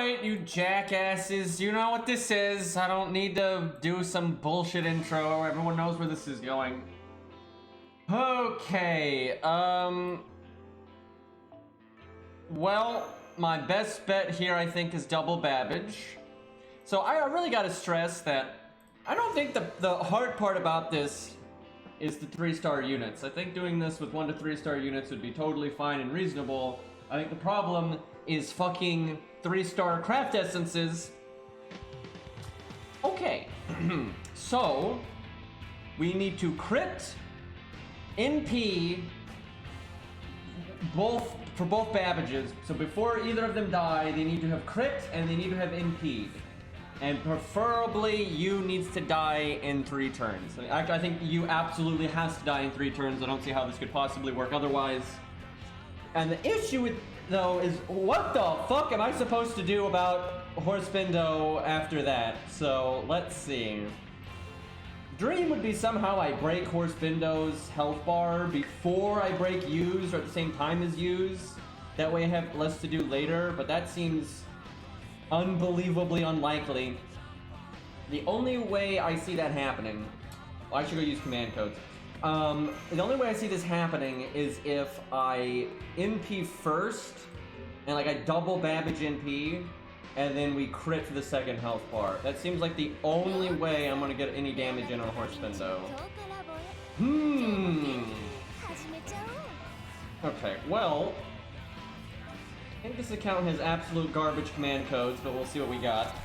Alright, you jackasses, you know what this is. I don't need to do some bullshit intro. Everyone knows where this is going. Okay, well, my best bet here, I think, is double Babbage. So I really gotta stress that I don't think the hard part about this is the 3-star units. I think doing this with 1 to 3-star units would be totally fine and reasonable. I think the problem is fucking 3-star craft essences. Okay, so we need to crit NP for both Babbages. So before either of them die, they need to have crit and they need to have NP'd. And preferably, you needs to die in 3 turns. Actually, I think you absolutely has to die in 3 turns. I don't see how this could possibly work otherwise. And the issue with, though, is what the fuck am I supposed to do about Horsebindo after that? So, let's see. Dream would be somehow I break Horsebindo's health bar before I break Use, or at the same time as Use. That way I have less to do later, but that seems unbelievably unlikely. The only way I see that happening... Well, I should go use command codes. The only way I see this happening is if I NP first, and like I double Babbage NP, and then we crit for the second health bar. That seems like the only way I'm gonna get any damage in on Horsebindo. Okay, well... I think this account has absolute garbage command codes, but we'll see what we got.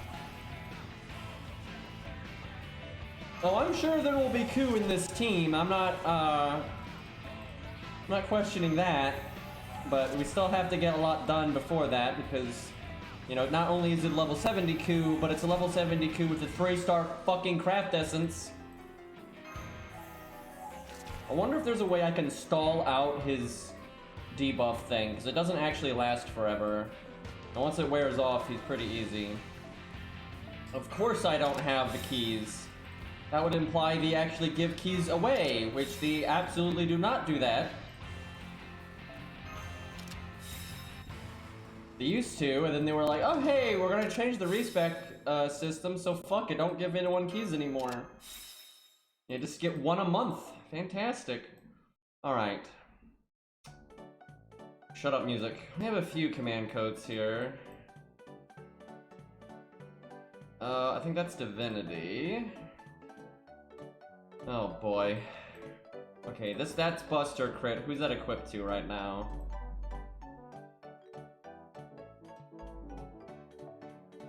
Oh, I'm sure there will be coup in this team. I'm not questioning that, but we still have to get a lot done before that because, you know, not only is it a level 70 coup, but it's a level 70 coup with a 3-star fucking craft essence. I wonder if there's a way I can stall out his debuff thing, because it doesn't actually last forever. And once it wears off, he's pretty easy. Of course I don't have the keys. That would imply they actually give keys away, which they absolutely do not do that. They used to, and then they were like, oh hey, we're gonna change the respec system, so fuck it, don't give anyone keys anymore. You just get 1 a month. Fantastic. Alright. Shut up, music. We have a few command codes here. I think that's Divinity. Oh boy. Okay, that's Buster crit. Who's that equipped to right now?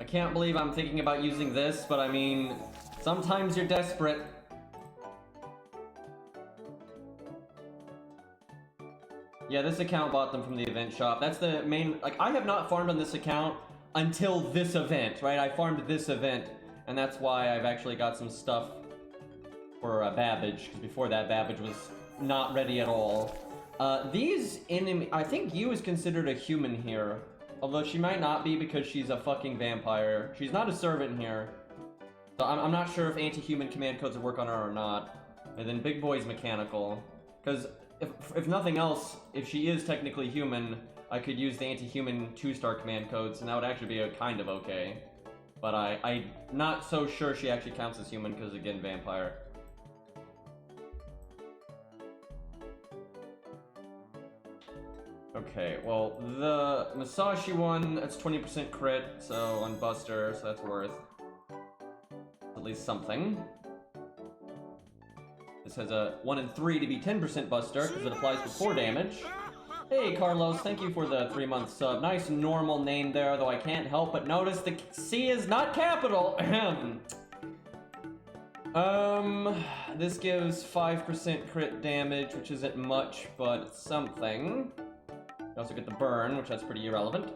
I can't believe I'm thinking about using this, but I mean, sometimes you're desperate. Yeah, this account bought them from the event shop. That's the main, like, I have not farmed on this account until this event, right? I farmed this event, and that's why I've actually got some stuff for Babbage, because before that, Babbage was not ready at all. These enemy, I think Yu is considered a human here, although she might not be because she's a fucking vampire. She's not a servant here, so I'm not sure if anti-human command codes would work on her or not. And then Big Boy's mechanical, because if nothing else, if she is technically human, I could use the anti-human 2-star command codes, and that would actually be kind of okay. But I'm not so sure she actually counts as human, because again, vampire. Okay, well, the Masashi one, that's 20% crit, so on Buster, so that's worth at least something. This has a 1 in 3 to be 10% Buster, because it applies for 4 damage. Hey, Carlos, thank you for the 3-month sub. Nice normal name there, though I can't help but notice the C is not capital. This gives 5% crit damage, which isn't much, but it's something. You also get the burn, which that's pretty irrelevant.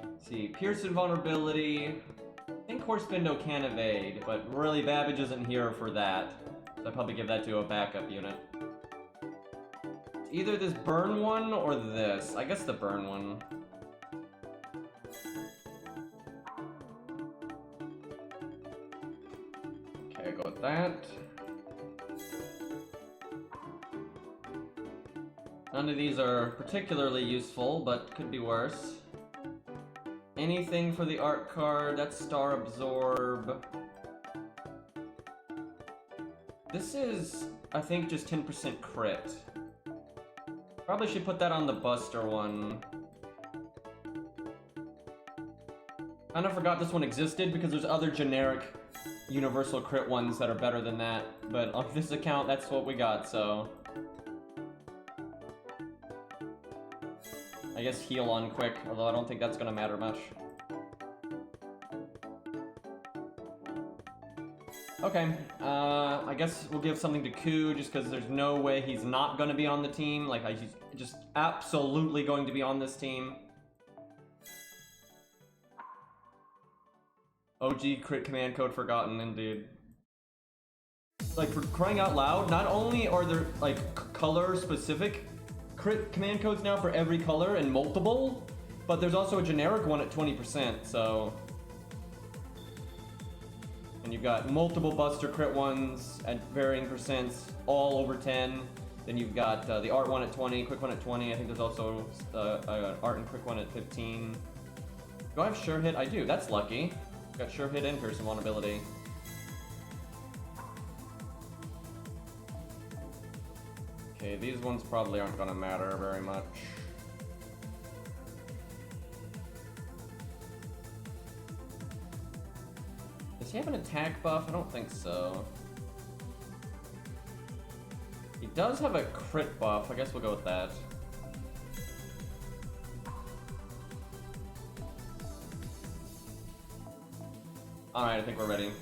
Let's see, Pierce and Vulnerability. I think Horsebindo can evade, but really Babbage isn't here for that. So I'd probably give that to a backup unit. Either this burn one or this. I guess the burn one. Okay, go with that. None of these are particularly useful, but could be worse. Anything for the art card, that's Star Absorb. This is, I think, just 10% crit. Probably should put that on the Buster one. Kind of forgot this one existed because there's other generic universal crit ones that are better than that. But on this account, that's what we got, so... I guess heal on quick, although I don't think that's gonna matter much. Okay, I guess we'll give something to Ku just because there's no way he's not gonna be on the team. Like, he's just absolutely going to be on this team. OG crit command code forgotten, indeed. Like, for crying out loud, not only are there, like, color-specific crit command codes now for every color and multiple, but there's also a generic one at 20%, so... And you've got multiple Buster crit ones at varying percents, all over 10. Then you've got the art one at 20, quick one at 20. I think there's also art and quick one at 15. Do I have sure hit? I do, that's lucky. Got sure hit and pierce vulnerability. Okay, these ones probably aren't gonna matter very much. Does he have an attack buff? I don't think so. He does have a crit buff. I guess we'll go with that. Alright, I think we're ready.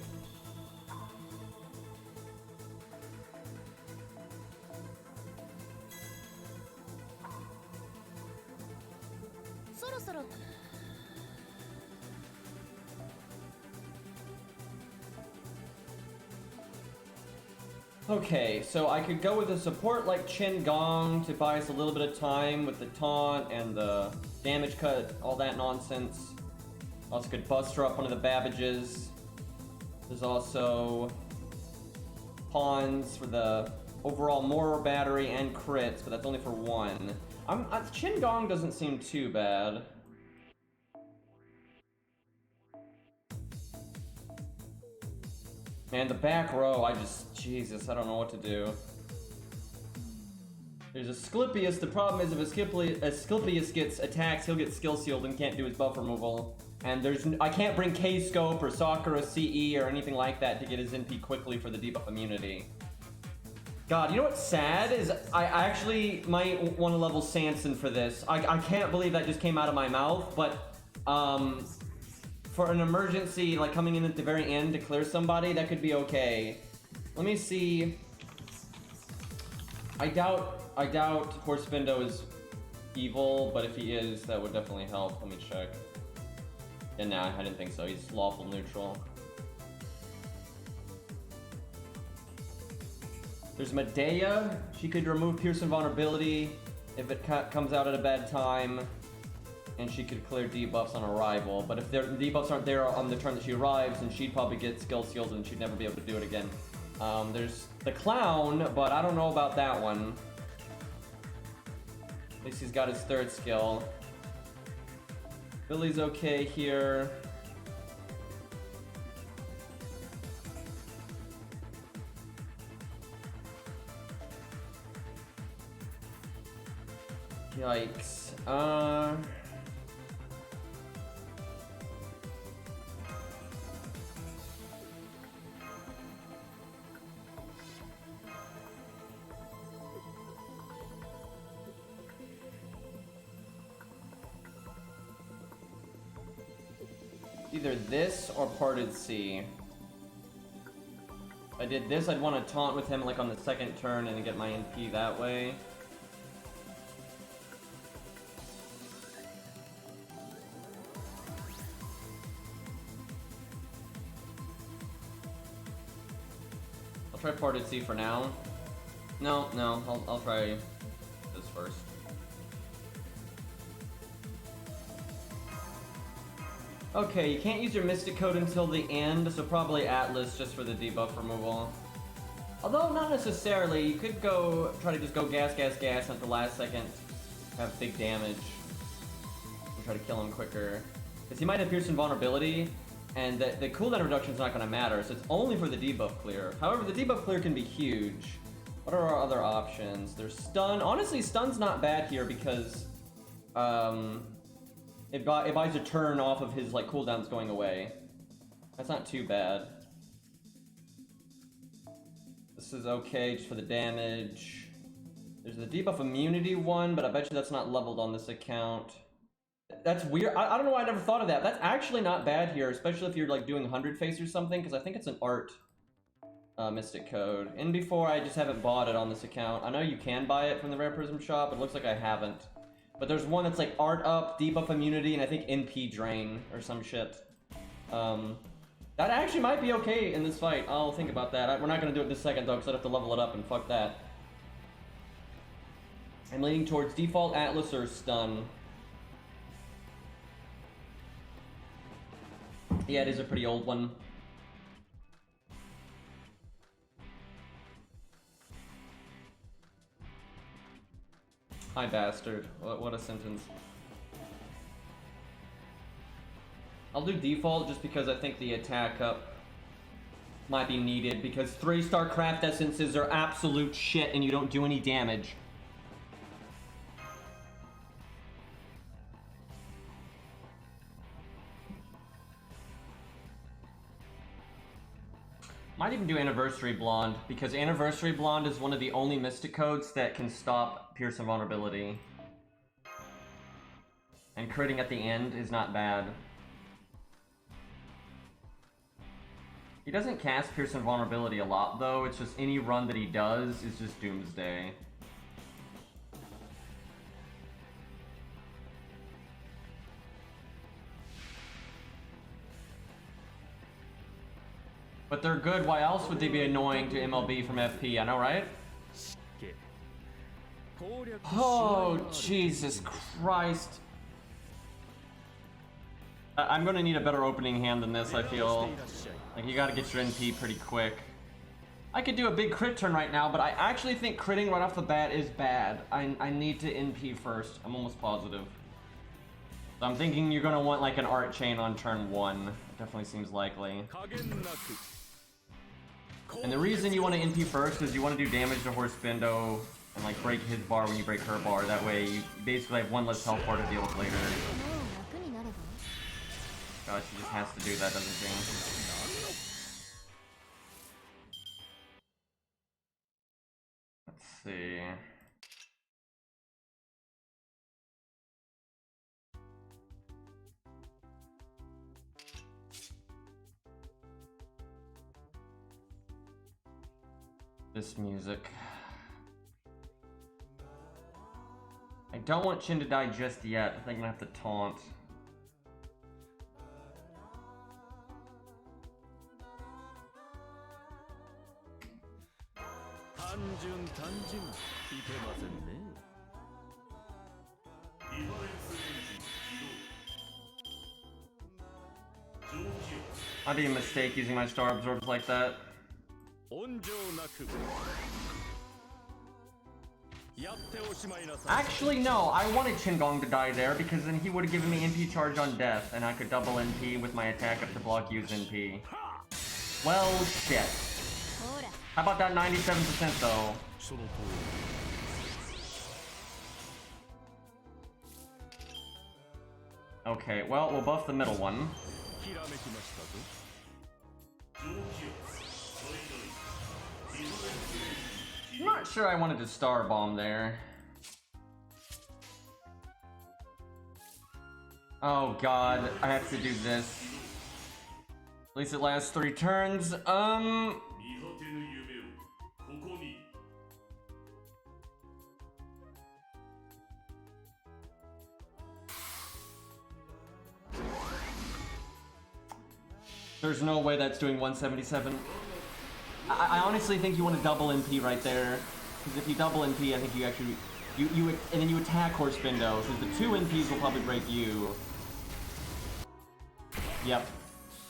Okay, so I could go with a support like Xiang to buy us a little bit of time with the taunt and the damage cut, all that nonsense. Also could Buster up one of the Babbages. There's also pawns for the overall more battery and crits, but that's only for one. Xiang doesn't seem too bad. Man, the back row, Jesus, I don't know what to do. There's Asclepius. The problem is if Asclepius gets attacks, he'll get skill sealed and can't do his buff removal. And I can't bring K-Scope or Sakura CE or anything like that to get his NP quickly for the debuff immunity. God, you know what's sad is I actually might want to level Sanson for this. I can't believe that just came out of my mouth, but for an emergency, like coming in at the very end to clear somebody, that could be okay. Let me see. I doubt Horsefindo is evil, but if he is, that would definitely help. Let me check. Yeah, nah, I didn't think so. He's lawful neutral. There's Medea. She could remove Pierce and Vulnerability if it comes out at a bad time. And she could clear debuffs on arrival. But if the debuffs aren't there on the turn that she arrives, then she'd probably get skill sealed and she'd never be able to do it again. There's the Clown, but I don't know about that one. At least he's got his third skill. Billy's okay here. Yikes. Either this or Parted Sea. If I did this, I'd want to taunt with him like on the second turn and get my NP that way. I'll try Parted Sea for now. No, I'll try this first. Okay, you can't use your Mystic Code until the end, so probably Atlas just for the debuff removal. Although not necessarily, you could go try to just go gas, gas, gas at the last second, have big damage, and try to kill him quicker. Because he might have Pierce Invulnerability, and the cooldown reduction is not going to matter, so it's only for the debuff clear. However, the debuff clear can be huge. What are our other options? There's stun. Honestly, stun's not bad here because it buys a turn off of his like cooldowns going away. That's not too bad. This is okay just for the damage. There's the debuff immunity one, but I bet you that's not leveled on this account. That's weird. I don't know why I never thought of that. That's actually not bad here, especially if you're like doing 100 face or something, because I think it's an art mystic code. And before, I just haven't bought it on this account. I know you can buy it from the Rare Prism shop, but it looks like I haven't. But there's one that's like art up, debuff immunity, and I think NP drain or some shit. That actually might be okay in this fight. I'll think about that. We're not going to do it this second though, because I'd have to level it up and fuck that. I'm leaning towards default Atlas or stun. Yeah, it is a pretty old one. Hi, bastard. What a sentence. I'll do default just because I think the attack up might be needed, because 3-star craft essences are absolute shit and you don't do any damage. Might even do Anniversary Blonde, because Anniversary Blonde is one of the only Mystic codes that can stop Pierce Invulnerability. And critting at the end is not bad. He doesn't cast Pierce Invulnerability a lot though, it's just any run that he does is just Doomsday. But they're good, why else would they be annoying to MLB from FP, I know, right? Oh, Jesus Christ. I'm gonna need a better opening hand than this, I feel. Like, you gotta get your NP pretty quick. I could do a big crit turn right now, but I actually think critting right off the bat is bad. I need to NP first, I'm almost positive. So I'm thinking you're gonna want like an art chain on turn 1. It definitely seems likely. And the reason you want to NP first is you want to do damage to Horse Bindo and like break his bar when you break her bar. That way you basically have one less health bar to deal with later. God, she just has to do that, doesn't she? Let's see. This music. I don't want Chin to die just yet. I think I'm gonna have to taunt. I'd be a mistake using my star absorbs like that. Actually, no, I wanted Qingong to die there because then he would have given me NP charge on death and I could double NP with my attack up to block use NP. Well, shit. How about that 97% though? Okay, well, we'll buff the middle one. I'm not sure I wanted to star bomb there. Oh god, I have to do this. At least it lasts 3 turns. There's no way that's doing 177. I honestly think you want to double NP right there, because if you double NP, I think you actually you and then you attack Horse Bindo, so the 2 NPs will probably break you. Yep.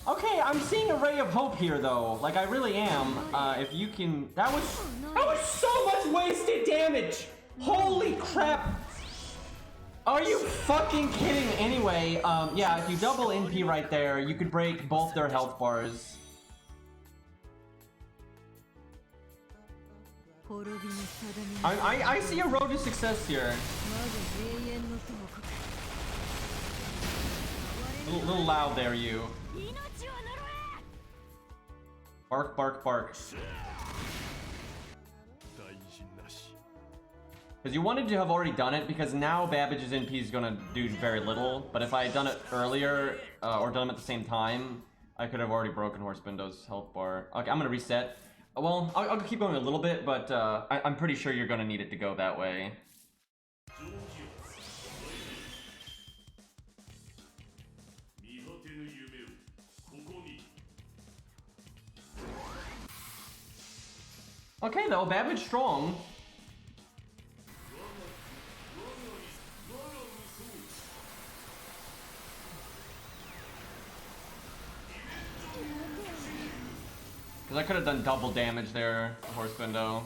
Okay, I'm seeing a ray of hope here, though. Like, I really am. If you can... That was so much wasted damage! Holy crap! Are you fucking kidding? Anyway, yeah, if you double NP right there, you could break both their health bars. I see a road to success here. A little loud there, you. Bark, bark, bark. Because you wanted to have already done it, because now Babbage's NP is gonna do very little. But if I had done it earlier, or done them at the same time, I could have already broken Horse Bindo's health bar. Okay, I'm gonna reset. Well, I'll keep going a little bit, but I'm pretty sure you're gonna need it to go that way. Okay, though, Babbage strong. Because I could have done double damage there, Horse Bindo.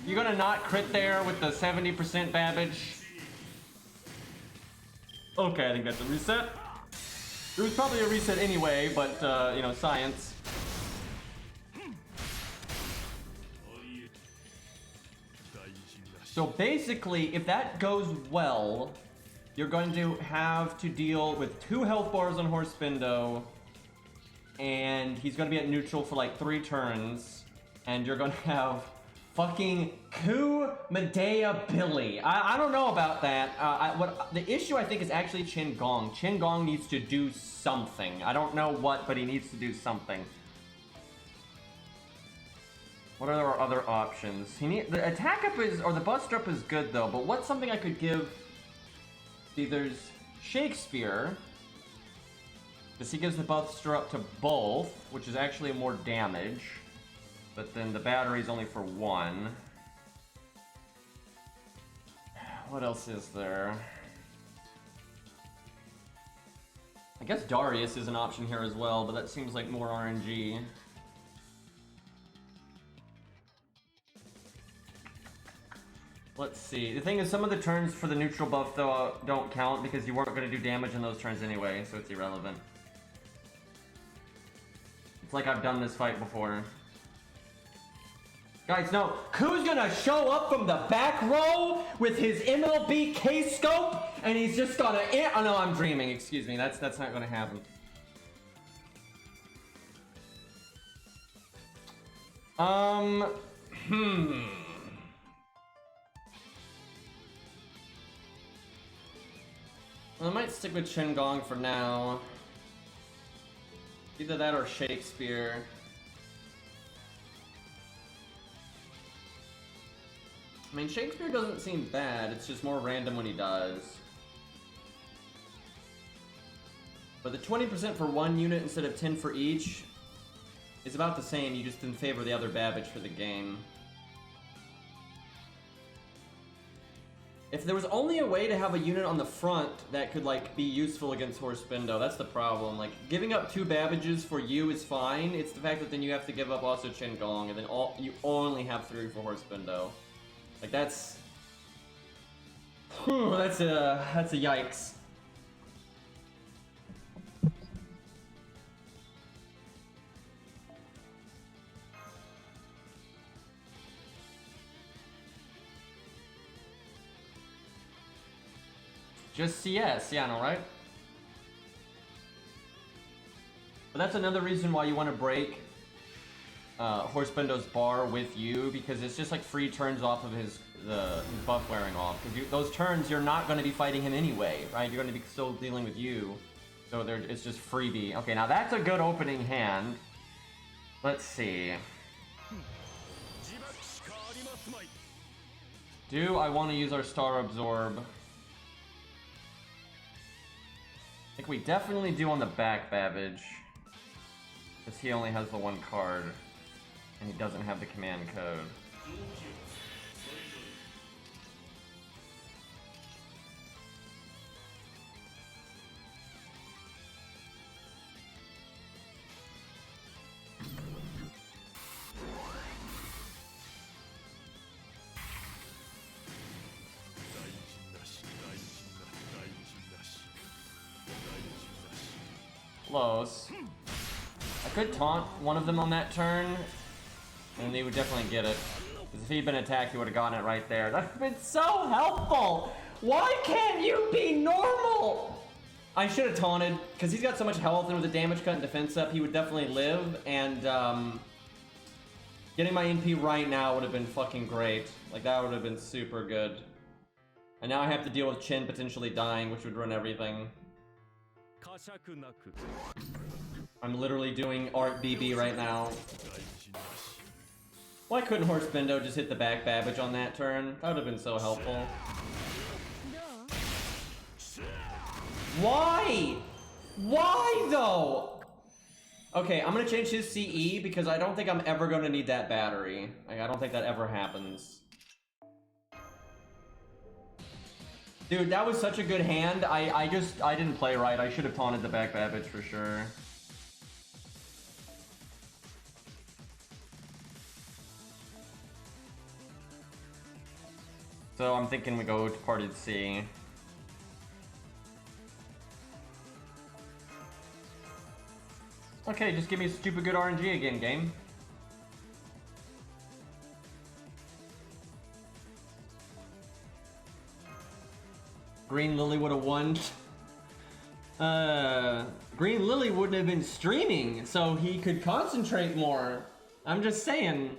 You gonna not crit there with the 70% Babbage? Okay, I think that's a reset. It was probably a reset anyway, but, you know, science. So basically, if that goes well, you're going to have to deal with 2 health bars on Horse Bindo, and he's going to be at neutral for like 3 turns, and you're going to have fucking Ku Medea Billy. I don't know about that. What the issue I think is actually Qin Gong. Qin Gong needs to do something. I don't know what, but he needs to do something. What are our other options? The attack up is, or the buster up is good though, but what's something I could give? See, there's Shakespeare. Because he gives the buster up to both, which is actually more damage. But then the battery is only for 1. What else is there? I guess Darius is an option here as well, but that seems like more RNG. Let's see. The thing is, some of the turns for the neutral buff, though, don't count because you weren't going to do damage in those turns anyway, so it's irrelevant. It's like I've done this fight before. Guys, no. Ku's going to show up from the back row with his MLB K-scope, and he's just going to... Oh, no, I'm dreaming. Excuse me. That's not going to happen. I might stick with Qin Gong for now. Either that or Shakespeare. I mean, Shakespeare doesn't seem bad, it's just more random when he does. But the 20% for 1 unit instead of 10 for each is about the same, you just didn't favor the other Babbage for the game. If there was only a way to have a unit on the front that could, like, be useful against Horse Bindo, that's the problem. Like, giving up 2 Babbages for you is fine. It's the fact that then you have to give up also Qin Gong, and then you only have 3 for Horse Bindo. Like, that's... that's a yikes. Just CS, yeah, no, right? But that's another reason why you want to break Horse Bindo's bar with you, because it's just like free turns off of his buff wearing off. Because those turns, you're not going to be fighting him anyway, right? You're going to be still dealing with you. So it's just freebie. Okay, now that's a good opening hand. Let's see. Do I want to use our Star Absorb? I think we definitely do on the back Babbage. Because he only has the 1 card. And he doesn't have the command code. close. I could taunt one of them on that turn, and they would definitely get it. Because if he'd been attacked, he would have gotten it right there. That would have been so helpful! Why can't you be normal? I should have taunted, because he's got so much health, and with the damage cut and defense up, he would definitely live, and getting my NP right now would have been fucking great. Like, that would have been super good. And now I have to deal with Chin potentially dying, which would ruin everything. I'm literally doing Art BB right now. Why couldn't Horse Bendo just hit the back Babbage on that turn? That would have been so helpful. Why? Why though? Okay, I'm gonna change his CE because I don't think I'm ever gonna need that battery. Like, I don't think that ever happens. Dude, that was such a good hand. I didn't play right. I should have taunted the back Babbage for sure. So I'm thinking we go to parted C. Okay, just give me stupid good RNG again, game. Green Lily would have won. Green Lily wouldn't have been streaming, so he could concentrate more. I'm just saying.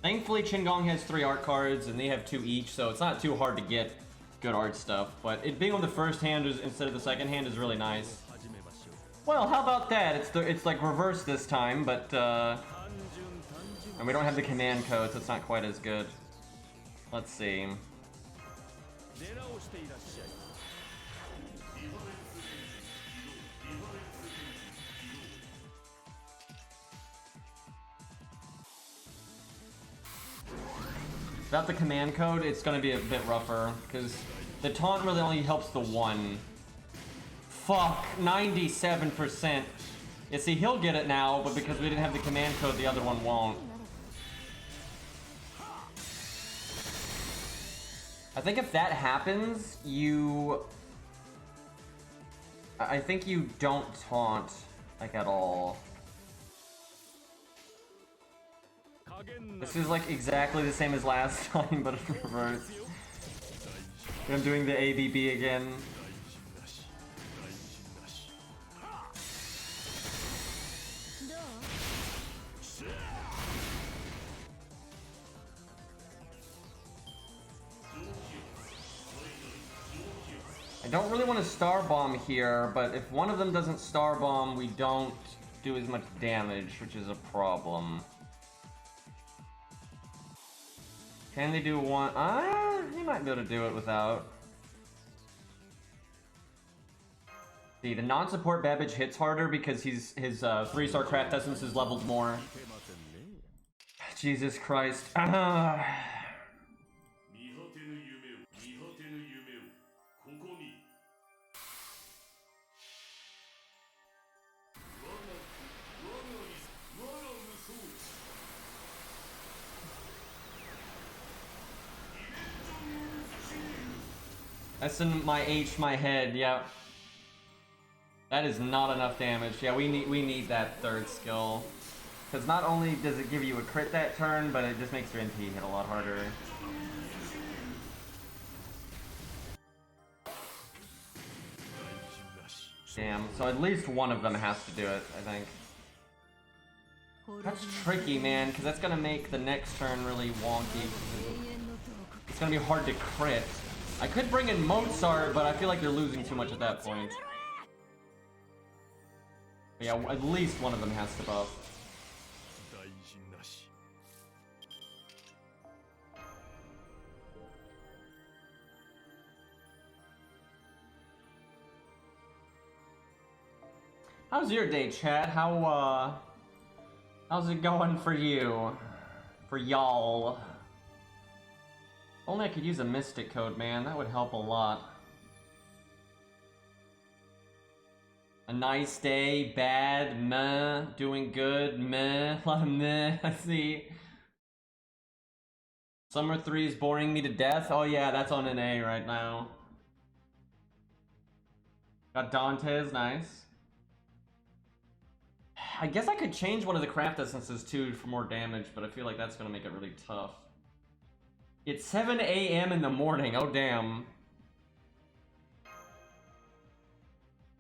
Thankfully, Qingong has 3 art cards, and they have 2 each, so it's not too hard to get good art stuff. But it being on the first hand instead of the second hand is really nice. Well, how about that? It's like reverse this time, but and we don't have the command code, so it's not quite as good. Let's see. Without the command code, it's gonna be a bit rougher, because the taunt really only helps the one. Fuck, 97%. Yeah, see, he'll get it now, but because we didn't have the command code, the other one won't. I think if that happens, I think you don't taunt, like, at all. This is like exactly the same as last time, but in reverse. I'm doing the ABB again. I don't really want to star bomb here, but if one of them doesn't star bomb, we don't do as much damage, which is a problem. Can they do one? He might be able to do it without. See, the non-support Babbage hits harder because his 3-star Craft Essence is leveled more. Jesus Christ. That's in my my head, yeah. That is not enough damage. Yeah, we need that third skill. Because not only does it give you a crit that turn, but it just makes your NP hit a lot harder. Damn, so at least one of them has to do it, I think. That's tricky, man, because that's gonna make the next turn really wonky. It's gonna be hard to crit. I could bring in Mozart, but I feel like they're losing too much at that point. But yeah, at least one of them has to buff. How's your day, chat? How's it going for you? For y'all? Only I could use a Mystic Code, man. That would help a lot. A nice day, bad, meh, doing good, meh, a lot of meh, I see. Summer 3 is boring me to death. Oh yeah, that's on an A right now. Got Dante's, nice. I guess I could change one of the craft essences too for more damage, but I feel like that's gonna make it really tough. It's 7 a.m. in the morning, oh damn.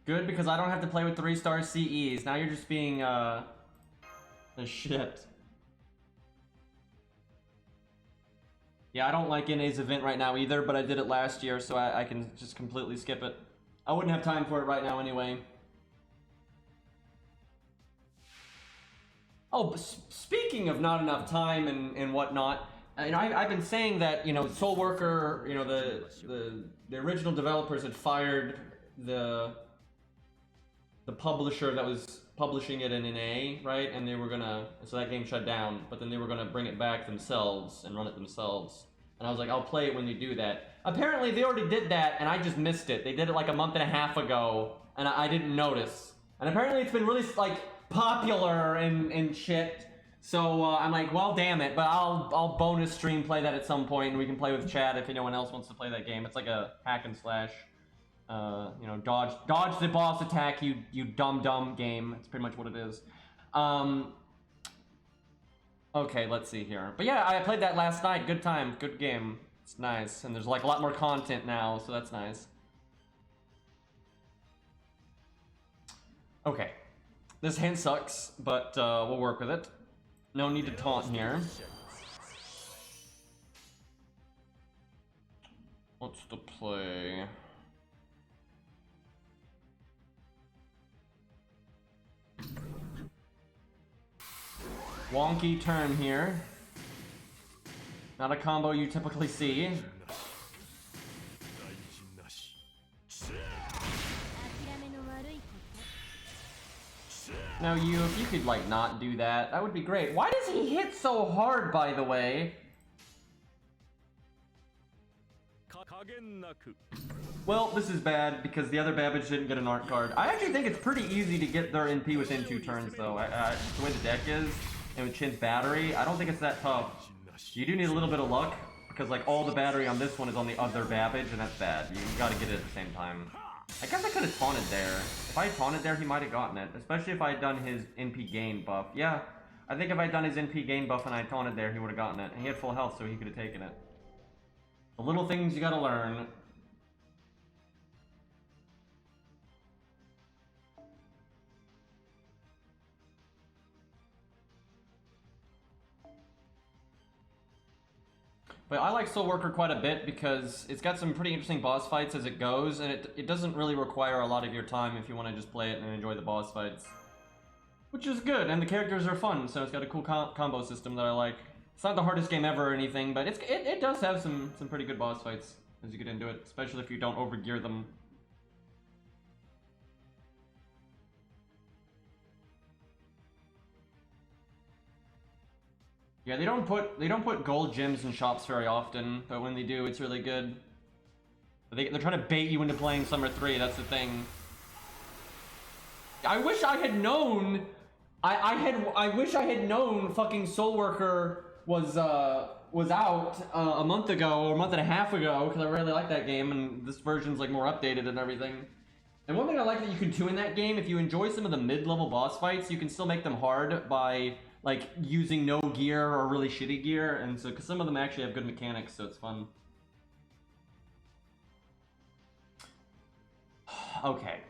Good, because I don't have to play with 3-star CEs. Now you're just being, a shit. Yeah, I don't like NA's event right now either, but I did it last year, so I can just completely skip it. I wouldn't have time for it right now anyway. Oh, speaking of not enough time and whatnot, you know, I've been saying that, you know, Soul Worker, you know, the original developers had fired the publisher that was publishing it in NA, right? And they were gonna, so that game shut down, but then they were gonna bring it back themselves and run it themselves. And I was like, I'll play it when they do that. Apparently they already did that and I just missed it. They did it like a month and a half ago and I didn't notice. And apparently it's been really like popular and shit. So I'm like, well, damn it, but I'll bonus stream play that at some point and we can play with chat if anyone else wants to play that game. It's like a hack and slash. You know, dodge the boss attack, you dumb game. That's pretty much what it is. Okay, let's see here. But yeah, I played that last night. Good time, good game. It's nice, and there's like a lot more content now, so that's nice. Okay, this hand sucks, but we'll work with it. No need to taunt here. What's the play? Wonky turn here. Not a combo you typically see. Now if you could like not do that, that would be great. Why does he hit so hard, by the way? Well, this is bad because the other Babbage didn't get an art card. I actually think it's pretty easy to get their NP within 2 turns though. The way the deck is, and with Chin's battery, I don't think it's that tough. You do need a little bit of luck, because like all the battery on this one is on the other Babbage, and that's bad. You gotta get it at the same time. I guess I could have taunted there. If I had taunted there, he might have gotten it. Especially if I had done his NP gain buff. Yeah, I think if I had done his NP gain buff and I taunted there, he would have gotten it. And he had full health, so he could have taken it. The little things you gotta learn. But I like Soul Worker quite a bit because it's got some pretty interesting boss fights as it goes, and it doesn't really require a lot of your time if you want to just play it and enjoy the boss fights. Which is good, and the characters are fun, so it's got a cool combo system that I like. It's not the hardest game ever or anything, but it does have some pretty good boss fights as you get into it, especially if you don't overgear them. Yeah, they don't put gold gems in shops very often, but when they do, it's really good. They're trying to bait you into playing Summer 3, that's the thing. I wish I had known. I wish I had known fucking Soul Worker was out a month ago or a month and a half ago, because I really like that game, and this version's like more updated and everything. And one thing I like that you can do in that game, if you enjoy some of the mid-level boss fights, you can still make them hard by like using no gear or really shitty gear, and so because some of them actually have good mechanics, so it's fun. Okay,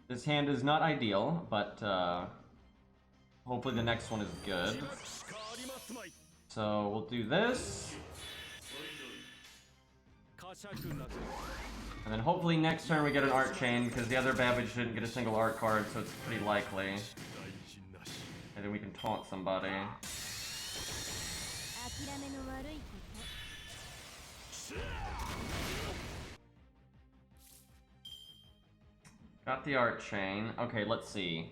this hand is not ideal, but hopefully the next one is good. So we'll do this, and then hopefully next turn we get an art chain, because the other Babbage didn't get a single art card, so it's pretty likely. And then we can taunt somebody. Got the art chain. Okay, let's see.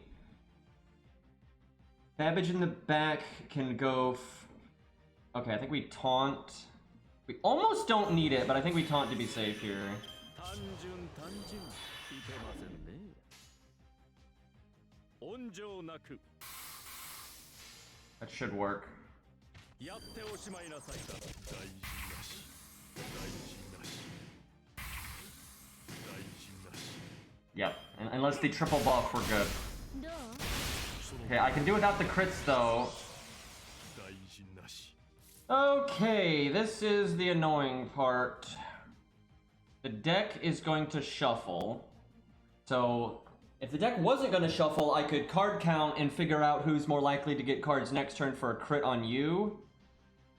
Babbage in the back can go... Okay, I think we taunt. We almost don't need it, but I think we taunt to be safe here. That should work. Yeah, Yep. Unless they triple buff, we're good. Okay, I can do without the crits though. Okay, this is the annoying part. The deck is going to shuffle. So, if the deck wasn't going to shuffle, I could card count and figure out who's more likely to get cards next turn for a crit on you.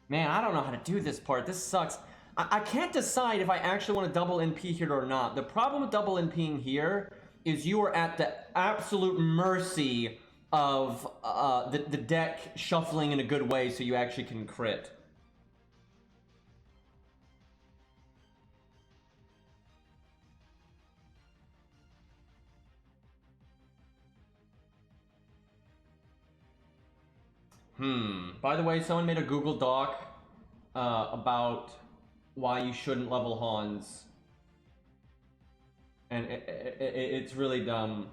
Man, I don't know how to do this part. This sucks. I can't decide if I actually want to double NP here or not. The problem with double NPing here is you are at the absolute mercy of the deck shuffling in a good way so you actually can crit. By the way, someone made a Google Doc about why you shouldn't level Hans. And it's really dumb.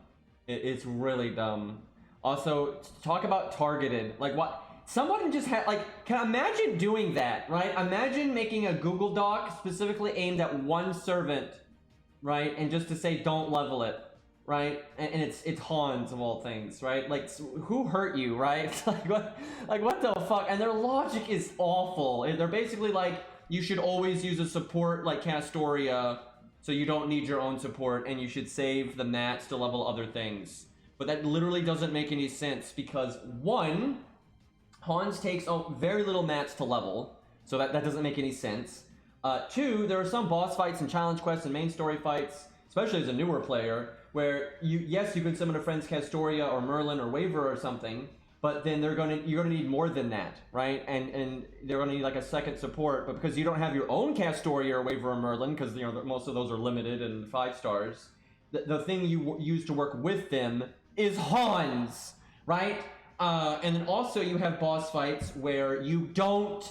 It's really dumb. Also, talk about targeted. Like, what? Someone just had, like, can imagine doing that, right? Imagine making a Google Doc specifically aimed at one servant, right? And just to say, don't level it. Right, and it's Hans of all things, right? Like, who hurt you, right? like what the fuck? And their logic is awful. They're basically like, you should always use a support like Castoria, so you don't need your own support, and you should save the mats to level other things. But that literally doesn't make any sense because one, Hans takes very little mats to level, so that doesn't make any sense. Two, there are some boss fights and challenge quests and main story fights, especially as a newer player, where you can summon a friend's Castoria or Merlin or Waver or something, but then you're gonna need more than that, right? And they're gonna need like a second support, but because you don't have your own Castoria or Waver or Merlin, because you know most of those are limited and 5 stars, the thing you use to work with them is Hans, right? And then also you have boss fights where you don't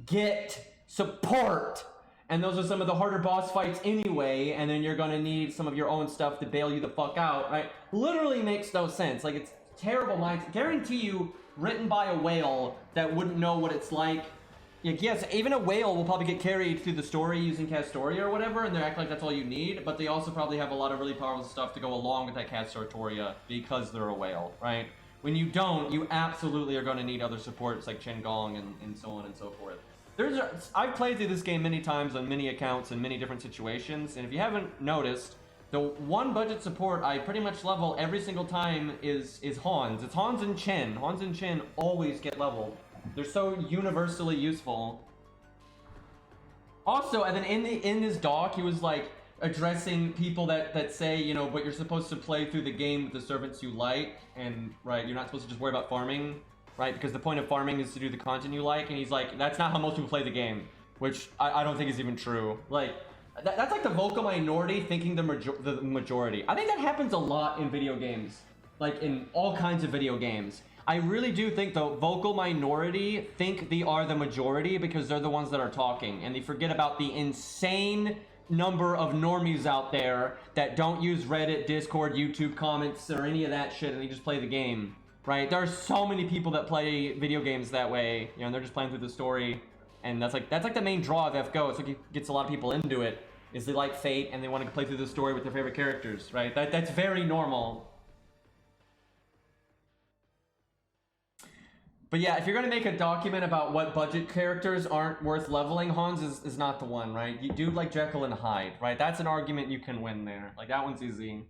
get support. And those are some of the harder boss fights anyway, and then you're gonna need some of your own stuff to bail you the fuck out, right? Literally makes no sense. Like, it's terrible minds. Guarantee you, written by a whale that wouldn't know what it's like. Yes, even a whale will probably get carried through the story using Castoria or whatever, and they act like that's all you need, but they also probably have a lot of really powerful stuff to go along with that Castoria because they're a whale, right? When you don't, you absolutely are gonna need other supports like Chen Gong and so on and so forth. I've played through this game many times on many accounts in many different situations, and if you haven't noticed, the one budget support I pretty much level every single time is Hans. It's Hans and Chen. Hans and Chen always get leveled. They're so universally useful. Also, and then in this doc, he was like addressing people that say, you know, but you're supposed to play through the game with the servants you like, and right, you're not supposed to just worry about farming. Right, because the point of farming is to do the content you like, and he's like, that's not how most people play the game, which I don't think is even true. Like, that's like the vocal minority thinking the majority. I think that happens a lot in video games, like in all kinds of video games. I really do think the vocal minority think they are the majority because they're the ones that are talking, and they forget about the insane number of normies out there that don't use Reddit, Discord, YouTube comments, or any of that shit, and they just play the game. Right, there are so many people that play video games that way, you know, and they're just playing through the story, and that's like the main draw of FGO. It's like it gets a lot of people into it, is they like Fate and they want to play through the story with their favorite characters, right? That's very normal. But yeah, if you're gonna make a document about what budget characters aren't worth leveling, Hans is not the one, right? You do like Jekyll and Hyde, right? That's an argument you can win there. Like, that one's easy.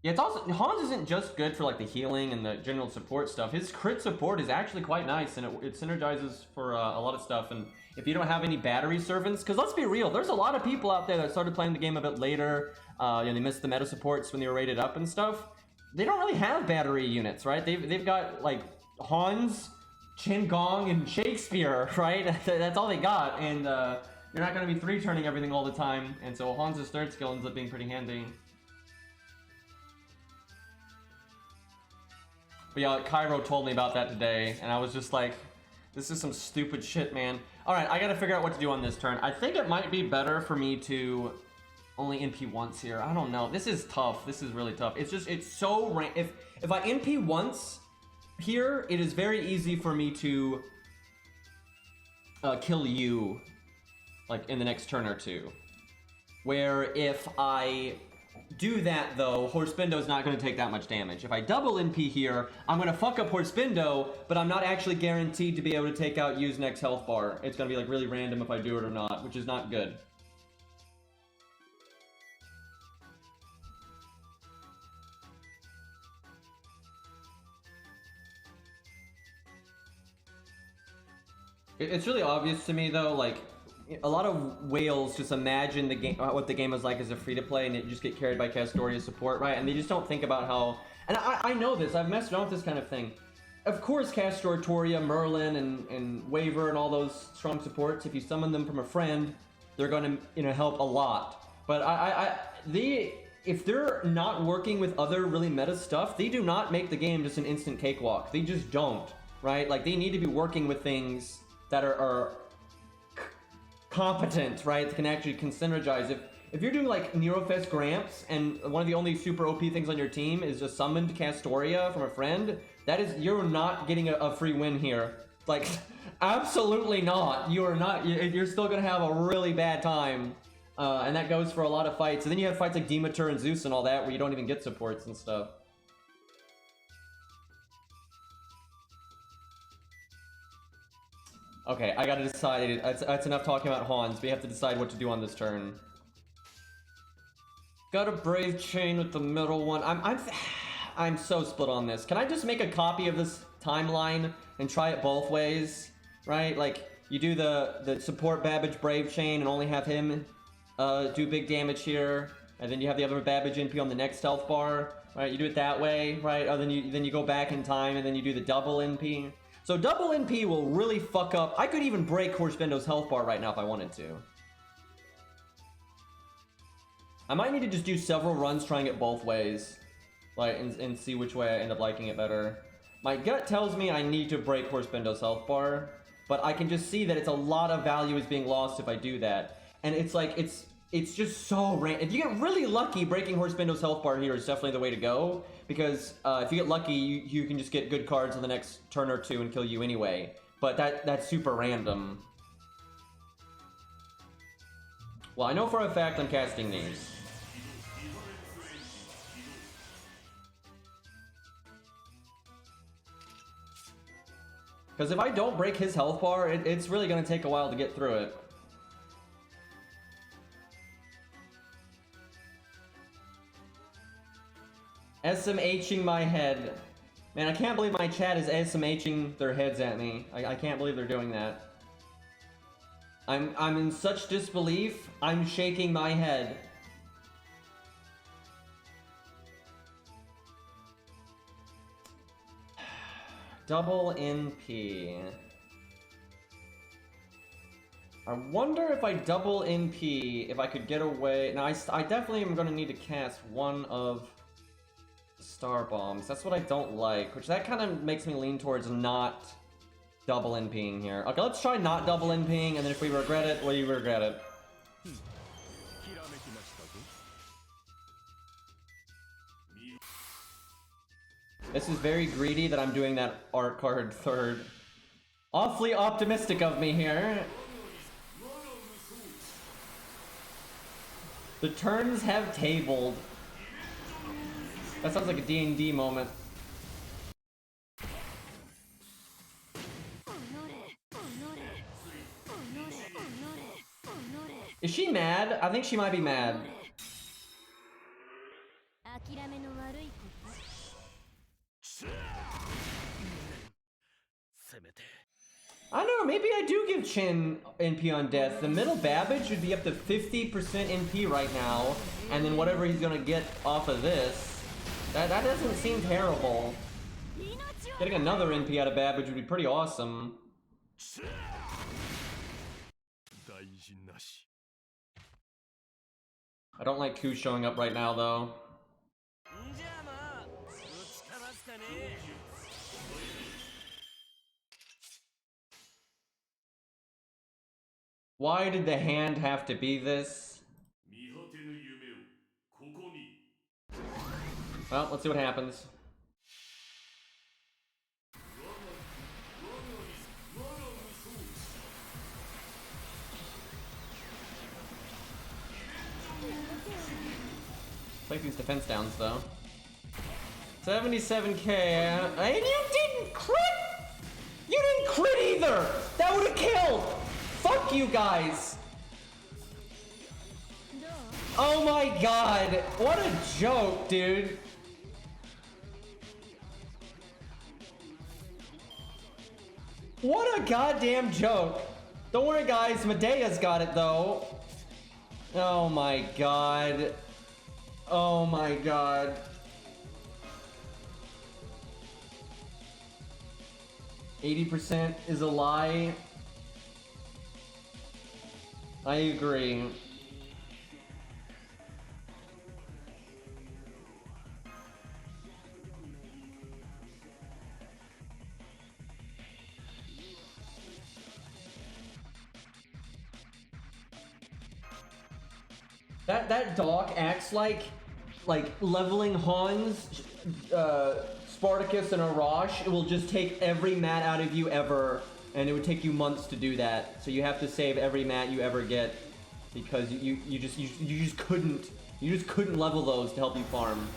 Yeah, it's also, Hans isn't just good for like the healing and the general support stuff. His crit support is actually quite nice, and it synergizes for a lot of stuff. And if you don't have any battery servants, because let's be real, there's a lot of people out there that started playing the game a bit later. You know, they missed the meta supports when they were rated up and stuff. They don't really have battery units, right? They've got like Hans, Chen Gong, and Shakespeare, right? That's all they got, and you're not going to be 3-turning everything all the time. And so Hans' third skill ends up being pretty handy. But yeah, Cairo told me about that today, and I was just like, this is some stupid shit, man. Alright, I gotta figure out what to do on this turn. I think it might be better for me to only NP once here. I don't know. This is tough. This is really tough. It's just, it's so... If I NP once here, it is very easy for me to kill you, like, in the next turn or two. Where if I do that though, Horsebendo's not going to take that much damage. If I double NP here, I'm going to fuck up Horsebendo, but I'm not actually guaranteed to be able to take out Yu's next health bar. It's going to be like really random if I do it or not, which is not good. It's really obvious to me though, like, a lot of whales just imagine the game, what the game is like as a free-to-play, and they just get carried by Castoria support, right? And they just don't think about how... And I know this, I've messed around with this kind of thing. Of course, Castor, Toria, Merlin, and Waver, and all those strong supports, if you summon them from a friend, they're going to, help a lot. But if they're not working with other really meta stuff, they do not make the game just an instant cakewalk. They just don't, right? Like, they need to be working with things that are competent, right? That can actually synergize. If you're doing like Nerofest Gramps and one of the only super OP things on your team is just summoned Castoria from a friend, that is, you're not getting a free win here. Like, absolutely not. You are not. You're still gonna have a really bad time, and that goes for a lot of fights. And then you have fights like Demeter and Zeus and all that where you don't even get supports and stuff. Okay, I gotta decide. That's enough talking about Hans. We have to decide what to do on this turn. Got a Brave Chain with the middle one. I'm so split on this. Can I just make a copy of this timeline and try it both ways? Right? Like, you do the support Babbage Brave Chain and only have him do big damage here, and then you have the other Babbage NP on the next health bar. Right? You do it that way, right? Or then you go back in time and then you do the double NP. So double NP will really fuck up. I could even break Horsebendo's health bar right now if I wanted to. I might need to just do several runs trying it both ways, like, and see which way I end up liking it better. My gut tells me I need to break Horsebendo's health bar, but I can just see that it's a lot of value is being lost if I do that. And it's like, it's just so random. If you get really lucky, breaking Horsebendo's health bar here is definitely the way to go, because if you get lucky, you can just get good cards in the next turn or two and kill you anyway. But that's super random. Well, I know for a fact I'm casting these. Because if I don't break his health bar, it's really going to take a while to get through it. SMHing my head. Man, I can't believe my chat is SMHing their heads at me. I can't believe they're doing that. I'm in such disbelief, I'm shaking my head. Double NP. I wonder if I double NP, if I could get away. Now, I definitely am going to need to cast one of Star Bombs. That's what I don't like, which that kind of makes me lean towards not double NPing here. Okay, let's try not double NPing, and then if we regret it, we regret it. This is very greedy that I'm doing that art card third. Awfully optimistic of me here. The turns have tabled. That sounds like a D&D moment. Is she mad? I think she might be mad. I don't know, maybe I do give Chin NP on death. The middle Babbage should be up to 50% NP right now, and then whatever he's gonna get off of this, that doesn't seem terrible. Getting another NP out of Babbage would be pretty awesome. I don't like Ku showing up right now, though. Why did the hand have to be this? Well, let's see what happens. Take these defense downs though. 77k, and you didn't crit! You didn't crit either! That would have killed! Fuck you guys! Oh my god, what a joke, dude. What a goddamn joke. Don't worry guys, Medea's got it though. Oh my god. Oh my god. %80 is a lie. I agree. That dog acts like leveling Hans, Spartacus, and Arash. It will just take every mat out of you ever, and it would take you months to do that. So you have to save every mat you ever get because you just couldn't level those to help you farm.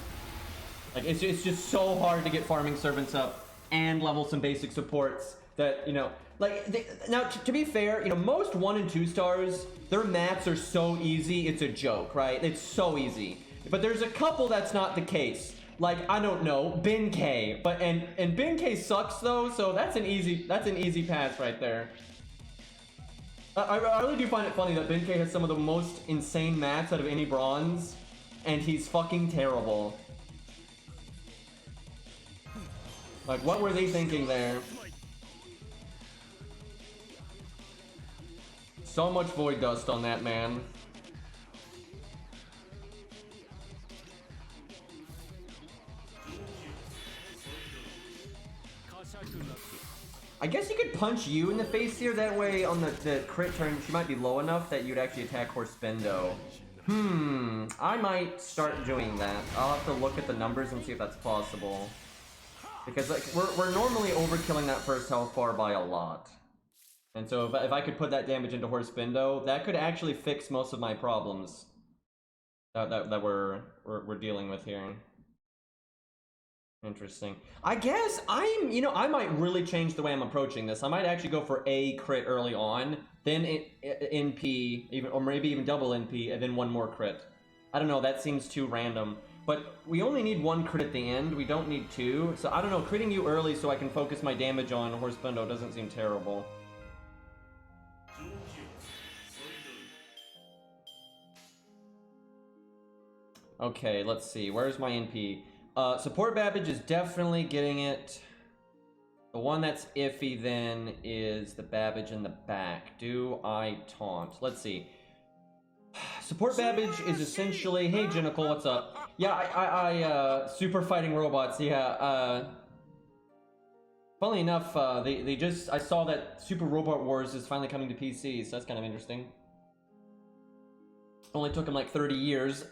Like it's just so hard to get farming servants up and level some basic supports that, you know, like now to be fair, you know, most 1 and 2 stars, their mats are so easy, it's a joke, right? It's so easy. But there's a couple that's not the case. Like, I don't know, Bin K. But and Bin K sucks though, so that's an easy pass right there. I really do find it funny that Bin K has some of the most insane mats out of any bronze, and he's fucking terrible. Like, what were they thinking there? So much void dust on that man. I guess you could punch you in the face here, that way on the crit turn she might be low enough that you'd actually attack Horspendo. I might start doing that. I'll have to look at the numbers and see if that's possible. Because like we're normally overkilling that first health bar by a lot. And so if I could put that damage into Horspendo, that could actually fix most of my problems that we're dealing with here. Interesting. I guess I might really change the way I'm approaching this. I might actually go for a crit early on, then NP, even, or maybe even double NP, and then one more crit. I don't know, that seems too random. But we only need 1 crit at the end, we don't need 2. So I don't know, critting you early so I can focus my damage on Horspendo doesn't seem terrible. Okay, let's see, where's my NP? Support Babbage is definitely getting it. The one that's iffy then is the Babbage in the back. Do I taunt? Let's see. Support Babbage is essentially, hey Genical, what's up? Yeah, I super fighting robots, yeah, funnily enough, they just, I saw that Super Robot Wars is finally coming to PC, so that's kind of interesting. Only took them like 30 years.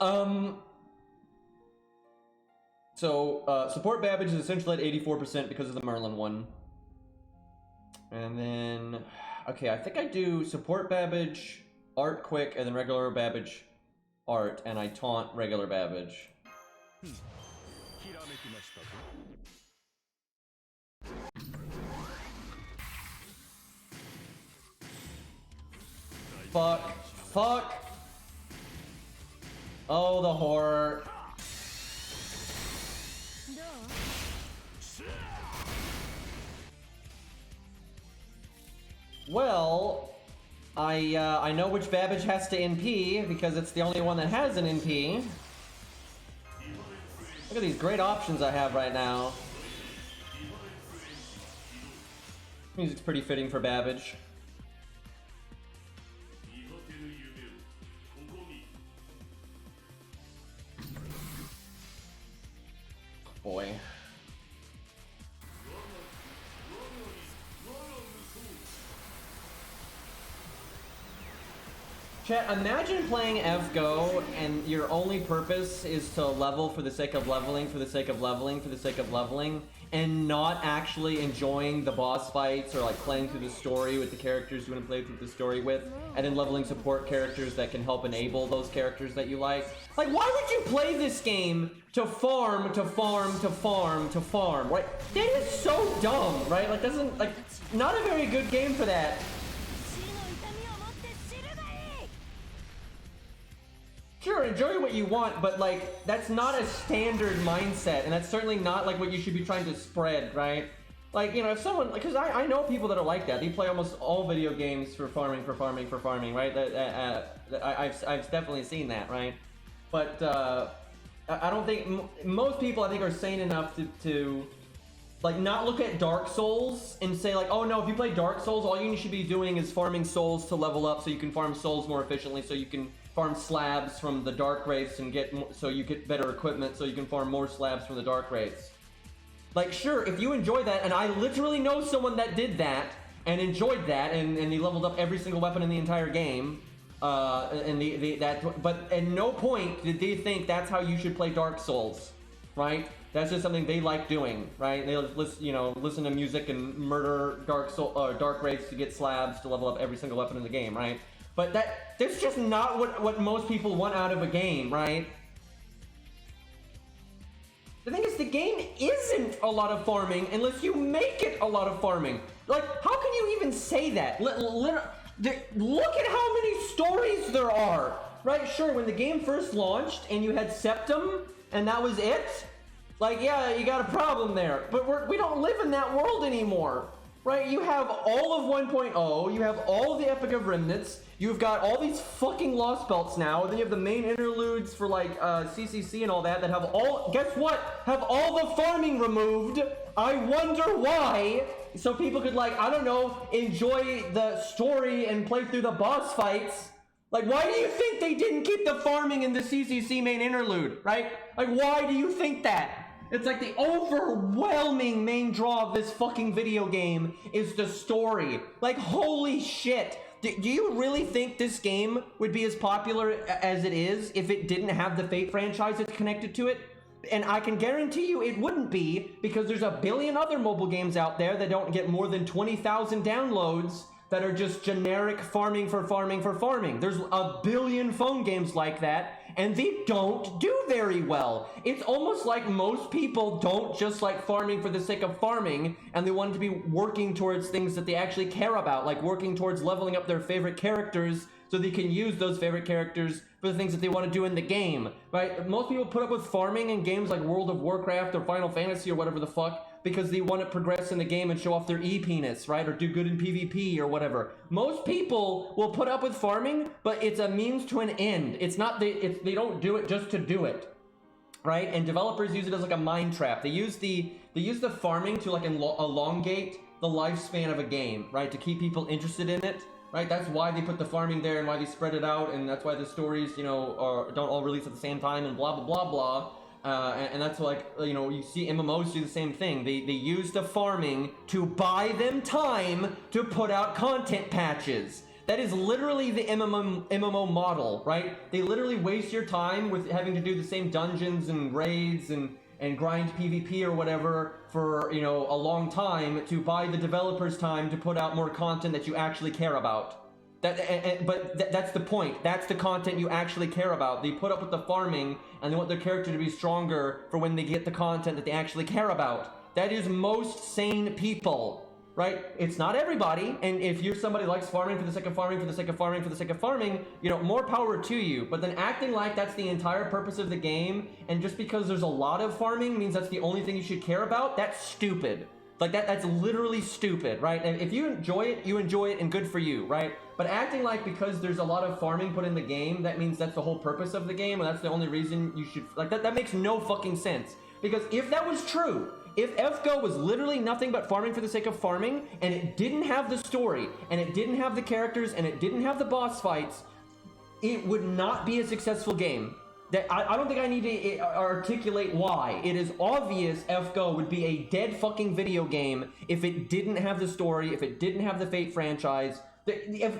So, Support Babbage is essentially at 84% because of the Merlin one. And then, okay, I think I do Support Babbage, Art Quick, and then regular Babbage, Art, and I taunt regular Babbage. Fuck. Oh, the horror. Well, I know which Babbage has to NP because it's the only one that has an NP. Look at these great options I have right now. Music's pretty fitting for Babbage. Boy. Chat, imagine playing FGO and your only purpose is to level for the sake of leveling, for the sake of leveling, for the sake of leveling. and not actually enjoying the boss fights or like playing through the story with the characters you want to play through the story with, and then leveling support characters that can help enable those characters that you like. Like, why would you play this game to farm, to farm, to farm, to farm, right? That is so dumb, right? Like, doesn't, like, not a very good game for that. Sure, enjoy what you want, but like, that's not a standard mindset, and that's certainly not like what you should be trying to spread, right? Like, you know, if someone, because I know people that are like that. They play almost all video games for farming, right? I've definitely seen that, right? But I don't think, most people I think are sane enough to like not look at Dark Souls and say like, oh no, if you play Dark Souls, all you should be doing is farming souls to level up so you can farm souls more efficiently, so you can farm slabs from the dark wraiths and so you get better equipment so you can farm more slabs from the dark wraiths. Like, sure, if you enjoy that, and I literally know someone that did that and enjoyed that, and he leveled up every single weapon in the entire game, but at no point did they think that's how you should play Dark Souls, right? That's just something they like doing, right? They listen to music and murder dark wraiths to get slabs to level up every single weapon in the game, right? But that's just not what most people want out of a game, right? The thing is, the game isn't a lot of farming unless you make it a lot of farming. Like, how can you even say that? Look at how many stories there are, right? Sure, when the game first launched and you had Septum and that was it, like, yeah, you got a problem there. But we don't live in that world anymore, right? You have all of 1.0, you have all of the Epic of Remnants, you've got all these fucking Lostbelts now, and then you have the main interludes for like CCC and all that have all, guess what? Have all the farming removed. I wonder why. So people could, like, I don't know, enjoy the story and play through the boss fights. Like, why do you think they didn't keep the farming in the CCC main interlude, right? Like, why do you think that? It's like the overwhelming main draw of this fucking video game is the story. Like, holy shit. Do you really think this game would be as popular as it is if it didn't have the Fate franchise that's connected to it? And I can guarantee you it wouldn't be, because there's a billion other mobile games out there that don't get more than 20,000 downloads that are just generic farming for farming for farming. There's a billion phone games like that, and they don't do very well. It's almost like most people don't just like farming for the sake of farming, and they want to be working towards things that they actually care about, like working towards leveling up their favorite characters so they can use those favorite characters for the things that they want to do in the game, right? Most people put up with farming in games like World of Warcraft or Final Fantasy or whatever the fuck because they want to progress in the game and show off their E-penis, right? Or do good in PvP or whatever. Most people will put up with farming, but it's a means to an end. It's not, they don't do it just to do it, right? And developers use it as like a mind trap. They use the farming to like elongate the lifespan of a game, right? To keep people interested in it. Right, that's why they put the farming there and why they spread it out, and that's why the stories, you know, don't all release at the same time and blah, blah, blah, blah. And that's like, you know, you see MMOs do the same thing. They use the farming to buy them time to put out content patches. That is literally the MMO model, right? They literally waste your time with having to do the same dungeons and raids and grind PvP or whatever for, you know, a long time to buy the developers time to put out more content that you actually care about. That's the point. That's the content you actually care about. They put up with the farming and they want their character to be stronger for when they get the content that they actually care about. That is most sane people. Right? It's not everybody, and if you're somebody who likes farming for the sake of farming, for the sake of farming, for the sake of farming, you know, more power to you. But then acting like that's the entire purpose of the game, and just because there's a lot of farming means that's the only thing you should care about, that's stupid. Like, that's literally stupid, right? And if you enjoy it, and good for you, right? But acting like because there's a lot of farming put in the game, that means that's the whole purpose of the game, and that's the only reason you should, like, that makes no fucking sense. Because if that was true, if FGO was literally nothing but farming for the sake of farming, and it didn't have the story, and it didn't have the characters, and it didn't have the boss fights, it would not be a successful game. That I don't think I need to articulate why. It is obvious FGO would be a dead fucking video game if it didn't have the story, if it didn't have the Fate franchise.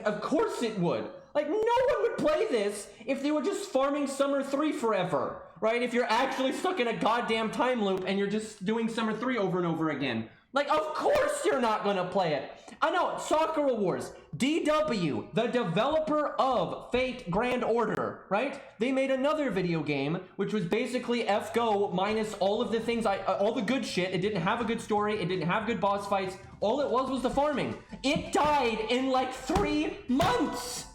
Of course it would. Like, no one would play this if they were just farming Summer 3 forever, right? If you're actually stuck in a goddamn time loop and you're just doing Summer 3 over and over again. Like, of course you're not gonna play it. I know, Sakura Wars, DW, the developer of Fate Grand Order, right? They made another video game, which was basically FGO minus all of the things, all the good shit. It didn't have a good story, it didn't have good boss fights. All it was the farming. It died in like 3 months.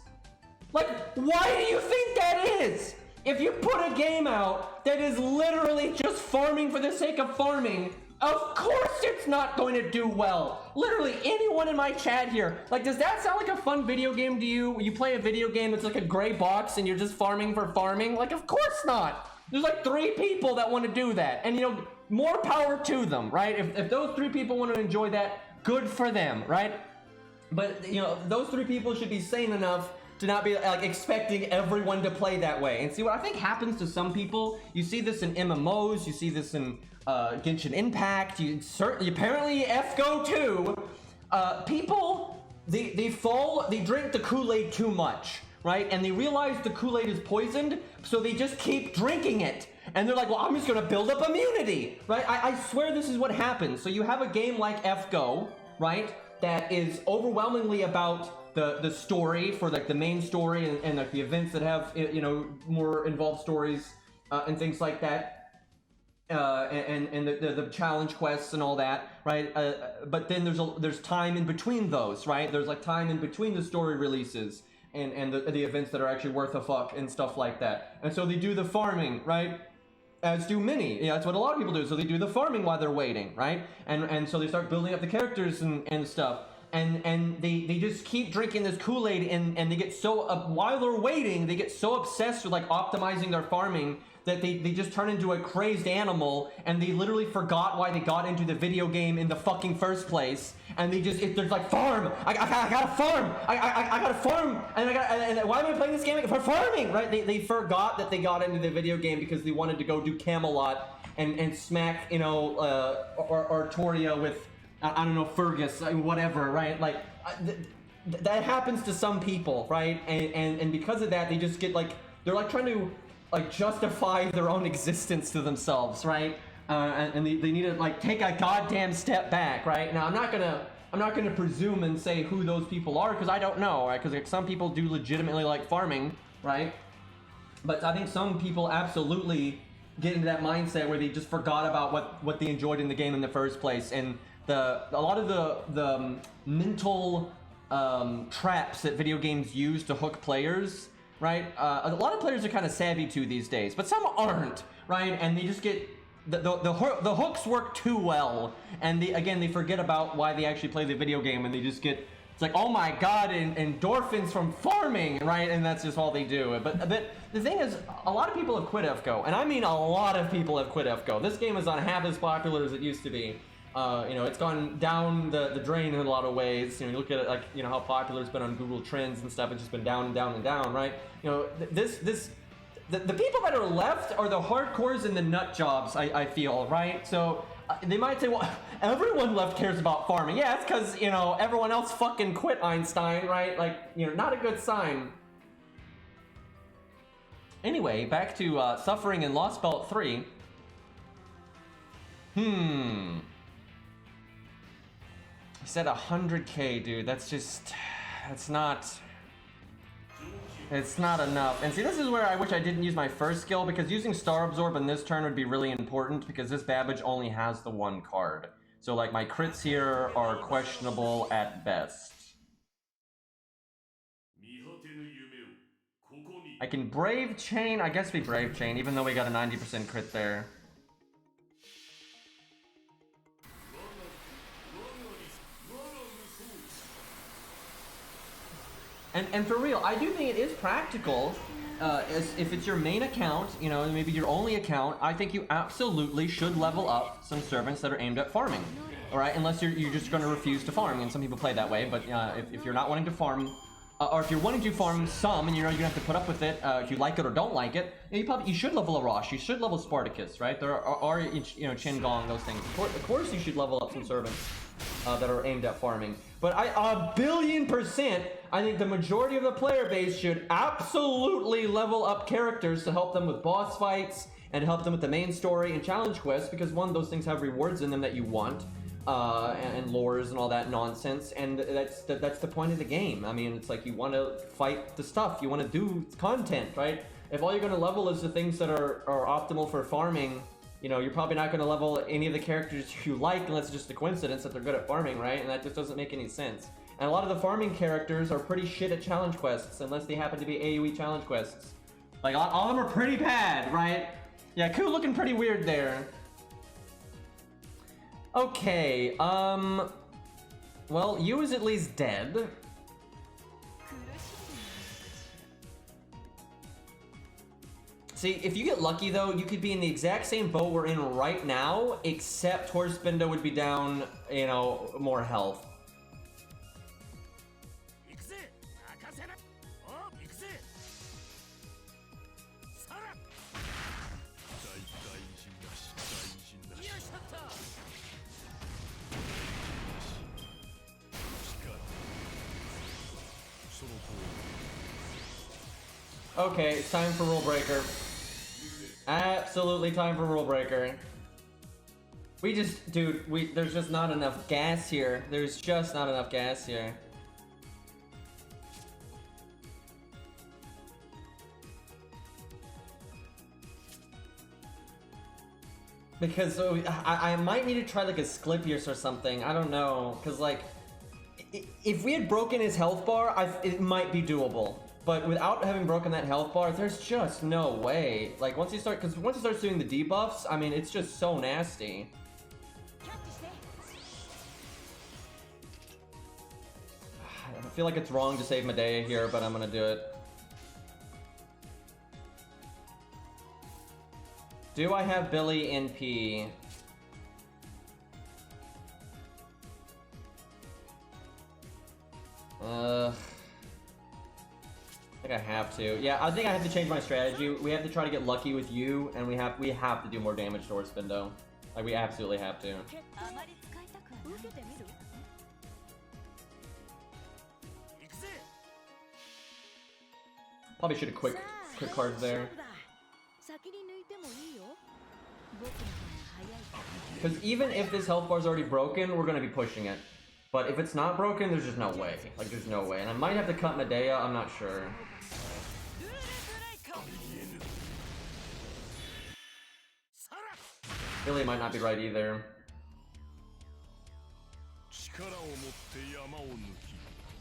Like, why do you think that is? If you put a game out that is literally just farming for the sake of farming, of course it's not going to do well. Literally anyone in my chat here, like, does that sound like a fun video game to you? You play a video game that's like a gray box and you're just farming for farming? Like, of course not. There's like 3 people that want to do that. And, you know, more power to them, right? If those 3 people want to enjoy that, good for them, right? But, you know, those 3 people should be sane enough to not be like expecting everyone to play that way. And see, what I think happens to some people, you see this in MMOs, you see this in Genshin Impact, apparently FGO too. People, they drink the Kool-Aid too much, right? And they realize the Kool-Aid is poisoned, so they just keep drinking it. And they're like, well, I'm just gonna build up immunity, right? I swear this is what happens. So you have a game like FGO, right? That is overwhelmingly about the story, for like the main story and like the events that have, you know, more involved stories and things like that. And the challenge quests and all that, right? But then there's time in between those, right? There's like time in between the story releases and the events that are actually worth a fuck and stuff like that. And so they do the farming, right? As do many. Yeah, that's what a lot of people do. So they do the farming while they're waiting, right? And so they start building up the characters and stuff. And they just keep drinking this Kool-Aid and they get so, while they're waiting, they get so obsessed with like optimizing their farming that they just turn into a crazed animal, and they literally forgot why they got into the video game in the fucking first place. And they just, there's like, farm! I gotta farm! I gotta farm! And why am I playing this game? For farming, right? They forgot that they got into the video game because they wanted to go do Camelot and smack, you know, Artoria with, I don't know, Fergus, whatever, right? Like, that happens to some people, right? And because of that, they just get like, they're like trying to like justify their own existence to themselves, right? And they need to like take a goddamn step back, right? Now I'm not gonna presume and say who those people are, because I don't know, right? Because like, some people do legitimately like farming, right? But I think some people absolutely get into that mindset where they just forgot about what they enjoyed in the game in the first place, and a lot of the mental traps that video games use to hook players, right? A lot of players are kind of savvy to these days, but some aren't, right? And they just get the hooks work too well, and they forget about why they actually play the video game, and they just get, it's like, oh my god, endorphins from farming, right? And that's just all they do. But the thing is, a lot of people have quit FGO, and I mean a lot of people have quit FGO. This game is not half as popular as it used to be. You know, it's gone down the drain in a lot of ways. You know, you look at it like, you know, how popular it's been on Google Trends and stuff. It's just been down and down and down, right? You know, the people that are left are the hardcores and the nut jobs, I feel, right? So they might say, well, everyone left cares about farming. Yeah, it's because, you know, everyone else fucking quit Einstein, right? Like, you know, not a good sign. Anyway, back to suffering in Lostbelt 3. I said 100k, dude. That's just, it's not enough. And see, this is where I wish I didn't use my first skill, because using Star Absorb in this turn would be really important, because this Babbage only has the 1 card. So like, my crits here are questionable at best. I can Brave Chain. I guess we Brave Chain, even though we got a 90% crit there. And for real, I do think it is practical, if it's your main account, you know, maybe your only account, I think you absolutely should level up some servants that are aimed at farming, alright? Unless you're just going to refuse to farm, and some people play that way, but if you're not wanting to farm, or if you're wanting to farm some, and you know you're going to have to put up with it, if you like it or don't like it, you should level Arash, you should level Spartacus, right? There are you know, Qingong, those things. Of course you should level up some servants that are aimed at farming. But I 1,000,000,000% I think the majority of the player base should absolutely level up characters to help them with boss fights and help them with the main story and challenge quests, because one, those things have rewards in them that you want, and lures and all that nonsense, and that's the point of the game. I mean, it's like you want to fight the stuff, you want to do content, right? If all you're going to level is the things that are optimal for farming, you know, you're probably not going to level any of the characters you like unless it's just a coincidence that they're good at farming, right? And that just doesn't make any sense. And a lot of the farming characters are pretty shit at challenge quests, unless they happen to be AoE challenge quests. Like, all of them are pretty bad, right? Yeah, Ku looking pretty weird there. Okay, well, Yu is at least dead. See, if you get lucky though, you could be in the exact same boat we're in right now, except Horsebindo would be down, you know, more health. Okay, it's time for Rule Breaker. Absolutely time for Rule Breaker. We just, dude, there's just not enough gas here. There's just not enough gas here. Because I might need to try like a Sclipius or something. I don't know, because like, if we had broken his health bar, it might be doable. But without having broken that health bar, there's just no way. Like, once you start doing the debuffs, I mean, it's just so nasty. I feel like it's wrong to save Medea here, but I'm gonna do it. Do I have Billy in P? I think I have to. Yeah, I think I have to change my strategy. We have to try to get lucky with you, and we have to do more damage to Horsebindo. Like, we absolutely have to. Probably should have quick cards there. Because even if this health bar is already broken, we're going to be pushing it. But if it's not broken, there's just no way. Like, there's no way. And I might have to cut Medea, I'm not sure. Billy might not be right either.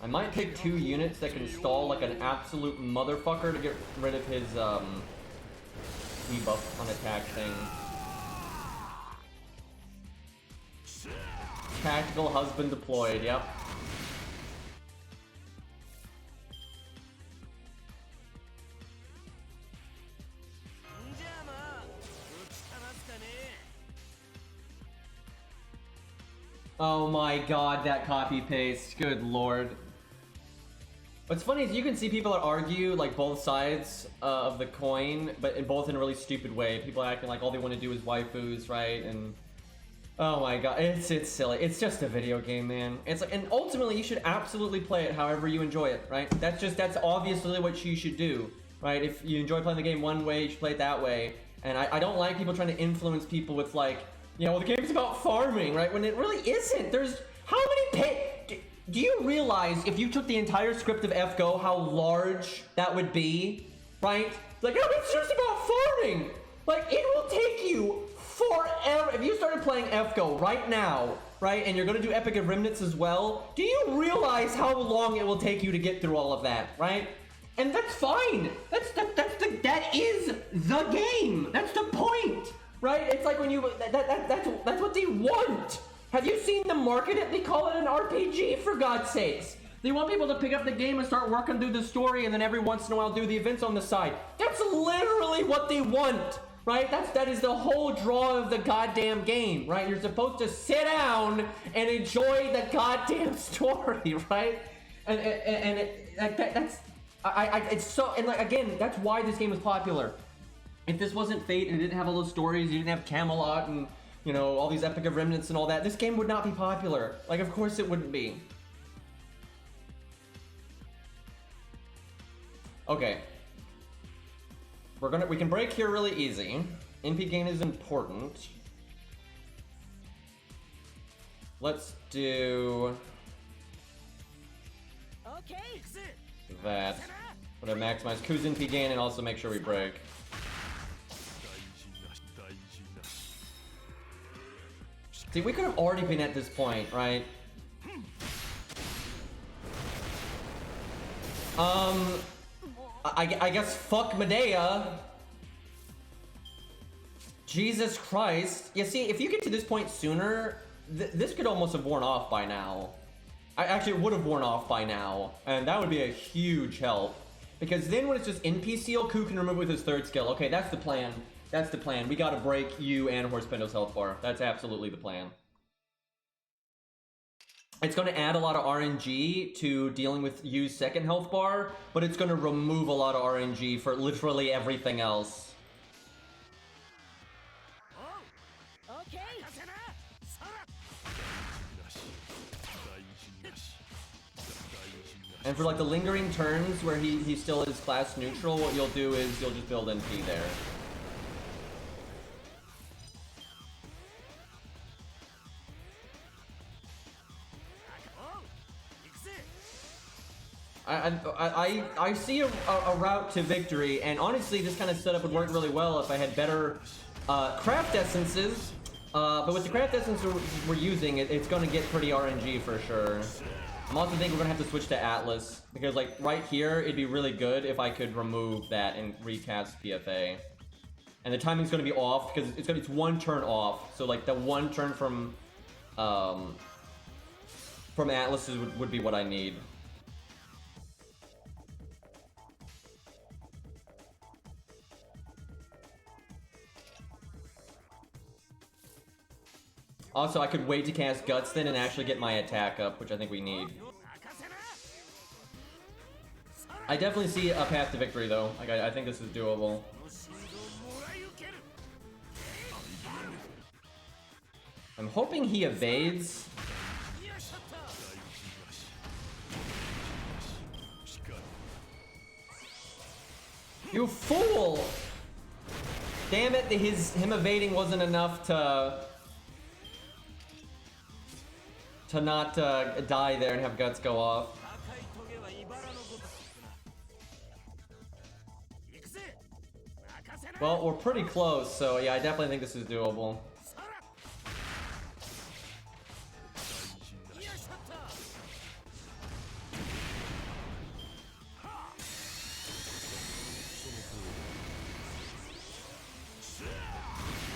I might pick 2 units that can stall like an absolute motherfucker to get rid of his, debuff on attack thing. Tactical husband deployed, yep. Oh my god, that copy paste. Good lord. What's funny is you can see people that argue like both sides of the coin, but both in a really stupid way. People acting like all they want to do is waifus, right? And oh my god, it's silly. It's just a video game, man. It's like, and ultimately you should absolutely play it however you enjoy it, right? That's obviously what you should do, right? If you enjoy playing the game one way, you should play it that way. And I don't like people trying to influence people with like, you know, well, the game's about farming, right? When it really isn't. There's how many do you realize if you took the entire script of FGO how large that would be, right? Like, oh, it's just about farming. Like, it will take you forever. If you started playing FGO right now, right, and you're gonna do Epic of Remnants as well, do you realize how long it will take you to get through all of that, right? And that's fine. That is the game. That's the point, right? It's like when you that's what they want. Have you seen them market it? They call it an RPG, for God's sakes. They want people to pick up the game and start working through the story, and then every once in a while do the events on the side. That's literally what they want, right? That is the whole draw of the goddamn game, right? You're supposed to sit down and enjoy the goddamn story, right? It's so, and like, again, that's why this game is popular. If this wasn't Fate and it didn't have all those stories, you didn't have Camelot and, you know, all these Epic of Remnants and all that, this game would not be popular. Like, of course it wouldn't be. Okay. We can break here really easy. NP gain is important. Let's do that. I'm gonna maximize Ku's NP gain and also make sure we break. See, we could have already been at this point, right? I guess fuck Medea. Jesus Christ. You see, if you get to this point sooner, this could almost have worn off by now. Actually, it would have worn off by now, and that would be a huge help. Because then when it's just NP seal, Ku can remove with his third skill. Okay, that's the plan. That's the plan. We gotta break you and Horse Pindo's health bar. That's absolutely the plan. It's going to add a lot of RNG to dealing with Yu's second health bar, but it's going to remove a lot of RNG for literally everything else. And for like the lingering turns where he still is class neutral, what you'll do is you'll just build NP there. I see a route to victory, and honestly, this kind of setup would work really well if I had better craft essences. But with the craft essence we're using, it's going to get pretty RNG for sure. I'm also thinking we're going to have to switch to Atlas, because like right here, it'd be really good if I could remove that and recast PFA. And the timing's going to be off, because it's one turn off. So like the one turn from Atlas would be what I need. Also, I could wait to cast Guts then and actually get my attack up, which I think we need. I definitely see a path to victory, though. Like, I think this is doable. I'm hoping he evades. You fool! Damn it, him evading wasn't enough to not die there and have Guts go off. Well, we're pretty close, so yeah, I definitely think this is doable.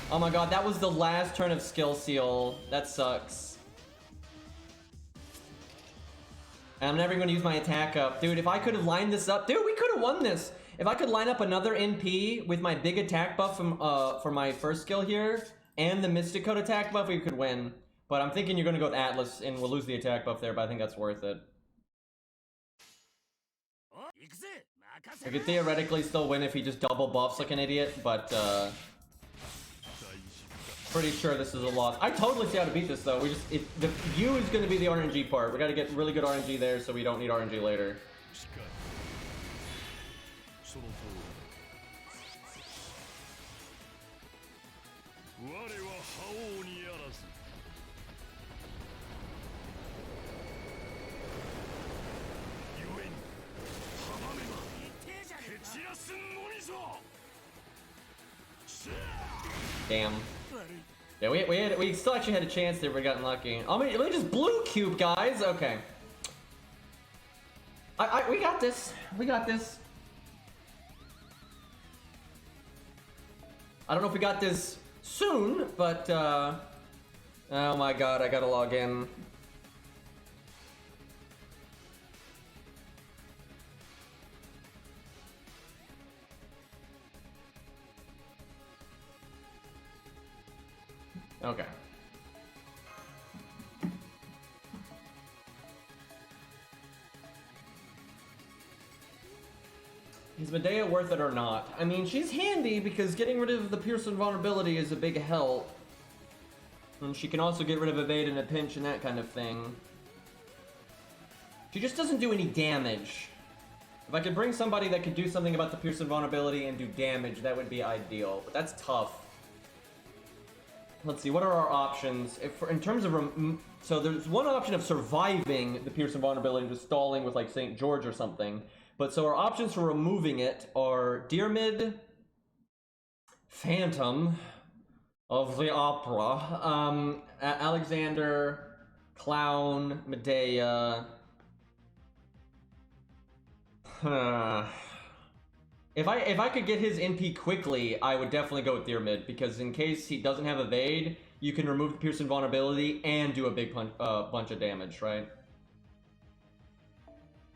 Oh my god, that was the last turn of Skill Seal. That sucks. And I'm never going to use my attack up. Dude, if I could have lined this up... Dude, we could have won this! If I could line up another NP with my big attack buff from for my first skill here, and the Mystic Code attack buff, we could win. But I'm thinking you're going to go with Atlas, and we'll lose the attack buff there, but I think that's worth it. I could theoretically still win if he just double buffs like an idiot, but pretty sure this is a loss. I totally see how to beat this though. The U is going to be the RNG part. We got to get really good RNG there so we don't need RNG later. Damn. Yeah, we still actually had a chance there if we gotten lucky. I mean, we just blue cube, guys. Okay. We got this. We got this. I don't know if we got this soon, but oh my god, I gotta log in. Okay. Is Medea worth it or not? I mean, she's handy because getting rid of the Pierce Invulnerability is a big help. And she can also get rid of Evade in a pinch and that kind of thing. She just doesn't do any damage. If I could bring somebody that could do something about the Pierce vulnerability and do damage, that would be ideal. But that's tough. Let's see, what are our options? In terms of... So there's one option of surviving the Pierce vulnerability, just stalling with like St. George or something. But so our options for removing it are Diarmid, Phantom of the Opera, Alexander, Clown, Medea. If I could get his NP quickly, I would definitely go with Diarmid, because in case he doesn't have evade, you can remove the Pierce vulnerability and do a big bunch of damage, right?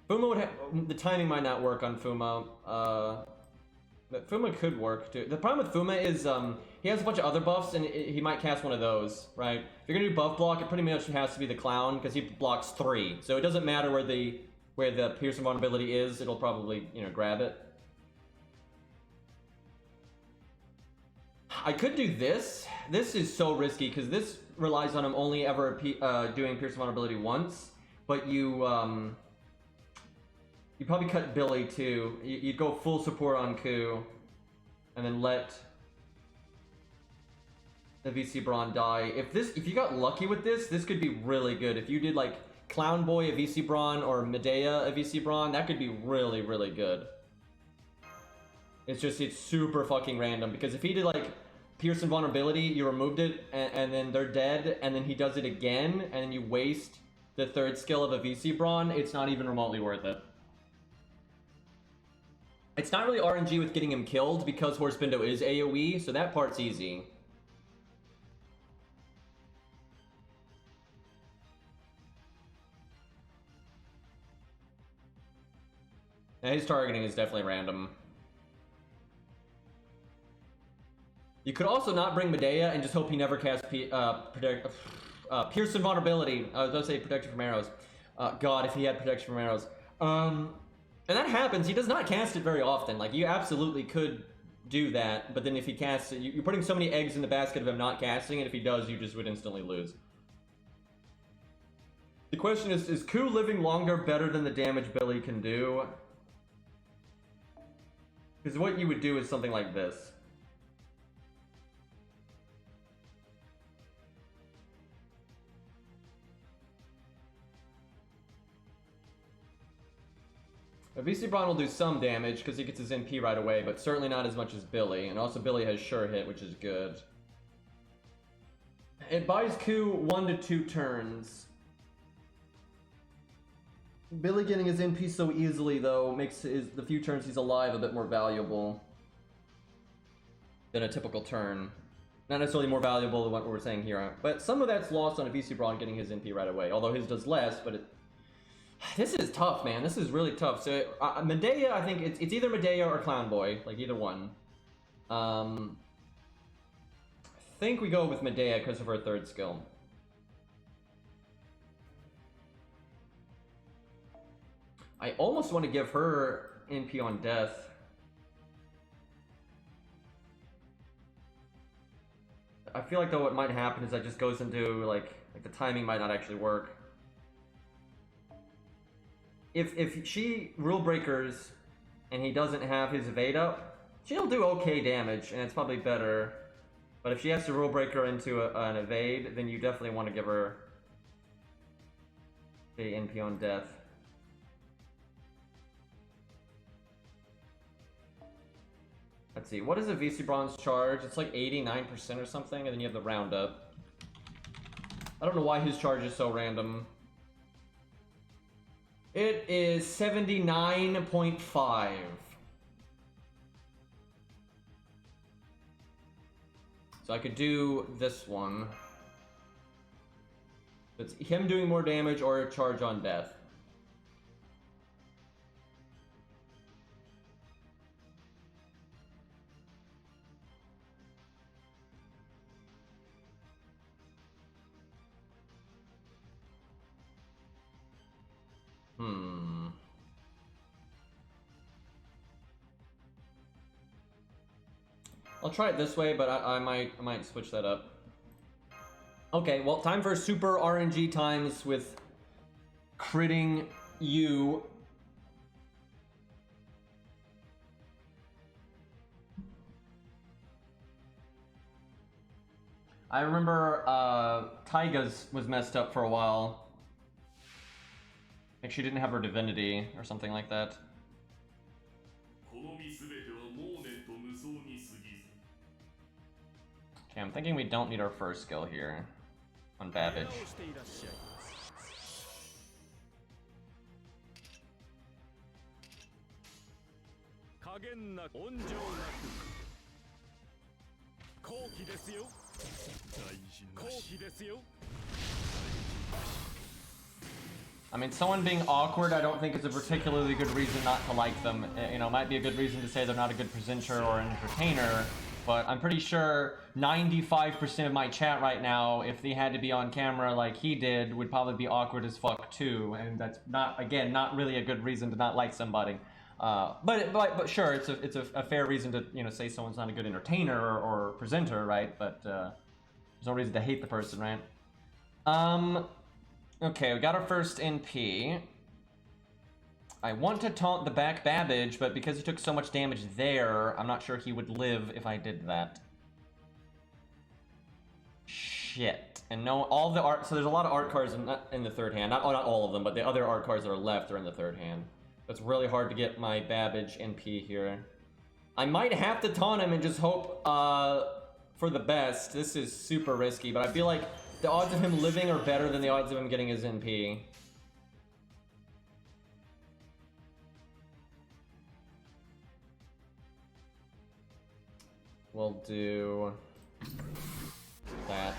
Fuma would have... The timing might not work on Fuma. But Fuma could work too. The problem with Fuma is he has a bunch of other buffs, and he might cast one of those, right? If you're gonna do buff block, it pretty much has to be the Clown, because he blocks 3. So it doesn't matter where the Pierce vulnerability is, it'll probably, you know, grab it. I could do this. This is so risky, because this relies on him only ever doing Pierce vulnerability once, but you probably cut Billy too. You'd go full support on Ku, and then let the VC Brawn die. If you got lucky with this could be really good. If you did like Clown Boy a VC Brawn or Medea a VC Brawn, that could be really, really good. It's super fucking random, because if he did like Pierce vulnerability, you removed it, and then they're dead, and then he does it again, and then you waste the 3rd skill of a VC Brawn, it's not even remotely worth it. It's not really RNG with getting him killed, because Horse Bindo is AoE, so that part's easy. Yeah, his targeting is definitely random. You could also not bring Medea and just hope he never casts Pierce vulnerability. I was about to say protection from arrows. God, if he had protection from arrows. And that happens. He does not cast it very often. Like, you absolutely could do that, but then if he casts it, you're putting so many eggs in the basket of him not casting it. If he does, you just would instantly lose. The question is Ku living longer better than the damage Billy can do? Because what you would do is something like this. VC Brawn will do some damage because he gets his NP right away, but certainly not as much as Billy. And also Billy has sure hit, which is good. It buys Ku 1 to 2 turns. Billy getting his NP so easily, though, makes the few turns he's alive a bit more valuable than a typical turn. Not necessarily more valuable than what we're saying here, but some of that's lost on a VC Brawn getting his NP right away. Although his does less, but it... This is tough, man. This is really tough. So, Medea, I think it's either Medea or Clown Boy, like either one. I think we go with Medea because of her 3rd skill. I almost want to give her NP on death. I feel like though what might happen is that just goes into like the timing might not actually work. If she rule breakers and he doesn't have his evade up, she'll do okay damage, and it's probably better. But if she has to rule breaker into an evade, then you definitely want to give her the NP on death. Let's see, what is a VC Brawn's charge? It's like 89% or something, and then you have the roundup. I don't know why his charge is so random. It is 79.5. So I could do this one. It's him doing more damage or a charge on death. I'll try it this way, but I might switch that up. Okay, well, time for super RNG times with critting you. I remember Taiga's was messed up for a while. Like she didn't have her divinity or something like that. Okay, I'm thinking we don't need our first skill here on Babbage. I mean, someone being awkward, I don't think is a particularly good reason not to like them. You know, it might be a good reason to say they're not a good presenter or an entertainer, but I'm pretty sure 95% of my chat right now, if they had to be on camera like he did, would probably be awkward as fuck too, and that's not, again, not really a good reason to not like somebody. But sure, it's a fair reason to, you know, say someone's not a good entertainer or presenter, right? But there's no reason to hate the person, right? Okay, we got our first NP. I want to taunt the back Babbage, but because he took so much damage there, I'm not sure he would live if I did that. Shit. And no, all the art, so there's a lot of art cards in the third hand. Not all of them, but the other art cards that are left are in the third hand. It's really hard to get my Babbage NP here. I might have to taunt him and just hope for the best. This is super risky, but I feel like the odds of him living are better than the odds of him getting his NP. We'll do that.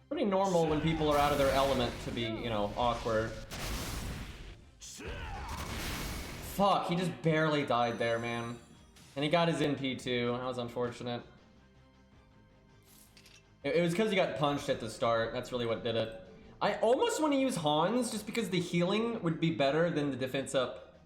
Pretty normal when people are out of their element to be, you know, awkward. Fuck, he just barely died there, man. And he got his NP too. That was unfortunate. It was because he got punched at the start. That's really what did it. I almost want to use Hans just because the healing would be better than the defense up.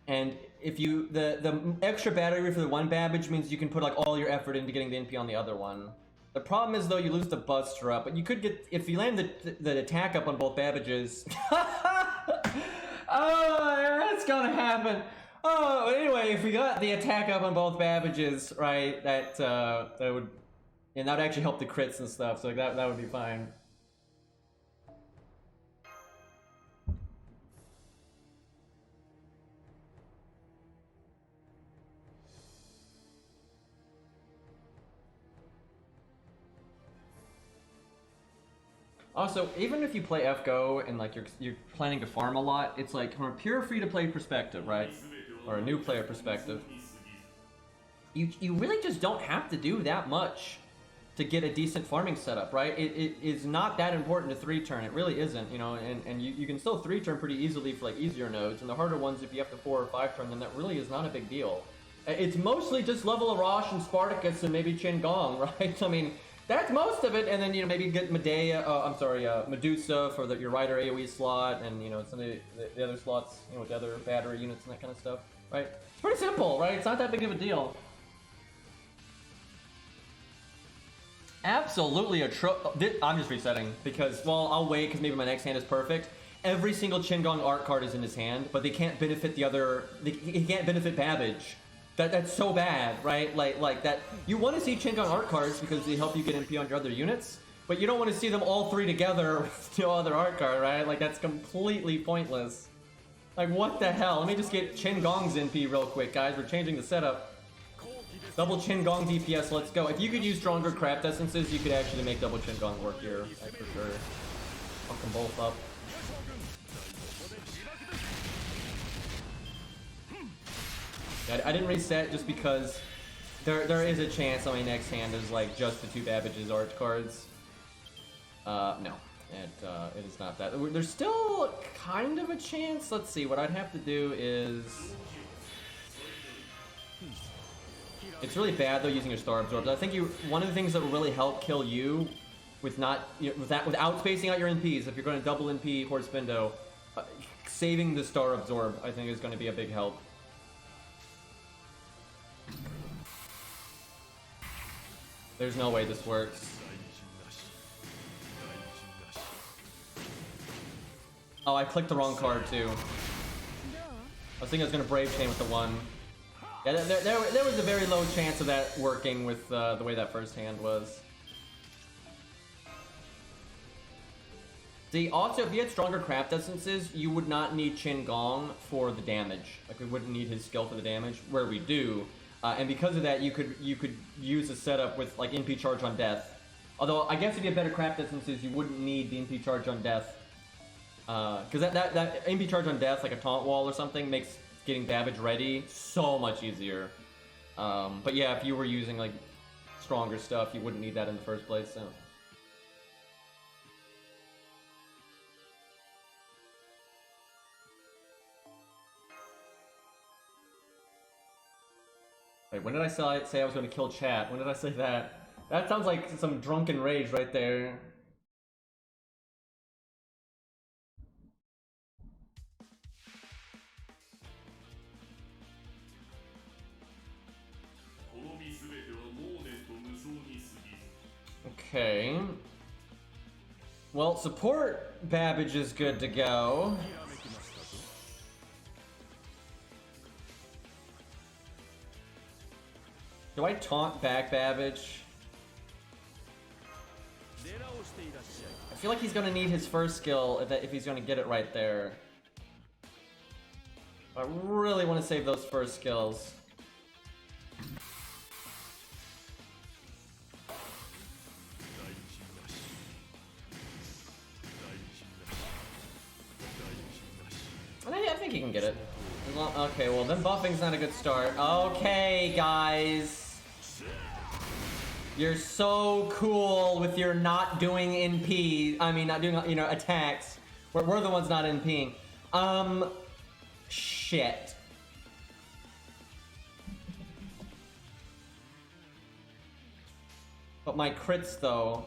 And if you, the extra battery for the one Babbage means you can put like all your effort into getting the NP on the other one. The problem is though, you lose the Buster up, but you could get, if you land the attack up on both Babbages. Oh, that's gonna happen. Oh, anyway, if we got the attack up on both Babbages, right, that would, and that would actually help the crits and stuff, so that would be fine. Also, even if you play FGO and like you're planning to farm a lot, it's like from a pure free-to-play perspective, right? Or a new player perspective. You really just don't have to do that much to get a decent farming setup, right? It is not that important to 3-turn. It really isn't, you know, and you can still 3-turn pretty easily for like easier nodes, and the harder ones, if you have to 4- or 5-turn, then that really is not a big deal. It's mostly just level Arash and Spartacus and maybe Qingong, right? I mean, that's most of it, and then, you know, maybe get Medusa for your Rider AoE slot, and, you know, some of the other slots, you know, with the other battery units and that kind of stuff, right? It's pretty simple, right? It's not that big of a deal. Absolutely I'm just resetting, because, well, I'll wait, because maybe my next hand is perfect. Every single Qingong art card is in his hand, but they can't benefit the other, he can't benefit Babbage. That's so bad, right? Like that. You want to see Qingong art cards because they help you get NP on your other units, but you don't want to see them all three together with the other art card, right? Like that's completely pointless. Like what the hell? Let me just get Qingong's NP real quick, guys. We're changing the setup. Double Qingong DPS, let's go. If you could use stronger craft essences, you could actually make double Qingong work here, for sure. Fuck them both up. I didn't reset just because there is a chance on my next hand is like just the 2 Babbage's art cards. No, it is not that. There's still kind of a chance. Let's see, what I'd have to do is... It's really bad though using your Star Absorbs. I think one of the things that will really help kill you with without spacing out your NPs, if you're going to double NP Horde Spindo, saving the Star Absorb I think is going to be a big help. There's no way this works. Oh, I clicked the wrong card too. was thinking I was gonna Brave Chain with the 1. Yeah, there was a very low chance of that working with the way that first hand was. See, also, if you had stronger craft essences, you would not need Qin Gong for the damage. Like, we wouldn't need his skill for the damage, where we do. And because of that, you could use a setup with, like, NP charge on death. Although, I guess if you had better craft essences, you wouldn't need the NP charge on death. Because that NP charge on death, like a taunt wall or something, makes getting Babbage ready so much easier. But yeah, if you were using like stronger stuff, you wouldn't need that in the first place. So. Wait, when did I say I was going to kill chat? When did I say that? That sounds like some drunken rage right there. Okay. Well, support Babbage is good to go. Do I taunt back Babbage? I feel like he's gonna need his first skill if he's gonna get it right there. I really want to save those first skills. I think he can get it. Okay, well then buffing's not a good start. Okay, guys. You're so cool with your not doing NP. I mean, not doing, you know, attacks. We're the ones not NPing. Shit. But my crits, though.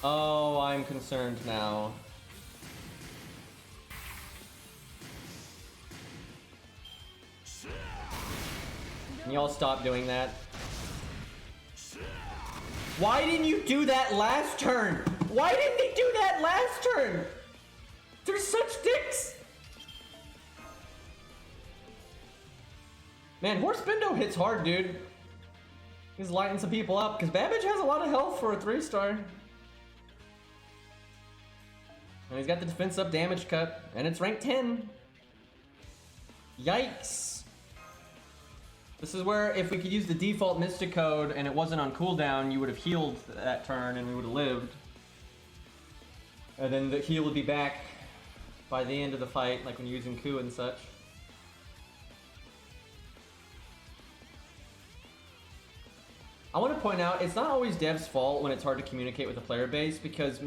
Oh, I'm concerned now. Can y'all stop doing that? Why didn't you do that last turn? Why didn't he do that last turn? They're such dicks! Man, Horse Bindo hits hard, dude. He's lighting some people up, because Babbage has a lot of health for a 3-star. And he's got the defense up damage cut, and it's rank 10. Yikes. This is where if we could use the default Mystic Code and it wasn't on cooldown, you would have healed that turn and we would have lived. And then the heal would be back by the end of the fight, like when you're using Ku and such. I want to point out, it's not always dev's fault when it's hard to communicate with the player base, because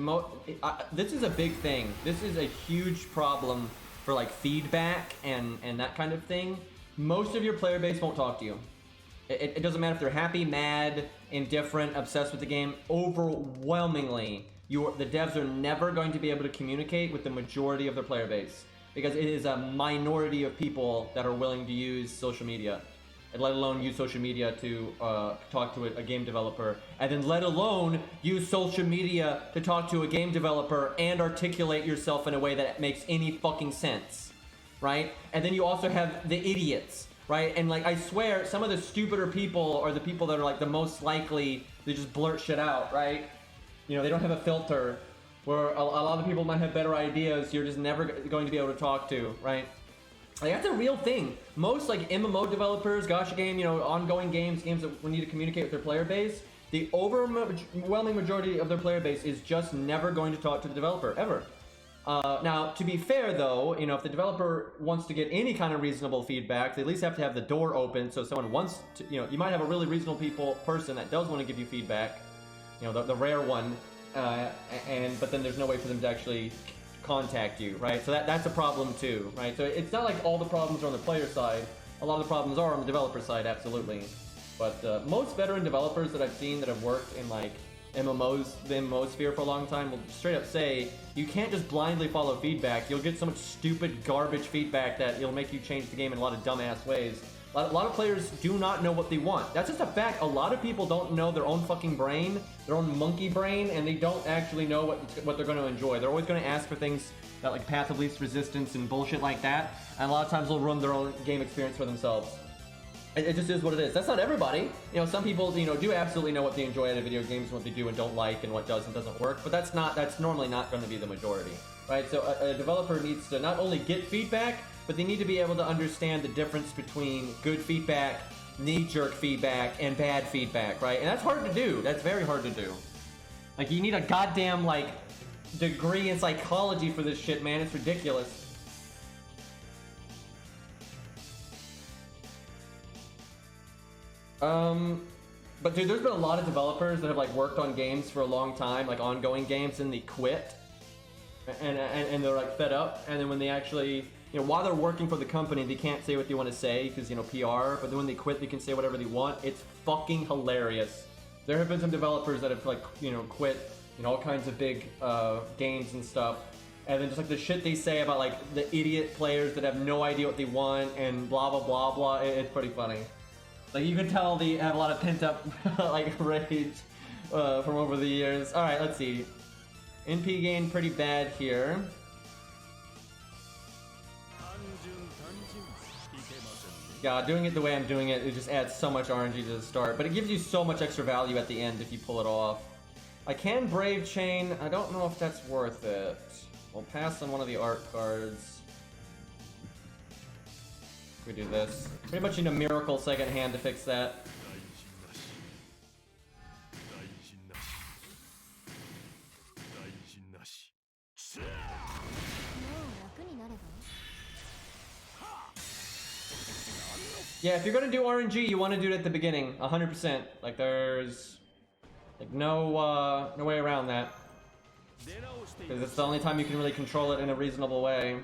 this is a big thing. This is a huge problem for like feedback and that kind of thing. Most of your player base won't talk to you. It doesn't matter if they're happy, mad, indifferent, obsessed with the game. Overwhelmingly, the devs are never going to be able to communicate with the majority of their player base, because it is a minority of people that are willing to use social media. And let alone use social media to talk to a game developer, and then let alone use social media to talk to a game developer and articulate yourself in a way that makes any fucking sense, right? And then you also have the idiots, right? And like, I swear, some of the stupider people are the people that are like the most likely to just blurt shit out, right? You know, they don't have a filter, where a lot of people might have better ideas you're just never going to be able to talk to, right? Like, that's a real thing. Most like MMO developers, gacha game, you know, ongoing games that need to communicate with their player base, the overwhelming majority of their player base is just never going to talk to the developer, ever. Now, to be fair though, you know, if the developer wants to get any kind of reasonable feedback, they at least have to have the door open, so someone wants to, you know, you might have a really reasonable person that does want to give you feedback, you know, the rare one, but then there's no way for them to actually contact you, right? So that's a problem too, right? So it's not like all the problems are on the player side. A lot of the problems are on the developer side, absolutely. But most veteran developers that I've seen that have worked in like MMOs, the MMO sphere for a long time, will straight up say, you can't just blindly follow feedback. You'll get so much stupid garbage feedback that it'll make you change the game in a lot of dumbass ways. A lot of players do not know what they want. That's just a fact. A lot of people don't know their own fucking brain, their own monkey brain, and they don't actually know what they're going to enjoy. They're always going to ask for things that like path of least resistance and bullshit like that, and a lot of times they'll ruin their own game experience for themselves. It just is what it is. That's not everybody. You know, some people, you know, do absolutely know what they enjoy out of video games, what they do and don't like, and what does and doesn't work, but that's normally not going to be the majority, right? So a developer needs to not only get feedback, but they need to be able to understand the difference between good feedback, knee-jerk feedback, and bad feedback, right? And that's hard to do. That's very hard to do. Like, you need a goddamn, like, degree in psychology for this shit, man. It's ridiculous. But dude, there's been a lot of developers that have, like, worked on games for a long time, like, ongoing games, and they quit. And they're, like, fed up. And then when they actually... You know, while they're working for the company, they can't say what they want to say because, you know, PR, but then when they quit, they can say whatever they want. It's fucking hilarious. There have been some developers that have, like, you know, quit, you know, all kinds of big games and stuff. And then just, like, the shit they say about, like, the idiot players that have no idea what they want and blah, blah, blah, blah. It's pretty funny. Like, you can tell they have a lot of pent-up, like, rage from over the years. All right, let's see. NP gain pretty bad here. Yeah, doing it the way I'm doing it, it just adds so much RNG to the start, but it gives you so much extra value at the end if you pull it off. I can Brave Chain, I don't know if that's worth it. We'll pass on one of the art cards. We do this. Pretty much need a miracle second hand to fix that. Yeah, if you're gonna do RNG, you want to do it at the beginning, 100%. Like, there's like no way around that, because it's the only time you can really control it in a reasonable way.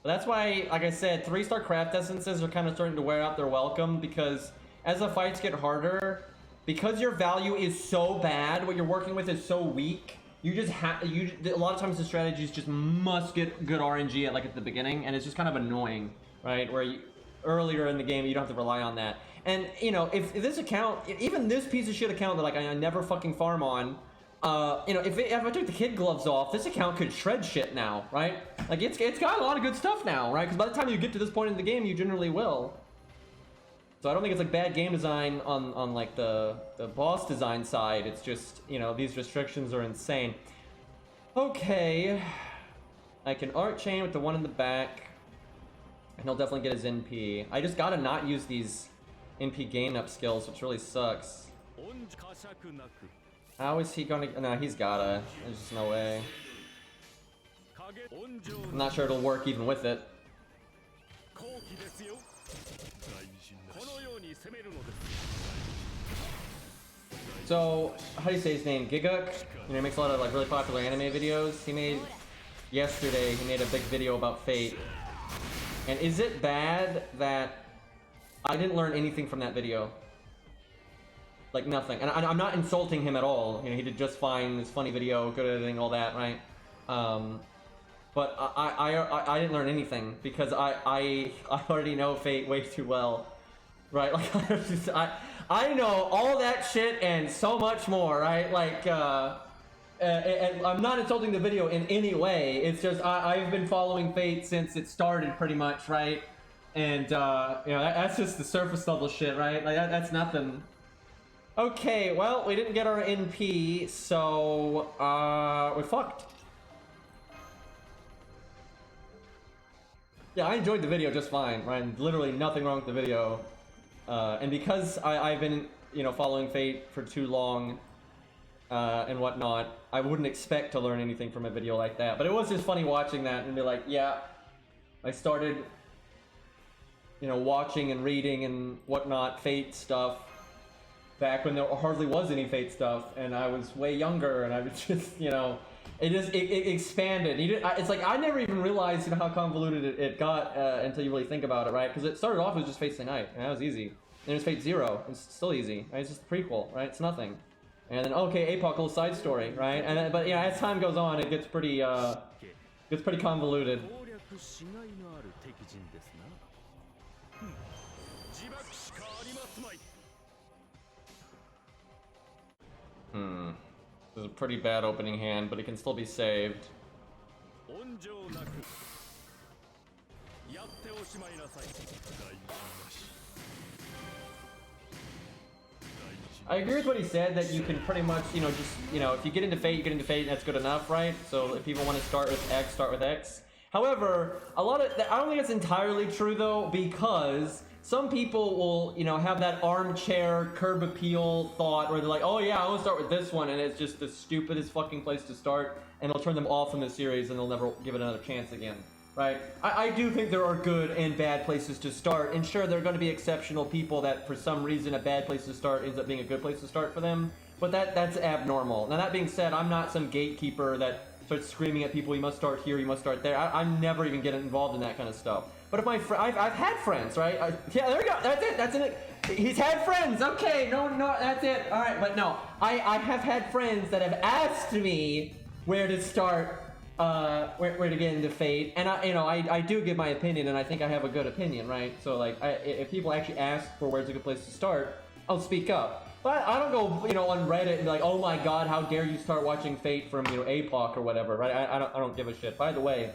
But that's why, like I said, 3-star craft essences are kind of starting to wear out their welcome, because as the fights get harder, because your value is so bad, what you're working with is so weak, you just have a lot of times the strategies just must get good RNG at the beginning, and it's just kind of annoying, right? Where earlier in the game you don't have to rely on that. And you know, if this account, even this piece of shit account that like I never fucking farm on, you know, if I took the kid gloves off, this account could shred shit now, right? Like it's got a lot of good stuff now, right? Because by the time you get to this point in the game, you generally will. So I don't think it's like bad game design on like the boss design side. It's just, you know, these restrictions are insane. Okay, I can art chain with the one in the back. And he'll definitely get his NP. I just gotta not use these NP gain up skills, which really sucks. How is he gonna... No, he's gotta. There's just no way. I'm not sure it'll work even with it. So, how do you say his name? Giguk? You know, he makes a lot of like really popular anime videos. He made... Yesterday, he made a big video about Fate. And is it bad that I didn't learn anything from that video? Like nothing. And I'm not insulting him at all. You know, he did just fine. This funny video, good editing, all that, right? But I didn't learn anything because I already know Fate way too well, right? Like I know all that shit and so much more, right? Like and I'm not insulting the video in any way. It's just I've been following Fate since it started, pretty much, right? And you know, that's just the surface level shit, right? Like that's nothing. Okay, well, we didn't get our NP, so we're fucked. Yeah, I enjoyed the video just fine, right? Literally nothing wrong with the video. And because I've been, you know, following Fate for too long and whatnot, I wouldn't expect to learn anything from a video like that. But it was just funny watching that and be like, yeah, I started, you know, watching and reading and whatnot, Fate stuff, back when there hardly was any Fate stuff, and I was way younger, and I was just, you know, it expanded. It's like I never even realized, you know, how convoluted it got until you really think about it, right? Because it started off as just Fate Stay Night, and that was easy. And there's Fate Zero, it's still easy, right? It's just a prequel, right? It's nothing. And then okay, APOC, little side story, right? And then, but yeah, as time goes on, it gets pretty convoluted. This is a pretty bad opening hand, but it can still be saved. I agree with what he said, that you can pretty much, just, if you get into Fate, you get into Fate, and that's good enough, right? So if people want to start with X, start with X. However, I don't think that's entirely true, though, because some people will, have that armchair curb appeal thought where they're like, oh yeah, I want to start with this one, and it's just the stupidest fucking place to start, and it'll turn them off from the series, and they'll never give it another chance again. Right? I do think there are good and bad places to start, and sure, there are going to be exceptional people that for some reason a bad place to start ends up being a good place to start for them, but that's abnormal. Now that being said, I'm not some gatekeeper that starts screaming at people, you must start here, you must start there. I'm never even getting involved in that kind of stuff. But if I've had friends, right? Yeah, there we go, that's it, he's had friends, okay, no, that's it, alright, but no, I have had friends that have asked me where to start, where to get into Fate, and I do give my opinion, and I think I have a good opinion, right? So like, if people actually ask for where's a good place to start, I'll speak up. But I don't go, on Reddit and be like, oh my god, how dare you start watching Fate from, APOC or whatever, right? I don't give a shit. By the way,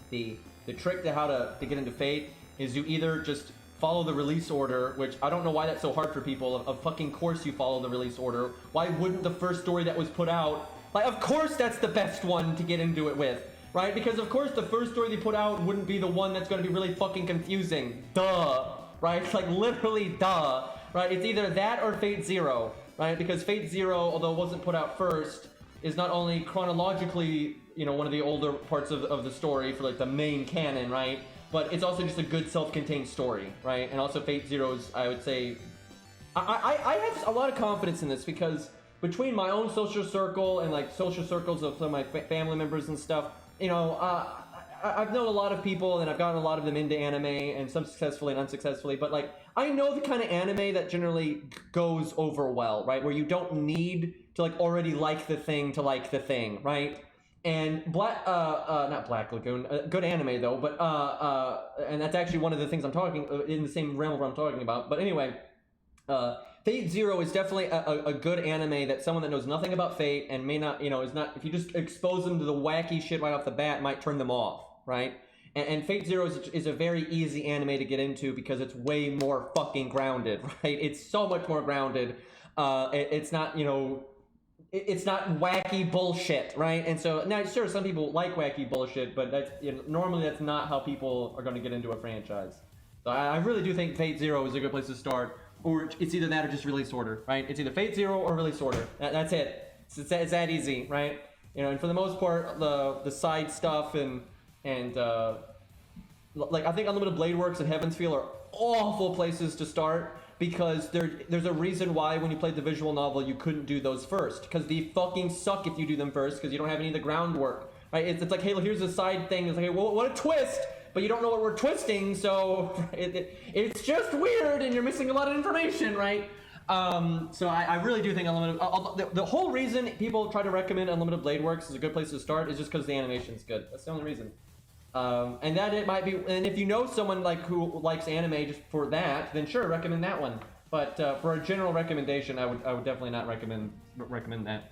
the trick to how to get into Fate is you either just follow the release order, which I don't know why that's so hard for people. Of fucking course you follow the release order. Why wouldn't the first story that was put out, like, of course that's the best one to get into it with, right? Because of course the first story they put out wouldn't be the one that's going to be really fucking confusing. Duh, right? It's like literally duh, right? It's either that or Fate Zero, right? Because Fate Zero, although it wasn't put out first, is not only chronologically, one of the older parts of the story for like the main canon, right? But it's also just a good self-contained story, right? And also Fate Zero's, I would say, I have a lot of confidence in this because between my own social circle and like social circles of some of my family members and stuff, I've known a lot of people and I've gotten a lot of them into anime, and some successfully and unsuccessfully, but like I know the kind of anime that generally goes over well, right? Where you don't need to like already like the thing to like the thing, right? And not Black Lagoon, good anime though, but and that's actually one of the things I'm talking in the same realm of what I'm talking about. But anyway, Fate Zero is definitely a good anime that someone that knows nothing about Fate and may not, is not, if you just expose them to the wacky shit right off the bat, might turn them off, right? And Fate Zero is a very easy anime to get into because it's way more fucking grounded, right? It's so much more grounded. It's not, it's not wacky bullshit, right? And so, now sure, some people like wacky bullshit, but that's, normally that's not how people are going to get into a franchise. So I really do think Fate Zero is a good place to start. Or it's either that or just release order, right? It's either Fate Zero or release order. That's it. It's that easy, right? And for the most part, the side stuff and like I think Unlimited Blade Works and Heaven's Feel are awful places to start because there's a reason why when you played the visual novel you couldn't do those first, because they fucking suck if you do them first because you don't have any of the groundwork, right? It's like, hey, here's a side thing. It's like, hey, well, what a twist! But you don't know what we're twisting, so it's just weird, and you're missing a lot of information, right? So I really do think Unlimited... the whole reason people try to recommend Unlimited Blade Works is a good place to start is just because the animation's good. That's the only reason. And that it might be... And if you know someone like who likes anime just for that, then sure, recommend that one. But for a general recommendation, I would definitely not recommend that.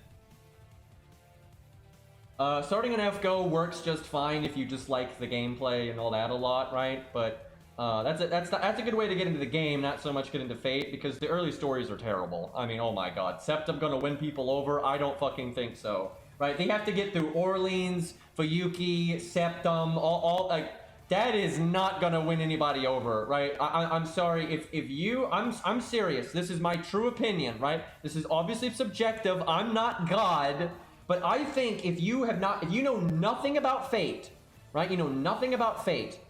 Starting an FGO works just fine if you just like the gameplay and all that a lot, right? But that's a good way to get into the game, not so much get into Fate, because the early stories are terrible. I mean, oh my god, Septum gonna win people over? I don't fucking think so, right? They have to get through Orleans, Fuyuki, Septum, all like that is not gonna win anybody over, right? I'm sorry if you, I'm serious. This is my true opinion, right? This is obviously subjective. I'm not God. But I think if you know nothing about Fate, right? You know nothing about Fate,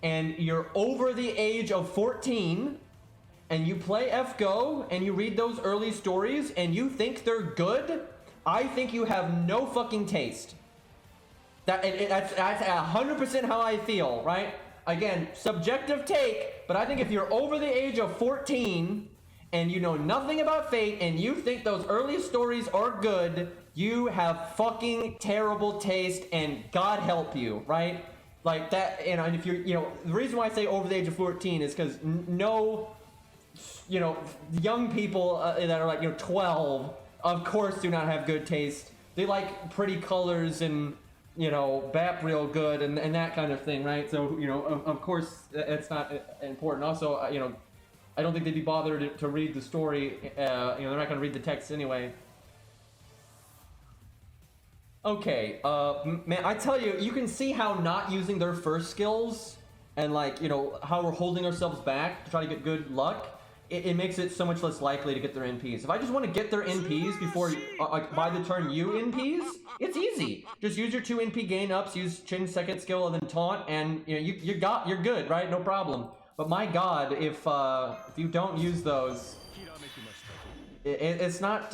and you're over the age of 14, and you play FGO, and you read those early stories, and you think they're good, I think you have no fucking taste. That's 100% how I feel, right? Again, subjective take, but I think if you're over the age of 14, and you know nothing about Fate, and you think those early stories are good, you have fucking terrible taste, and God help you, right? Like that, and if you're, the reason why I say over the age of 14 is because no you know, young people that are like, you know, 12, of course do not have good taste. They like pretty colors and, you know, bap real good and that kind of thing, right? So, you know, of course it's not important. Also, you know, I don't think they'd be bothered to read the story. You know, they're not going to read the text anyway. Okay, man, I tell you, you can see how not using their first skills and, like, you know, how we're holding ourselves back to try to get good luck, it makes it so much less likely to get their NPs. If I just want to get their NPs before, like, by the turn you NPs, it's easy. Just use your 2 NP gain ups, use Chin's second skill and then taunt, and, you know, you're good, right? No problem. But my god, if you don't use those, it's not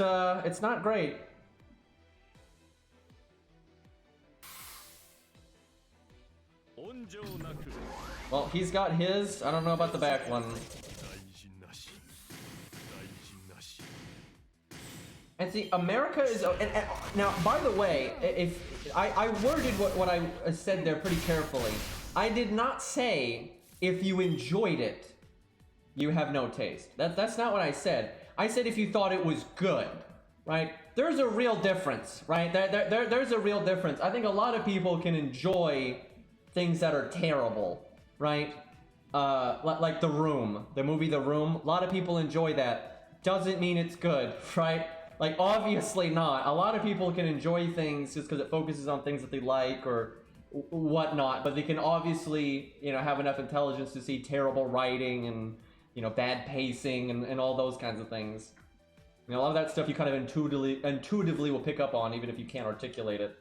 great. Well, he's got his. I don't know about the back one. And see, America is. And now, by the way, if I worded what I said there pretty carefully, I did not say if you enjoyed it, you have no taste. That's not what I said. I said if you thought it was good, right? There's a real difference, right? There's a real difference. I think a lot of people can enjoy things that are terrible, right? Like The Room, the movie The Room. A lot of people enjoy that. Doesn't mean it's good, right? Like, obviously not. A lot of people can enjoy things just because it focuses on things that they like or whatnot, but they can obviously, you know, have enough intelligence to see terrible writing and, you know, bad pacing and all those kinds of things. You know, a lot of that stuff you kind of intuitively will pick up on, even if you can't articulate it.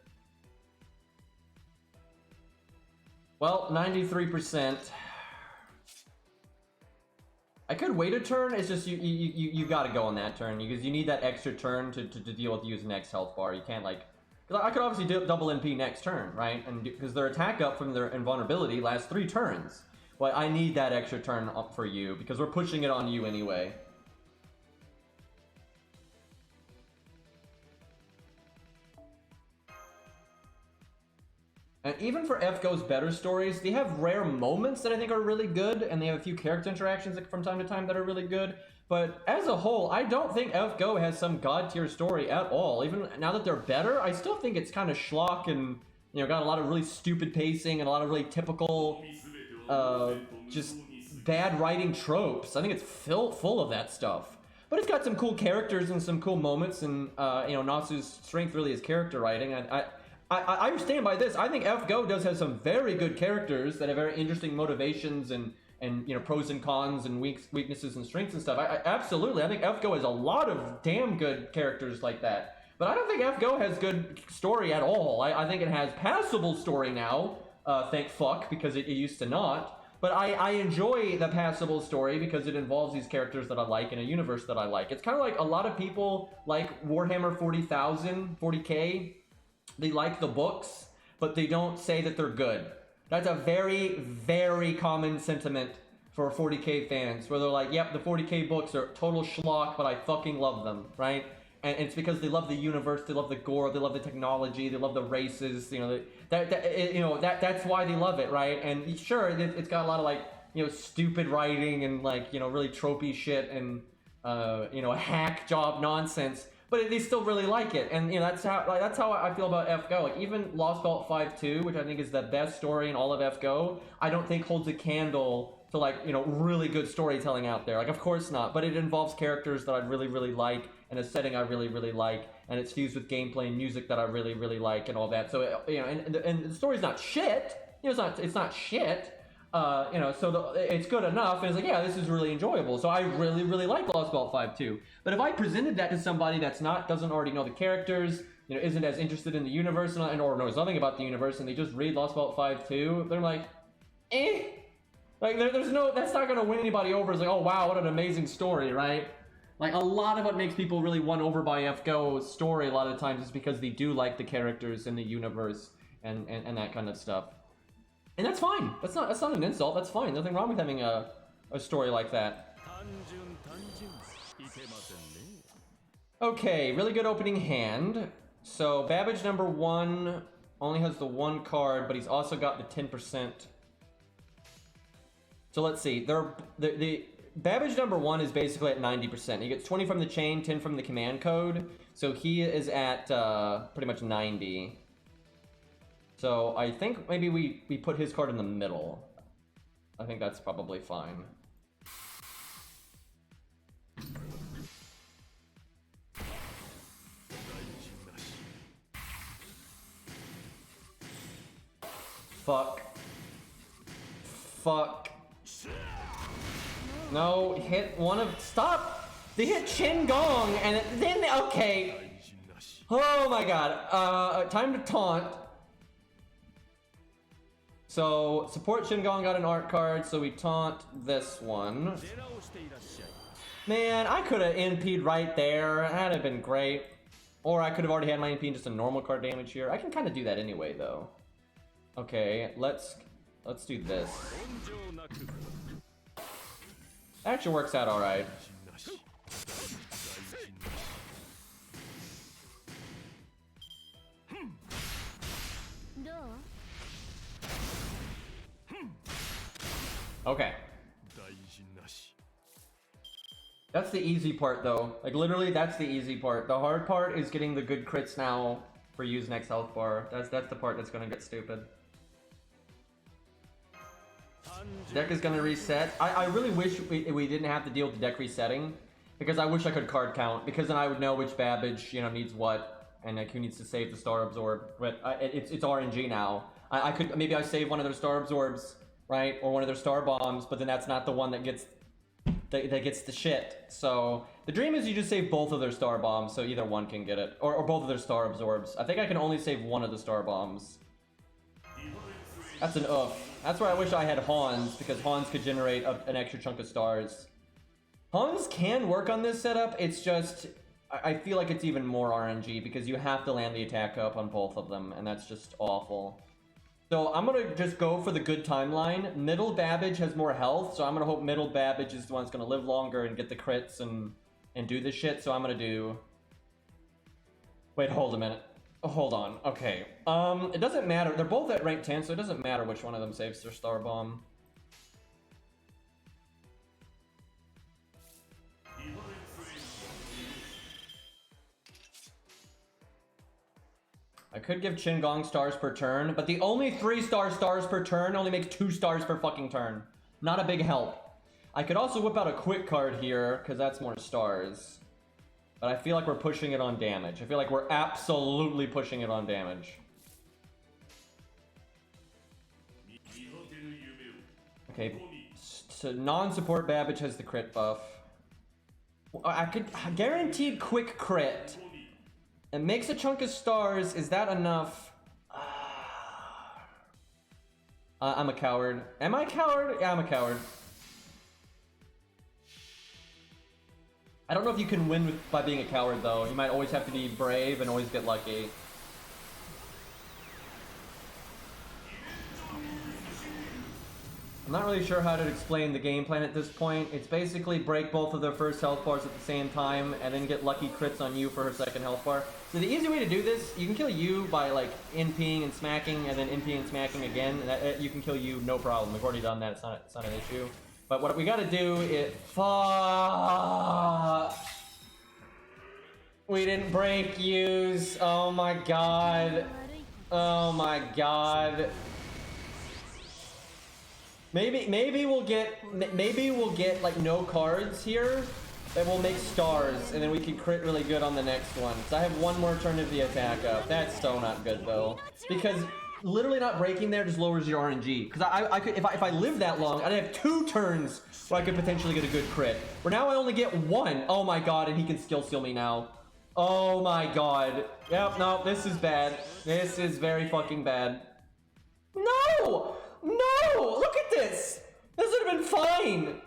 Well, 93%. I could wait a turn. It's just you got to go on that turn because you need that extra turn to deal with using next health bar. You can't, like, because I could obviously do double NP next turn, right? And because their attack up from their invulnerability lasts 3 turns. But I need that extra turn up for you because we're pushing it on you anyway. And even for FGO's better stories, they have rare moments that I think are really good, and they have a few character interactions from time to time that are really good. But as a whole, I don't think FGO has some god-tier story at all. Even now that they're better, I still think it's kind of schlock and, you know, got a lot of really stupid pacing and a lot of really typical, just bad writing tropes. I think it's full of that stuff. But it's got some cool characters and some cool moments, and, you know, Natsu's strength really is character writing. I stand by this. I think FGO does have some very good characters that have very interesting motivations and you know, pros and cons and weaknesses and strengths and stuff. Absolutely. I think FGO has a lot of damn good characters like that. But I don't think FGO has good story at all. I think it has passable story now, thank fuck, because it used to not. But I enjoy the passable story because it involves these characters that I like in a universe that I like. It's kind of like a lot of people like Warhammer 40,000, 40K. They like the books, but they don't say that they're good. That's a very, very common sentiment for 40K fans, where they're like, yep, the 40K books are total schlock, but I fucking love them, right? And it's because they love the universe, they love the gore, they love the technology, they love the races, you know, that's why they love it, right? And sure, it's got a lot of, like, you know, stupid writing and, like, you know, really tropey shit and, you know, hack job nonsense. But they still really like it, and, you know, that's how I feel about FGO. Like, even Lostbelt 5-2, which I think is the best story in all of FGO, I don't think holds a candle to, like, you know, really good storytelling out there. Like, of course not, but it involves characters that I really, really like, and a setting I really, really like, and it's fused with gameplay and music that I really, really like, and all that. So, you know, and the story's not shit. You know, it's not shit. You know, so it's good enough, and it's like, yeah, this is really enjoyable. So I really, really like Lostbelt 5-2. But if I presented that to somebody doesn't already know the characters, you know, isn't as interested in the universe or knows nothing about the universe, and they just read Lostbelt 5-2, they're like, eh. Like, there's no, that's not gonna win anybody over. It's like, oh wow, what an amazing story, right? Like, a lot of what makes people really won over by FGO's story a lot of the times is because they do like the characters in the universe and that kind of stuff. And that's fine. That's not an insult. That's fine. Nothing wrong with having a story like that. Okay, really good opening hand. So Babbage number 1 only has the 1 card, but he's also got the 10%. So let's see. Babbage number 1 is basically at 90%. He gets 20 from the chain, 10 from the command code. So he is at pretty much 90. So I think maybe we put his card in the middle. I think that's probably fine. Fuck. Fuck. No, hit one of... Stop! They hit Xiang and then... Okay. Oh my god. Time to taunt. So, support Xiang got an art card, so we taunt this one. Man, I could have NP'd right there. That'd have been great. Or I could have already had my NP and just a normal card damage here. I can kind of do that anyway, though. Okay, let's do this. Actually works out alright. Okay. That's the easy part, though. Like, literally, that's the easy part. The hard part is getting the good crits now for use next health bar. That's the part that's gonna get stupid. Deck is gonna reset. I really wish we didn't have to deal with the deck resetting, because I wish I could card count, because then I would know which Babbage, you know, needs what, and like who needs to save the Star Absorb. But it's RNG now. I could maybe I save one of their Star Absorbs, right, or one of their Star Bombs, but then that's not the one that gets the shit. So the dream is you just save both of their Star Bombs, so either one can get it, or both of their Star Absorbs. I think I can only save one of the Star Bombs. That's an oof. That's where I wish I had Hans, because Hans could generate an extra chunk of stars. Hans can work on this setup, it's just... I feel like it's even more RNG, because you have to land the attack up on both of them, and that's just awful. So I'm gonna just go for the good timeline. Middle Babbage has more health, so I'm gonna hope Middle Babbage is the one that's gonna live longer and get the crits and do this shit, so I'm gonna do... Wait, hold a minute. Hold on, okay. It doesn't matter. They're both at rank 10, so it doesn't matter which one of them saves their Star Bomb. I could give Xiang stars per turn, but the only 3-star stars per turn only makes 2 stars per fucking turn. Not a big help. I could also whip out a quick card here, because that's more stars. But I feel like we're pushing it on damage. I feel like we're absolutely pushing it on damage. Okay, so non-support Babbage has the crit buff. I could guaranteed quick crit. It makes a chunk of stars. Is that enough? I'm a coward. Am I a coward? Yeah, I'm a coward. I don't know if you can win by being a coward, though. You might always have to be brave and always get lucky. I'm not really sure how to explain the game plan at this point. It's basically break both of their first health bars at the same time and then get lucky crits on you for her second health bar. So the easy way to do this, you can kill you by like NPing and smacking and then NPing and smacking again. And you can kill you no problem. We've already done that. It's not an issue. But what we gotta do is... Fuck! We didn't break use. Oh my god. Oh my god. Maybe we'll get like no cards here that will make stars, and then we can crit really good on the next one. So I have one more turn of the attack up. That's so not good though, because literally not breaking there just lowers your RNG. Because I could if I lived that long, I'd have 2 turns where I could potentially get a good crit. Where now I only get 1. Oh my god, and he can skill steal me now. Oh my god. Yep, no, this is bad. This is very fucking bad. No! No! Look at this! This would have been fine!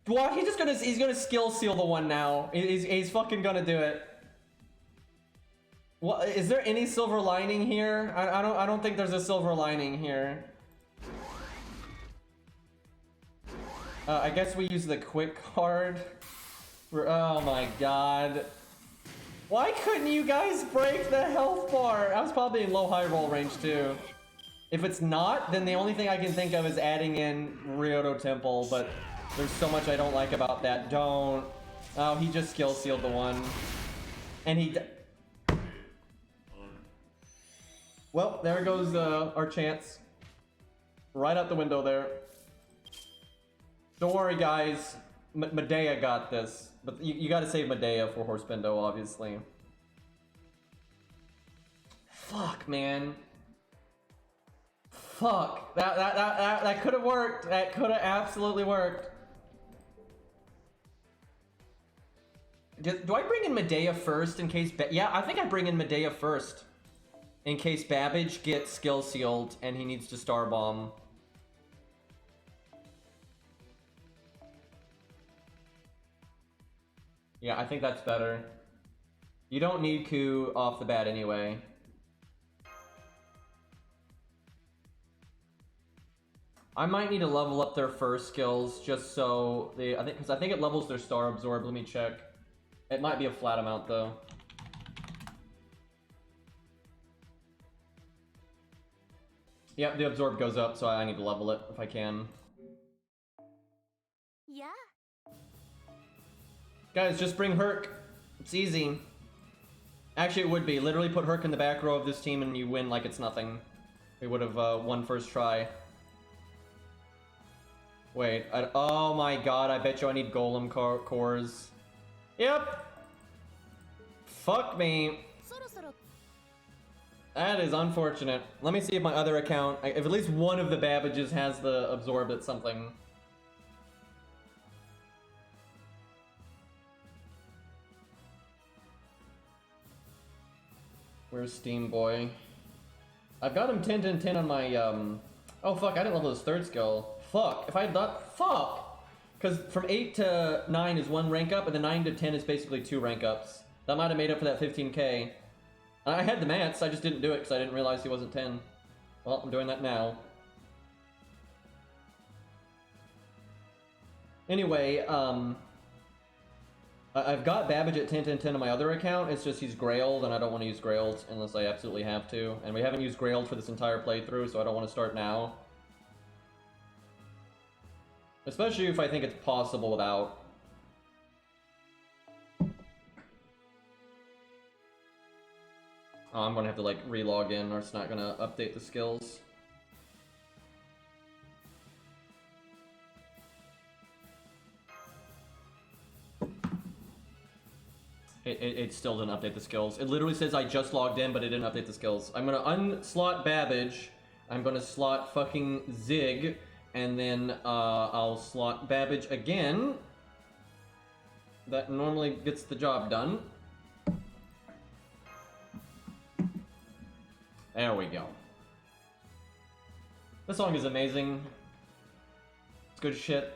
What? He's gonna skill seal the one now. He's fucking gonna do it. What? Is there any silver lining here? I don't think there's a silver lining here. I guess we use the quick card. Oh my god. Why couldn't you guys break the health bar? I was probably in low high roll range too. If it's not, then the only thing I can think of is adding in Ryoto Temple, but There's so much I don't like about that. Don't. Oh, he just skill sealed the one. And he... Well, there goes our chance. Right out the window there. Don't worry, guys. Medea got this. But you gotta save Medea for Horse Bendo, obviously. Fuck, man. Fuck. That could have worked. That could have absolutely worked. Do I bring in Medea first in case... Yeah, I think I bring in Medea first. In case Babbage gets skill sealed and he needs to star bomb. Yeah, I think that's better. You don't need Ku off the bat anyway. I might need to level up their first skills just so they... because I think it levels their star absorb. Let me check. It might be a flat amount though. Yep, the absorb goes up, so I need to level it if I can. Yeah. Guys, just bring Herc. It's easy. Actually, it would be. Literally put Herc in the back row of this team and you win like it's nothing. We would have won first try. Wait, oh my god, I bet you I need Golem cores. Yep! Fuck me. That is unfortunate. Let me see if my other account, if at least one of the Babbages has the absorb at something. Where's Steam Boy? I've got him 10-10-10 on my, oh fuck, I didn't level his third skill. Fuck, if I had not, fuck! Because from 8 to 9 is 1 rank up, and then 9 to 10 is basically 2 rank ups. That might have made up for that 15k. I had the mats, I just didn't do it because I didn't realize he wasn't 10. Well, I'm doing that now. Anyway, I've got Babbage at 10-10-10 on my other account. It's just he's Grailed, and I don't want to use Grailed unless I absolutely have to. And we haven't used Grailed for this entire playthrough, so I don't want to start now. Especially if I think it's possible without. Oh, I'm gonna have to like re-log in or it's not gonna update the skills. It still didn't update the skills. It literally says I just logged in, but it didn't update the skills. I'm gonna unslot Babbage. I'm gonna slot fucking Zig. And then I'll slot Babbage again. That normally gets the job done. There we go. This song is amazing. It's good shit.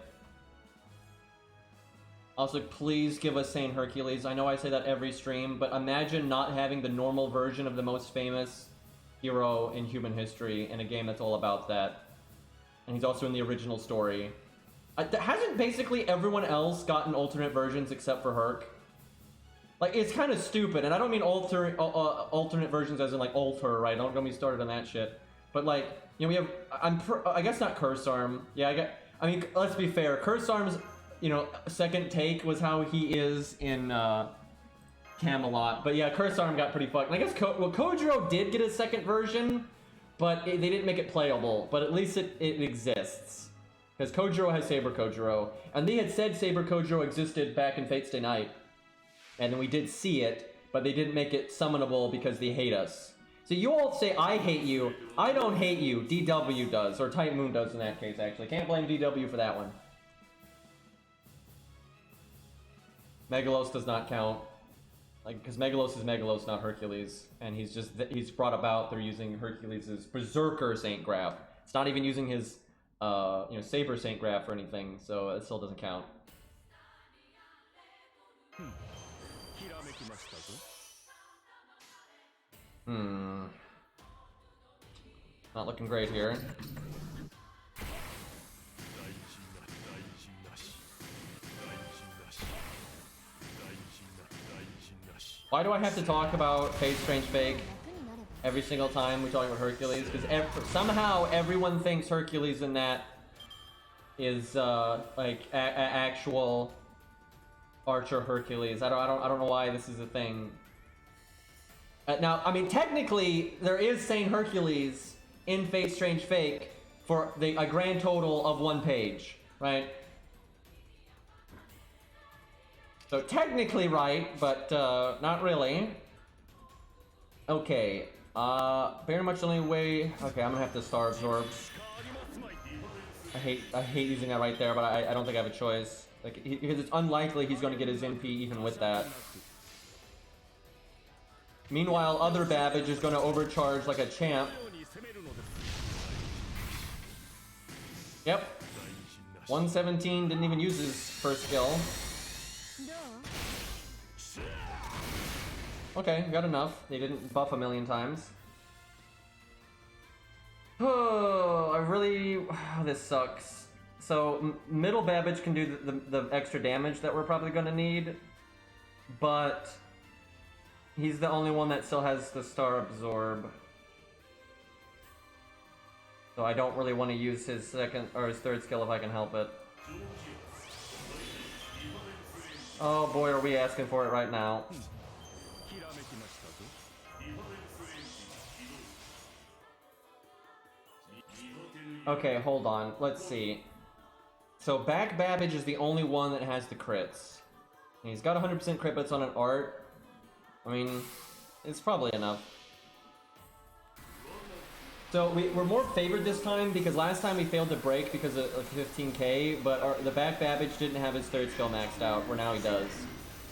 Also, please give us Saint Hercules. I know I say that every stream, but imagine not having the normal version of the most famous hero in human history in a game that's all about that. And he's also in the original story. Hasn't basically everyone else gotten alternate versions except for Herc? Like, it's kind of stupid, and I don't mean alternate versions as in, like, alter, right? Don't get me started on that shit. But, like, you know, we have... I guess not Curse Arm. Yeah, I mean, let's be fair. Curse Arm's, you know, second take was how he is in Camelot. But, yeah, Curse Arm got pretty fucked. And I guess Kojiro did get a second version, but they didn't make it playable. But at least it exists. Because Kojiro has Saber Kojiro. And they had said Saber Kojiro existed back in Fate Stay Night. And then we did see it, but they didn't make it summonable because they hate us. So you all say I hate you. I don't hate you. DW does, or Tight Moon does in that case, actually. Can't blame DW for that one. Megalos does not count. Like, because Megalos is Megalos, not Hercules. And he's brought about through using Hercules' Berserker Saint Graph. It's not even using his, you know, Saber Saint Graph or anything, so it still doesn't count. Not looking great here. Why do I have to talk about Fate Strange Fake every single time we talk about Hercules? Because somehow everyone thinks Hercules in that is like actual Archer Hercules. I don't know why this is a thing. Now, I mean, technically, there is Saint Hercules in Fate Strange Fake for a grand total of 1 page, right? So technically right, but not really. Okay, very much the only way. Okay, I'm gonna have to Star Absorb. I hate using that right there, but I don't think I have a choice. Like, because it's unlikely he's gonna get his NP even with that. Meanwhile, other Babbage is gonna overcharge like a champ. Yep. 117 didn't even use his first skill. Okay, got enough. They didn't buff a million times. Oh, I really... this sucks. So, middle Babbage can do the extra damage that we're probably gonna need. But... he's the only one that still has the Star Absorb. So I don't really want to use his second or his third skill if I can help it. Oh boy, are we asking for it right now. Okay, hold on. Let's see. So back Babbage is the only one that has the crits. He's got 100% crit, but it's on an art. I mean, it's probably enough. So we're more favored this time because last time we failed to break because of 15k, but the back Babbage didn't have his third skill maxed out, where now he does.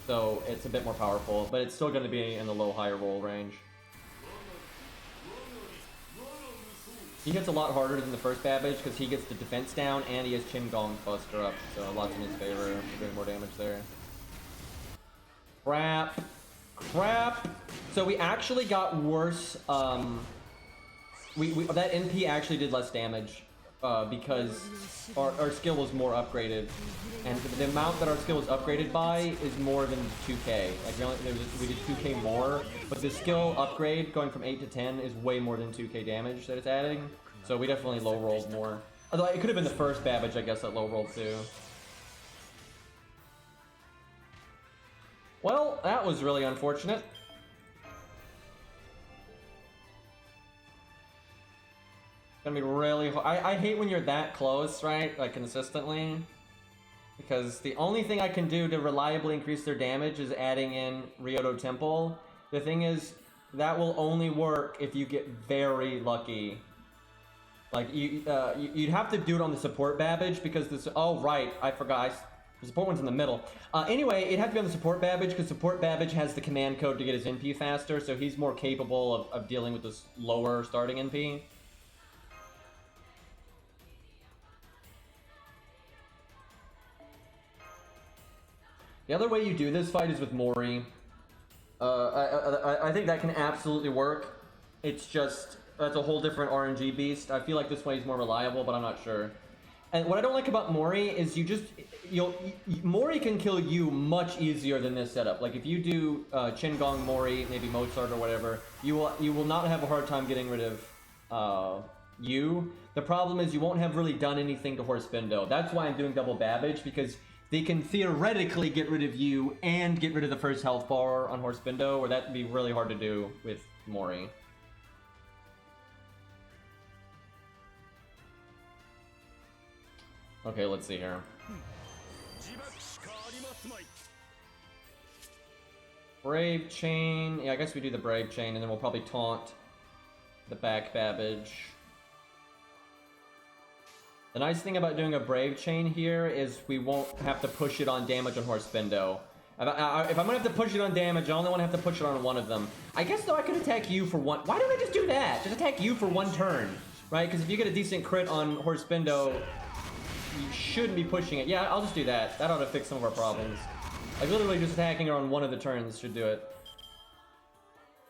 So it's a bit more powerful, but it's still going to be in the low higher roll range. He hits a lot harder than the first Babbage because he gets the defense down and he has Chin Gong Buster up, so lots in his favor, doing more damage there. Crap. Crap. So we actually got worse. That NP actually did less damage because our skill was more upgraded, and the amount that our skill was upgraded by is more than 2k. Like we did 2k more, but the skill upgrade going from 8 to 10 is way more than 2k damage that it's adding. So we definitely low rolled more. Although it could have been the first Babbage, I guess, that low rolled too. Well, that was really unfortunate. It's gonna be really hard. I hate when you're that close, right? Like, consistently. Because the only thing I can do to reliably increase their damage is adding in Ryoto Temple. The thing is, that will only work if you get very lucky. Like, you'd have to do it on the support Babbage because this... Oh, right. I forgot. The support one's in the middle. Anyway, it'd have to be on the support Babbage because support Babbage has the command code to get his NP faster, so he's more capable of dealing with this lower starting NP. The other way you do this fight is with Mori. I think that can absolutely work. It's just, that's a whole different RNG beast. I feel like this way is more reliable, but I'm not sure. And what I don't like about Mori is Mori can kill you much easier than this setup. Like if you do Chin Gong Mori, maybe Mozart or whatever, you will not have a hard time getting rid of you. The problem is you won't have really done anything to Horse Bindo. That's why I'm doing double Babbage, because they can theoretically get rid of you and get rid of the first health bar on Horse Bindo, where that'd be really hard to do with Mori. Okay, let's see here. Brave Chain. Yeah, I guess we do the Brave Chain, and then we'll probably taunt the back Babbage. The nice thing about doing a Brave Chain here is we won't have to push it on damage on Horse Bindo. If I'm gonna have to push it on damage, I only want to have to push it on one of them. I guess, though, I could attack you for one... Why don't I just do that? Just attack you for one turn, right? Because if you get a decent crit on Horse Bindo, you shouldn't be pushing it. Yeah, I'll just do that. That ought to fix some of our problems. Like, literally just attacking her on one of the turns should do it.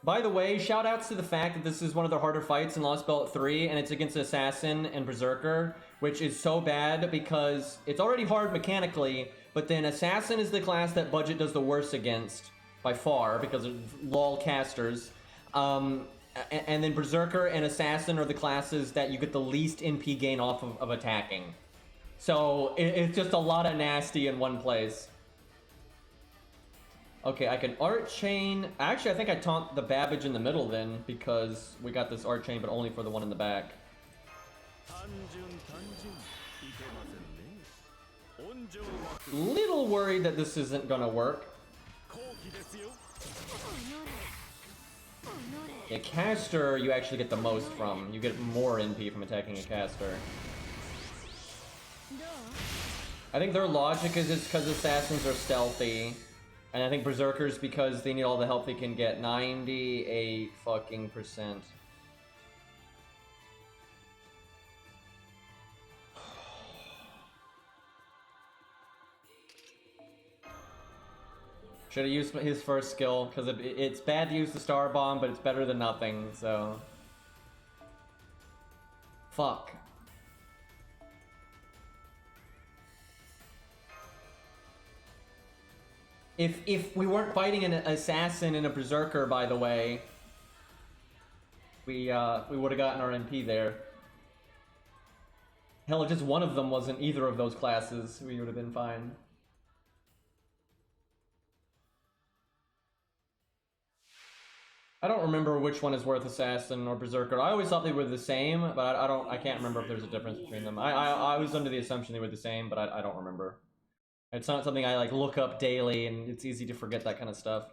By the way, shoutouts to the fact that this is one of the harder fights in Lostbelt 3, and it's against Assassin and Berserker, which is so bad because it's already hard mechanically, but then Assassin is the class that Budget does the worst against, by far, because of LOL casters. And then Berserker and Assassin are the classes that you get the least NP gain off of attacking. So it's just a lot of nasty in one place. Okay, I can art chain. Actually, I think I taunt the Babbage in the middle then, because we got this art chain, but only for the one in the back. Little worried that this isn't gonna work. Yeah, caster you actually get the most from. You get more NP from attacking a caster. I think their logic is it's because assassins are stealthy. And I think berserkers because they need all the help they can get. 98 fucking %. Should have used his first skill, because it's bad to use the Star Bomb, but it's better than nothing, so... Fuck. If we weren't fighting an assassin and a berserker, by the way, we would have gotten our MP there. Hell, if just one of them wasn't either of those classes, we would have been fine. I don't remember which one is worth assassin or berserker. I always thought they were the same, but I can't remember if there's a difference between them. I was under the assumption they were the same, but I don't remember. It's not something I like look up daily, and it's easy to forget that kind of stuff.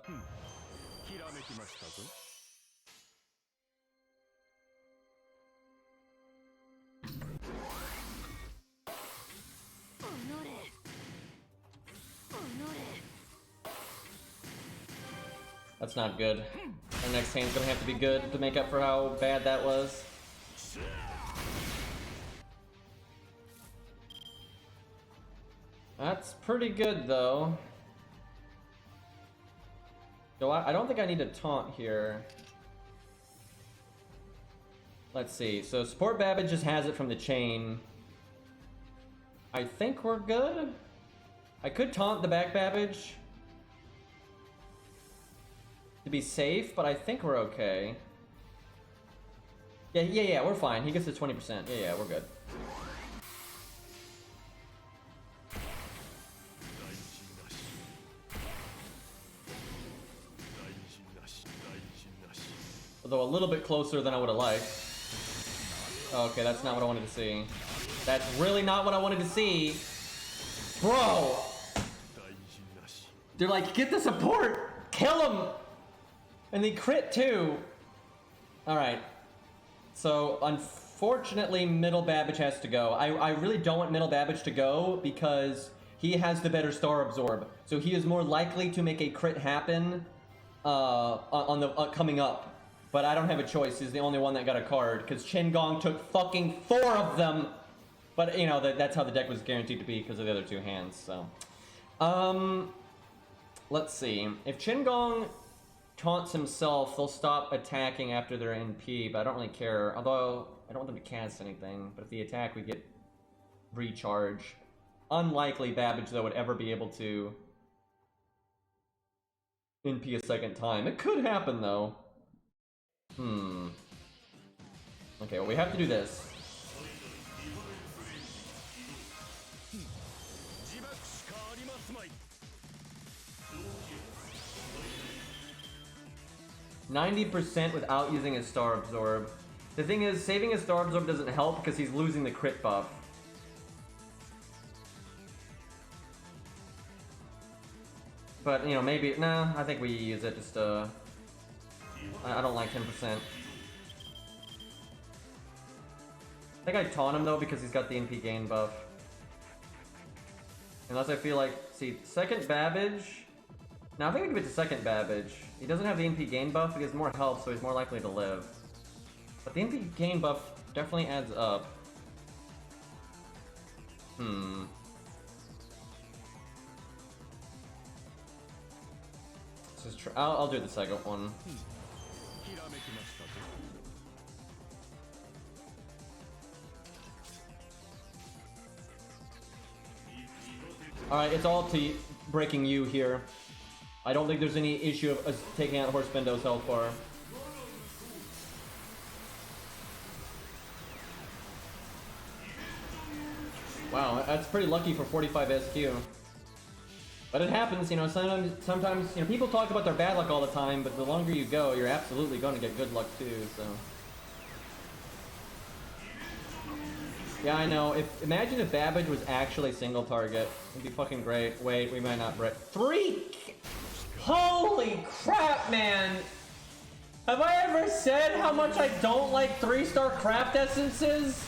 That's not good. Our next hand's gonna have to be good to make up for how bad that was. That's pretty good, though. So I don't think I need to taunt here. Let's see. So support Babbage just has it from the chain. I think we're good. I could taunt the back Babbage to be safe, but I think we're okay. Yeah, we're fine. He gets the 20%. Yeah, we're good. Although a little bit closer than I would have liked. Okay, that's not what I wanted to see. That's really not what I wanted to see. Bro! They're like, get the support! Kill him! And they crit too! Alright. So, unfortunately, Middle Babbage has to go. I really don't want Middle Babbage to go because he has the better Star Absorb. So he is more likely to make a crit happen on the coming up. But I don't have a choice. He's the only one that got a card because Chen Gong took fucking 4 of them. But, you know, that's how the deck was guaranteed to be because of the other 2 hands, so. Let's see. If Chen Gong taunts himself, they'll stop attacking after their NP, but I don't really care. Although, I don't want them to cast anything. But if they attack, we get recharge. Unlikely Babbage, though, would ever be able to NP a second time. It could happen, though. Okay, well, we have to do this. %, without using his Star Absorb. The thing is, saving his Star Absorb doesn't help because he's losing the crit buff. But, you know, maybe... Nah, I think we use it just, I don't like 10%. I think I taunt him, though, because he's got the NP gain buff. Unless I feel like... See, second Babbage... Now, I think we give it to second Babbage. He doesn't have the NP gain buff, but he has more health, so he's more likely to live. But the NP gain buff definitely adds up. This is true. I'll do the second one. Alright, it's all to breaking you here. I don't think there's any issue of us taking out Horse Bendo's health bar. Wow, that's pretty lucky for 45 SQ. But it happens, you know, sometimes, you know, people talk about their bad luck all the time, but the longer you go, you're absolutely going to get good luck too, so. Yeah, I know. Imagine if Babbage was actually single target. It'd be fucking great. Wait, we might not break. 3? Holy crap, man! Have I ever said how much I don't like 3-star craft essences?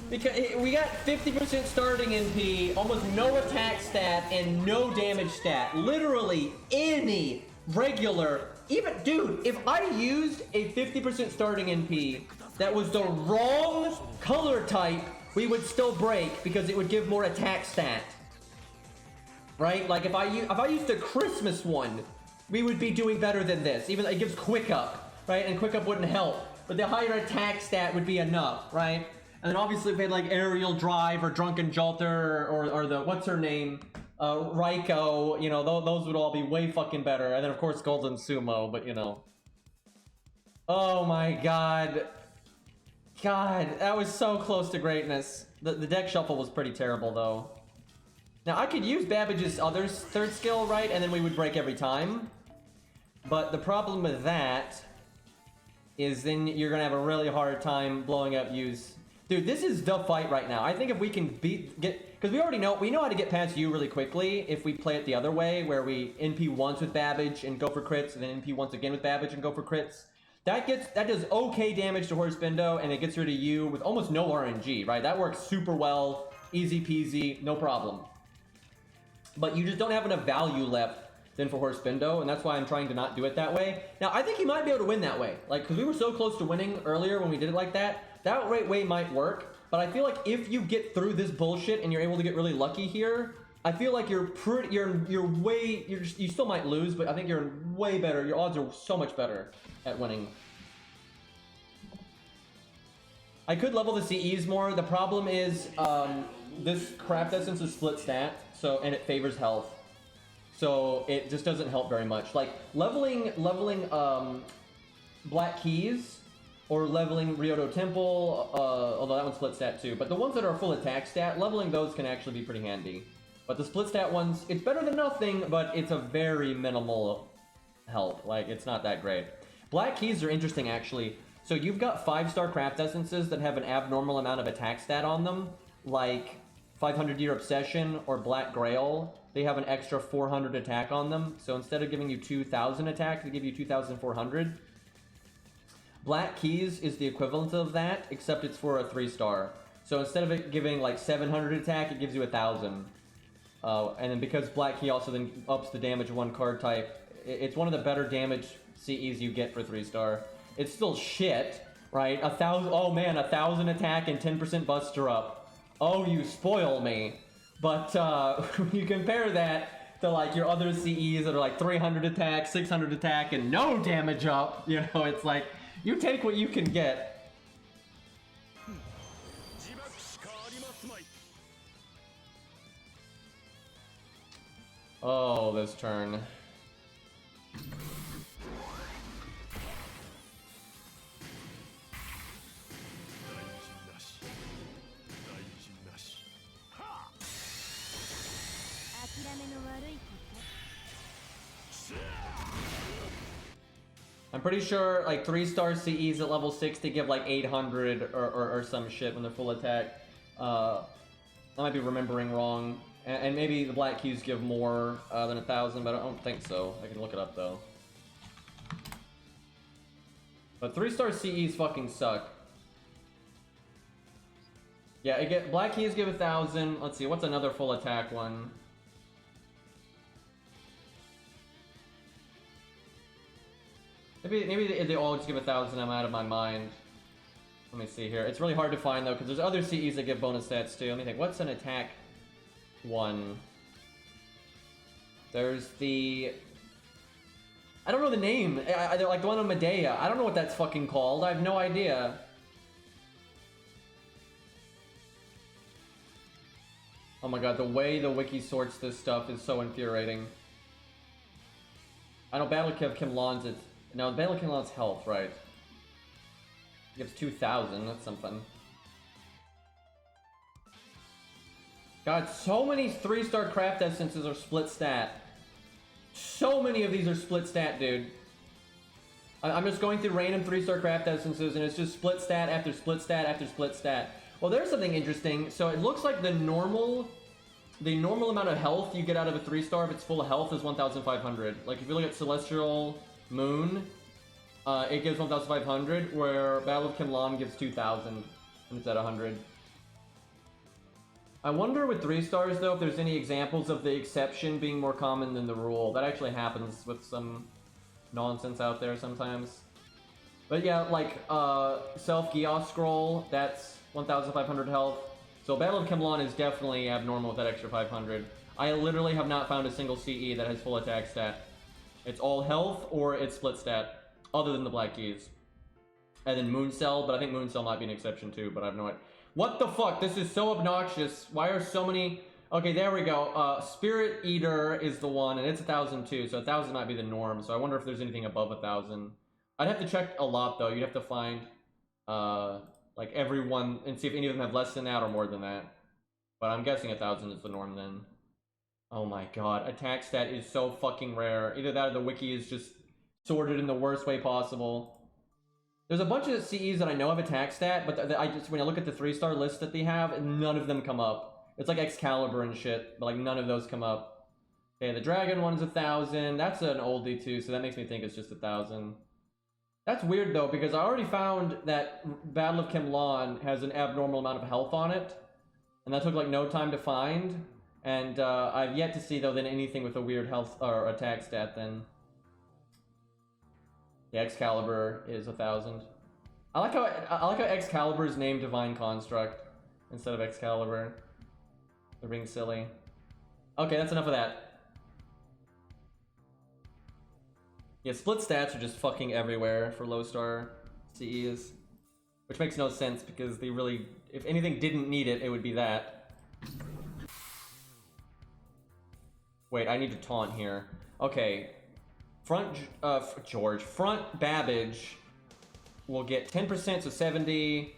Because we got 50% starting NP, almost no attack stat, and no damage stat. Literally any regular, even, dude, if I used a 50% starting NP that was the wrong color type, we would still break because it would give more attack stat. Right? Like if I used a Christmas one, we would be doing better than this. Even though it gives quick up, right? And quick up wouldn't help. But the higher attack stat would be enough, right? And then obviously if we had like Aerial Drive or Drunken Jolter or the, what's her name? Raiko, you know, those would all be way fucking better. And then of course Golden Sumo, but you know. Oh my god. God, that was so close to greatness. The deck shuffle was pretty terrible though. Now I could use Babbage's other third skill, right? And then we would break every time. But the problem with that is then you're gonna have a really hard time blowing up Yu's. Dude, this is the fight right now. I think if we can because we already know, how to get past Yu really quickly if we play it the other way, where we NP once with Babbage and go for crits, and then NP once again with Babbage and go for crits. That does okay damage to Horse Bindo, and it gets rid of Yu with almost no RNG, right? That works super well, easy peasy, no problem. But you just don't have enough value left then for Horse Bindo, and that's why I'm trying to not do it that way. Now, I think he might be able to win that way. Like, because we were so close to winning earlier when we did it like that. That way might work, but I feel like if you get through this bullshit and you're able to get really lucky here, I feel like you still might lose, but I think you're way better. Your odds are so much better at winning. I could level the CEs more. The problem is this craft essence is split stat, and it favors health. So it just doesn't help very much. Like leveling Black Keys or leveling Ryoto Temple, although that one's split stat too. But the ones that are full attack stat, leveling those can actually be pretty handy. But the split stat ones, it's better than nothing, but it's a very minimal help. Like, it's not that great. Black Keys are interesting, actually. So you've got 5-star craft essences that have an abnormal amount of attack stat on them, like 500 Year Obsession or Black Grail. They have an extra 400 attack on them. So instead of giving you 2,000 attack, they give you 2,400. Black Keys is the equivalent of that, except it's for a 3-star. So instead of it giving like 700 attack, it gives you 1,000. And then because Black Key also then ups the damage of one card type, it's one of the better damage CEs you get for 3-star. It's still shit, right? 1,000, oh man, 1,000 attack and 10% buster up. Oh, you spoil me. But when you compare that to like your other CEs that are like 300 attack, 600 attack, and no damage up, you know, it's like, you take what you can get. Oh, this turn. I'm pretty sure like 3-star CEs at level 60 give like 800 or some shit when they're full attack. I might be remembering wrong. And maybe the Black Keys give more than 1,000, but I don't think so. I can look it up though. But 3-star CEs fucking suck. Yeah, Black Keys give 1,000. Let's see, what's another full attack one? Maybe they all just give 1,000. I'm out of my mind. Let me see here. It's really hard to find though, because there's other CEs that give bonus stats too. Let me think. What's an attack one? There's the... I don't know the name. Like the one on Medea. I don't know what that's fucking called. I have no idea. Oh my god, the way the wiki sorts this stuff is so infuriating. I know Battle Kim Lon's it's... No, Battle Kim Lon's health, right. Gives 2,000, that's something. God, so many 3-star craft essences are split stat. So many of these are split stat, dude. I'm just going through random 3-star craft essences, and it's just split stat after split stat after split stat. Well, there's something interesting. So it looks like the normal amount of health you get out of a 3-star if it's full of health is 1,500. Like if you look at Celestial Moon, it gives 1,500, where Battle of Kinlan gives 2,000, and it's at 100. I wonder with 3-stars though if there's any examples of the exception being more common than the rule. That actually happens with some nonsense out there sometimes. But yeah, like Self-Geos Scroll, that's 1,500 health. So Battle of Kinlan is definitely abnormal with that extra 500. I literally have not found a single CE that has full attack stat. It's all health or it's split stat, other than the Black Keys. And then Mooncell, but I think Mooncell might be an exception too, but I have no idea. What the fuck? This is so obnoxious. Why are so many... Okay, there we go. Spirit Eater is the one, and it's 1,000 too, so 1,000 might be the norm. So I wonder if there's anything above 1,000. I'd have to check a lot, though. You'd have to find, like, everyone, and see if any of them have less than that or more than that. But I'm guessing 1,000 is the norm, then. Oh my god. Attack stat is so fucking rare. Either that or the wiki is just sorted in the worst way possible. There's a bunch of CEs that I know have attack stat, but when I look at the 3-star list that they have, none of them come up. It's like Excalibur and shit, but like none of those come up. Okay, the Dragon one's 1,000. That's an oldie too, so that makes me think it's just 1,000. That's weird though, because I already found that Battle of Kinlan has an abnormal amount of health on it, and that took like no time to find. And I've yet to see though then anything with a weird health or attack stat then. The Excalibur is 1,000. I like how Excalibur is named Divine Construct instead of Excalibur. The ring's silly. Okay, that's enough of that. Yeah, split stats are just fucking everywhere for low star CEs, which makes no sense because they really, if anything didn't need it, it would be that. Wait, I need to taunt here. Okay. Front Babbage will get 10%, so 70.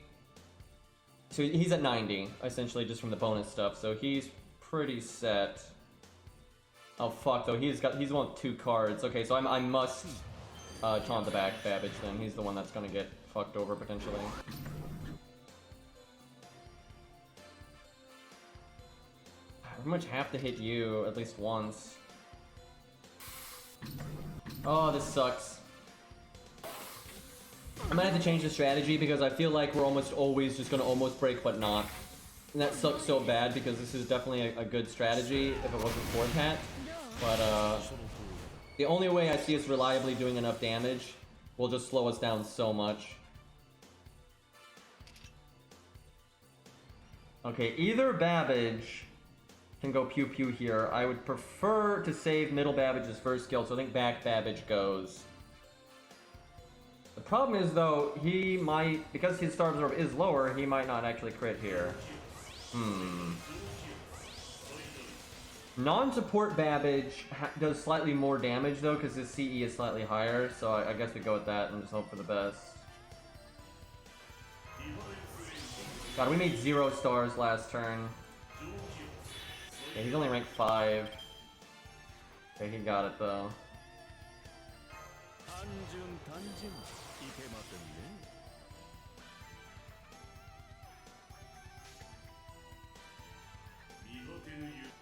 So he's at 90, essentially, just from the bonus stuff. So he's pretty set. Oh fuck, though, he's the one with 2 cards. Okay, so I must taunt the back Babbage then. He's the one that's gonna get fucked over potentially. I pretty much have to hit you at least once. Oh, this sucks. I might have to change the strategy because I feel like we're almost always just gonna almost break but not. And that sucks so bad because this is definitely a good strategy if it wasn't for that. But the only way I see us reliably doing enough damage will just slow us down so much. Okay, either Babbage can go pew pew here. I would prefer to save middle Babbage's first skill, so I think back Babbage goes. The problem is though, he might, because his Star Absorb is lower, he might not actually crit here. Non-support Babbage does slightly more damage though, because his CE is slightly higher, so I guess we go with that and just hope for the best. God, we made 0 stars last turn. Yeah, he's only ranked 5. Okay, he got it though.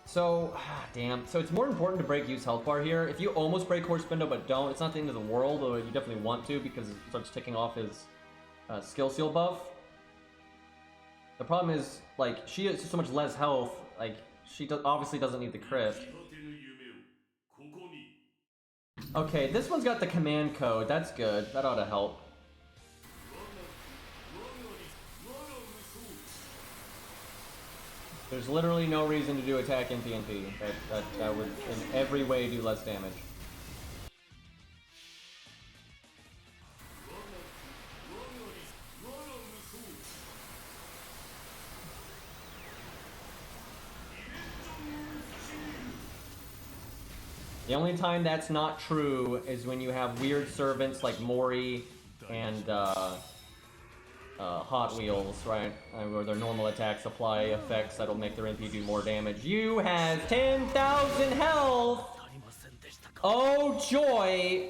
So, damn. So it's more important to break use health bar here. If you almost break Horse Spindle but don't, it's not the end of the world, though you definitely want to because it starts ticking off his skill seal buff. The problem is, like, she has so much less health, like, she obviously doesn't need the crit. Okay, this one's got the command code. That's good. That ought to help. There's literally no reason to do attack in PNP. That would in every way do less damage. The only time that's not true is when you have weird servants like Mori and Hot Wheels, right? Where their normal attacks apply effects that'll make their MP do more damage. You have 10,000 health! Oh joy!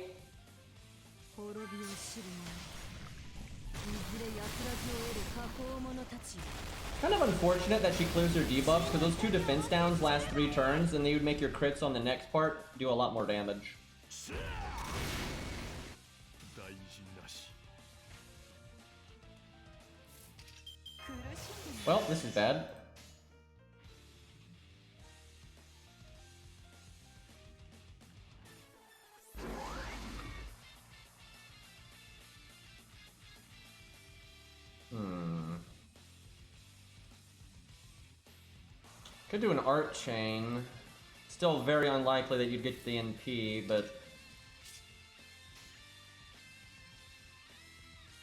Kind of unfortunate that she clears her debuffs, because those 2 defense downs last 3 turns, and they would make your crits on the next part do a lot more damage. Well, this is bad. Could do an art chain. Still very unlikely that you'd get the NP, but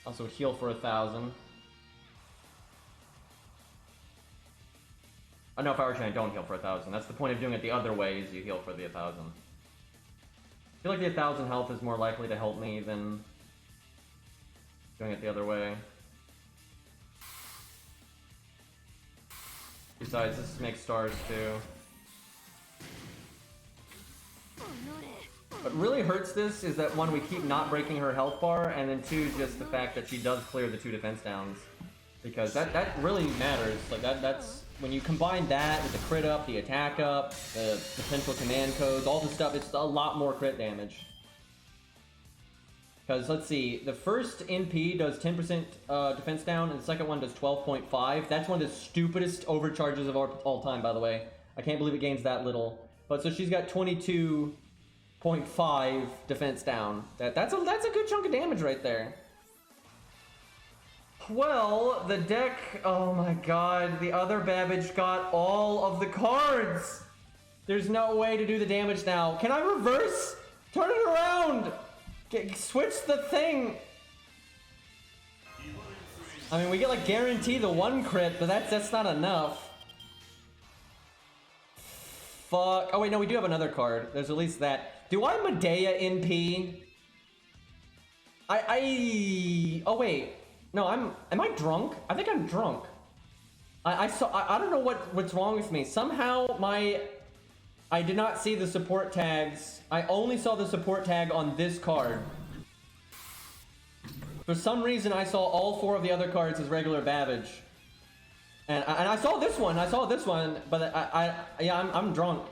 also heal for 1,000. Oh no, if I were trying, don't heal for 1,000. That's the point of doing it the other way, is you heal for the 1,000. I feel like the 1,000 health is more likely to help me than doing it the other way. Besides, this makes stars too. What really hurts this is that 1, we keep not breaking her health bar, and then 2, just the fact that she does clear the 2 defense downs. Because that really matters. Like that's when you combine that with the crit up, the attack up, the potential command codes, all the stuff, it's a lot more crit damage. Because let's see, the first NP does 10% defense down, and the second one does 12.5. That's one of the stupidest overcharges of all time, by the way. I can't believe it gains that little. But so she's got 22.5 defense down. That's a good chunk of damage right there. Well, the deck, oh my god, the other Babbage got all of the cards! There's no way to do the damage now. Can I reverse? Turn it around! Switch the thing! I mean, we get like guarantee the 1 crit, but that's not enough. Fuck. Oh wait, no, we do have another card. There's at least that. Do I Medea NP? Oh wait. No, am I drunk? I think I'm drunk. I don't know what's wrong with me. Somehow I did not see the support tags. I only saw the support tag on this card. For some reason, I saw all 4 of the other cards as regular Babbage. And I saw this one, but I'm drunk.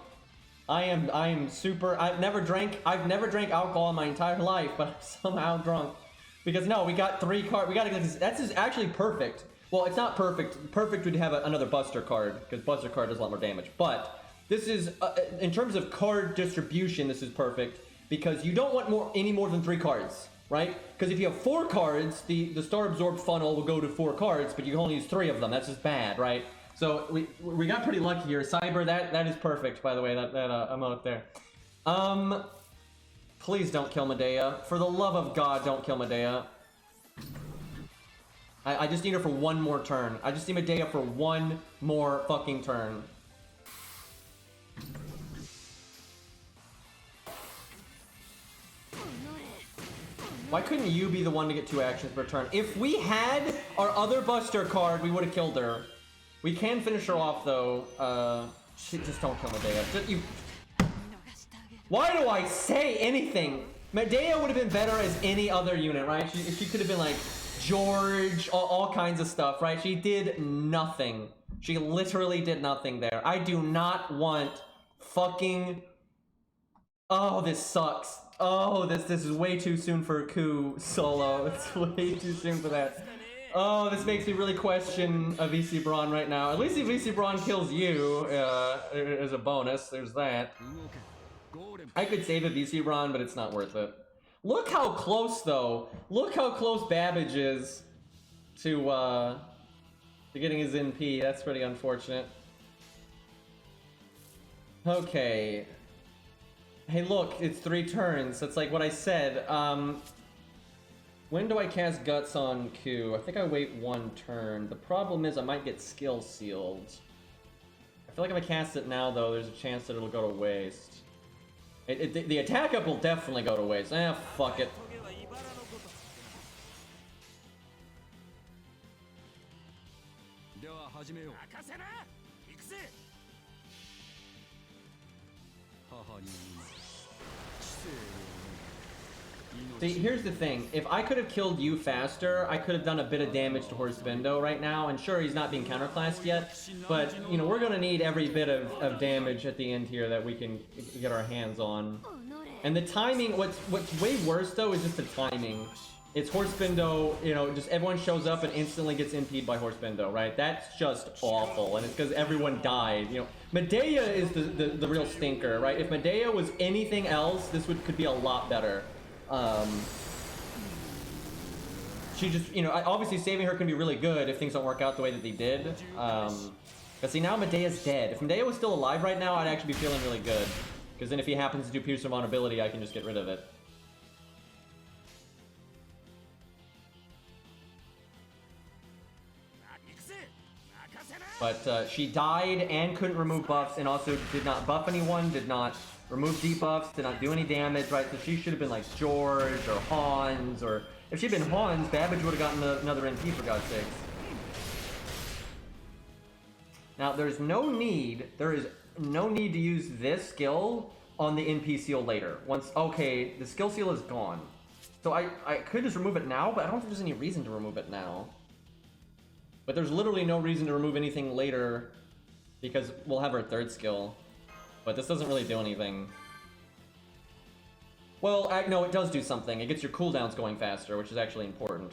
I am super, I've never drank alcohol in my entire life, but I'm somehow drunk. Because no, we got 3 cards, we gotta get this, that's just actually perfect. Well, it's not perfect. Perfect would have another Buster card, because Buster card does a lot more damage. But this is, in terms of card distribution, this is perfect. Because you don't want any more than 3 cards, right? Because if you have 4 cards, the Star Absorb funnel will go to 4 cards, but you can only use 3 of them. That's just bad, right? So we got pretty lucky here. Cyber, that is perfect, by the way, that emote there. Please don't kill Medea. For the love of God, don't kill Medea. I just need her for 1 more turn. I just need Medea for 1 more fucking turn. Why couldn't you be the one to get 2 actions per turn? If we had our other Buster card, we would have killed her. We can finish her off, though. Just don't kill Medea. Why do I say anything? Medea would have been better as any other unit, right? She could have been like George, all kinds of stuff, right? She did nothing. She literally did nothing there. I do not want fucking... Oh, this sucks. Oh, this is way too soon for a coup solo. It's way too soon for that. Oh, this makes me really question a VC Braun right now. At least if VC Braun kills you, as a bonus, there's that. I could save a VC Braun, but it's not worth it. Look how close, though. Look how close Babbage is to getting his NP. That's pretty unfortunate. Okay. Hey, look, it's 3 turns. That's like what I said. When do I cast Guts on Q? I think I wait 1 turn. The problem is I might get skill sealed. I feel like if I cast it now, though, there's a chance that it'll go to waste. The attack up will definitely go to waste. Fuck it. See, here's the thing. If I could have killed you faster, I could have done a bit of damage to Horsebendo right now. And sure, he's not being counterclassed yet, but, you know, we're going to need every bit of damage at the end here that we can get our hands on. And the timing, what's way worse, though, is just the timing. It's Horsebendo, you know, just everyone shows up and instantly gets impeded by Horsebendo, right? That's just awful, and it's because everyone died, you know. Medea is the real stinker, right? If Medea was anything else, this could be a lot better. She just, you know, obviously saving her can be really good if things don't work out the way that they did. But see, now Medea's dead. If Medea was still alive right now, I'd actually be feeling really good. Because then if he happens to do Pierce of Vulnerability, I can just get rid of it. But she died and couldn't remove buffs, and also did not buff anyone, did not remove debuffs, did not do any damage, right? So she should have been like George or Hans, or if she'd been Hans, Babbage would have gotten another NP for God's sakes. Now there is no need to use this skill on the NP seal later. Once, okay, the skill seal is gone. So I could just remove it now, but I don't think there's any reason to remove it now. But there's literally no reason to remove anything later because we'll have our third skill. But this doesn't really do anything. Well, no, it does do something. It gets your cooldowns going faster, which is actually important.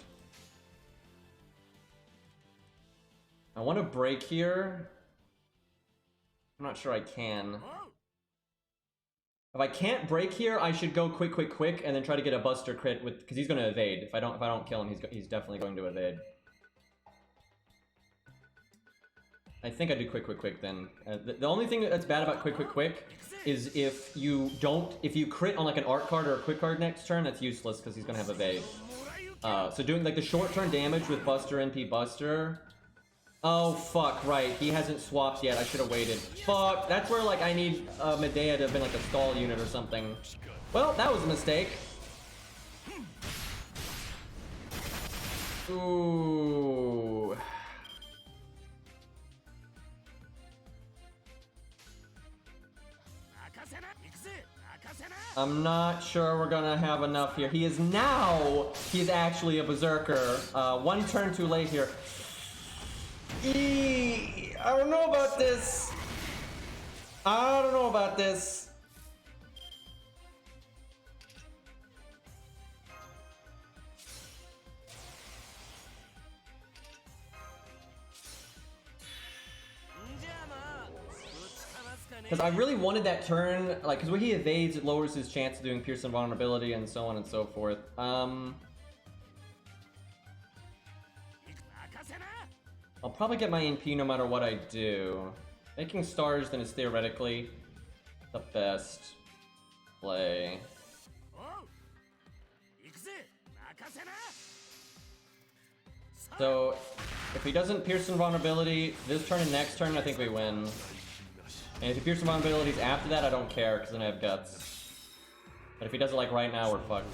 I want to break here. I'm not sure I can. If I can't break here, I should go quick, and then try to get a Buster crit with, because he's going to evade. If I don't kill him, he's definitely going to evade. I think I do quick then. The only thing that's bad about quick is if you crit on like an art card or a quick card next turn, that's useless because he's gonna have evade. So doing like the short turn damage with Buster NP Buster. Oh fuck, right, he hasn't swapped yet. I should have waited. Fuck, that's where like I need Medea to have been like a stall unit or something. Well, that was a mistake. Ooh. I'm not sure we're gonna have enough here. He's actually a berserker. One turn too late here. I don't know about this. I don't know about this. Because I really wanted that turn, like, because when he evades, it lowers his chance of doing Pierce and Vulnerability and so on and so forth. I'll probably get my NP no matter what I do. Making stars then is theoretically the best play. So, if he doesn't Pierce and Vulnerability this turn and next turn, I think we win. And if he Pierce some abilities after that, I don't care, because then I have guts. But if he does it like right now, we're fucked.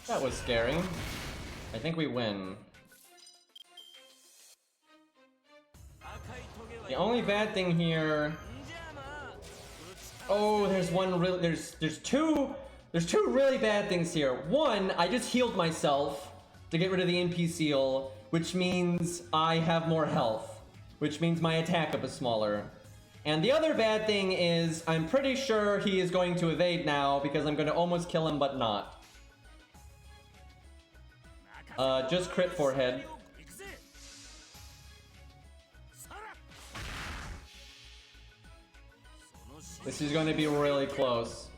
That was scary. I think we win. The only bad thing here... Oh, there's one really... There's two really bad things here. One, I just healed myself to get rid of the NP seal, which means I have more health, which means my attack up is smaller. And the other bad thing is I'm pretty sure he is going to evade now because I'm going to almost kill him but not. Just crit forehead. This is going to be really close.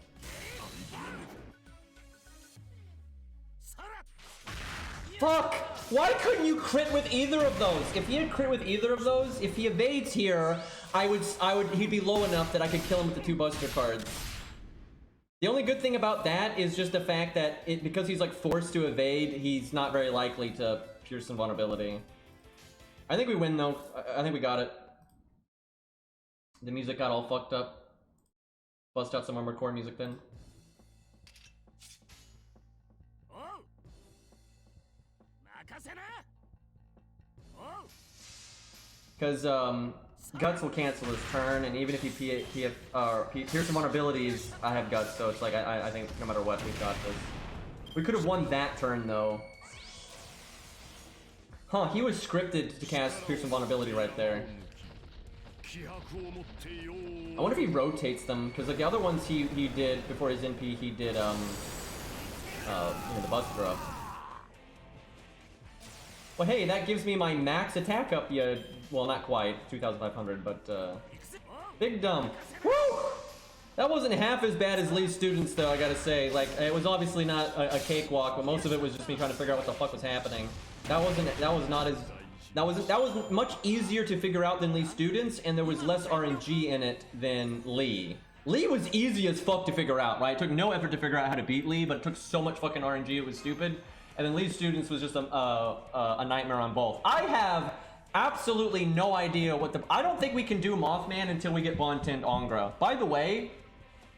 Fuck! Why couldn't you crit with either of those? If he had crit with either of those, if he evades here, he'd be low enough that I could kill him with the 2 Buster cards. The only good thing about that is just the fact that because he's like forced to evade, he's not very likely to Pierce some Vulnerability. I think we win though. I think we got it. The music got all fucked up. Bust out some armored core music then. Because Guts will cancel his turn, and even if he Pierce vulnerabilities, I have Guts, so it's like I think no matter what, we've got this. We could have won that turn though. Huh, he was scripted to cast Pierce vulnerability right there. I wonder if he rotates them, because like the other ones he did before his NP, he did you know, the buzz throw. Well, hey, that gives me my max attack up. Yeah, well, not quite 2,500, but big dumb. Woo! That wasn't half as bad as Lee's students, though. I gotta say, like, it was obviously not a cakewalk, but most of it was just me trying to figure out what the fuck was happening. That was much easier to figure out than Lee's students, and there was less RNG in it than Lee. Lee was easy as fuck to figure out, right? It took no effort to figure out how to beat Lee, but it took so much fucking RNG, it was stupid. And then Lee's students was just a nightmare on both. I have absolutely no idea what I don't think we can do Mothman until we get Bontinned Angra. By the way,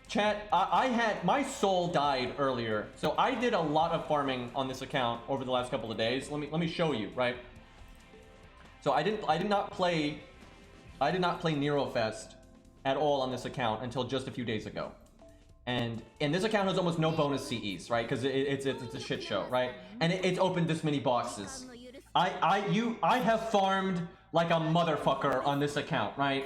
chat, I had, my soul died earlier, so I did a lot of farming on this account over the last couple of days. Let me show you, right? So I did not play Nerofest at all on this account until just a few days ago. And this account has almost no bonus CEs, right? Because it's a shit show, right? And it's opened this many boxes. I have farmed like a motherfucker on this account, right?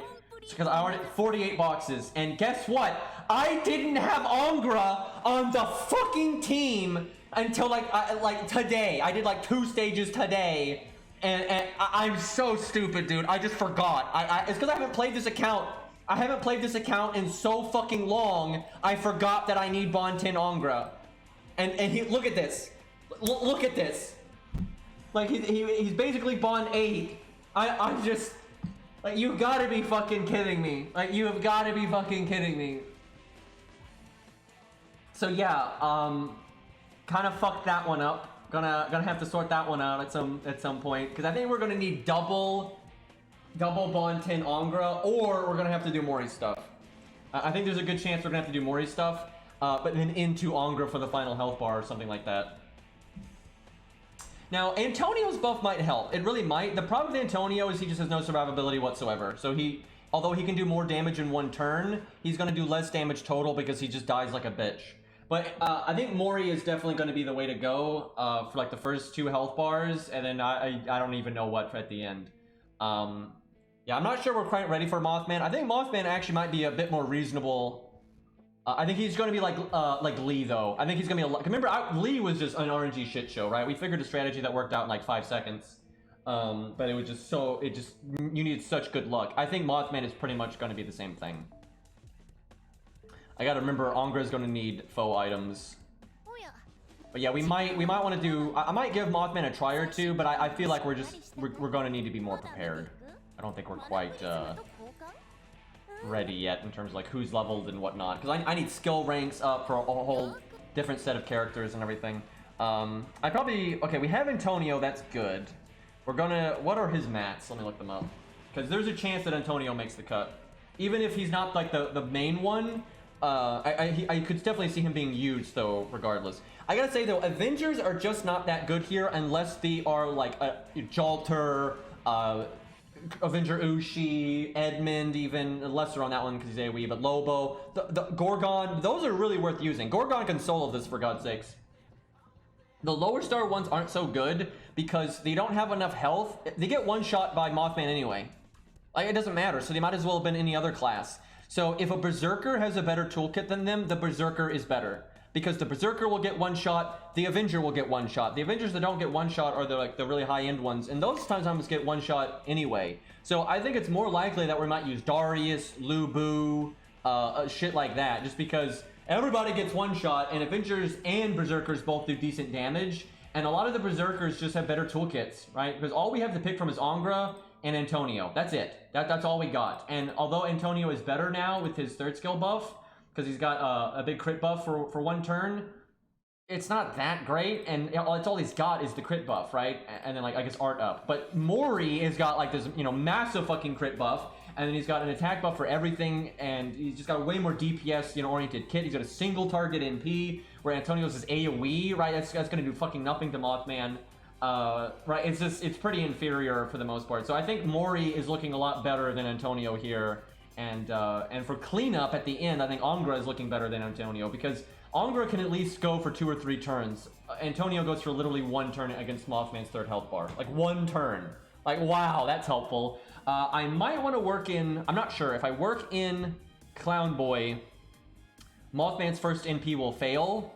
Because I already 48 boxes, and guess what? I didn't have Angra on the fucking team until like today. I did like 2 stages today, and I'm so stupid, dude. I just forgot. It's because I haven't played this account. I haven't played this account in so fucking long. I forgot that I need Bontinned Angra, and he look at this. Look at this. Like he's basically Bond 8. I'm just like, you gotta be fucking kidding me. Like, you have gotta be fucking kidding me. So yeah, kind of fucked that one up. Gonna have to sort that one out at some point, because I think we're gonna need double Bontinned Angra, or we're gonna have to do Mori stuff. I think there's a good chance we're gonna have to do Mori stuff, but then into Angra for the final health bar or something like that. Now, Antonio's buff might help. It really might. The problem with Antonio is he just has no survivability whatsoever. So although he can do more damage in 1 turn, he's going to do less damage total because he just dies like a bitch. But I think Mori is definitely going to be the way to go for like the first 2 health bars, and then I don't even know what at the end. Yeah, I'm not sure we're quite ready for Mothman. I think Mothman actually might be a bit more reasonable. I think he's going to be like Lee, though. I think he's going to be remember, Lee was just an RNG shit show, right? We figured a strategy that worked out in like 5 seconds. But it was just you needed such good luck. I think Mothman is pretty much going to be the same thing. I got to remember, Angra is going to need foe items. But yeah, we might want to do, I might give Mothman a try or 2, but I feel like we're going to need to be more prepared. I don't think we're quite, ready yet in terms of like who's leveled and whatnot, because I need skill ranks up for a whole different set of characters and everything. Okay, we have Antonio, that's good. We're gonna, what are his mats? Let me look them up, because there's a chance that Antonio makes the cut, even if he's not like the main one. I could definitely see him being used though, regardless. I gotta say though, Avengers are just not that good here unless they are like a Jalter, Avenger Ushi, Edmund, even lesser on that one because he's AoE, but Lobo, the Gorgon, those are really worth using. Gorgon can solo this, for God's sakes. The lower star ones aren't so good because they don't have enough health. They get one shot by Mothman anyway. Like, it doesn't matter, so they might as well have been any other class. So if a Berserker has a better toolkit than them, the Berserker is better. Because the Berserker will get one shot, the Avenger will get one shot. The Avengers that don't get one shot are the really high-end ones, and those sometimes get one shot anyway. So I think it's more likely that we might use Darius, Lubu, shit like that, just because everybody gets one shot, and Avengers and Berserkers both do decent damage, and a lot of the Berserkers just have better toolkits, right? Because all we have to pick from is Angra and Antonio. That's it. That's all we got. And although Antonio is better now with his 3rd skill buff, because he's got a big crit buff for 1 turn, it's not that great, and it's all he's got is the crit buff, right? And then, like, I guess art up. But Mori has got like this, you know, massive fucking crit buff, and then he's got an attack buff for everything, and he's just got a way more DPS, you know, oriented kit. He's got a single target NP, where Antonio's is AoE, right? That's gonna do fucking nothing to Mothman. Right, it's pretty inferior for the most part. So I think Mori is looking a lot better than Antonio here. And for cleanup at the end, I think Angra is looking better than Antonio, because Angra can at least go for 2 or 3 turns. Antonio goes for literally 1 turn against Mothman's 3rd health bar. Like 1 turn. Like, wow, that's helpful. I might want to work in... I'm not sure. If I work in Clown Boy, Mothman's first NP will fail,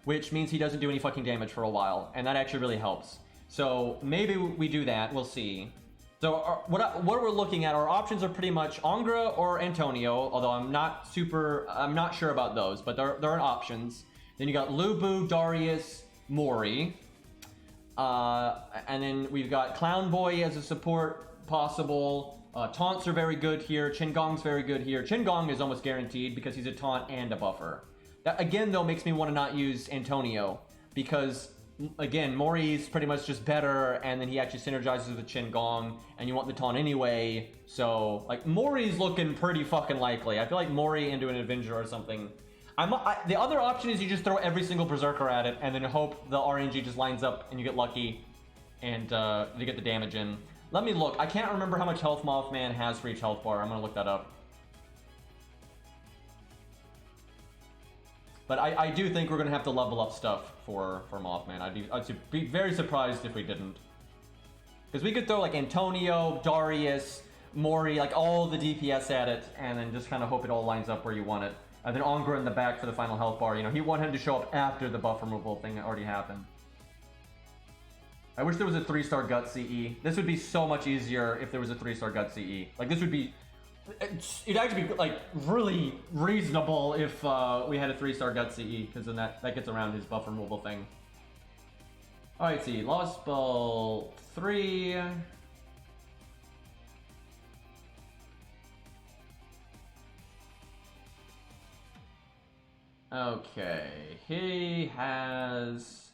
which means he doesn't do any fucking damage for a while. And that actually really helps. So maybe we do that. We'll see. So what we're looking at, our options are pretty much Angra or Antonio, although I'm not sure about those, but there are options. Then you got Lubu, Darius, Mori. And then we've got Clown Boy as a support possible. Taunts are very good here. Qingong's very good here. Qingong is almost guaranteed because he's a taunt and a buffer. That, again, though, makes me want to not use Antonio because... Again, Mori's pretty much just better, and then he actually synergizes with Qingong, and you want the taunt anyway, so, like, Mori's looking pretty fucking likely. I feel like Mori into an Avenger or something. The other option is you just throw every single Berserker at it, and then hope the RNG just lines up, and you get lucky, and you get the damage in. Let me look. I can't remember how much health Mothman has for each health bar. I'm gonna look that up. But I do think we're going to have to level up stuff for Mothman. I'd be very surprised if we didn't. Because we could throw like Antonio, Darius, Mori, like all the DPS at it, and then just kind of hope it all lines up where you want it. And then Angra in the back for the final health bar. You know, he wanted him to show up after the buff removal thing already happened. I wish there was a 3-star Gut CE. This would be so much easier if there was a 3-star Gut CE. Like, this would be... It'd actually be, like, really reasonable if we had a 3-star Gut CE, because then that gets around his buff removal thing. Alright, see. Lostbelt 3... Okay, he has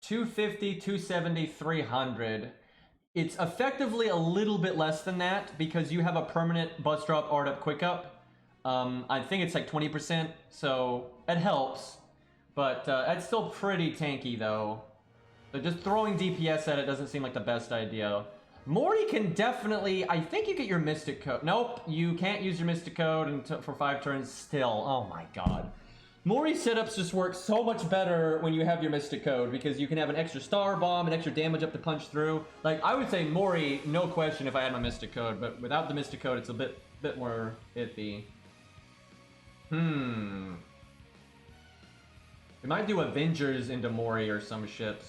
250, 270, 300. It's effectively a little bit less than that because you have a permanent bus drop, art up, quick up. I think it's like 20%, so it helps. But it's still pretty tanky though. So just throwing DPS at it doesn't seem like the best idea. Mori can definitely, I think you get your Mystic Code. Nope, you can't use your Mystic Code for 5 turns still. Oh my god. Mori setups just work so much better when you have your Mystic Code because you can have an extra star bomb and extra damage up to punch through. Like, I would say Mori, no question if I had my Mystic Code, but without the Mystic Code, it's a bit more iffy. We might do Avengers into Mori or some shit.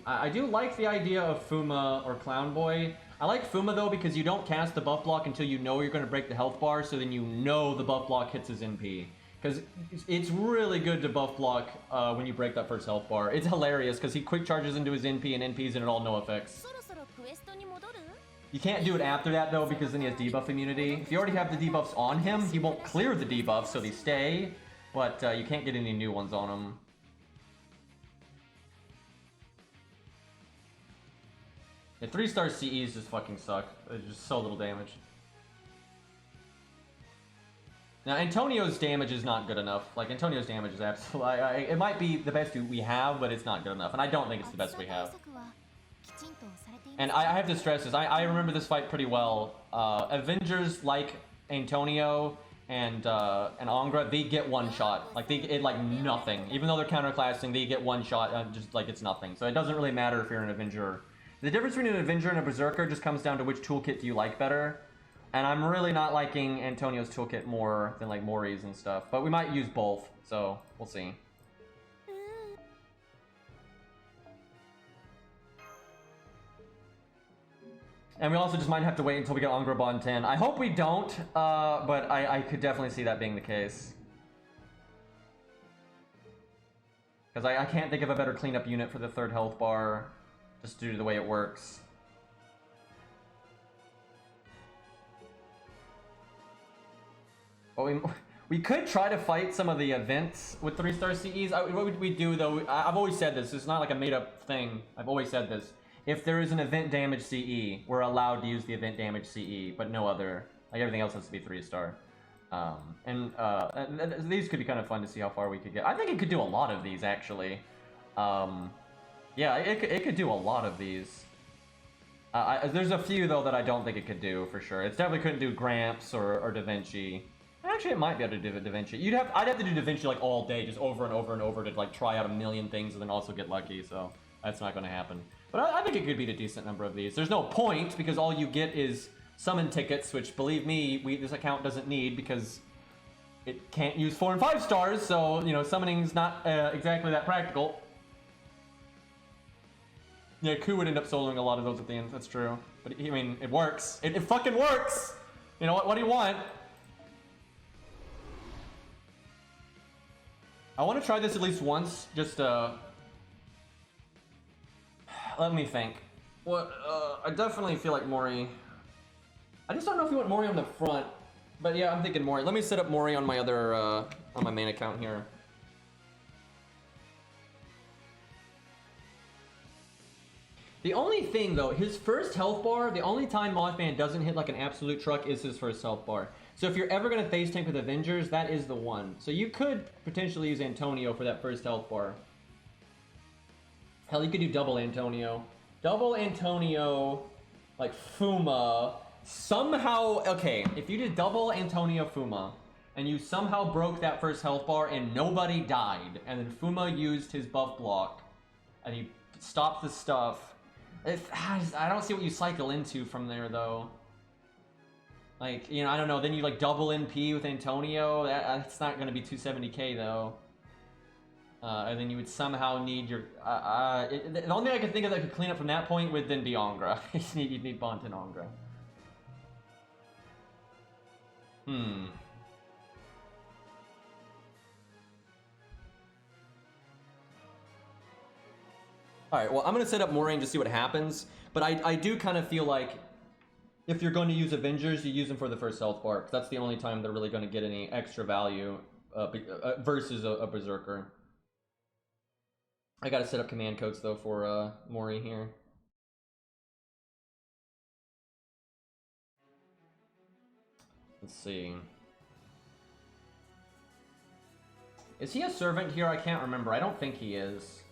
I do like the idea of Fuma or Clown Boy. I like Fuma though because you don't cast the buff block until you know you're going to break the health bar, so then you know the buff block hits his NP. Because it's really good to buff block when you break that first health bar. It's hilarious because he quick charges into his NP and NPs and it all no effects. You can't do it after that though because then he has debuff immunity. If you already have the debuffs on him, he won't clear the debuffs, so they stay. But you can't get any new ones on him. Yeah, 3-star CEs just fucking suck. There's just so little damage. Now, Antonio's damage is not good enough. Like, Antonio's damage is absolutely... it might be the best we have, but it's not good enough. And I don't think it's the best we have. And I have to stress this. I remember this fight pretty well. Avengers like Antonio and Angra, they get one shot. Like, they get like nothing. Even though they're counterclassing, they get one shot, just like it's nothing. So it doesn't really matter if you're an Avenger. The difference between an Avenger and a Berserker just comes down to which toolkit do you like better. And I'm really not liking Antonio's toolkit more than like Mori's and stuff. But we might use both, so we'll see. And we also just might have to wait until we get Angra Bond 10. I hope we don't, but I could definitely see that being the case. Because I can't think of a better cleanup unit for the 3rd health bar. Just due to the way it works. But we could try to fight some of the events with 3-star CEs. What we do though, I've always said this, it's not like a made up thing. I've always said this. If there is an event damage CE, we're allowed to use the event damage CE, but no other. Like everything else has to be 3-star. These could be kind of fun to see how far we could get. I think it could do a lot of these, actually. Yeah, it could do a lot of these. There's a few, though, that I don't think it could do, for sure. It definitely couldn't do Gramps or Da Vinci. Actually, it might be able to do Da Vinci. I'd have to do Da Vinci, like, all day, just over and over and over to, like, try out a million things and then also get lucky, so that's not going to happen. But I think it could beat a decent number of these. There's no point, because all you get is summon tickets, which, believe me, this account doesn't need, because it can't use 4 and 5 stars, so, you know, summoning's not exactly that practical. Yeah, Ku would end up soloing a lot of those at the end, that's true. But, I mean, it works. It fucking works! You know, what do you want? I want to try this at least once, just, let me think. What, I definitely feel like Mori. I just don't know if you want Mori on the front. But yeah, I'm thinking Mori. Let me set up Mori on my other, on my main account here. The only thing, though, his first health bar, the only time Mothman doesn't hit like an absolute truck is his first health bar. So if you're ever going to face tank with Avengers, that is the one. So you could potentially use Antonio for that first health bar. Hell, you could do double Antonio. Double Antonio, like Fuma. Somehow, okay, if you did double Antonio Fuma, and you somehow broke that first health bar and nobody died, and then Fuma used his buff block, and he stopped the stuff, I don't see what you cycle into from there, though. Like, you know, I don't know, then you, like, double NP with Antonio, that's not gonna be 270k, though. And then you would somehow need your... the only thing I could think of that could clean up from that point would then be Angra. You'd need Bont and Angra. Alright, well, I'm going to set up Moraine to see what happens. But I do kind of feel like if you're going to use Avengers, you use them for the first health bar. Because that's the only time they're really going to get any extra value versus a Berserker. I got to set up command codes, though, for Mori here. Let's see. Is he a servant here? I can't remember. I don't think he is.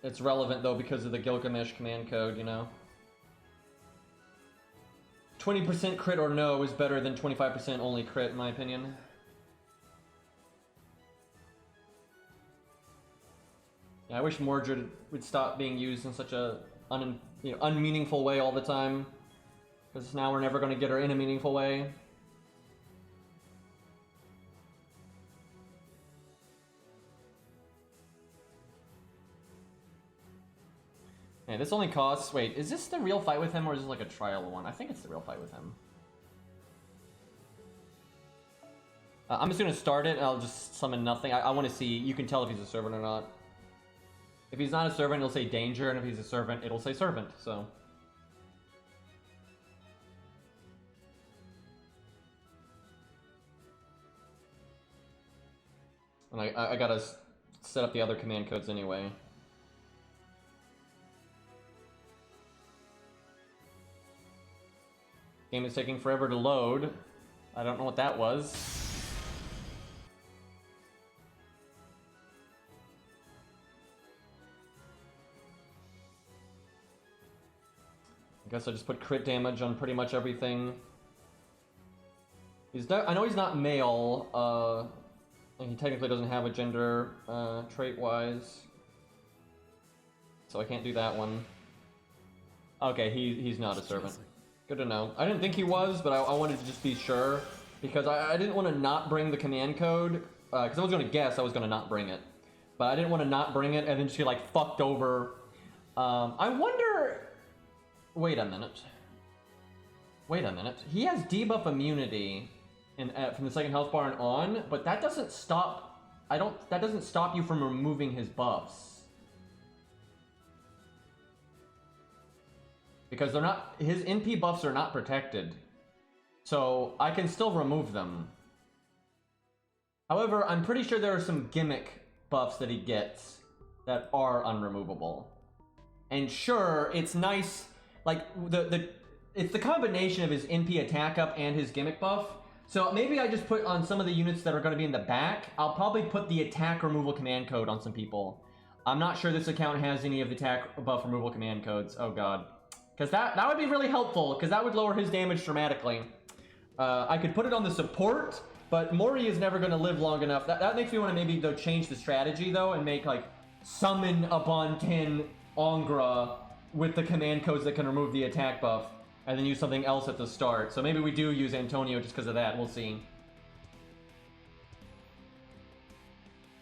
It's relevant, though, because of the Gilgamesh command code, you know? 20% crit or no is better than 25% only crit, in my opinion. Yeah, I wish Mordred would stop being used in such a unmeaningful way all the time. Because now we're never going to get her in a meaningful way. Yeah, this only costs... Wait, is this the real fight with him, or is this like a trial one? I think it's the real fight with him. I'm just going to start it, and I'll just summon nothing. I want to see... You can tell if he's a servant or not. If he's not a servant, it'll say danger, and if he's a servant, it'll say servant, so... And I gotta set up the other command codes anyway. Game is taking forever to load. I don't know what that was. I guess I just put crit damage on pretty much everything. I know he's not male, and he technically doesn't have a gender, trait-wise. So I can't do that one. Okay, he's not a servant. Good to know. I didn't think he was, but I wanted to just be sure. Because I didn't want to not bring the command code. Because I was going to guess I was going to not bring it. But I didn't want to not bring it and then just get, like, fucked over. I wonder... Wait a minute. Wait a minute. He has debuff immunity from the second health bar and on, but that doesn't stop... That doesn't stop you from removing his buffs. Because they're not... His NP buffs are not protected. So I can still remove them. However, I'm pretty sure there are some gimmick buffs that he gets that are unremovable. And sure, it's nice... Like, it's the combination of his NP attack up and his gimmick buff. So maybe I just put on some of the units that are going to be in the back. I'll probably put the attack removal command code on some people. I'm not sure this account has any of the attack buff removal command codes. Oh god. Because that would be really helpful, because that would lower his damage dramatically. I could put it on the support, but Mori is never going to live long enough. That makes me want to maybe, though, change the strategy, though, and make, like, summon upon 10 Angra with the command codes that can remove the attack buff, and then use something else at the start. So maybe we do use Antonio just because of that. We'll see.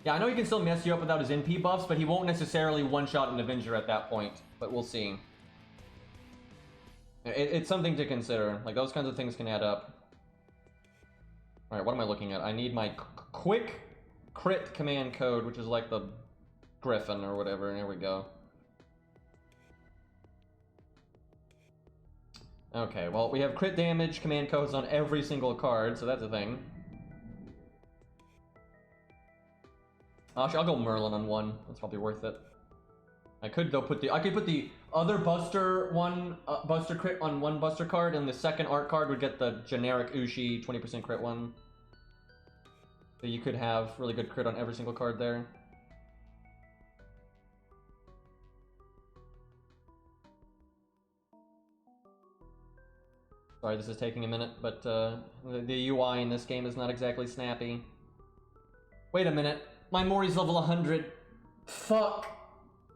Yeah, I know he can still mess you up without his NP buffs, but he won't necessarily one-shot an Avenger at that point. But we'll see. It's something to consider. Like, those kinds of things can add up. Alright, what am I looking at? I need my quick crit command code, which is like the Griffin or whatever. Here we go. Okay, well, we have crit damage command codes on every single card, so that's a thing. Actually, I'll go Merlin on one. That's probably worth it. I could though put the other Buster Buster crit on one Buster card, and the second art card would get the generic Ushi 20% crit one. So you could have really good crit on every single card there. Sorry, this is taking a minute, but the UI in this game is not exactly snappy. Wait a minute, my Mori's level 100. Fuck.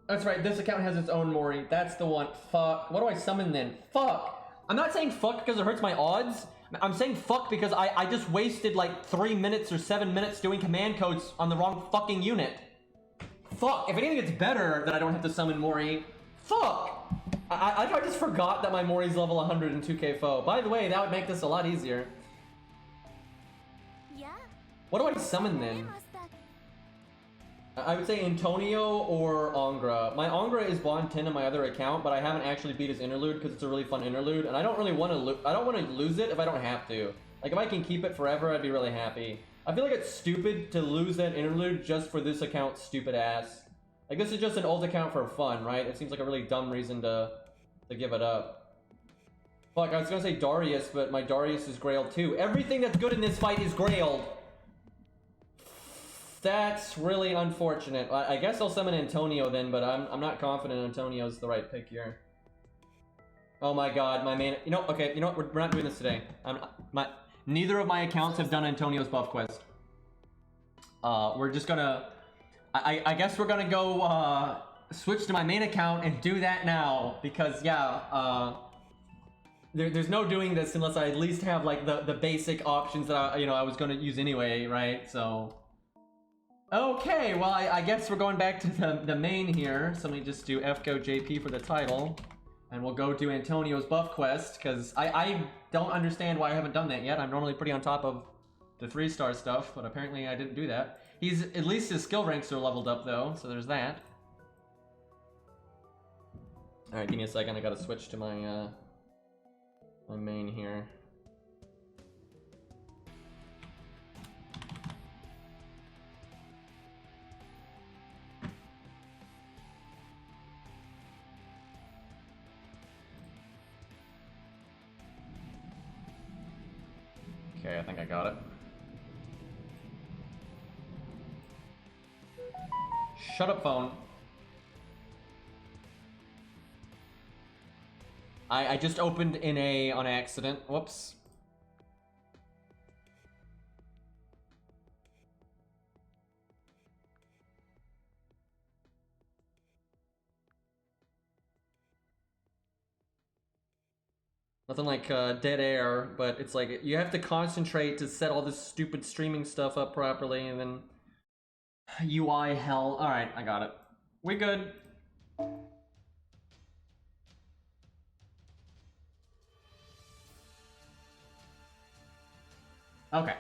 That's right, this account has its own Mori. That's the one. Fuck. What do I summon then? Fuck. I'm not saying fuck because it hurts my odds. I'm saying fuck because I just wasted like 3 minutes or 7 minutes doing command codes on the wrong fucking unit. Fuck. If anything, it's better that I don't have to summon Mori. Fuck. I just forgot that my Mori's level 100 in 2K Foe. By the way, that would make this a lot easier. Yeah. What do I summon then? I would say Antonio or Angra. My Angra is Bond 10 in my other account, but I haven't actually beat his interlude because it's a really fun interlude, and I don't really want to. I don't want to lose it if I don't have to. Like if I can keep it forever, I'd be really happy. I feel like it's stupid to lose that interlude just for this account's stupid ass. Like this is just an old account for fun, right? It seems like a really dumb reason to give it up. Fuck, I was gonna say Darius, but my Darius is Grailed too. Everything that's good in this fight is Grailed. That's really unfortunate. I guess I'll summon Antonio then, but I'm not confident Antonio's the right pick here. Oh my god, my main... You know, okay, you know what? We're not doing this today. Neither of my accounts have done Antonio's buff quest. We're just gonna... I guess we're gonna go switch to my main account and do that now. Because, yeah, there's no doing this unless I at least have, like, the basic options that I was gonna use anyway, right? So... Okay, well, I guess we're going back to the main here. So let me just do FGO JP for the title. And we'll go do Antonio's buff quest, because I don't understand why I haven't done that yet. I'm normally pretty on top of the 3-star stuff, but apparently I didn't do that. At least his skill ranks are leveled up, though, so there's that. Alright, give me a second. I gotta switch to my, my main here. Okay, I think I got it. Shut up, phone. I just opened in on accident. Whoops. Nothing like dead air, but it's like you have to concentrate to set all this stupid streaming stuff up properly, and then UI hell. All right, I got it. We good. Okay.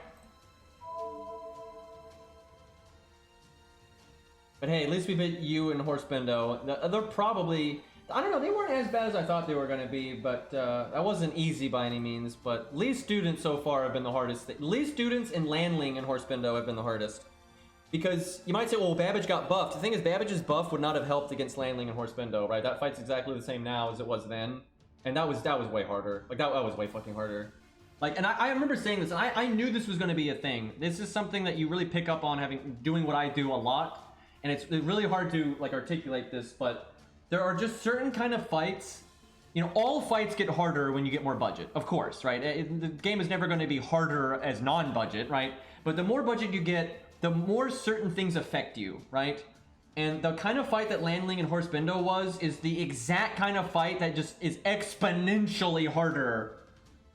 But hey, at least we beat you and Horsebendo. They're probably... I don't know, they weren't as bad as I thought they were going to be, but that wasn't easy by any means. But Lee students so far have been the hardest. Lee students and Landling and Horsebendo have been the hardest. Because you might say, well, Babbage got buffed. The thing is, Babbage's buff would not have helped against Landling and Horsebendo, right? That fight's exactly the same now as it was then. And that was way harder. Like that was way fucking harder. Like, and I remember saying this, and I knew this was going to be a thing. This is something that you really pick up on doing what I do a lot, and it's really hard to like articulate this, but there are just certain kind of fights. You know, all fights get harder when you get more budget, of course, right? The game is never going to be harder as non-budget, right? But the more budget you get, the more certain things affect you, right? And the kind of fight that Landling and Horse Bindo is the exact kind of fight that just is exponentially harder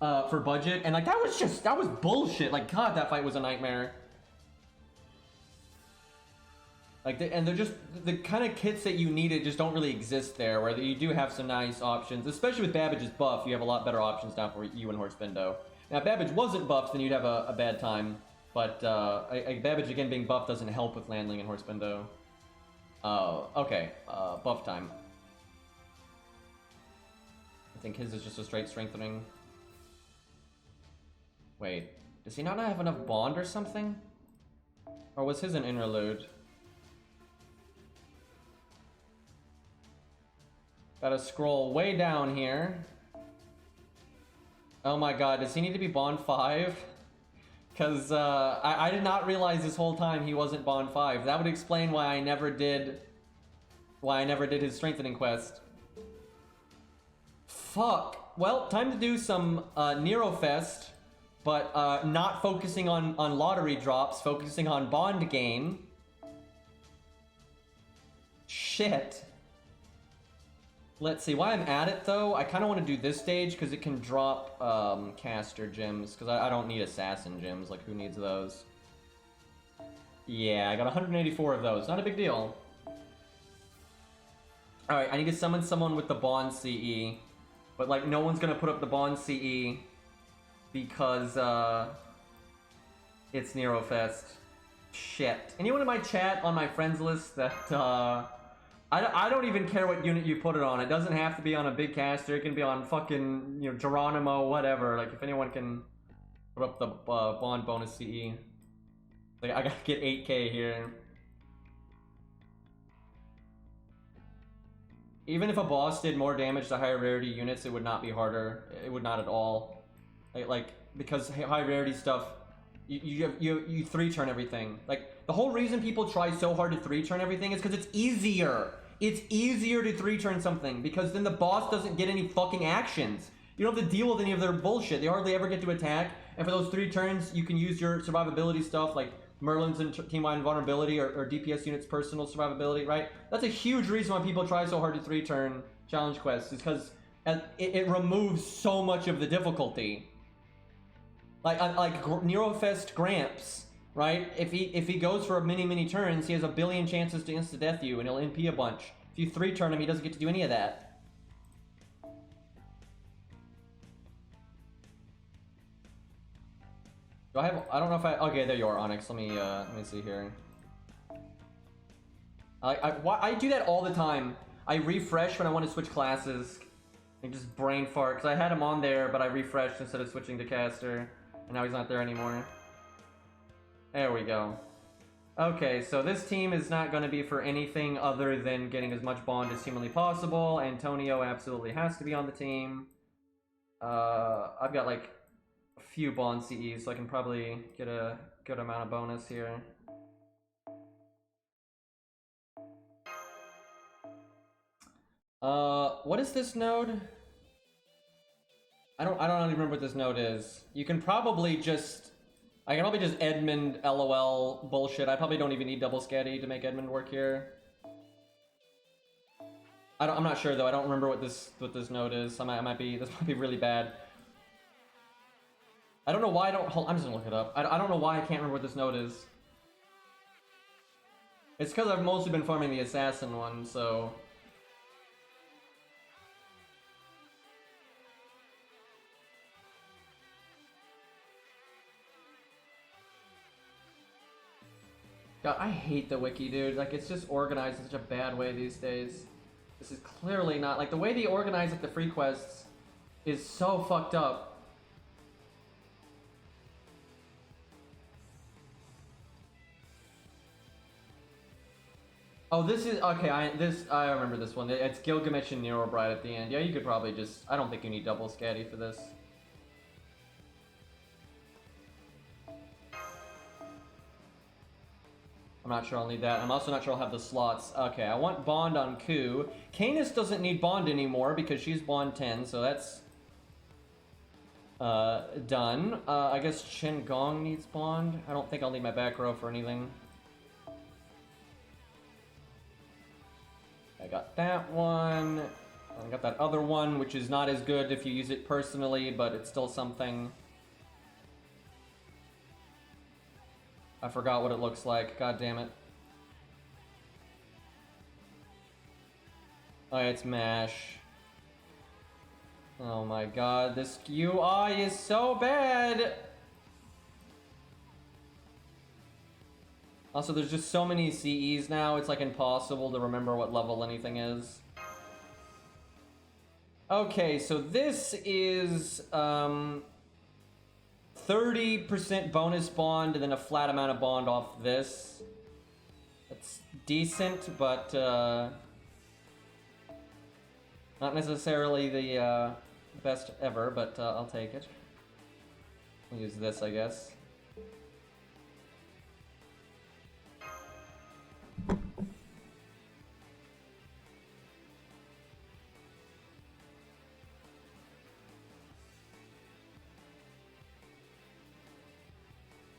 for budget. And like that was bullshit. Like, God, that fight was a nightmare. Like, they're just the kind of kits that you needed just don't really exist there. Where you do have some nice options, especially with Babbage's buff. You have a lot better options now for you and Horse Bindo. Now, if Babbage wasn't buffed, then you'd have a bad time. But Babbage again being buffed doesn't help with Landling and Horse Bindo. Okay, buff time. I think his is just a straight strengthening. Wait, does he not have enough bond or something? Or was his an interlude? Gotta scroll way down here. Oh my god, does he need to be bond 5? Because I did not realize this whole time he wasn't bond 5. That would explain why I never did his strengthening quest. Fuck. Well, time to do some Nero Fest, but not focusing on lottery drops, focusing on bond gain. Shit. Let's see, while I'm at it though, I kind of want to do this stage because it can drop caster gems, because I don't need assassin gems, like who needs those? Yeah, I got 184 of those, not a big deal. Alright, I need to summon someone with the bond CE, but like no one's gonna put up the bond CE because it's Nero Fest. Shit. Anyone in my chat on my friends list that I don't even care what unit you put it on. It doesn't have to be on a big caster. It can be on fucking, you know, Geronimo, whatever. Like, if anyone can put up the bond bonus CE. Like, I gotta get 8k here. Even if a boss did more damage to higher rarity units, it would not be harder. It would not at all. Like because high rarity stuff, you 3-turn everything. Like, the whole reason people try so hard to 3-turn everything is because it's easier. It's easier to 3-turn something, because then the boss doesn't get any fucking actions. You don't have to deal with any of their bullshit. They hardly ever get to attack, and for those 3 turns, you can use your survivability stuff, like Merlin's and team-wide invulnerability, or DPS units' personal survivability, right? That's a huge reason why people try so hard to 3-turn challenge quests, is because it removes so much of the difficulty. Like Neurofest Gramps, right? If he goes for many turns, he has a billion chances to insta-death you, and he'll NP a bunch. If you 3-turn him, he doesn't get to do any of that. Do I have? I don't know if I. Okay, there you are, Onyx. Let me see here. I do that all the time. I refresh when I want to switch classes. I just brain fart, because I had him on there, but I refreshed instead of switching to caster, and now he's not there anymore. There we go. Okay, so this team is not going to be for anything other than getting as much bond as humanly possible. Antonio absolutely has to be on the team. I've got like a few bond CEs, so I can probably get a good amount of bonus here. What is this node? I don't even remember what this node is. You can probably just... I can probably just Edmund LOL bullshit. I probably don't even need double scatty to make Edmund work here. I'm not sure though. I don't remember what this node is. This might be really bad. I don't know why I don't. I'm just gonna look it up. I don't know why I can't remember what this node is. It's because I've mostly been farming the assassin one, so. God, I hate the wiki, dude. Like, it's just organized in such a bad way these days. This is clearly not... Like, the way they organize, like, the free quests is so fucked up. Oh, this is okay. I remember this one. It's Gilgamesh and Neurobride at the end. Yeah, you could probably just. I don't think you need double scatty for this. I'm not sure I'll need that. I'm also not sure I'll have the slots. Okay, I want Bond on Ku. Canis doesn't need Bond anymore because she's Bond 10, so that's done. I guess Chen Gong needs Bond. I don't think I'll need my back row for anything. I got that one. I got that other one, which is not as good if you use it personally, but it's still something. I forgot what it looks like. God damn it. Oh, it's MASH. Oh my god, this UI is so bad! Also, there's just so many CEs now, it's like impossible to remember what level anything is. Okay, so this is 30% bonus bond and then a flat amount of bond off this. That's decent, but not necessarily the best ever, but I'll take it. I'll use this, I guess.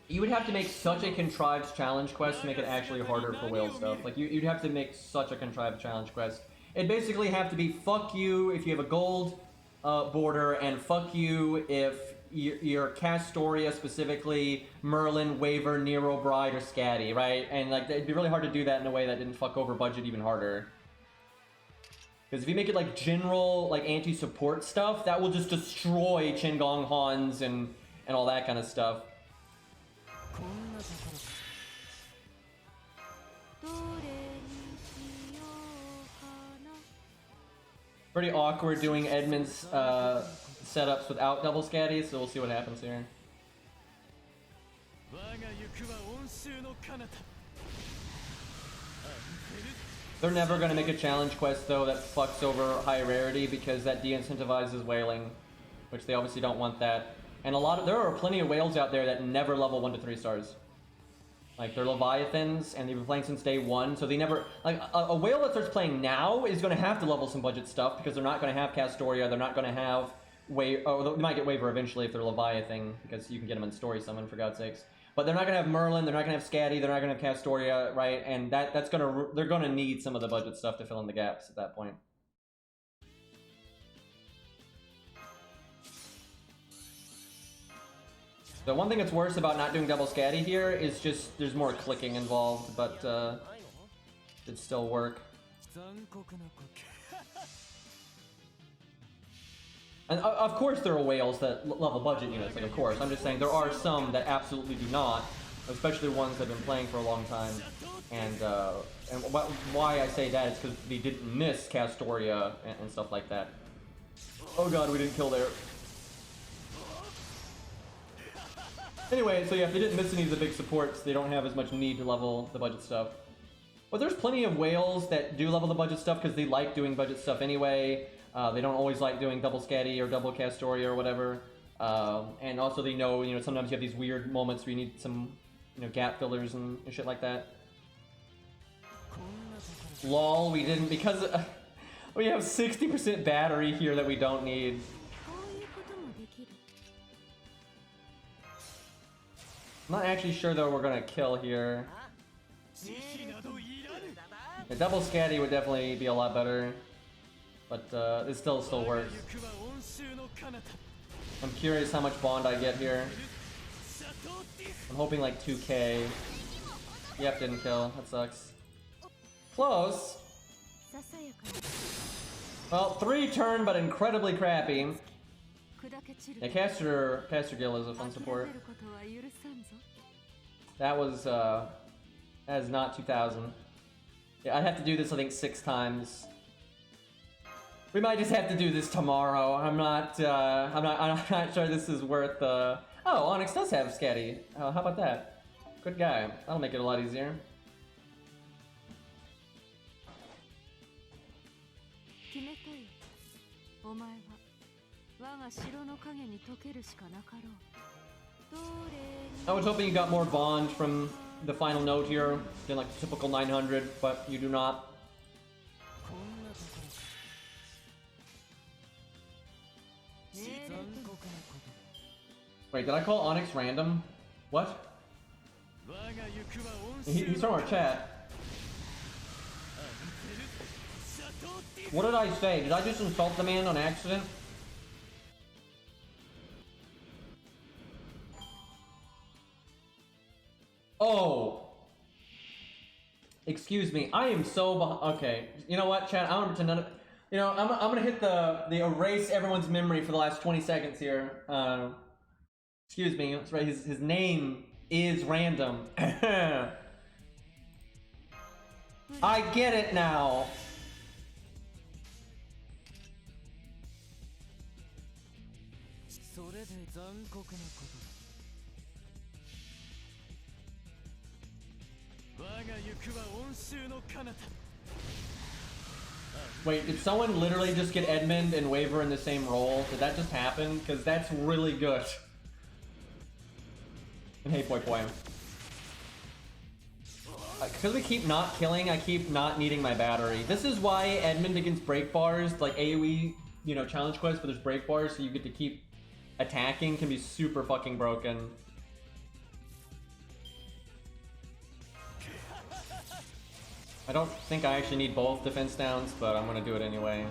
You would have to make such a contrived challenge quest to make it actually harder for whale stuff. Like, you'd have to make such a contrived challenge quest. It'd basically have to be fuck you if you have a gold border, and fuck you if you're Castoria, specifically Merlin, Waver, Nero Bride, or Scatty, right? And like, it'd be really hard to do that in a way that didn't fuck over budget even harder. Because if you make it like general, like anti-support stuff, that will just destroy Qingong Hans and all that kind of stuff. Pretty awkward doing Edmund's setups without double scatty, so we'll see what happens here. They're never going to make a challenge quest though that fucks over high rarity because that de-incentivizes whaling, which they obviously don't want that. And there are plenty of whales out there that never level 1 to 3 stars. Like, they're Leviathans, and they've been playing since day 1, so they never... Like, a whale that starts playing now is going to have to level some budget stuff, because they're not going to have Castoria, they're not going to have... Oh, they might get Waver eventually if they're Leviathan, because you can get them in Story Summon, for God's sakes. But they're not going to have Merlin, they're not going to have Scatty, they're not going to have Castoria, right? And that's going to... They're going to need some of the budget stuff to fill in the gaps at that point. The one thing that's worse about not doing double scatty here is just there's more clicking involved, but it'd still work. And of course there are whales that level budget units, like of course. I'm just saying there are some that absolutely do not, especially ones that have been playing for a long time. And why I say that is because they didn't miss Castoria and stuff like that. Oh god, we didn't kill there. Anyway, so yeah, if they didn't miss any of the big supports, they don't have as much need to level the budget stuff. But there's plenty of whales that do level the budget stuff because they like doing budget stuff anyway. They don't always like doing double scatty or double Castoria or whatever. And also they know, sometimes you have these weird moments where you need some, gap fillers and shit like that. Lol, we didn't, because we have 60% battery here that we don't need. I'm not actually sure though we're gonna kill here. The double scatty would definitely be a lot better, but it still works. I'm curious how much bond I get here. I'm hoping like 2k. Yep, didn't kill. That sucks. Close. Well, 3 turn, but incredibly crappy. Yeah, Caster Gill is a fun support. That is not 2000. Yeah, I'd have to do this I think 6 times. We might just have to do this tomorrow. I'm not sure this is worth. Oh, Onyx does have Scatty. How about that? Good guy. That'll make it a lot easier. I was hoping you got more bond from the final note here than like the typical 900, but you do not. Wait, did I call Onyx random? What? He's from our chat. What did I say? Did I just insult the man on accident? Oh! Excuse me, I am so okay, you know what, chat? I'm gonna pretend none of... You know, I'm gonna hit the erase everyone's memory for the last 20 seconds here. Excuse me, that's right, his name is random. I get it now. Wait, did someone literally just get Edmund and Waver in the same role? Did that just happen? Because that's really good. And hey, boy. Because we keep not killing, I keep not needing my battery. This is why Edmund against break bars, like AoE, you know, challenge quests, but there's break bars, so you get to keep attacking, can be super fucking broken. I don't think I actually need both defense downs, but I'm gonna do it anyway.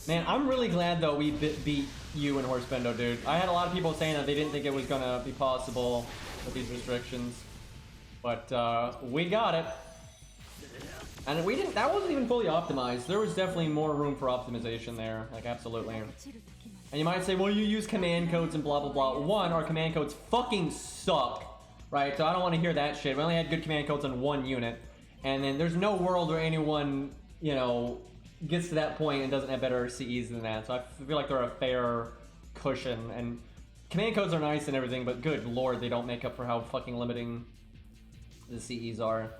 Man, I'm really glad though we beat you in Horsebendo, dude. I had a lot of people saying that they didn't think it was gonna be possible with these restrictions, but we got it. And we didn't, that wasn't even fully optimized. There was definitely more room for optimization there, like absolutely. And you might say, well, you use command codes and blah, blah, blah. One, our command codes fucking suck, right? So I don't want to hear that shit. We only had good command codes on one unit. And then there's no world where anyone, you know, gets to that point and doesn't have better CEs than that. So I feel like they're a fair cushion. And command codes are nice and everything, but good lord, they don't make up for how fucking limiting the CEs are.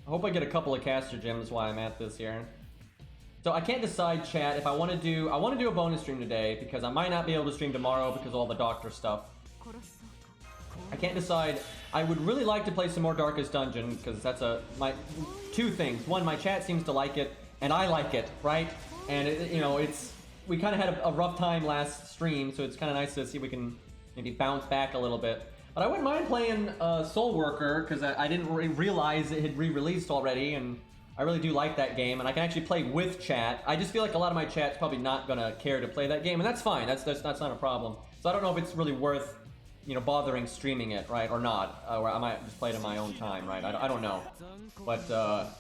I hope I get a couple of caster gems while I'm at this here. So I can't decide, chat, if I want to do a bonus stream today because I might not be able to stream tomorrow because of all the doctor stuff. I can't decide. I would really like to play some more Darkest Dungeon because that's my two things. One, my chat seems to like it and I like it, right? And it, you know, we kind of had a rough time last stream, so it's kind of nice to see if we can maybe bounce back a little bit. But I wouldn't mind playing Soul Worker, because I didn't realize it had re-released already, and I really do like that game, and I can actually play with chat. I just feel like a lot of my chat's probably not going to care to play that game, and that's fine. That's not a problem. So I don't know if it's really worth, you know, bothering streaming it, right, or not. Or I might just play it in my own time, right? I don't know. But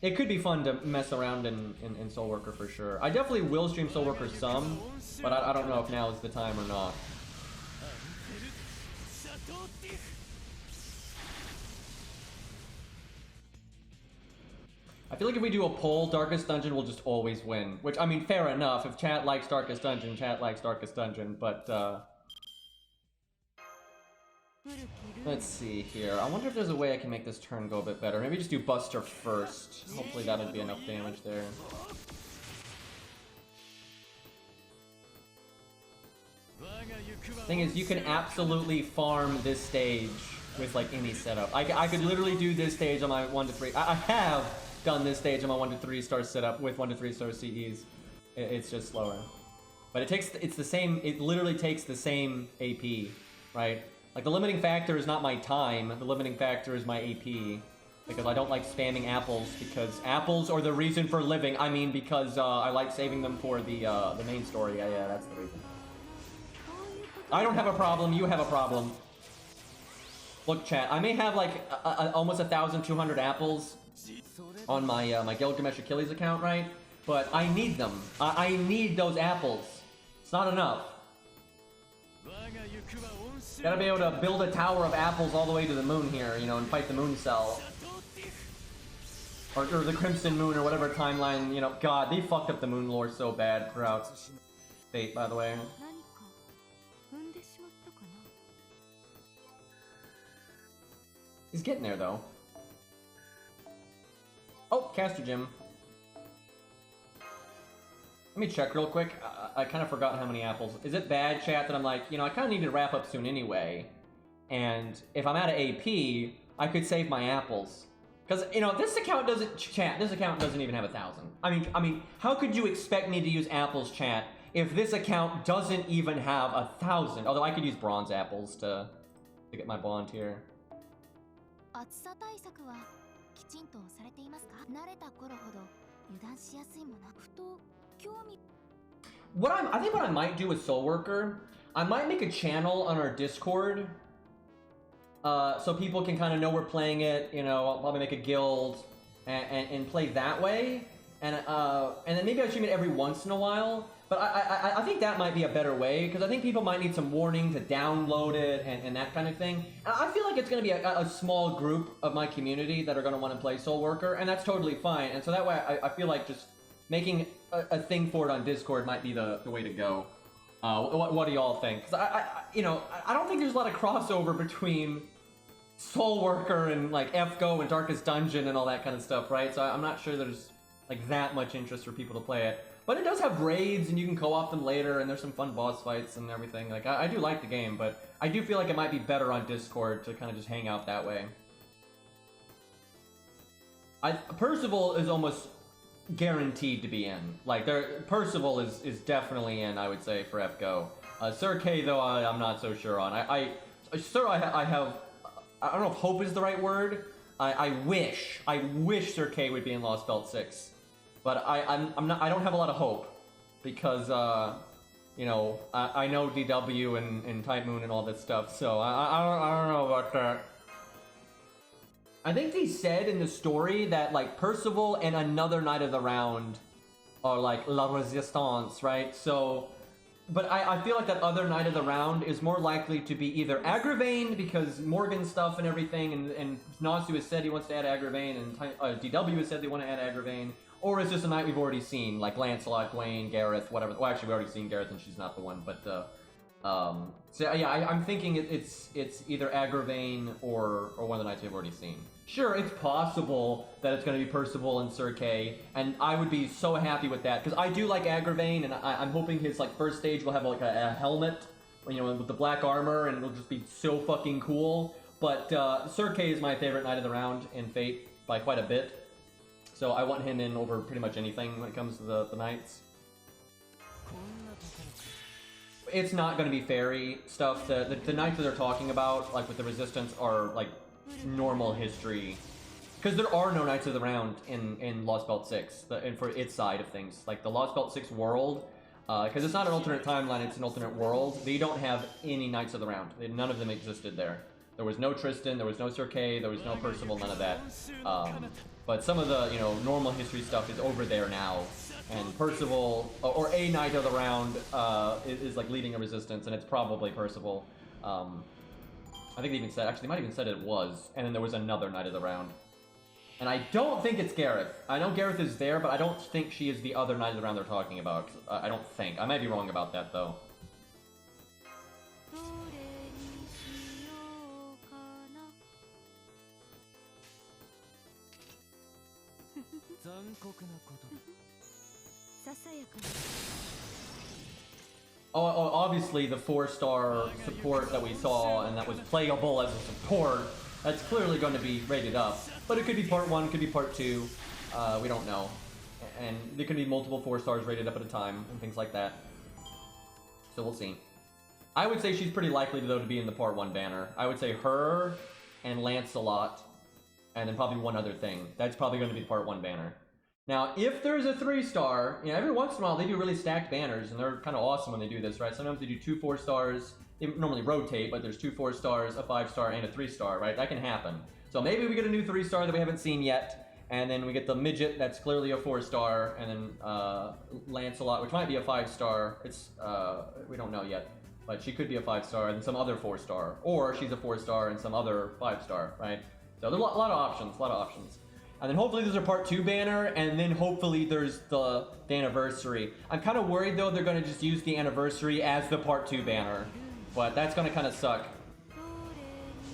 it could be fun to mess around in Soul Worker for sure. I definitely will stream Soul Worker some, but I don't know if now is the time or not. I feel like if we do a poll, Darkest Dungeon will just always win. Which, I mean, fair enough. If chat likes Darkest Dungeon, chat likes Darkest Dungeon. But, let's see here. I wonder if there's a way I can make this turn go a bit better. Maybe just do Buster first. Hopefully that'll be enough damage there. Thing is, you can absolutely farm this stage with, like, any setup. I could literally do this stage on my 1 to 3. I have done this stage on my 1 to 3 star setup with 1 to 3 star CEs. It's just slower. But it literally takes the same AP, right? Like, the limiting factor is not my time, the limiting factor is my AP. Because I don't like spamming apples, because apples are the reason for living. I mean, because I like saving them for the main story. Yeah, that's the reason. I don't have a problem, you have a problem. Look, chat, I may have like almost 1,200 apples on my my Gilgamesh Achilles account, right? But I need them. I need those apples. It's not enough. Gotta be able to build a tower of apples all the way to the moon here, you know, and fight the moon cell. Or the Crimson Moon or whatever timeline, you know. God, they fucked up the moon lore so bad throughout. Fate, by the way. He's getting there, though. Oh, Caster Gym. Let me check real quick. I kind of forgot how many apples. Is it bad, chat, that I'm like, you know, I kind of need to wrap up soon anyway. And if I'm out of AP, I could save my apples. Because, you know, this account doesn't, chat, this account doesn't even have 1,000. I mean, how could you expect me to use apples, chat, if this account doesn't even have 1,000? Although I could use bronze apples to get my bond here. I think what I might do with Soul Worker, I might make a channel on our Discord, so people can kind of know we're playing it. You know, I'll probably make a guild and play that way, and then maybe I stream it every once in a while. But I think that might be a better way, because I think people might need some warning to download it and that kind of thing. And I feel like it's going to be a small group of my community that are going to want to play Soul Worker, and that's totally fine. And so that way I feel like just making a thing for it on Discord might be the way to go. What do y'all think? Because I don't think there's a lot of crossover between Soul Worker and like FGO and Darkest Dungeon and all that kind of stuff, right? So I'm not sure there's like that much interest for people to play it. But it does have raids, and you can co-op them later, and there's some fun boss fights and everything. Like, I do like the game, but I do feel like it might be better on Discord to kind of just hang out that way. Percival is almost guaranteed to be in. Like, Percival is definitely in, I would say, for FGO. Sir K, though, I'm not so sure on. I have... I don't know if hope is the right word. I wish Sir K would be in Lostbelt 6. But I don't have a lot of hope, because you know, I know DW and Type Moon and all this stuff, so I don't know about that. I think they said in the story that like Percival and another Knight of the Round are like La Resistance, right? So, but I feel like that other Knight of the Round is more likely to be either Agravain, because Morgan stuff and everything, and Nasu has said he wants to add Agravain, and DW has said they want to add Agravain. Or it's just a knight we've already seen, like Lancelot, Gwaine, Gareth, whatever. Well, actually, we've already seen Gareth, and she's not the one. But so yeah, I'm thinking it's either Agravain or one of the knights we've already seen. Sure, it's possible that it's going to be Percival and Sir Kay, and I would be so happy with that, because I do like Agravain, and I'm hoping his like first stage will have like a helmet, you know, with the black armor, and it'll just be so fucking cool. But Sir Kay is my favorite Knight of the Round in Fate by quite a bit. So I want him in over pretty much anything when it comes to the knights. It's not going to be fairy stuff. The knights that they're talking about, like with the Resistance, are like normal history. Because there are no Knights of the Round in Lostbelt 6, and for its side of things. Like the Lostbelt 6 world, because it's not an alternate timeline, it's an alternate world. They don't have any Knights of the Round. None of them existed there. There was no Tristan, there was no Sir Kay, there was no Percival, none of that. But some of the, you know, normal history stuff is over there now. And Percival, or a Knight of the Round, is like leading a resistance, and it's probably Percival. I think they even said, actually, they might even said it was. And then there was another Knight of the Round. And I don't think it's Gareth. I know Gareth is there, but I don't think she is the other Knight of the Round they're talking about. I don't think. I might be wrong about that, though. Oh, obviously the 4-star support that we saw and that was playable as a support, that's clearly going to be rated up. But it could be part 1, could be part 2, we don't know. And there could be multiple 4-stars rated up at a time and things like that. So we'll see. I would say she's pretty likely, though, to be in the part 1 banner. I would say her and Lancelot, and then probably one other thing. That's probably going to be the part 1 banner. Now, if there's a 3-star, you know, every once in a while they do really stacked banners, and they're kind of awesome when they do this, right? Sometimes they do 2 4-stars. They normally rotate, but there's 2 4-stars, a 5-star, and a 3-star, right? That can happen. So maybe we get a new 3-star that we haven't seen yet, and then we get the midget that's clearly a 4-star, and then Lancelot, which might be a 5-star. It's we don't know yet, but she could be a 5-star and some other 4-star, or she's a 4-star and some other 5-star, right? So there's a lot of options, And then hopefully there's a part 2 banner, and then hopefully there's the anniversary. I'm kind of worried though they're going to just use the anniversary as the part 2 banner. But that's going to kind of suck.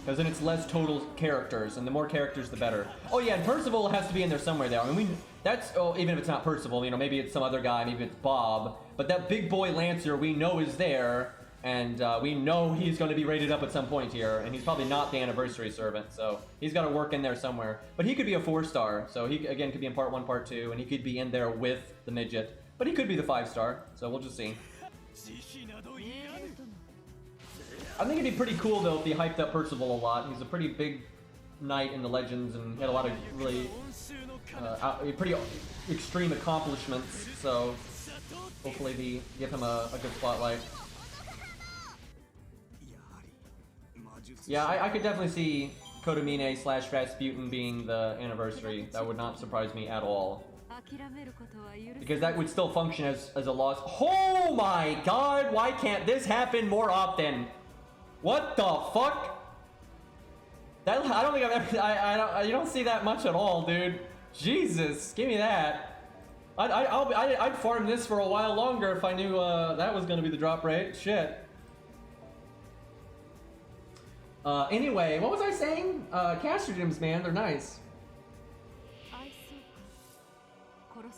Because then it's less total characters, and the more characters the better. Oh yeah, and Percival has to be in there somewhere there. I mean, even if it's not Percival, you know, maybe it's some other guy, maybe it's Bob. But that big boy Lancer we know is there. And we know he's going to be rated up at some point here, and he's probably not the anniversary servant, so he's got to work in there somewhere. But he could be a 4-star, so he, again, could be in part 1, part 2, and he could be in there with the midget. But he could be the 5-star, so we'll just see. I think it'd be pretty cool, though, if he hyped up Percival a lot. He's a pretty big knight in the Legends, and had a lot of really pretty extreme accomplishments, so hopefully they give him a good spotlight. Yeah, I could definitely see Kodomine / Rasputin being the anniversary. That would not surprise me at all. Because that would still function as a loss. Oh my god, why can't this happen more often? What the fuck? That, I don't think I've ever... you don't see that much at all, dude. Jesus, give me that. I'd farm this for a while longer if I knew that was going to be the drop rate. Shit. Anyway, what was I saying? Caster gems, man, they're nice.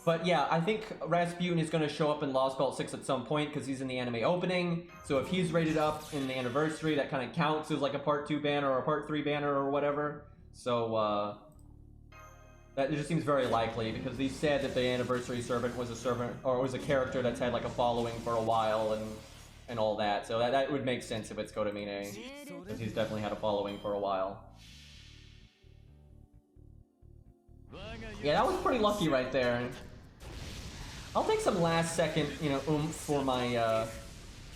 But yeah, I think Rasputin is going to show up in Lostbelt 6 at some point because he's in the anime opening. So if he's rated up in the anniversary, that kind of counts as like a part 2 banner or a part 3 banner or whatever. So that just seems very likely because he said that the anniversary servant was a character that's had like a following for a while and all that. So that would make sense if it's Kodomine, because he's definitely had a following for a while. Yeah, that was pretty lucky right there. I'll take some last second, you know, oomph for my,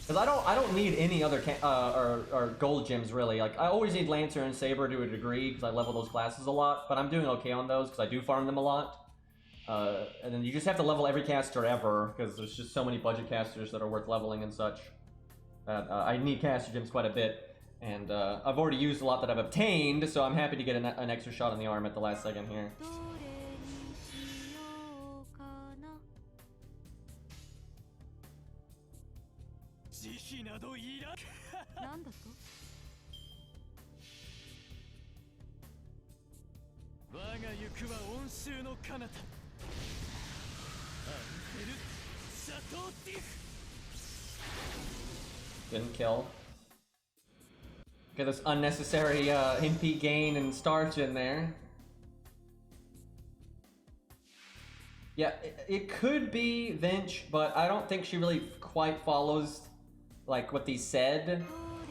because I don't need any other or gold gems really. Like I always need Lancer and Saber to a degree because I level those classes a lot, but I'm doing okay on those because I do farm them a lot. And then you just have to level every caster ever because there's just so many budget casters that are worth leveling and such. I need caster gems quite a bit, and I've already used a lot that I've obtained, so I'm happy to get an extra shot in the arm at the last second here. Didn't kill. Get this unnecessary MP gain and starch in there. Yeah, it could be Vinch, but I don't think she really quite follows like what they said.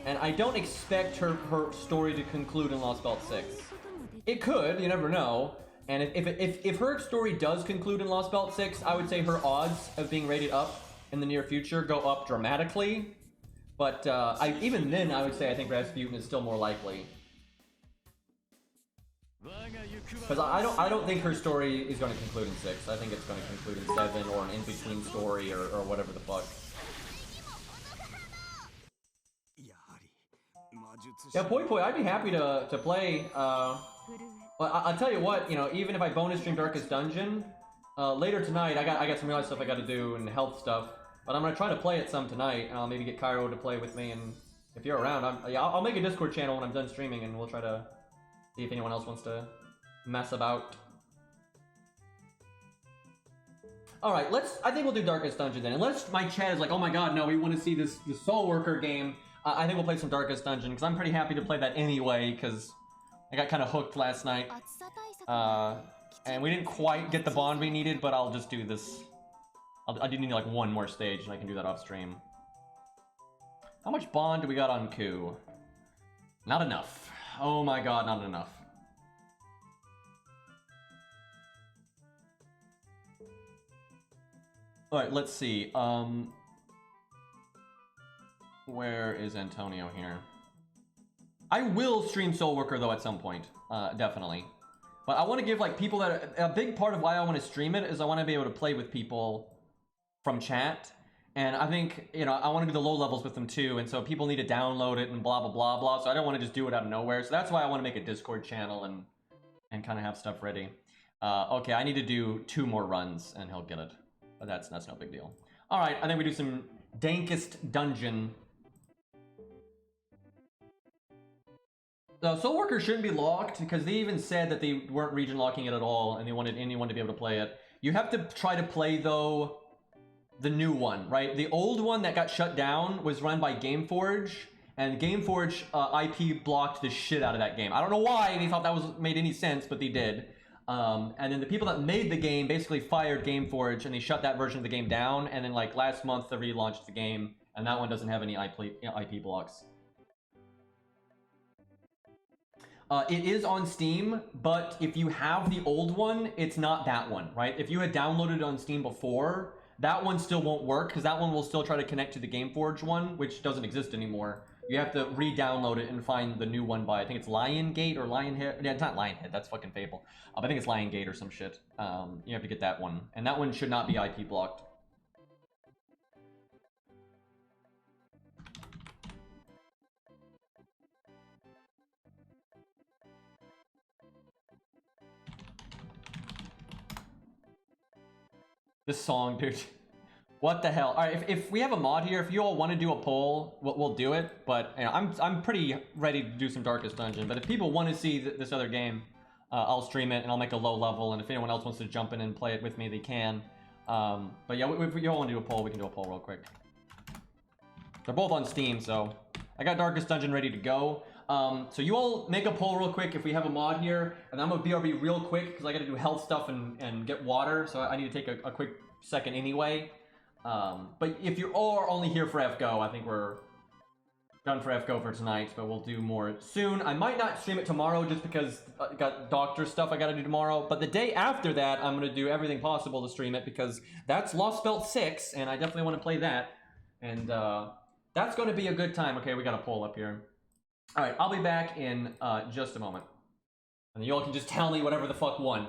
And I don't expect her story to conclude in Lostbelt 6. It could, you never know. And if her story does conclude in Lostbelt 6, I would say her odds of being rated up in the near future go up dramatically. But even then, I would say I think Rasputin is still more likely. Because I don't think her story is going to conclude in 6. I think it's going to conclude in 7 or an in-between story or whatever the fuck. Yeah, Poi, I'd be happy to play. Well, I'll tell you what, you know, even if I bonus stream Darkest Dungeon, later tonight I got some real life stuff I got to do and health stuff. But I'm gonna try to play it some tonight. I'll maybe get Cairo to play with me, and if you're around, I'll make a Discord channel when I'm done streaming, and we'll try to see if anyone else wants to mess about. All right, I think we'll do Darkest Dungeon then. Unless my chat is like, oh my god, no, we want to see this Soul Worker game. I think we'll play some Darkest Dungeon because I'm pretty happy to play that anyway because I got kind of hooked last night, and we didn't quite get the bond we needed, but I'll just do this. I do need like one more stage, and I can do that off stream. How much bond do we got on Ku? Not enough. Oh my god, not enough. Alright, let's see. Where is Antonio here? I will stream Soul Worker though at some point, definitely. But I want to give like people that a big part of why I want to stream it is I want to be able to play with people from chat, and I think, you know, I want to do the low levels with them too, and so people need to download it and blah blah blah blah, so I don't want to just do it out of nowhere, so that's why I want to make a Discord channel and kind of have stuff ready. Okay, I need to do 2 more runs and he'll get it. But that's no big deal. Alright, I think we do some dankest dungeon. Soul Worker shouldn't be locked because they even said that they weren't region locking it at all and they wanted anyone to be able to play it. You have to try to play, though, the new one, right? The old one that got shut down was run by Gameforge, and Gameforge IP blocked the shit out of that game. I don't know why they thought that made any sense, but they did. And then the people that made the game basically fired Gameforge, and they shut that version of the game down, and then like last month they relaunched the game, and that one doesn't have any IP blocks. It is on Steam, but if you have the old one, it's not that one, right? If you had downloaded it on Steam before, that one still won't work, because that one will still try to connect to the Gameforge one, which doesn't exist anymore. You have to re-download it and find the new one by, I think it's Liongate or Lionhead. Yeah, it's not Lionhead, that's fucking Fable. I think it's Liongate or some shit. You have to get that one. And that one should not be IP blocked. This song, dude. What the hell? All right, if we have a mod here, if you all want to do a poll, we'll do it. But you know, I'm pretty ready to do some Darkest Dungeon. But if people want to see this other game, I'll stream it and I'll make a low level. And if anyone else wants to jump in and play it with me, they can. But yeah, if you all want to do a poll, we can do a poll real quick. They're both on Steam, so I got Darkest Dungeon ready to go. So you all make a poll real quick if we have a mod here, and I'm gonna BRB real quick because I gotta do health stuff and get water, so I need to take a quick second anyway. But if you all are only here for FGO, I think we're done for FGO for tonight, but we'll do more soon. I might not stream it tomorrow just because I got doctor stuff I gotta do tomorrow, but the day after that, I'm gonna do everything possible to stream it because that's Lostbelt 6, and I definitely want to play that, and that's gonna be a good time. Okay, we got a poll up here. Alright, I'll be back in just a moment. And you all can just tell me whatever the fuck won.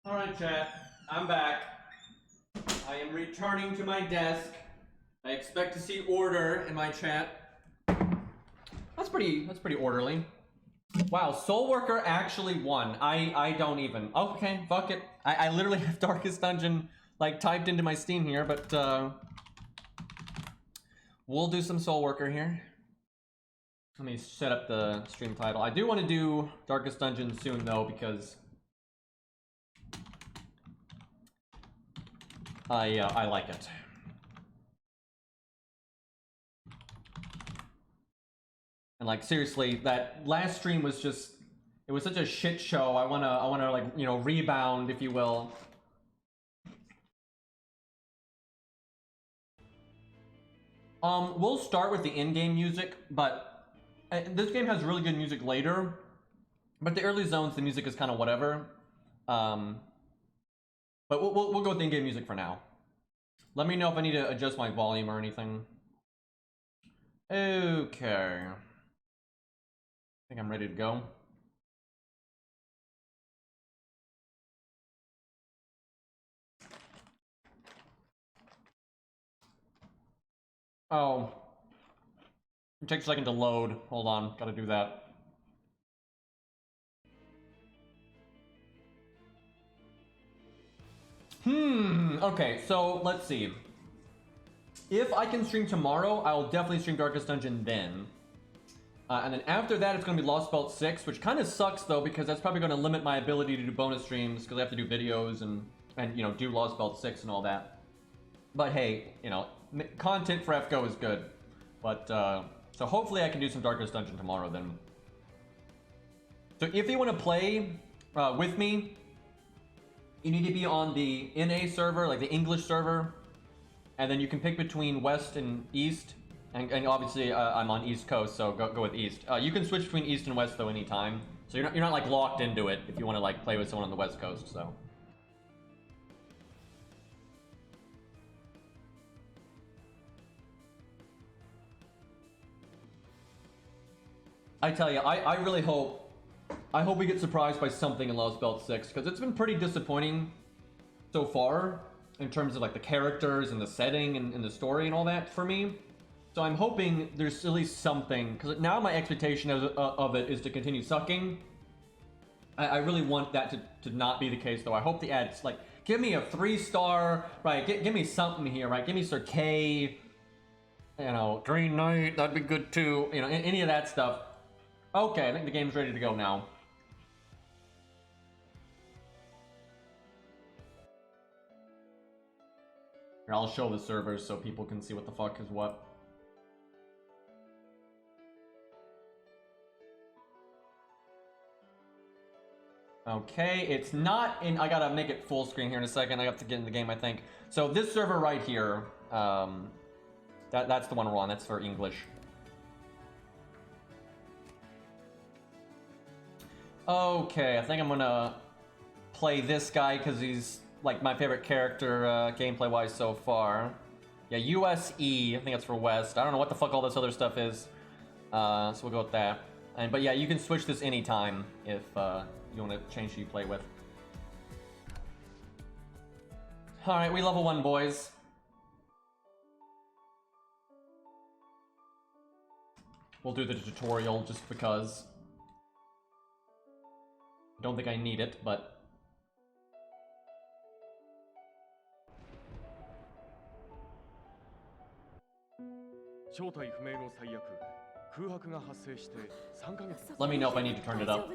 Alright, chat. I'm back. I am returning to my desk. I expect to see order in my chat. That's pretty orderly. Wow, Soul Worker actually won. I don't even. Okay, fuck it. I literally have Darkest Dungeon like typed into my Steam here, but we'll do some Soul Worker here. Let me set up the stream title. I do want to do Darkest Dungeon soon though, because I like it. And like seriously, that last stream was just It was such a shit show. I wanna like, you know, rebound, if you will. We'll start with the in-game music, but this game has really good music later. But the early zones, the music is kind of whatever. But we'll go with the in-game music for now. Let me know if I need to adjust my volume or anything. Okay. I think I'm ready to go. Oh. It takes a second to load. Hold on, gotta do that. Okay, so let's see. If I can stream tomorrow, I'll definitely stream Darkest Dungeon then. And then after that, it's going to be Lostbelt 6, which kind of sucks though, because that's probably going to limit my ability to do bonus streams, because I have to do videos and you know, do Lostbelt 6 and all that. But hey, you know, content for FGO is good. But, so hopefully I can do some Darkest Dungeon tomorrow then. So if you want to play with me, you need to be on the NA server, like the English server. And then you can pick between West and East. And obviously I'm on East Coast, so go with East. You can switch between East and West though anytime. So you're not like locked into it if you want to like play with someone on the West Coast, so. I tell you, I really hope we get surprised by something in Lostbelt 6, because it's been pretty disappointing so far in terms of like the characters and the setting and the story and all that for me. So I'm hoping there's at least something, because now my expectation of it is to continue sucking. I really want that to not be the case though. I hope the ads, like, give me a 3-star, right, give me something here, right, give me Sir K, you know, Green Knight, that'd be good too, you know, any of that stuff. Okay, I think the game's ready to go now. Here, I'll show the servers so people can see what the fuck is what. Okay, it's not in. I gotta make it full screen here in a second. I have to get in the game, I think. So this server right here, that's the one we're on. That's for English. Okay, I think I'm gonna play this guy because he's like my favorite character gameplay-wise so far. Yeah, USE, I think that's for West. I don't know what the fuck all this other stuff is. So we'll go with that. But yeah, you can switch this anytime if you want to change who you play with. Alright, we level 1, boys. We'll do the tutorial just because. Don't think I need it, but... Let me know if I need to turn it up.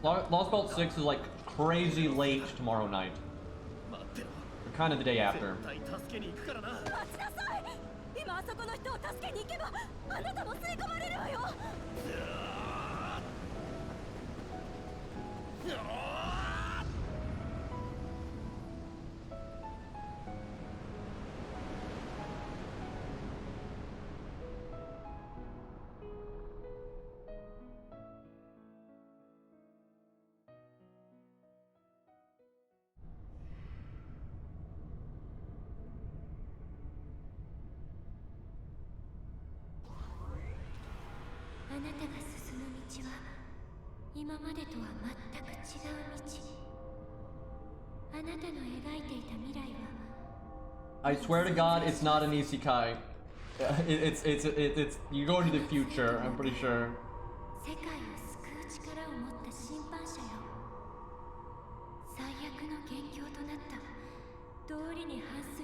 Lostbelt 6 is like crazy late tomorrow night. Or kind of the day after. I swear to God, it's not an isekai. it's you go into the future, I'm pretty sure.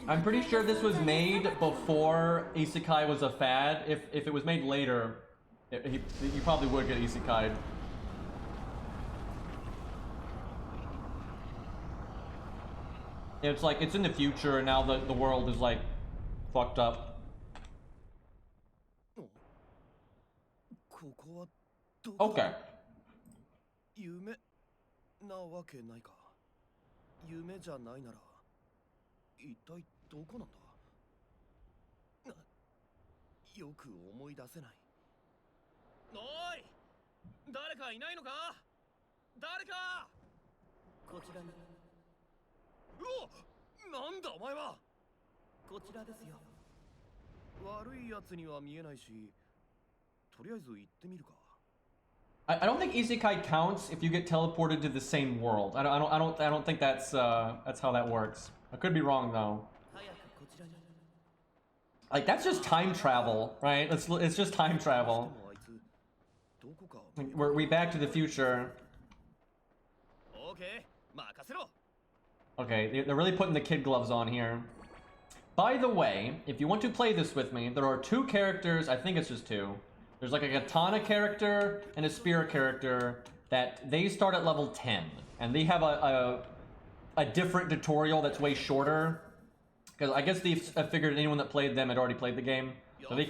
I'm pretty sure this was made before isekai was a fad. If it was made later, you probably would get isekai'd. It's like it's in the future and now the world is like fucked up. Okay. 夢なわけないか。夢じゃないなら一体どこなんだ。よく思い出せない。おい、誰かいないのか？誰か。こちらに。うお、なんだお前は。こちらですよ。悪い奴には見えないし、とりあえず行ってみるか。I don't think isekai counts if you get teleported to the same world. I don't think that's how that works. I could be wrong though. Like that's just time travel, right? It's just time travel. We back to the future. Okay, they're really putting the kid gloves on here. By the way, if you want to play this with me, there are two characters. I think it's just two. There's like a katana character and a spear character that they start at level 10. And they have a different tutorial that's way shorter. Because I guess they figured anyone that played them had already played the game. So they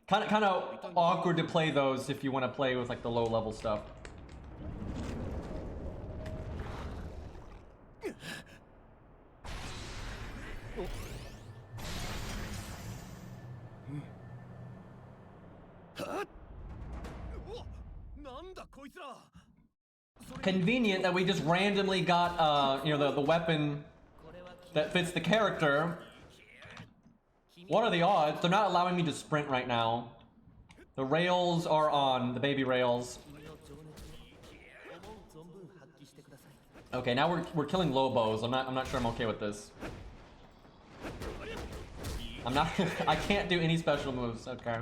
kind of awkward to play those if you want to play with like the low level stuff. Convenient that we just randomly got, you know, the weapon that fits the character. What are the odds? They're not allowing me to sprint right now. The rails are on, the baby rails. Okay, now we're killing Lobos. I'm not sure I'm okay with this. I'm not I can't do any special moves. Okay.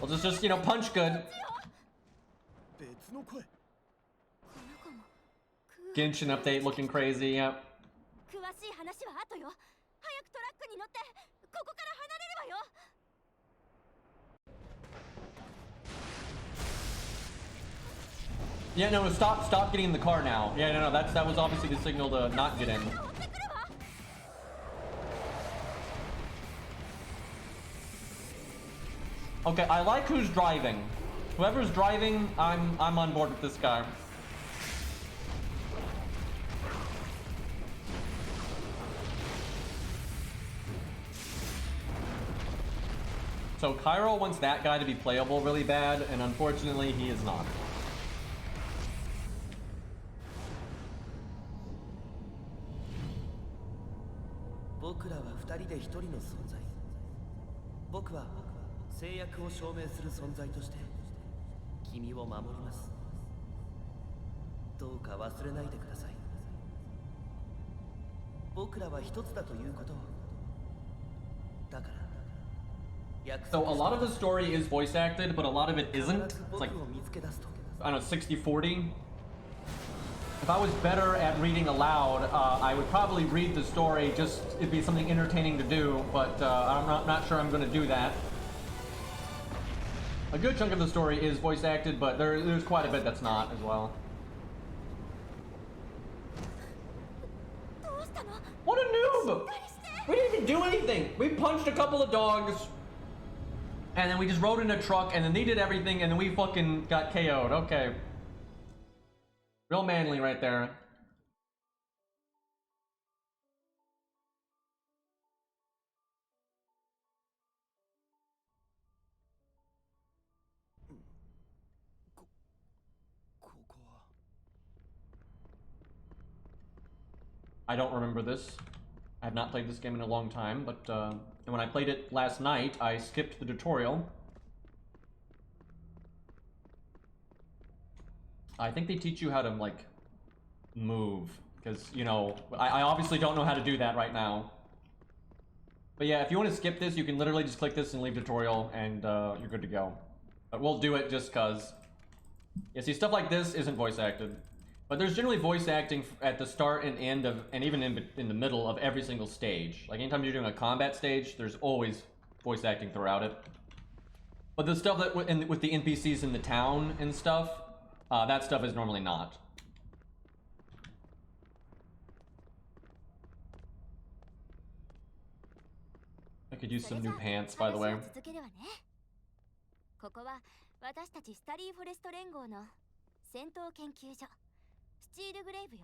We'll just you know, punch good. Genshin update looking crazy, yep. Yeah, no, stop getting in the car now. Yeah, no, that was obviously the signal to not get in. Okay, I like who's driving. Whoever's driving, I'm on board with this guy. So Cairo wants that guy to be playable really bad, and unfortunately he is not. So a lot of the story is voice acted, but a lot of it isn't. It's like, I don't know, 60-40. If I was better at reading aloud, I would probably read the story, just it'd be something entertaining to do, but I'm not sure I'm going to do that. A good chunk of the story is voice acted, but there's quite a bit that's not as well. What a noob! We didn't even do anything! We punched a couple of dogs, and then we just rode in a truck, and then they did everything, and then we fucking got KO'd. Okay. Real manly right there. I don't remember this. I have not played this game in a long time, but when I played it last night, I skipped the tutorial. I think they teach you how to, like, move. Because, you know, I obviously don't know how to do that right now. But yeah, if you want to skip this, you can literally just click this and leave tutorial, and you're good to go. But we'll do it just cause. Yeah, see, stuff like this isn't voice acted. But there's generally voice acting at the start and end of, and even in the middle of every single stage. Like anytime you're doing a combat stage, there's always voice acting throughout it. But the stuff that with the NPCs in the town and stuff, that stuff is normally not. I could use some new pants, by the way. ここは私たちスタディフォレスト連合の戦闘研究所スチールグレイブよ。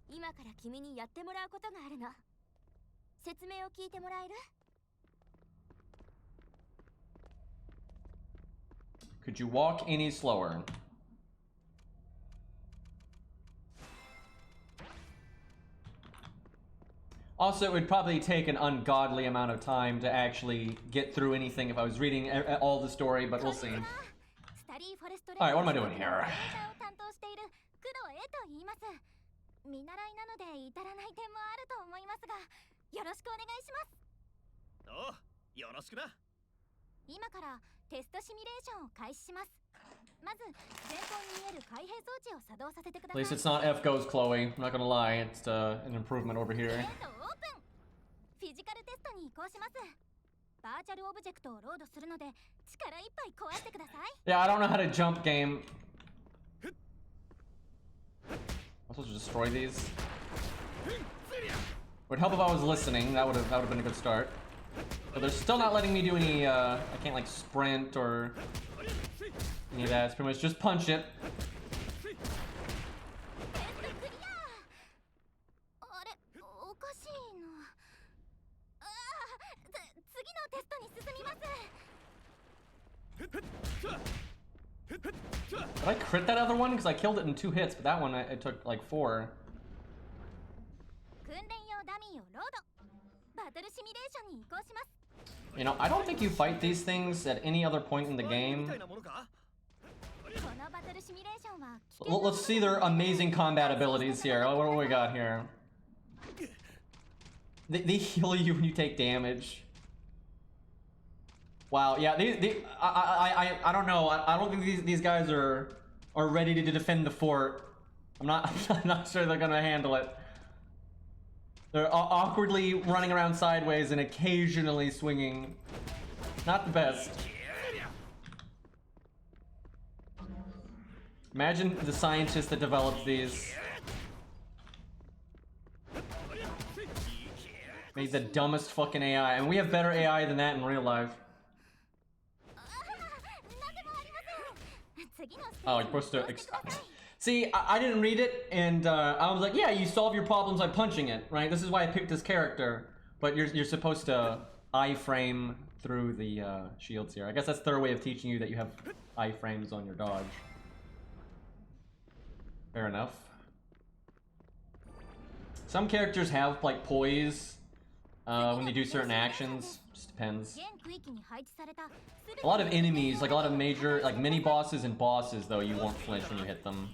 今から君にやってもらうことがあるの。説明を聞いてもらえる？ Could you walk any slower? Also, it would probably take an ungodly amount of time to actually get through anything if I was reading all the story, but we'll see. Alright, what am I doing here? 見習いなので至らない点もあると思いますが、よろしくお願いします。おう、よろしくな。今からテストシミュレーションを開始します。まず前方に見える開閉装置を作動させてください。 At least it's not F goes Chloe. I'm not gonna lie, it's an improvement over here. フィジカルテストに移行します。バーチャルオブジェクトをロードするので力いっぱい壊してください。 Yeah, I don't know how to jump game. I'm supposed to destroy these. Would help if I was listening. That would have been a good start. But they're still not letting me do any. I can't like sprint or any of that. It's pretty much just punch it. あれ、おかしいな。ああ、次のテストに進みます。 Did I crit that other one? Because I killed it in 2 hits, but that one it took like 4. You know, I don't think you fight these things at any other point in the game. Let's see their amazing combat abilities here. Oh, what do we got here? They heal you when you take damage. Wow, yeah, I don't know. I don't think these guys are ready to defend the fort. I'm not sure they're gonna handle it. They're awkwardly running around sideways and occasionally swinging. Not the best. Imagine the scientist that developed these. Made the dumbest fucking AI, and we have better AI than that in real life. Oh, you're supposed to. See, I didn't read it, and I was like, yeah, you solve your problems by punching it, right? This is why I picked this character. But you're supposed to iframe through the shields here. I guess that's their way of teaching you that you have iframes on your dodge. Fair enough. Some characters have like poise when they do certain actions. Just depends. A lot of enemies, like a lot of major, like mini bosses and bosses, though, you won't flinch when you hit them.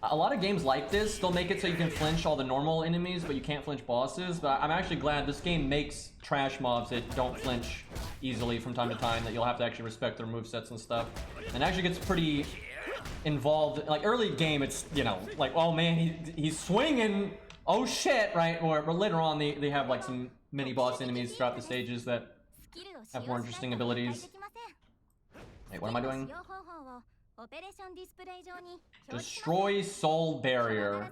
A lot of games like this, they'll make it so you can flinch all the normal enemies, but you can't flinch bosses. But I'm actually glad this game makes trash mobs that don't flinch easily from time to time, that you'll have to actually respect their movesets and stuff. And it actually gets pretty involved. Like early game, it's, you know, like, oh man, he's swinging, oh shit, right? Or later on, they have like some mini boss enemies throughout the stages that have more interesting abilities. Wait, what am I doing? Destroy soul barrier.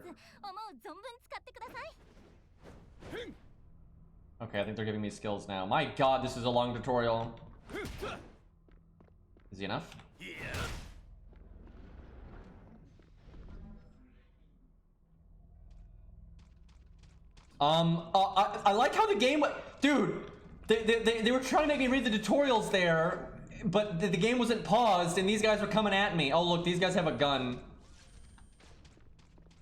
Okay, I think they're giving me skills now. My god, this is a long tutorial. Is he enough? I like how the game dude, they were trying to make me read the tutorials there, but the game wasn't paused and these guys were coming at me. Oh look, these guys have a gun.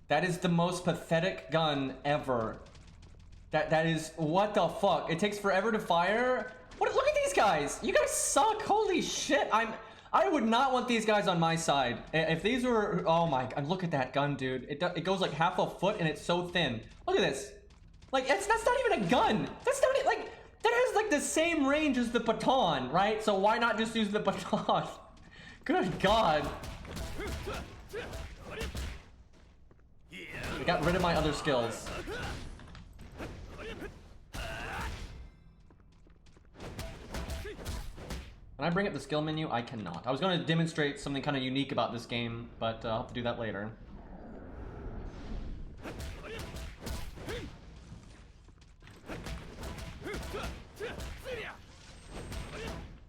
That is the most pathetic gun ever. That is, what the fuck? It takes forever to fire? What, look at these guys! You guys suck! Holy shit! I would not want these guys on my side. If these were, oh my god, look at that gun, dude. It goes like half a foot and it's so thin. Look at this. Like, that's not even a gun. That's not like, that has like the same range as the baton, right? So why not just use the baton? Good God. I got rid of my other skills. Can I bring up the skill menu? I cannot. I was going to demonstrate something kind of unique about this game, but I'll have to do that later.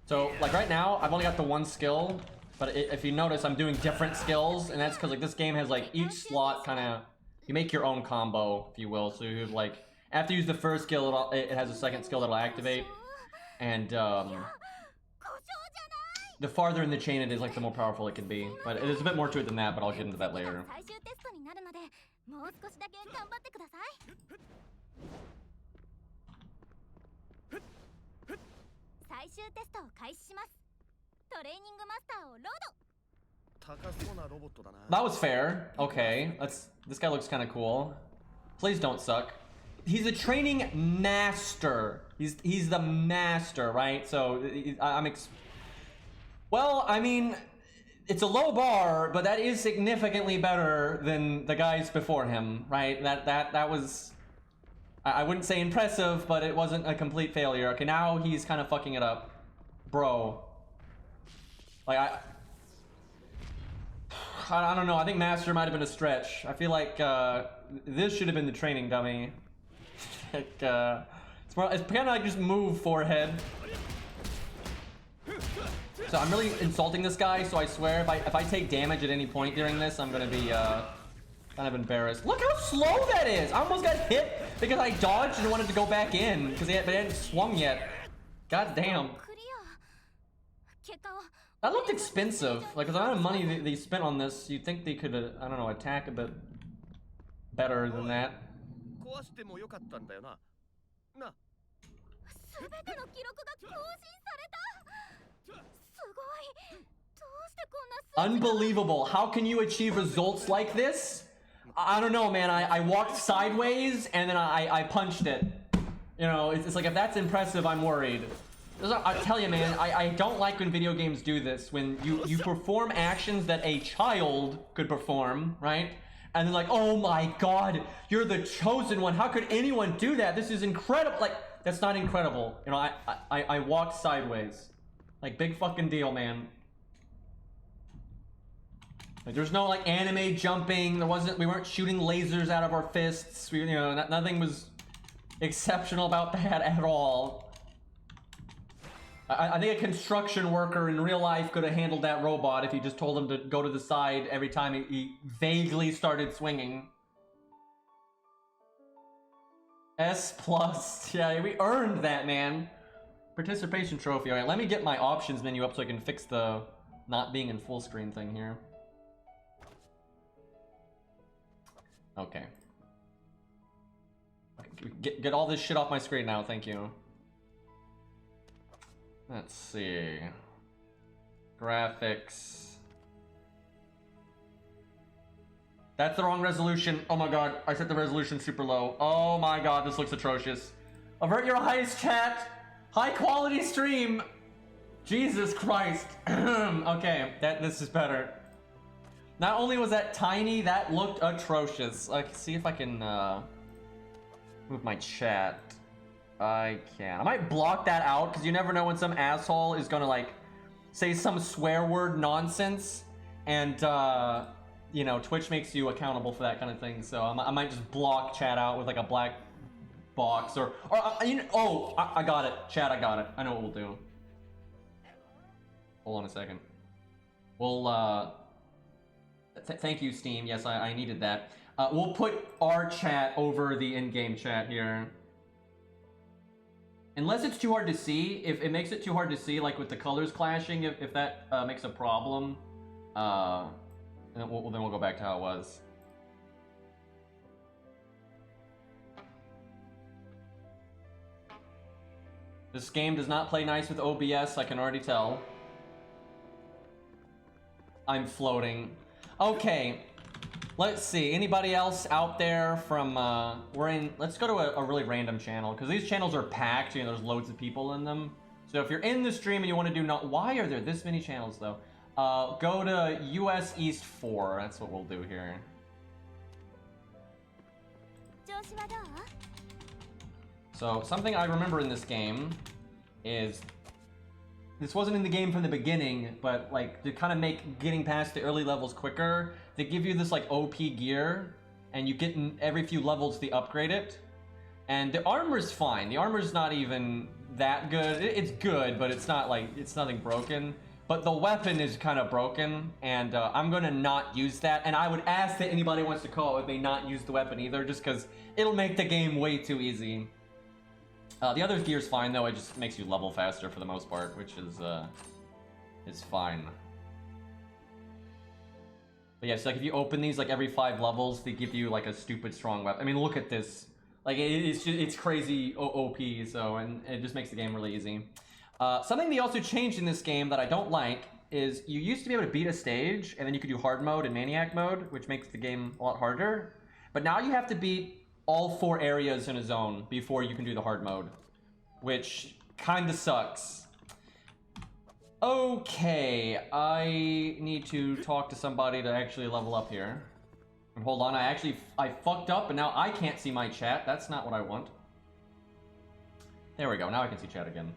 So, like right now, I've only got the one skill, but if you notice, I'm doing different skills, and that's because like this game has like each slot kind of, you make your own combo, if you will. So you have like, after you use the first skill, it has a second skill that'll activate, and the farther in the chain it is, like the more powerful it can be. But there's a bit more to it than that, but I'll get into that later. That was fair. Okay, this guy looks kind of cool. Please don't suck. He's a training master. He's the master, right? So well, I mean, it's a low bar, but that is significantly better than the guys before him, right? That was, I wouldn't say impressive, but it wasn't a complete failure. Okay, now he's kind of fucking it up, bro. Like I don't know. I think master might have been a stretch. I feel like this should have been the training dummy. Like, it's kind of like just move forehead. So I'm really insulting this guy. So I swear, if I take damage at any point during this, I'm gonna be kind of embarrassed. Look how slow that is. I almost got hit because I dodged and wanted to go back in because they hadn't swung yet. God damn. That looked expensive. Like, the amount of money they spent on this, you'd think they could, I don't know, attack a bit better than that. Unbelievable. How can you achieve results like this? I don't know, man. I walked sideways and then I punched it. You know, it's like, if that's impressive, I'm worried. I tell you, man, I don't like when video games do this. When you perform actions that a child could perform, right? And then like, oh my God, you're the chosen one. How could anyone do that? This is incredible. Like, that's not incredible. You know, I walked sideways. Like, big fucking deal, man. Like, there's no like anime jumping. We weren't shooting lasers out of our fists. You know, nothing was exceptional about that at all. I think a construction worker in real life could have handled that robot if you just told him to go to the side every time he vaguely started swinging. S+. Yeah, we earned that, man. Participation trophy. All right, let me get my options menu up so I can fix the not being in full screen thing here. Okay. Get all this shit off my screen now, thank you. Let's see. Graphics. That's the wrong resolution. Oh my God, I set the resolution super low. Oh my God, this looks atrocious. Avert your eyes, chat. High quality stream. Jesus Christ. Okay, this is better. Not only was that tiny, that looked atrocious. Like, see if I can move my chat. I can. I might block that out because you never know when some asshole is gonna like say some swear word nonsense, and you know, Twitch makes you accountable for that kind of thing. So I might just block chat out with like a black box or you know, oh, I got it, chat. I got it. I know what we'll do. Hold on a second. We'll thank you, Steam. Yes, I needed that. We'll put our chat over the in-game chat here. Unless it's too hard to see, if it makes it too hard to see, like with the colors clashing, if that makes a problem, then we'll go back to how it was. This game does not play nice with OBS, I can already tell. I'm floating. Okay. Let's see, anybody else out there from, let's go to a really random channel, because these channels are packed, you know, there's loads of people in them. So if you're in the stream and you want to do why are there this many channels though? Go to US East 4, that's what we'll do here. So something I remember in this game is, this wasn't in the game from the beginning, but like to kind of make getting past the early levels quicker, they give you this like OP gear, and you get in every few levels they upgrade it. And the armor's fine. The armor's not even that good. It's good, but it's not like, it's nothing broken. But the weapon is kind of broken, and I'm gonna not use that. And I would ask that anybody wants to call it may not use the weapon either, just because it'll make the game way too easy. The other gear's fine though, it just makes you level faster for the most part, which is fine. But yeah, so like if you open these like every 5 levels, they give you like a stupid strong weapon. I mean, look at this. Like it's crazy OP, so, and it just makes the game really easy. Something they also changed in this game that I don't like is you used to be able to beat a stage, and then you could do hard mode and maniac mode, which makes the game a lot harder. But now you have to beat all 4 areas in a zone before you can do the hard mode, which kinda sucks. Okay, I need to talk to somebody to actually level up here. And hold on, I fucked up and now I can't see my chat. That's not what I want. There we go, now I can see chat again.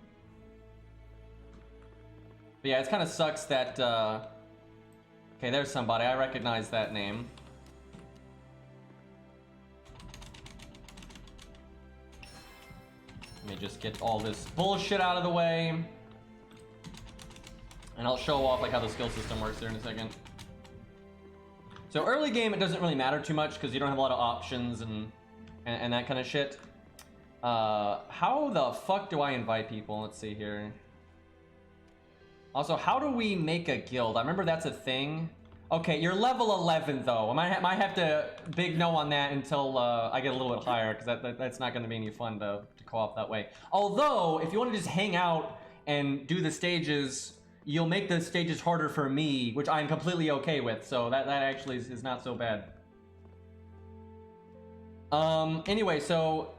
But yeah, it kind of sucks that, okay, there's somebody, I recognize that name. Let me just get all this bullshit out of the way. And I'll show off like how the skill system works there in a second. So early game, it doesn't really matter too much because you don't have a lot of options and that kind of shit. How the fuck do I invite people? Let's see here. Also, how do we make a guild? I remember that's a thing. Okay, you're level 11 though. I might have to big no on that until I get a little bit higher, because that's not going to be any fun to co-op that way. Although, if you want to just hang out and do the stages, you'll make the stages harder for me, which I'm completely okay with. So that actually is not so bad. Anyway, so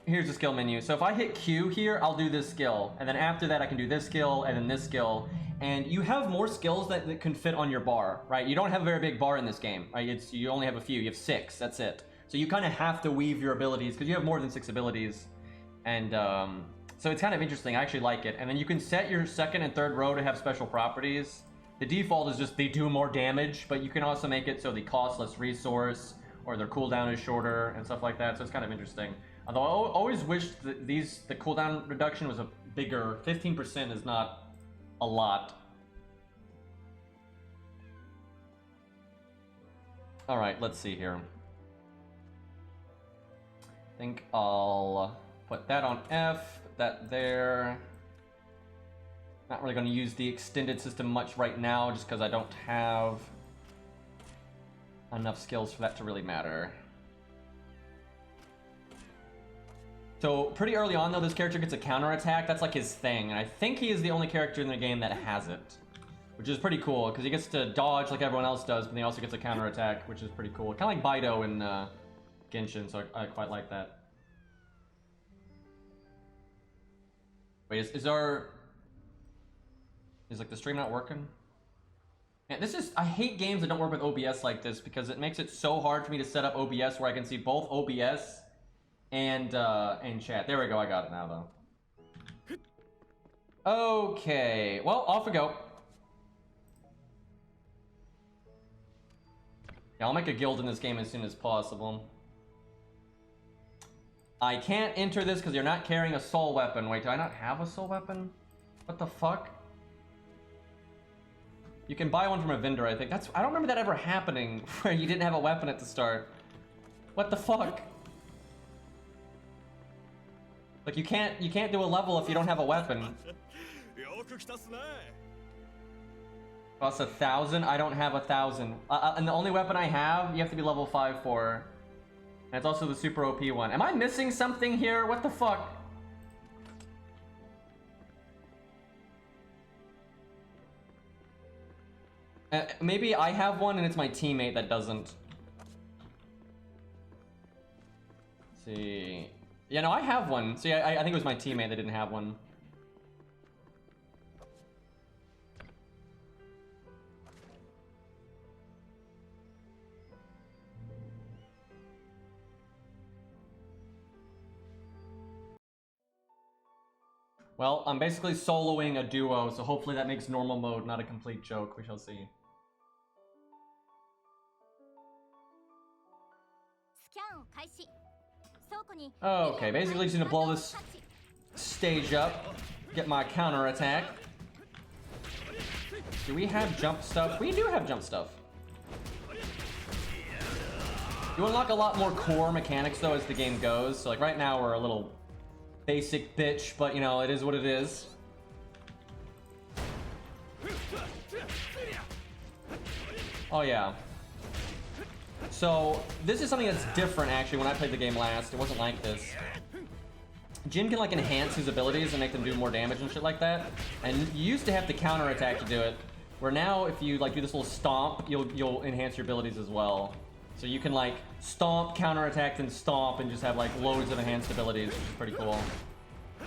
here's the skill menu. So if I hit Q here, I'll do this skill, and then after that I can do this skill and then this skill. And you have more skills that can fit on your bar, right? You don't have a very big bar in this game, right? You only have a few. You have 6. That's it. So you kind of have to weave your abilities because you have more than 6 abilities, and so it's kind of interesting. I actually like it. And then you can set your second and third row to have special properties. The default is just they do more damage, but you can also make it so they cost less resource or their cooldown is shorter and stuff like that. So it's kind of interesting. Although I always wish that the cooldown reduction was a bigger. 15% is not a lot. All right, let's see here. I think I'll put that on F, put that there. Not really going to use the extended system much right now, just because I don't have enough skills for that to really matter. So pretty early on though, this character gets a counterattack. That's like his thing, and I think he is the only character in the game that has it, which is pretty cool because he gets to dodge like everyone else does, but he also gets a counterattack, which is pretty cool. Kind of like Baido in Genshin, so I quite like that. Wait, is like the stream not working? Man, I hate games that don't work with OBS like this because it makes it so hard for me to set up OBS where I can see both OBS and chat. There we go, I got it now though. Okay, well, off we go. Yeah, I'll make a guild in this game as soon as possible. I can't enter this because you're not carrying a soul weapon. Wait, do I not have a soul weapon? What the fuck? You can buy one from a vendor, I think. I don't remember that ever happening where you didn't have a weapon at the start. What the fuck? Like you can't do a level if you don't have a weapon. Costs 1,000? I don't have 1,000. And the only weapon I have, you have to be level 5 for. And it's also the super OP one. Am I missing something here? What the fuck? Maybe I have one and it's my teammate that doesn't. Let's see. Yeah, no, I have one. See, I think it was my teammate that didn't have one. Well, I'm basically soloing a duo, so hopefully that makes normal mode not a complete joke. We shall see. Okay, basically just gonna blow this stage up, get my counter attack. Do we have jump stuff? We do have jump stuff. You unlock a lot more core mechanics though as the game goes. So like right now we're a little basic bitch, but you know, it is what it is. Oh yeah. So this is something that's different actually. When I played the game last, it wasn't like this. Jin can like enhance his abilities and make them do more damage and shit like that. And you used to have to counter attack to do it. Where now if you like do this little stomp, you'll enhance your abilities as well. So you can like stomp, counter attack, and stomp and just have like loads of enhanced abilities, which is pretty cool.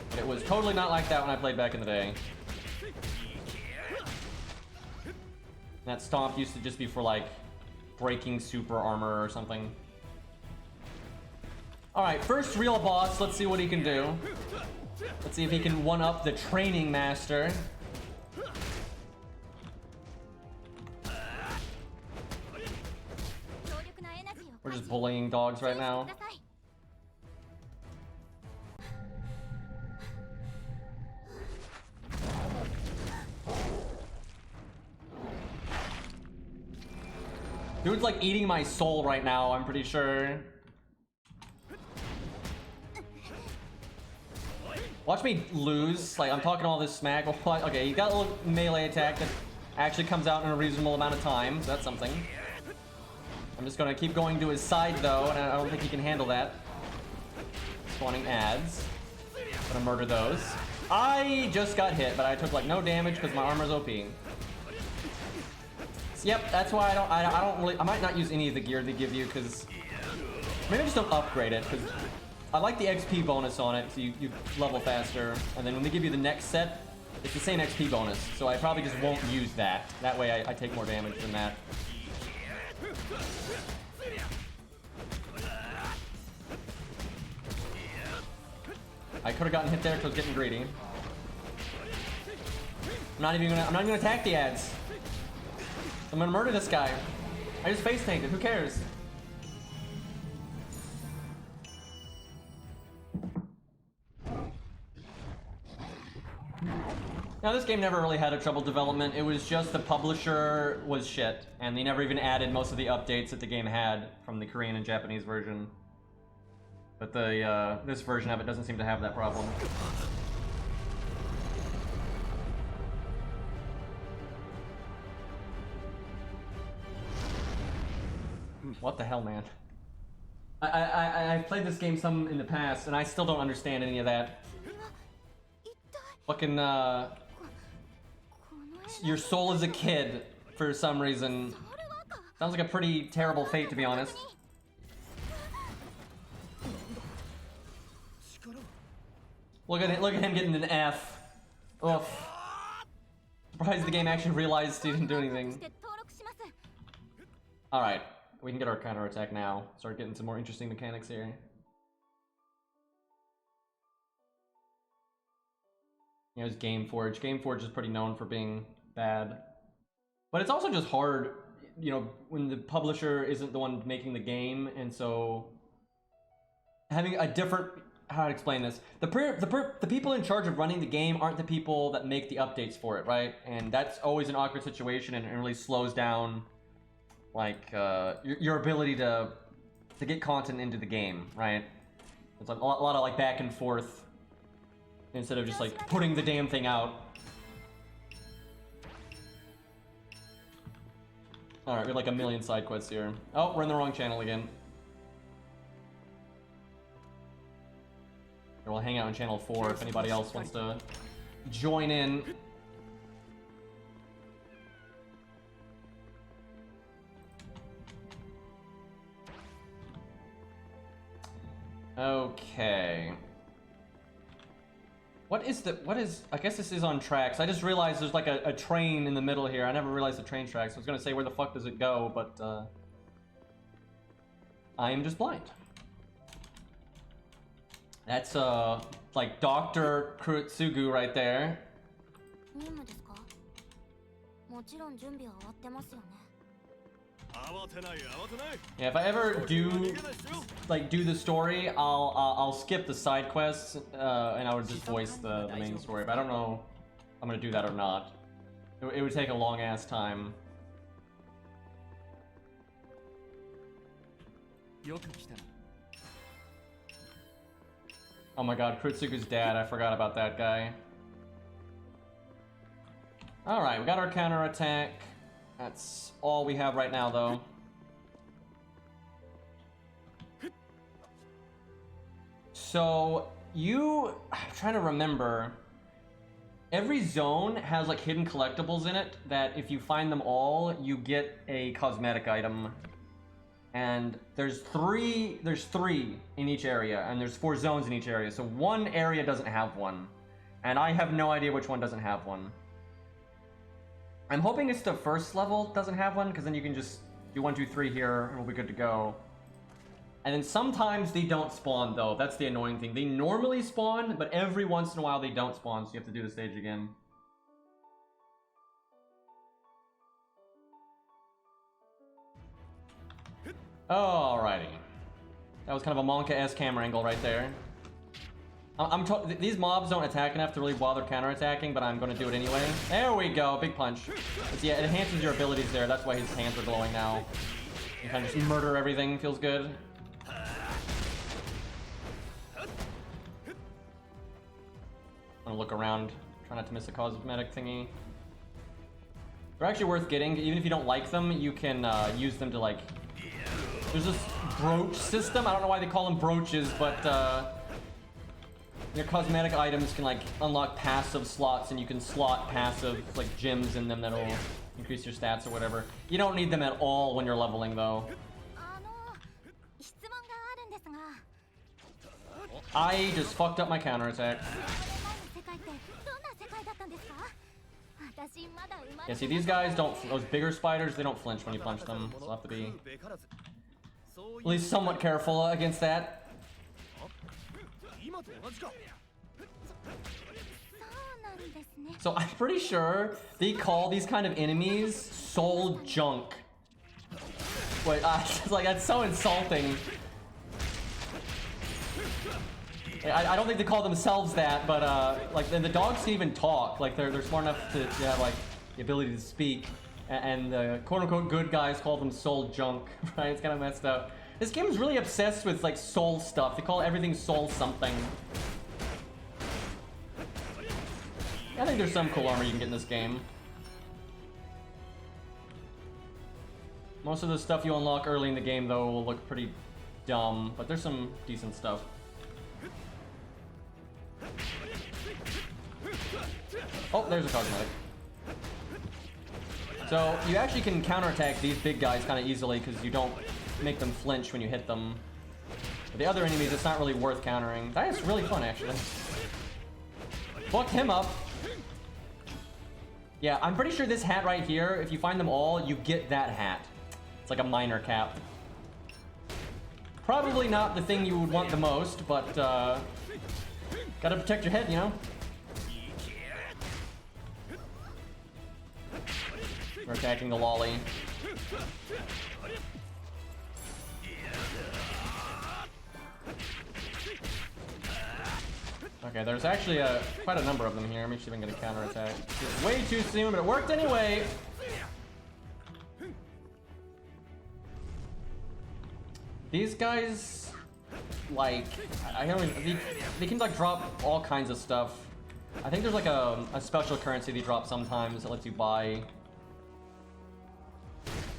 But it was totally not like that when I played back in the day. That stomp used to just be for like breaking super armor or something. Alright, first real boss, let's see what he can do. Let's see if he can one-up the training master. We're just bullying dogs right now. Dude's like eating my soul right now, I'm pretty sure. Watch me lose. Like, I'm talking all this smack. Okay, you got a little melee attack that actually comes out in a reasonable amount of time, so that's something. I'm just gonna keep going to his side though, and I don't think he can handle that. Spawning ads. Gonna murder those. I just got hit, but I took like no damage because my armor's OP. Yep, that's why I don't really, I might not use any of the gear they give you because maybe I just don't upgrade it because I like the XP bonus on it, so you level faster, and then when they give you the next set, it's the same XP bonus, so I probably just won't use that. That way I take more damage than that. I could have gotten hit there because I was getting greedy. I'm not even gonna attack the ads. I'm gonna murder this guy. I just face tanked it, who cares? Now this game never really had a trouble development. It was just the publisher was shit, and they never even added most of the updates that the game had from the Korean and Japanese version. But the this version of it doesn't seem to have that problem. What the hell, man? I played this game some in the past, and I still don't understand any of that. Fucking, your soul is a kid, for some reason. Sounds like a pretty terrible fate, to be honest. Look at him getting an F. Oof. Surprised the game actually realized he didn't do anything. Alright, we can get our counter attack now. Start getting some more interesting mechanics here. You know, it's Gameforge. Gameforge is pretty known for being bad. But it's also just hard, you know, when the publisher isn't the one making the game, and so having a different, how to explain this, the people in charge of running the game aren't the people that make the updates for it, right? And that's always an awkward situation, and it really slows down like your ability to get content into the game, right? It's like a lot of like back and forth instead of just like putting the damn thing out. Alright, we have like a million side quests here. Oh, we're in the wrong channel again. Here, we'll hang out on channel 4 if anybody else wants to join in. Okay. What is, I guess this is on tracks. I just realized there's like a train in the middle here. I never realized the train tracks. I was gonna say where the fuck does it go, but I am just blind. That's like Dr. Kurotsugu right there. 任務ですか？もちろん準備は終わってますよね。 Yeah, if I ever do like do the story, I'll skip the side quests and I would just voice the main story. But I don't know if I'm gonna do that or not. It would take a long ass time. Oh my god, Kurotsugu's dad, I forgot about that guy. Alright, we got our counterattack. That's all we have right now, though. So, I'm trying to remember. Every zone has like hidden collectibles in it that if you find them all, you get a cosmetic item. And there's three in each area, and there's 4 zones in each area. So one area doesn't have one. And I have no idea which one doesn't have one. I'm hoping it's the first level doesn't have one, because then you can just do 1, 2, 3 here, and we'll be good to go. And then sometimes they don't spawn, though. That's the annoying thing. They normally spawn, but every once in a while they don't spawn, so you have to do the stage again. Alrighty. That was kind of a Monka-esque camera angle right there. These mobs don't attack enough to really bother counterattacking, but I'm going to do it anyway. There we go, big punch. Yeah, it enhances your abilities there. That's why his hands are glowing now. You kind of just murder everything, feels good. I'm gonna look around, try not to miss a cosmetic thingy. They're actually worth getting. Even if you don't like them, you can use them to like... There's this brooch system. I don't know why they call them brooches, but your cosmetic items can like unlock passive slots, and you can slot passive like gems in them that'll increase your stats or whatever. You don't need them at all when you're leveling, though. I just fucked up my counterattack. Yeah, see, these guys don't... Those bigger spiders, they don't flinch when you punch them. So I'll have to be at least somewhat careful against that. So I'm pretty sure they call these kind of enemies soul junk. Wait, like, that's so insulting. I don't think they call themselves that, but like, and the dogs can even talk. Like, they're smart enough to have like the ability to speak, and the quote-unquote good guys call them soul junk. Right? It's kind of messed up. This game is really obsessed with like soul stuff. They call everything soul something. I think there's some cool armor you can get in this game. Most of the stuff you unlock early in the game, though, will look pretty dumb, but there's some decent stuff. Oh, there's a cosmetic. So, you actually can counterattack these big guys kind of easily because you don't make them flinch when you hit them. But the other enemies, it's not really worth countering. That is really fun, actually. Fucked him up. Yeah, I'm pretty sure this hat right here, if you find them all, you get that hat. It's like a minor cap. Probably not the thing you would want the most, but gotta protect your head, you know? We're attacking the lolly. Okay, there's actually quite a number of them here. Let me see if I can get a counterattack. It's way too soon, but it worked anyway. These guys, like, I don't even, they can like drop all kinds of stuff. I think there's like a special currency they drop sometimes that lets you buy,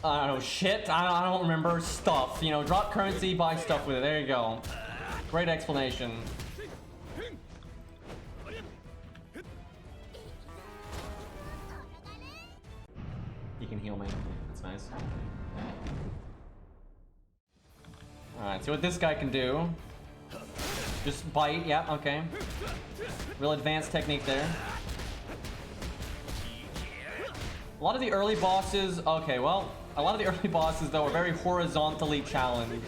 I don't know, shit, I don't remember, stuff. You know, drop currency, buy stuff with it. There you go. Great explanation. He can heal me. That's nice. Alright, see what this guy can do. Just bite, yeah, okay. Real advanced technique there. A lot of the early bosses, okay, well, a lot of the early bosses though are very horizontally challenged.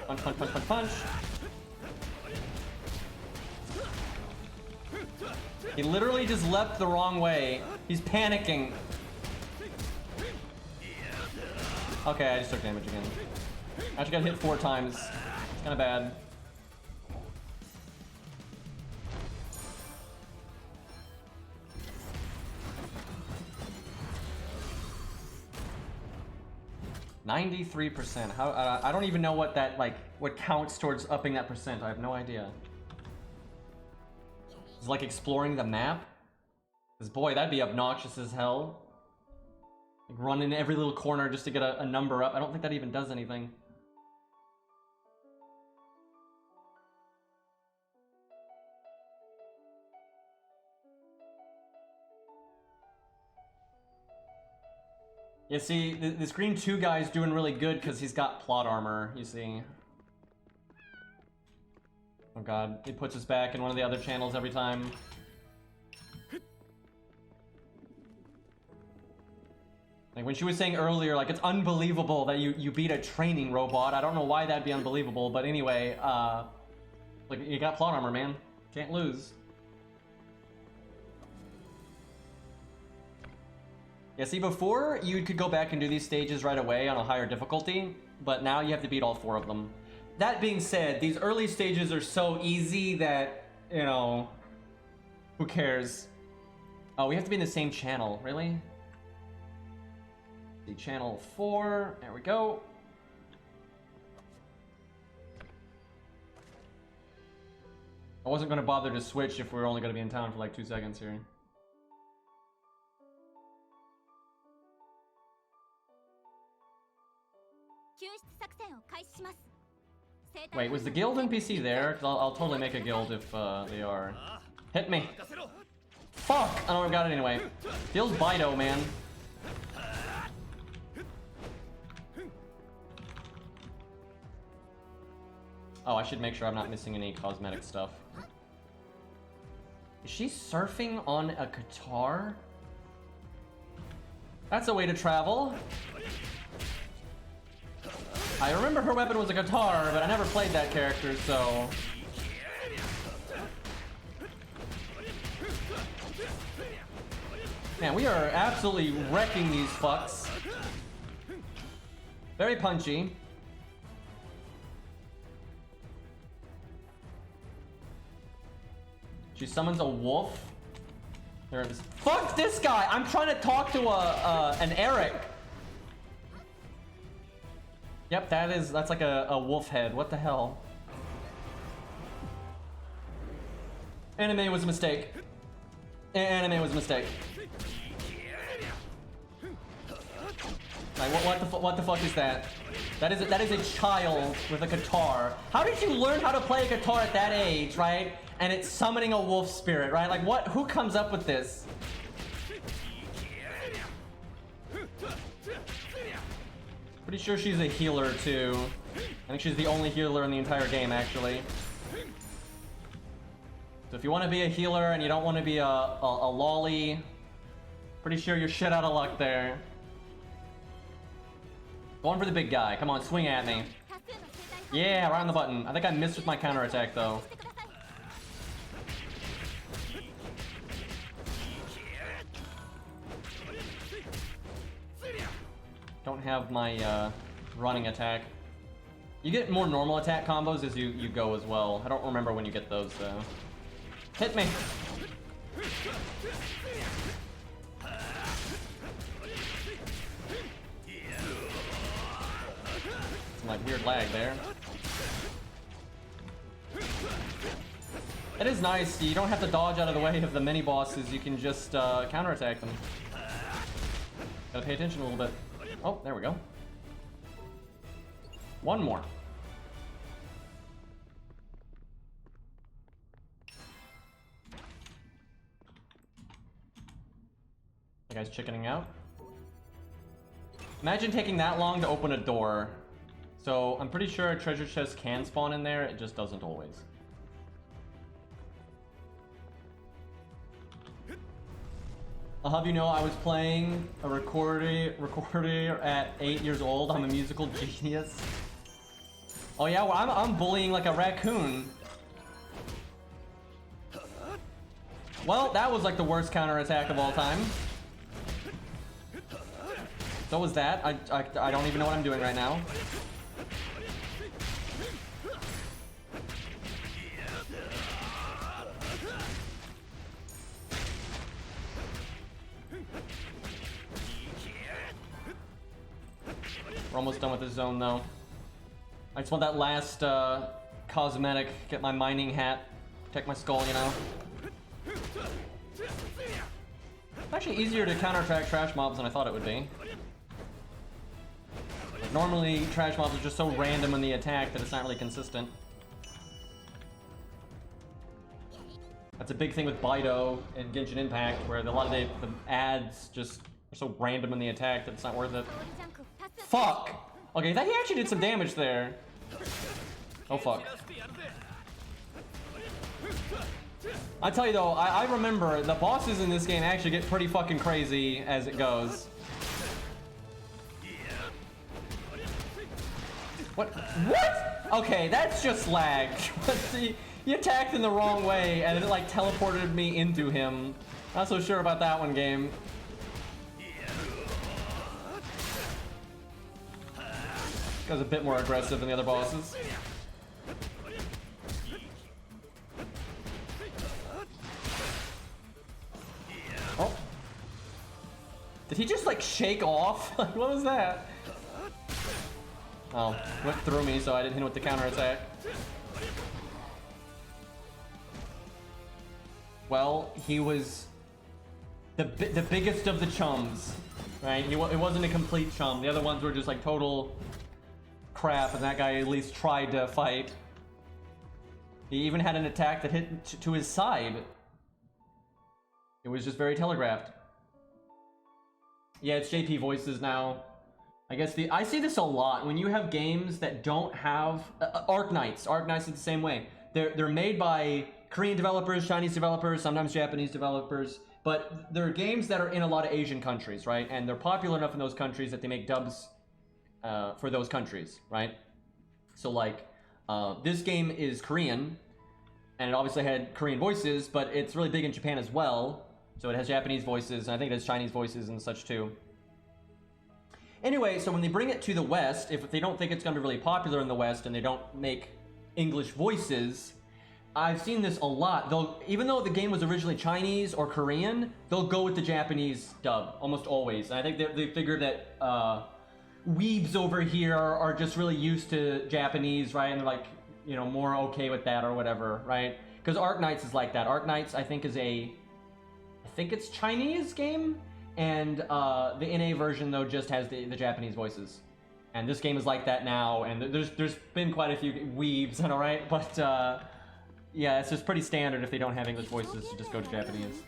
Punch, punch, punch, punch, punch. He literally just leapt the wrong way. He's panicking. Okay, I just took damage again. I actually got hit 4 times. It's kind of bad. %93%. How? I don't even know what that what counts towards upping that percent. I have no idea. It's like exploring the map. Cause boy, that'd be obnoxious as hell. Like run in every little corner just to get a number up. I don't think that even does anything. You see, this green 2 guy is doing really good because he's got plot armor, you see. Oh god, it puts us back in one of the other channels every time. Like when she was saying earlier, like it's unbelievable that you beat a training robot. I don't know why that'd be unbelievable, but anyway, like you got plot armor, man. Can't lose. Yeah, see, before you could go back and do these stages right away on a higher difficulty, but now you have to beat all 4 of them. That being said, these early stages are so easy that, you know, who cares? Oh, we have to be in the same channel, really? See, channel 4, there we go. I wasn't going to bother to switch if we were only going to be in town for like 2 seconds here. Wait, was the guild NPC there? 'Cause I'll totally make a guild if they are. Hit me! Fuck! I don't got it anyway. Feels Bido, man. Oh, I should make sure I'm not missing any cosmetic stuff. Is she surfing on a guitar? That's a way to travel. I remember her weapon was a guitar, but I never played that character, so... Man, we are absolutely wrecking these fucks. Very punchy. She summons a wolf. There it is. Fuck this guy! I'm trying to talk to an Eric. Yep, that's like a wolf head. What the hell? Anime was a mistake. Anime was a mistake. Like, what the fuck is that? That is a child with a guitar. How did you learn how to play a guitar at that age, right? And it's summoning a wolf spirit, right? Like, what? Who comes up with this? Pretty sure she's a healer too. I think she's the only healer in the entire game, actually. So if you want to be a healer and you don't want to be a lolly, pretty sure you're shit out of luck there. Going for the big guy. Come on, swing at me. Yeah, right on the button. I think I missed with my counterattack though. Don't have my running attack. You get more normal attack combos as you go as well. I don't remember when you get those though. Hit me! Some like weird lag there. It is nice, you don't have to dodge out of the way of the mini bosses, you can just counterattack them. Gotta pay attention a little bit. Oh, there we go. One more. You guys chickening out? Imagine taking that long to open a door. So I'm pretty sure a treasure chest can spawn in there, it just doesn't always. I'll have you know I was playing a recorder at 8 years old. I'm a musical genius. Oh yeah, well, I'm bullying like a raccoon. Well, that was like the worst counterattack of all time. So was that. I don't even know what I'm doing right now. We're almost done with this zone though. I just want that last cosmetic, get my mining hat, protect my skull, you know. It's actually easier to counterattack trash mobs than I thought it would be. Normally, trash mobs are just so random in the attack that it's not really consistent. That's a big thing with Bido and Genshin Impact, where a lot of the ads just are so random in the attack that it's not worth it. Fuck! Okay, that he actually did some damage there. Oh fuck. I tell you though, I remember the bosses in this game actually get pretty fucking crazy as it goes. What? What? Okay, that's just lag. He attacked in the wrong way and it like teleported me into him. Not so sure about that one, game. This guy's a bit more aggressive than the other bosses. Oh. Did he just like shake off? What was that? Oh, went through me, so I didn't hit him with the counterattack. Well, he was the biggest of the chums, right? It wasn't a complete chum. The other ones were just like total crap, and that guy at least tried to fight. He even had an attack that hit to his side. It was just very telegraphed. Yeah, it's JP voices now. I guess I see this a lot when you have games that don't have Arknights. Arknights is the same way. They're made by Korean developers, Chinese developers, sometimes Japanese developers, but they're games that are in a lot of Asian countries, right? And they're popular enough in those countries that they make dubs for those countries, right? So like this game is Korean, and it obviously had Korean voices, but it's really big in Japan as well. So it has Japanese voices, and I think it has Chinese voices and such too. Anyway, so when they bring it to the West, if they don't think it's going to be really popular in the West and they don't make English voices, I've seen this a lot. Even though the game was originally Chinese or Korean, they'll go with the Japanese dub almost always. And I think they figure that weebs over here are just really used to Japanese, right? And they're like, you know, more okay with that or whatever, right? Because Arknights is like that. Arknights, I think, is I think it's Chinese game. And the NA version, though, just has the Japanese voices. And this game is like that now, and there's been quite a few weebs, all right? But, yeah, it's just pretty standard if they don't have English voices to just go to Japanese.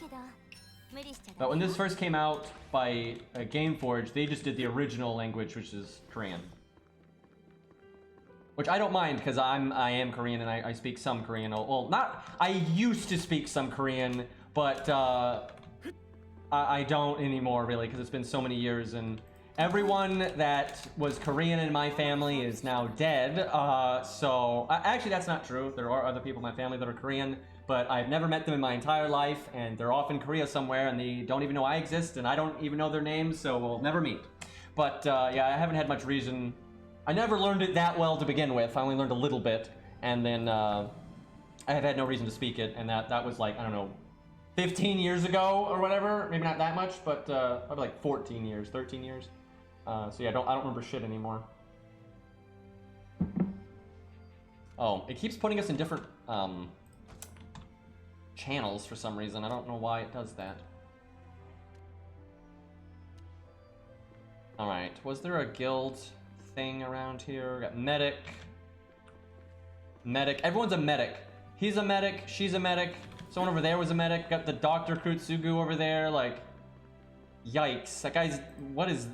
But when this first came out by Gameforge, they just did the original language, which is Korean. Which I don't mind, because I am Korean, and I speak some Korean. Well, I used to speak some Korean, but I don't anymore, really, because it's been so many years, and everyone that was Korean in my family is now dead, so actually that's not true. There are other people in my family that are Korean, but I've never met them in my entire life, and they're off in Korea somewhere, and they don't even know I exist, and I don't even know their names, so we'll never meet. But yeah, I haven't had much reason. I never learned it that well to begin with. I only learned a little bit, and then I have had no reason to speak it, and that was like, I don't know, 15 years ago or whatever. Maybe not that much, but probably like 14 years, 13 years. So yeah, I don't remember shit anymore. Oh, it keeps putting us in different channels for some reason. I don't know why it does that. Alright, was there a guild thing around here? We got medic. Medic. Everyone's a medic. He's a medic, she's a medic. Someone over there was a medic. Got the Dr. Krutsugu over there, like... Yikes. That guy's... What is...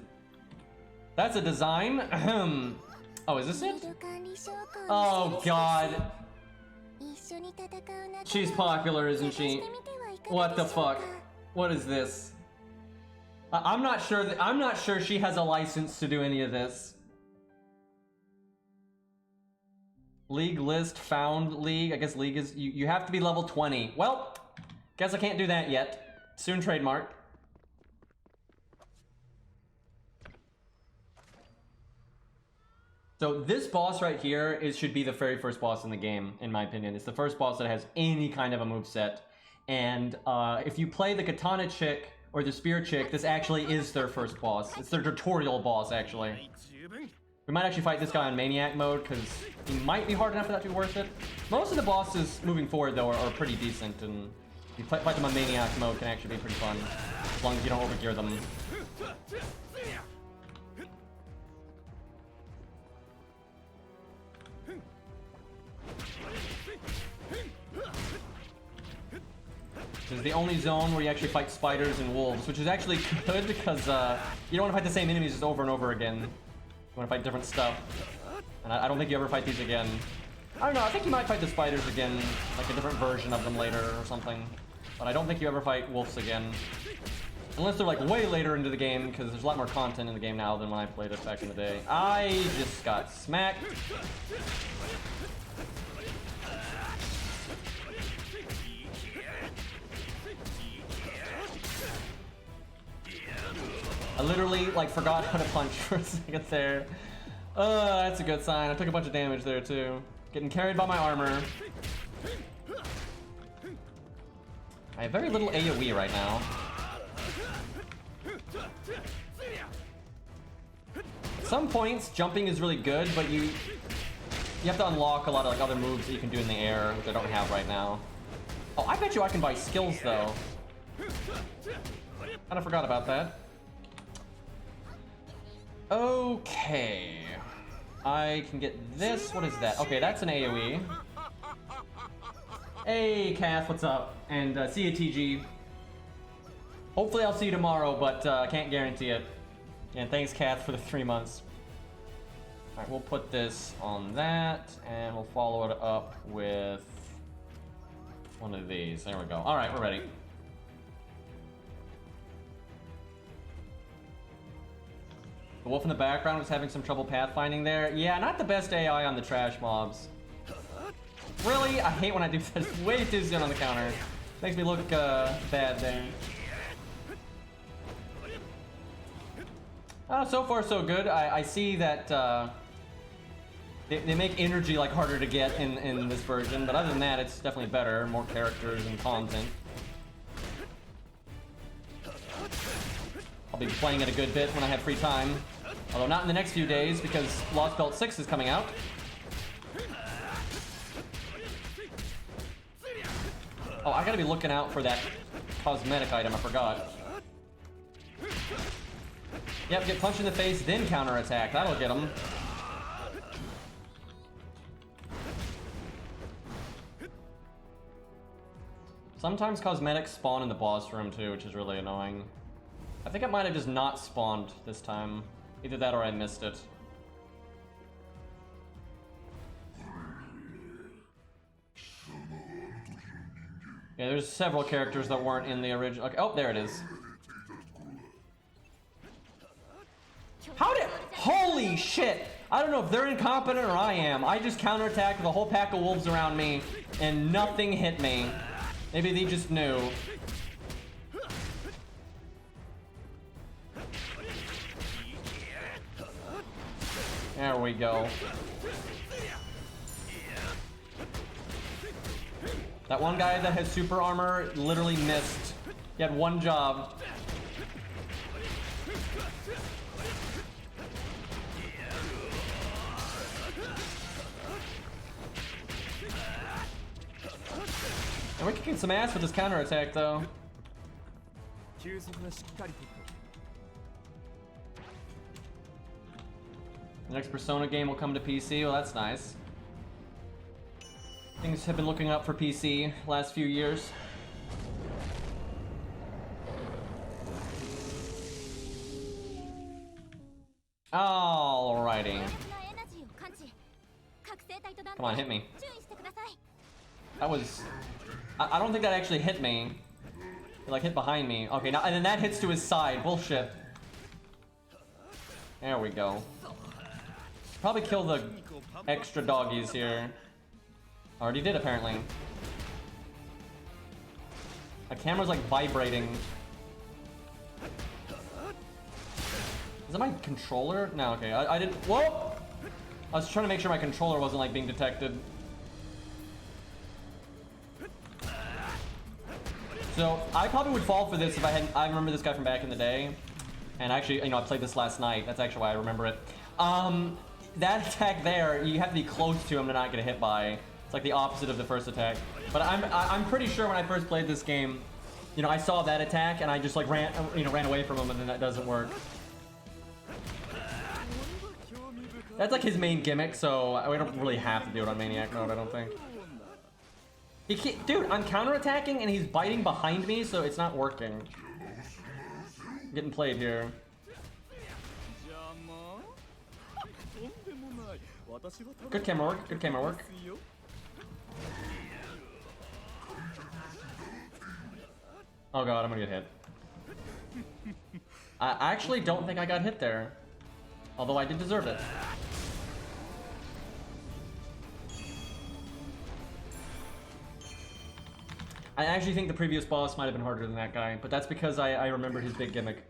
That's a design? Ahem. Oh, is this it? Oh, God. She's popular, isn't she? What the fuck? What is this? I'm not sure she has a license to do any of this. League list found league. I guess league is you have to be level 20. Well, guess I can't do that yet. Soon trademarked. So this boss right here should be the very first boss in the game, in my opinion. It's the first boss that has any kind of a moveset. And if you play the katana chick or the spear chick, this actually is their first boss. It's their tutorial boss, actually. We might actually fight this guy on Maniac mode, because he might be hard enough for that to be worth it. Most of the bosses moving forward, though, are pretty decent, and if you fight them on Maniac mode can actually be pretty fun, as long as you don't overgear them. This is the only zone where you actually fight spiders and wolves, which is actually good because you don't want to fight the same enemies just over and over again. You want to fight different stuff. And I don't think you ever fight these again. I don't know, I think you might fight the spiders again, like a different version of them later or something. But I don't think you ever fight wolves again. Unless they're like way later into the game, because there's a lot more content in the game now than when I played it back in the day. I just got smacked. I literally, like, forgot how to punch for a second there. That's a good sign. I took a bunch of damage there, too. Getting carried by my armor. I have very little AoE right now. At some points, jumping is really good, but you have to unlock a lot of, like, other moves that you can do in the air, which I don't have right now. Oh, I bet you I can buy skills, though. Kinda forgot about that. Okay. I can get this. What is that? Okay, that's an AoE. Hey, Kath, what's up? And see you, TG. Hopefully I'll see you tomorrow, but I can't guarantee it. And thanks, Kath, for the 3 months. Alright, we'll put this on that, and we'll follow it up with one of these. There we go. Alright, we're ready. The wolf in the background was having some trouble pathfinding there. Yeah, not the best AI on the trash mobs. Really? I hate when I do this. Way too soon on the counter. Makes me look bad there. So far so good. I see that they make energy like harder to get in this version, but other than that, it's definitely better. More characters and content. I'll be playing it a good bit when I have free time. Although not in the next few days, because Lostbelt 6 is coming out. Oh, I gotta be looking out for that cosmetic item, I forgot. Yep, get punched in the face, then counterattack. That'll get him. Sometimes cosmetics spawn in the boss room too, which is really annoying. I think it might have just not spawned this time. Either that or I missed it. Yeah, there's several characters that weren't in the original. Okay, oh, there it is. How did... Holy shit! I don't know if they're incompetent or I am. I just counterattacked with a whole pack of wolves around me, and nothing hit me. Maybe they just knew. There we go. That one guy that has super armor literally missed. He had one job. And we're kicking some ass with this counterattack, though. The next Persona game will come to PC. Well, that's nice. Things have been looking up for PC last few years. almighty. Come on, hit me. That was... I don't think that actually hit me. It like hit behind me. Okay, now and then that hits to his side. Bullshit. There we go. Probably kill the extra doggies here. Already did apparently. My camera's like vibrating. Is that my controller? No, okay. I didn't. Whoa! I was trying to make sure my controller wasn't like being detected. So I probably would fall for this if I hadn't. I remember this guy from back in the day, and actually, you know, I played this last night. That's actually why I remember it. That attack there, you have to be close to him to not get hit by. It's like the opposite of the first attack. But I'm pretty sure when I first played this game, you know, I saw that attack and I just like ran away from him, and then that doesn't work. That's like his main gimmick, so we don't really have to do it on Maniac mode, I don't think. He can't, dude, I'm counterattacking and he's biting behind me, so it's not working. I'm getting played here. Good camera work, good camera work. Oh god, I'm gonna get hit. I actually don't think I got hit there. Although I did deserve it. I actually think the previous boss might have been harder than that guy, but that's because I remembered his big gimmick.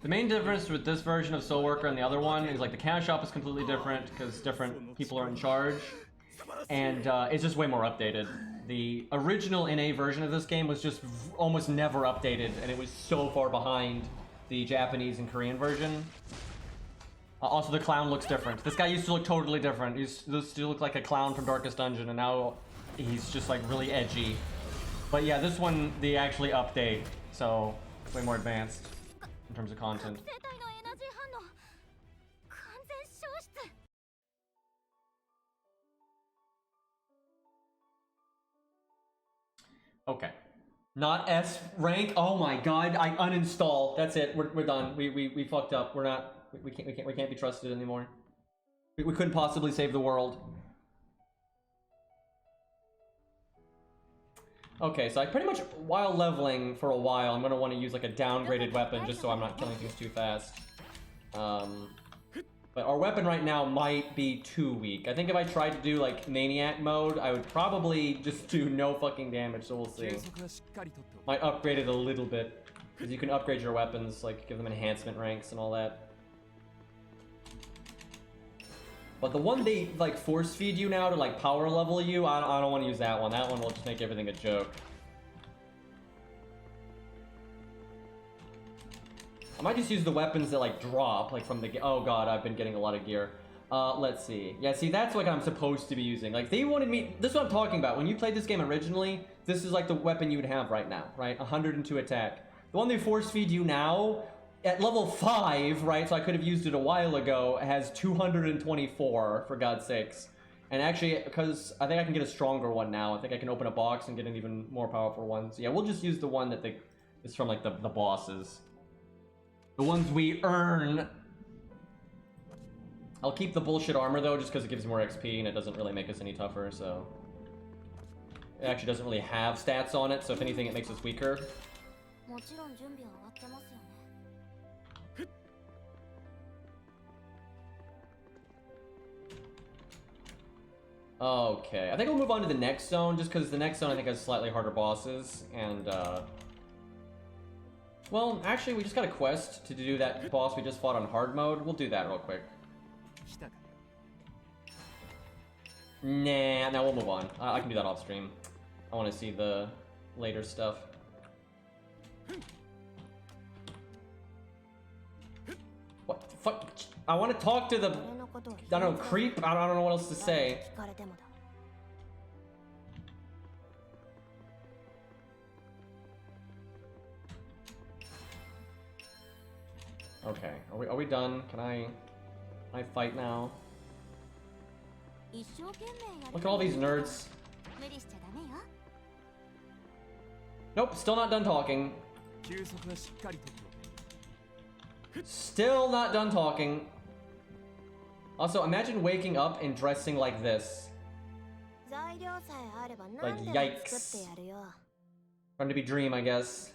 The main difference with this version of Soul Worker and the other one is like the cash shop is completely different because different people are in charge, and it's just way more updated. The original NA version of this game was just almost never updated, and it was so far behind the Japanese and Korean version. Also, the clown looks different. This guy used to look totally different. He used to look like a clown from Darkest Dungeon, and now he's just like really edgy. But yeah, this one, they actually update, so way more advanced in terms of content. Okay. Not S rank. Oh my god, I uninstall. That's it. We're done. We fucked up. We're not. We can't be trusted anymore. We couldn't possibly save the world. Okay, so I pretty much, while leveling for a while, I'm gonna want to use like a downgraded weapon just so I'm not killing things too fast. But our weapon right now might be too weak. I think if I tried to do like Maniac mode, I would probably just do no fucking damage, so we'll see. Might upgrade it a little bit, because you can upgrade your weapons, like give them enhancement ranks and all that. But the one they like force feed you now to like power level you, I don't want to use that one. That one will just make everything a joke. I might just use the weapons that like drop, like from the oh god, I've been getting a lot of gear. Let's see. Yeah, see, that's what I'm supposed to be using. Like, they wanted me, this is what I'm talking about. When you played this game originally, this is like the weapon you would have right now, right? 102 attack. The one they force feed you now, at level 5, right, so I could have used it a while ago, has 224, for God's sakes. And actually, because I think I can get a stronger one now. I think I can open a box and get an even more powerful one. So yeah, we'll just use the one that is from like the bosses. The ones we earn. I'll keep the bullshit armor though, just because it gives more XP and it doesn't really make us any tougher, so. It actually doesn't really have stats on it, so if anything, it makes us weaker. Okay, I think we'll move on to the next zone, just because the next zone I think has slightly harder bosses, and well, actually, we just got a quest to do that boss we just fought on hard mode. We'll do that real quick. Nah, now we'll move on. I can do that off stream. I want to see the later stuff. What the fuck? I want to talk to the, I don't know, creep? I don't know what else to say. Okay, are we done? Can I fight now? Look at all these nerds. Nope, still not done talking. 休息はしっかりとっておけ。 Still not done talking. Also, imagine waking up and dressing like this. 材料さえあれば Like, 何でも yikes. 作ってやるよ。 Trying to be dream, I guess.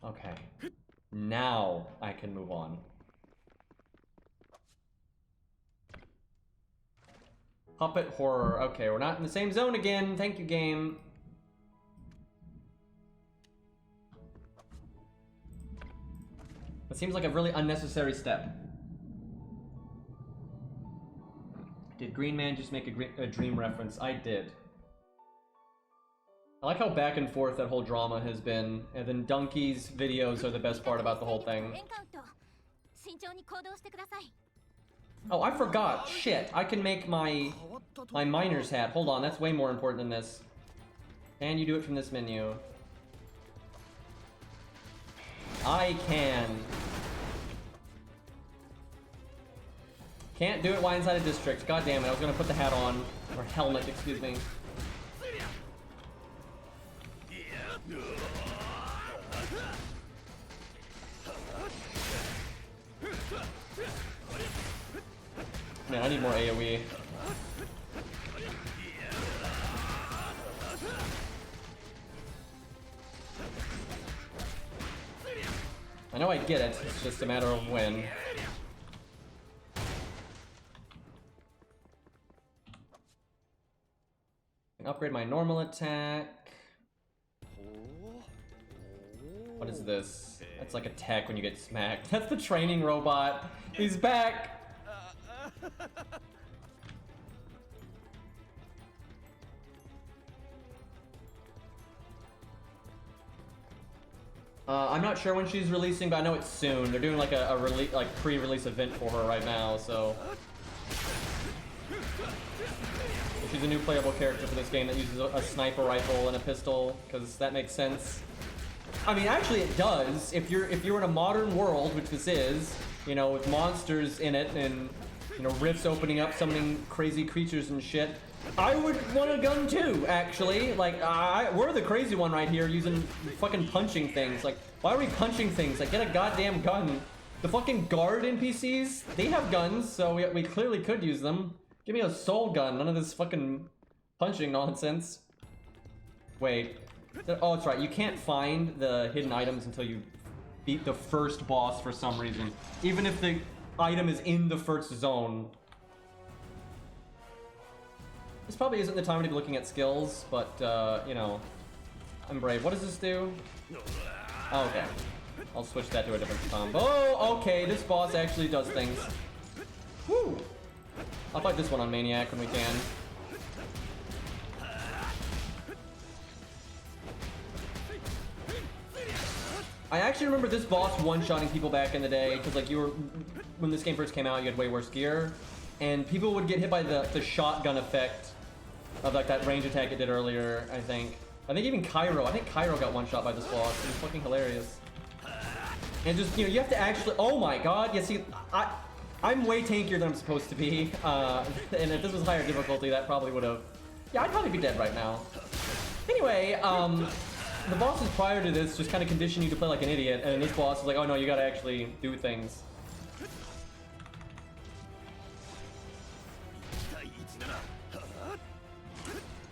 Okay. Now I can move on. Puppet horror. Okay, we're not in the same zone again. Thank you, game. That seems like a really unnecessary step. Did Green Man just make a dream reference? I did. I like how back and forth that whole drama has been, and then Donkey's videos are the best part about the whole thing. Oh, I forgot. Shit, I can make my miner's hat. Hold on, that's way more important than this. Can you do it from this menu? I can. Can't do it while inside a district. God damn it, I was gonna put the hat on. Or helmet, excuse me. Man, I need more AoE. I know I get it, it's just a matter of when. I can upgrade my normal attack. What is this? That's like a tech when you get smacked. That's the training robot. He's back! I'm not sure when she's releasing, but I know it's soon. They're doing like a pre-release event for her right now, so she's a new playable character for this game that uses a sniper rifle and a pistol, because that makes sense. I mean, actually, it does. If you're in a modern world, which this is, you know, with monsters in it and, you know, rifts opening up, summoning crazy creatures and shit, I would want a gun too, actually. Like, we're the crazy one right here using fucking punching things. Like, why are we punching things? Like, get a goddamn gun. The fucking guard NPCs, they have guns, so we clearly could use them. Give me a soul gun, none of this fucking punching nonsense. Wait. Oh, that's right, you can't find the hidden items until you beat the first boss for some reason. Even if the item is in the first zone. This probably isn't the time to be looking at skills, but, you know, I'm brave. What does this do? Oh, okay. I'll switch that to a different combo. Oh, okay, this boss actually does things. Woo! I'll fight this one on Maniac when we can. I actually remember this boss one-shotting people back in the day, because, like, when this game first came out, you had way worse gear, and people would get hit by the shotgun effect of, like, that range attack it did earlier, I think. I think even Cairo got one-shot by this boss. It was fucking hilarious. And just, you know, you have to actually, oh my god, yeah, see, I'm way tankier than I'm supposed to be, and if this was higher difficulty, that probably would have, yeah, I'd probably be dead right now. Anyway, the bosses prior to this just kind of condition you to play like an idiot, and this boss is like, oh no, you gotta actually do things.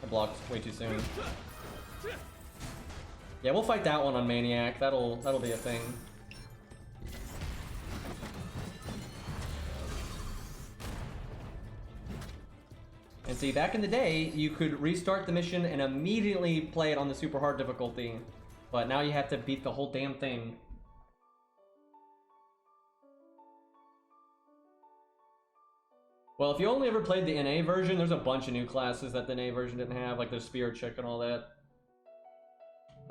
I blocked way too soon. Yeah, we'll fight that one on Maniac. That'll be a thing. And see, back in the day, you could restart the mission and immediately play it on the super hard difficulty. But now you have to beat the whole damn thing. Well, if you only ever played the NA version, there's a bunch of new classes that the NA version didn't have, like the Spear Chick and all that.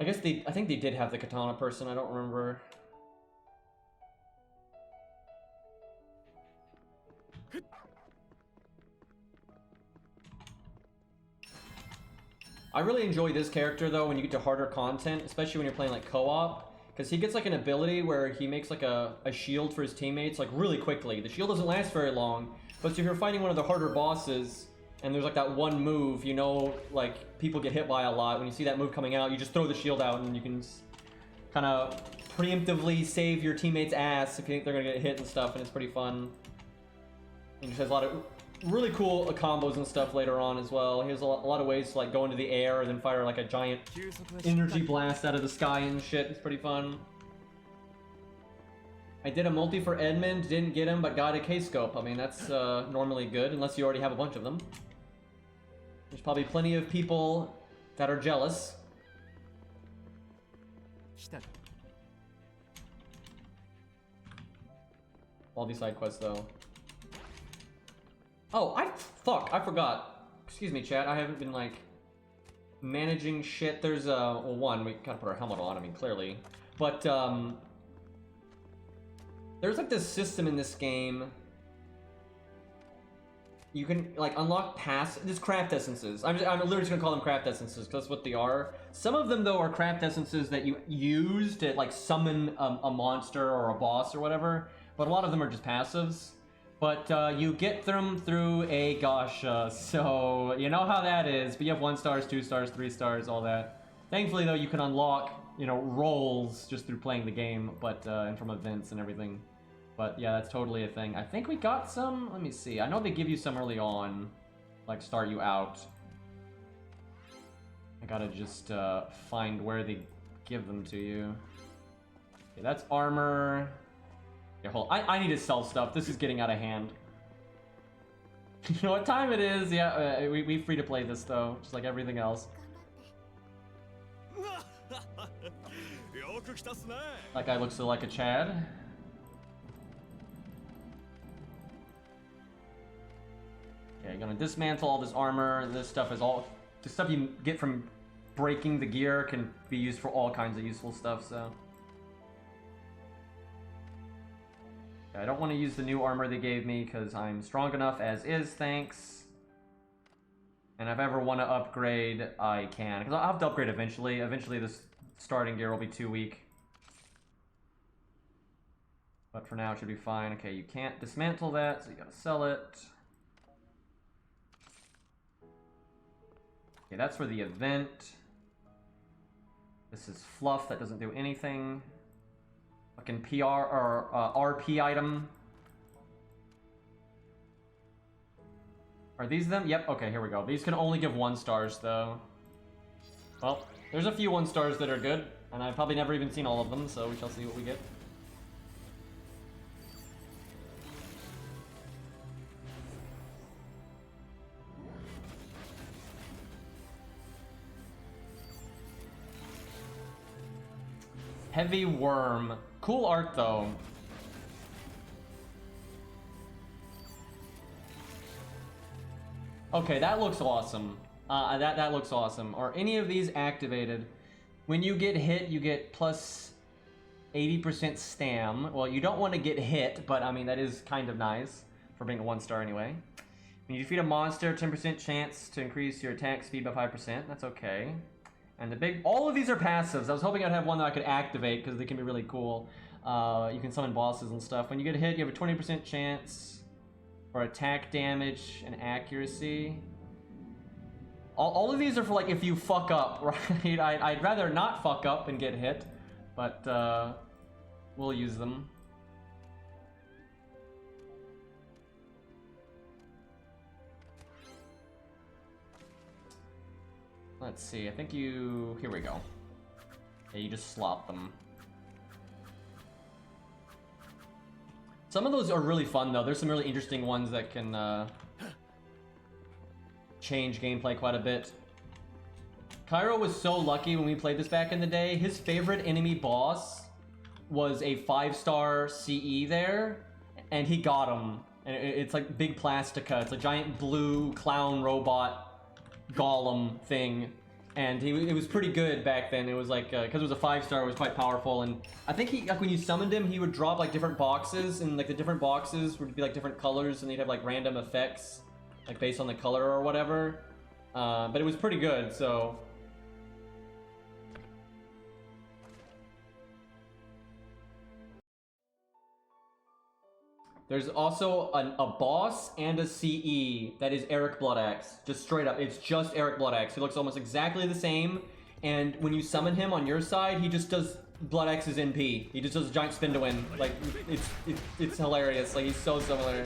I think they did have the Katana person, I don't remember. I really enjoy this character though when you get to harder content, especially when you're playing like co-op, because he gets like an ability where he makes like a shield for his teammates like really quickly. The shield doesn't last very long, but if you're fighting one of the harder bosses, And there's like that one move, you know, like people get hit by a lot. When you see that move coming out, you just throw the shield out and you can kind of preemptively save your teammates' ass if you think they're gonna get hit and stuff, and it's pretty fun. He just has a lot of really cool combos and stuff later on as well. He has a lot of ways to like go into the air and then fire like a giant energy blast out of the sky and shit. It's pretty fun. I did a multi for Edmund, didn't get him, but got a K-scope. I mean, that's normally good, unless you already have a bunch of them. There's probably plenty of people that are jealous. All these side quests, though. Oh, fuck, I forgot. Excuse me, chat, I haven't been, like, managing shit. There's, well, one, we gotta put our helmet on, I mean, clearly. But, there's, like, this system in this game. You can, like, unlock there's craft essences. I'm literally just gonna call them craft essences, because that's what they are. Some of them, though, are craft essences that you use to, like, summon a monster or a boss or whatever. But a lot of them are just passives. But you get them through a Gasha, so you know how that is. But you have 1 stars, 2 stars, 3 stars, all that. Thankfully, though, you can unlock, you know, rolls just through playing the game, but and from events and everything. But yeah, that's totally a thing. I think we got some. Let me see. I know they give you some early on, like start you out. I gotta just find where they give them to you. Okay, that's armor. Yeah, hold on. I need to sell stuff. This is getting out of hand. You know what time it is? Yeah, we free to play this though, just like everything else. That guy looks like a Chad. Okay, gonna dismantle all this armor. This stuff is all the stuff you get from breaking the gear can be used for all kinds of useful stuff. So. I don't want to use the new armor they gave me because I'm strong enough as is, thanks. And if I ever want to upgrade, I can. Because I'll have to upgrade eventually. Eventually this starting gear will be too weak. But for now it should be fine. Okay, you can't dismantle that, so you gotta sell it. Okay, that's for the event. This is fluff that doesn't do anything. Fucking PR or RP item. Are these them? Yep, okay, here we go. These can only give 1 stars though. Well, there's a few 1 stars that are good, and I've probably never even seen all of them, so we shall see what we get. Heavy Worm. Cool art, though. Okay, that looks awesome. That looks awesome. Are any of these activated? When you get hit, you get plus 80% stam. Well, you don't want to get hit, but I mean, that is kind of nice for being a 1 star anyway. When you defeat a monster, 10% chance to increase your attack speed by 5%. That's okay. And all of these are passives. I was hoping I'd have one that I could activate because they can be really cool. You can summon bosses and stuff. When you get hit, you have a 20% chance for attack damage and accuracy. All of these are for like if you fuck up, right? I'd rather not fuck up and get hit, but we'll use them. Let's see, I think here we go. Yeah, you just slot them. Some of those are really fun though. There's some really interesting ones that can change gameplay quite a bit. Cairo was so lucky when we played this back in the day. His favorite enemy boss was a 5-star CE there, and he got him. And it's like Big Plastica. It's a giant blue clown robot golem thing, and it was pretty good back then. It was like because it was a 5-star, it was quite powerful. And I think he, like, when you summoned him, he would drop like different boxes, and like the different boxes would be like different colors, and they'd have like random effects like based on the color or whatever. But it was pretty good. So There's also a boss and a CE that is Eric Bloodaxe. Just straight up, it's just Eric Bloodaxe. He looks almost exactly the same, and when you summon him on your side, he just does Bloodaxe's NP. He just does a giant spin to win. Like, it's hilarious. Like, he's so similar.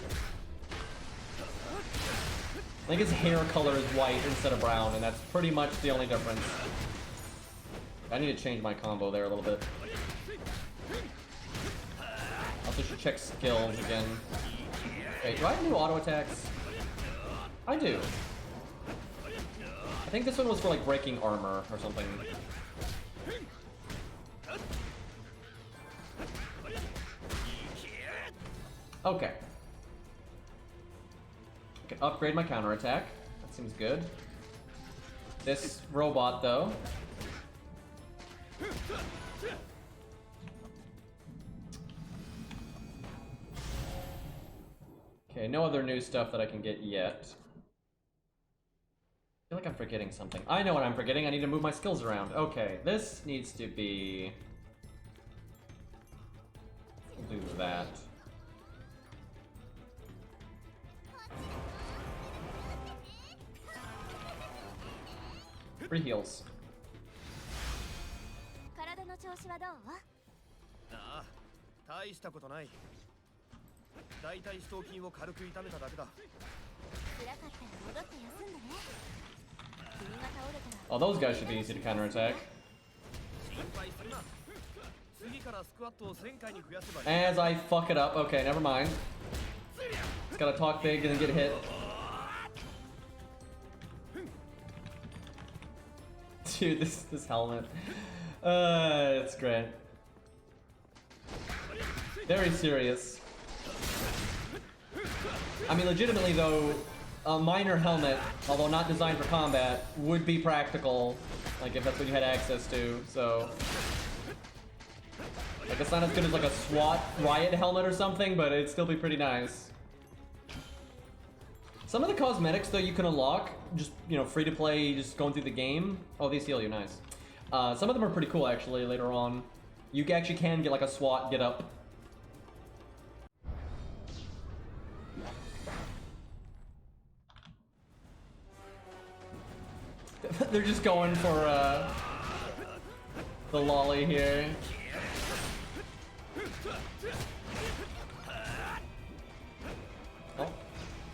I think his hair color is white instead of brown, and that's pretty much the only difference. I need to change my combo there a little bit. Also should check skills again. Wait, do I have new auto attacks? I do. I think this one was for like breaking armor or something. Okay. I can upgrade my counterattack. That seems good. This robot, though. Okay, no other new stuff that I can get yet. I feel like I'm forgetting something. I know what I'm forgetting. I need to move my skills around. Okay, this needs to be... do that. Free heals. 体の調子はどう？ああ、大したことない。大腿四頭筋を軽く痛めただけだ。辛かったら戻って休んでね。君が倒れたら。Oh, those guys should be easy to counterattack. 心配するな。次からスクワットを1000回に増やせばいい。As I fuck it up. Okay, never mind. Just gotta talk big and then get hit. Dude, this helmet. It's great. Very serious. I mean, legitimately though, a minor helmet, although not designed for combat, would be practical, like if that's what you had access to, so... Like, it's not as good as like a SWAT riot helmet or something, but it'd still be pretty nice. Some of the cosmetics, though, you can unlock, just, you know, free to play, just going through the game. Oh, these heal you, nice. Some of them are pretty cool, actually, later on. You actually can get, like, a SWAT get up. They're just going for, the lolly here. Oh.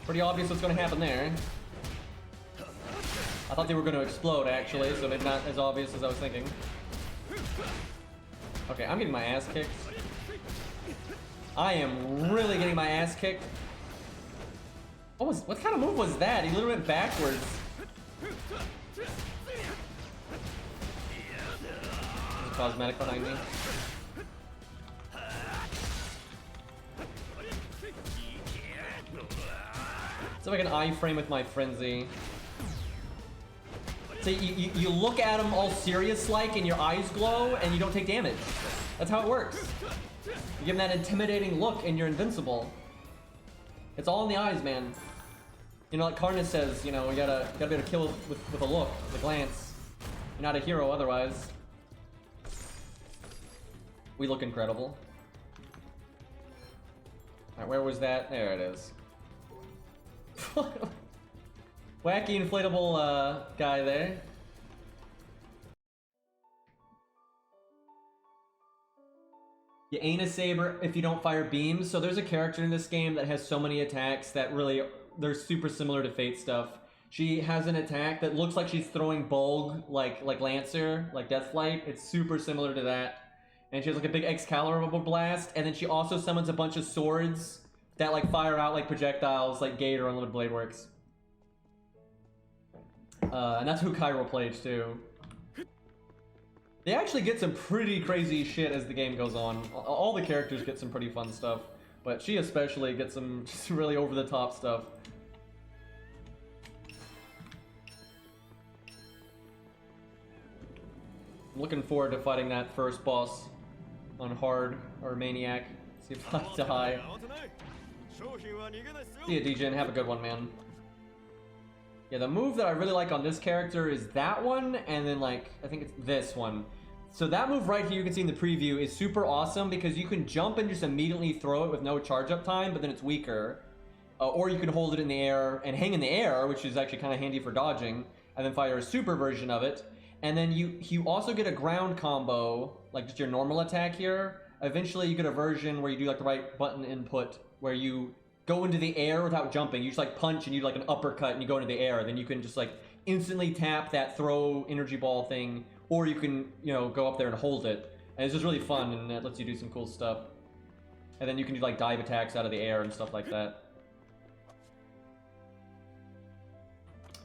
Pretty obvious what's going to happen there. I thought they were going to explode, actually, so maybe not as obvious as I was thinking. Okay, I'm getting my ass kicked. I am really getting my ass kicked. What kind of move was that? He literally went backwards. There's a cosmetic behind me. So I can iframe with my frenzy. So you look at him all serious-like and your eyes glow and you don't take damage. That's how it works. You give him that intimidating look and you're invincible. It's all in the eyes, man. You know, like Karnas says, you know, you gotta be able to kill with a look, with a glance. You're not a hero otherwise. We look incredible. Alright, where was that? There it is. Wacky inflatable guy there. You ain't a saber if you don't fire beams. So there's a character in this game that has so many attacks that really, they're super similar to Fate stuff. She has an attack that looks like she's throwing Bulg like Lancer, like Deathflight. It's super similar to that. And she has like a big Excalibur blast, and then she also summons a bunch of swords that like fire out like projectiles like Gate or Unlimited Blade Works. And that's who Cairo played too. They actually get some pretty crazy shit as the game goes on. All the characters get some pretty fun stuff, but she especially gets some just really over-the-top stuff. I'm looking forward to fighting that first boss on hard or maniac. See if I die. See ya, DJ, and have a good one, man. Yeah, the move that I really like on this character is that one, and then like, I think it's this one. So that move right here you can see in the preview is super awesome because you can jump and just immediately throw it with no charge up time, but then it's weaker. Or you can hold it in the air and hang in the air, which is actually kind of handy for dodging, and then fire a super version of it. And then you also get a ground combo, like just your normal attack here. Eventually you get a version where you do like the right button input, where you go into the air without jumping. You just like punch and you do like an uppercut and you go into the air. Then you can just like instantly tap that throw energy ball thing, or you can, you know, go up there and hold it. And it's just really fun, and it lets you do some cool stuff. And then you can do like dive attacks out of the air and stuff like that.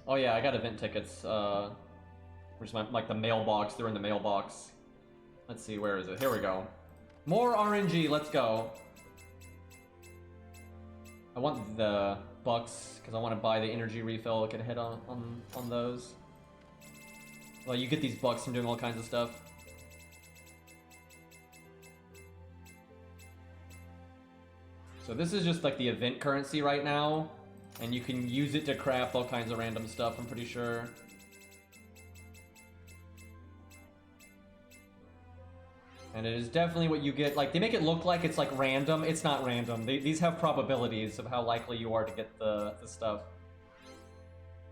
Oh yeah, I got event tickets. Where's my, like the mailbox? They're in the mailbox. Let's see, where is it? Here we go. More RNG, let's go. I want the bucks, because I want to buy the energy refill. I can hit on those. Well, you get these bucks from doing all kinds of stuff. So this is just like the event currency right now. And you can use it to craft all kinds of random stuff, I'm pretty sure. And it is definitely what you get. Like, they make it look like it's like random. It's not random. These have probabilities of how likely you are to get the stuff.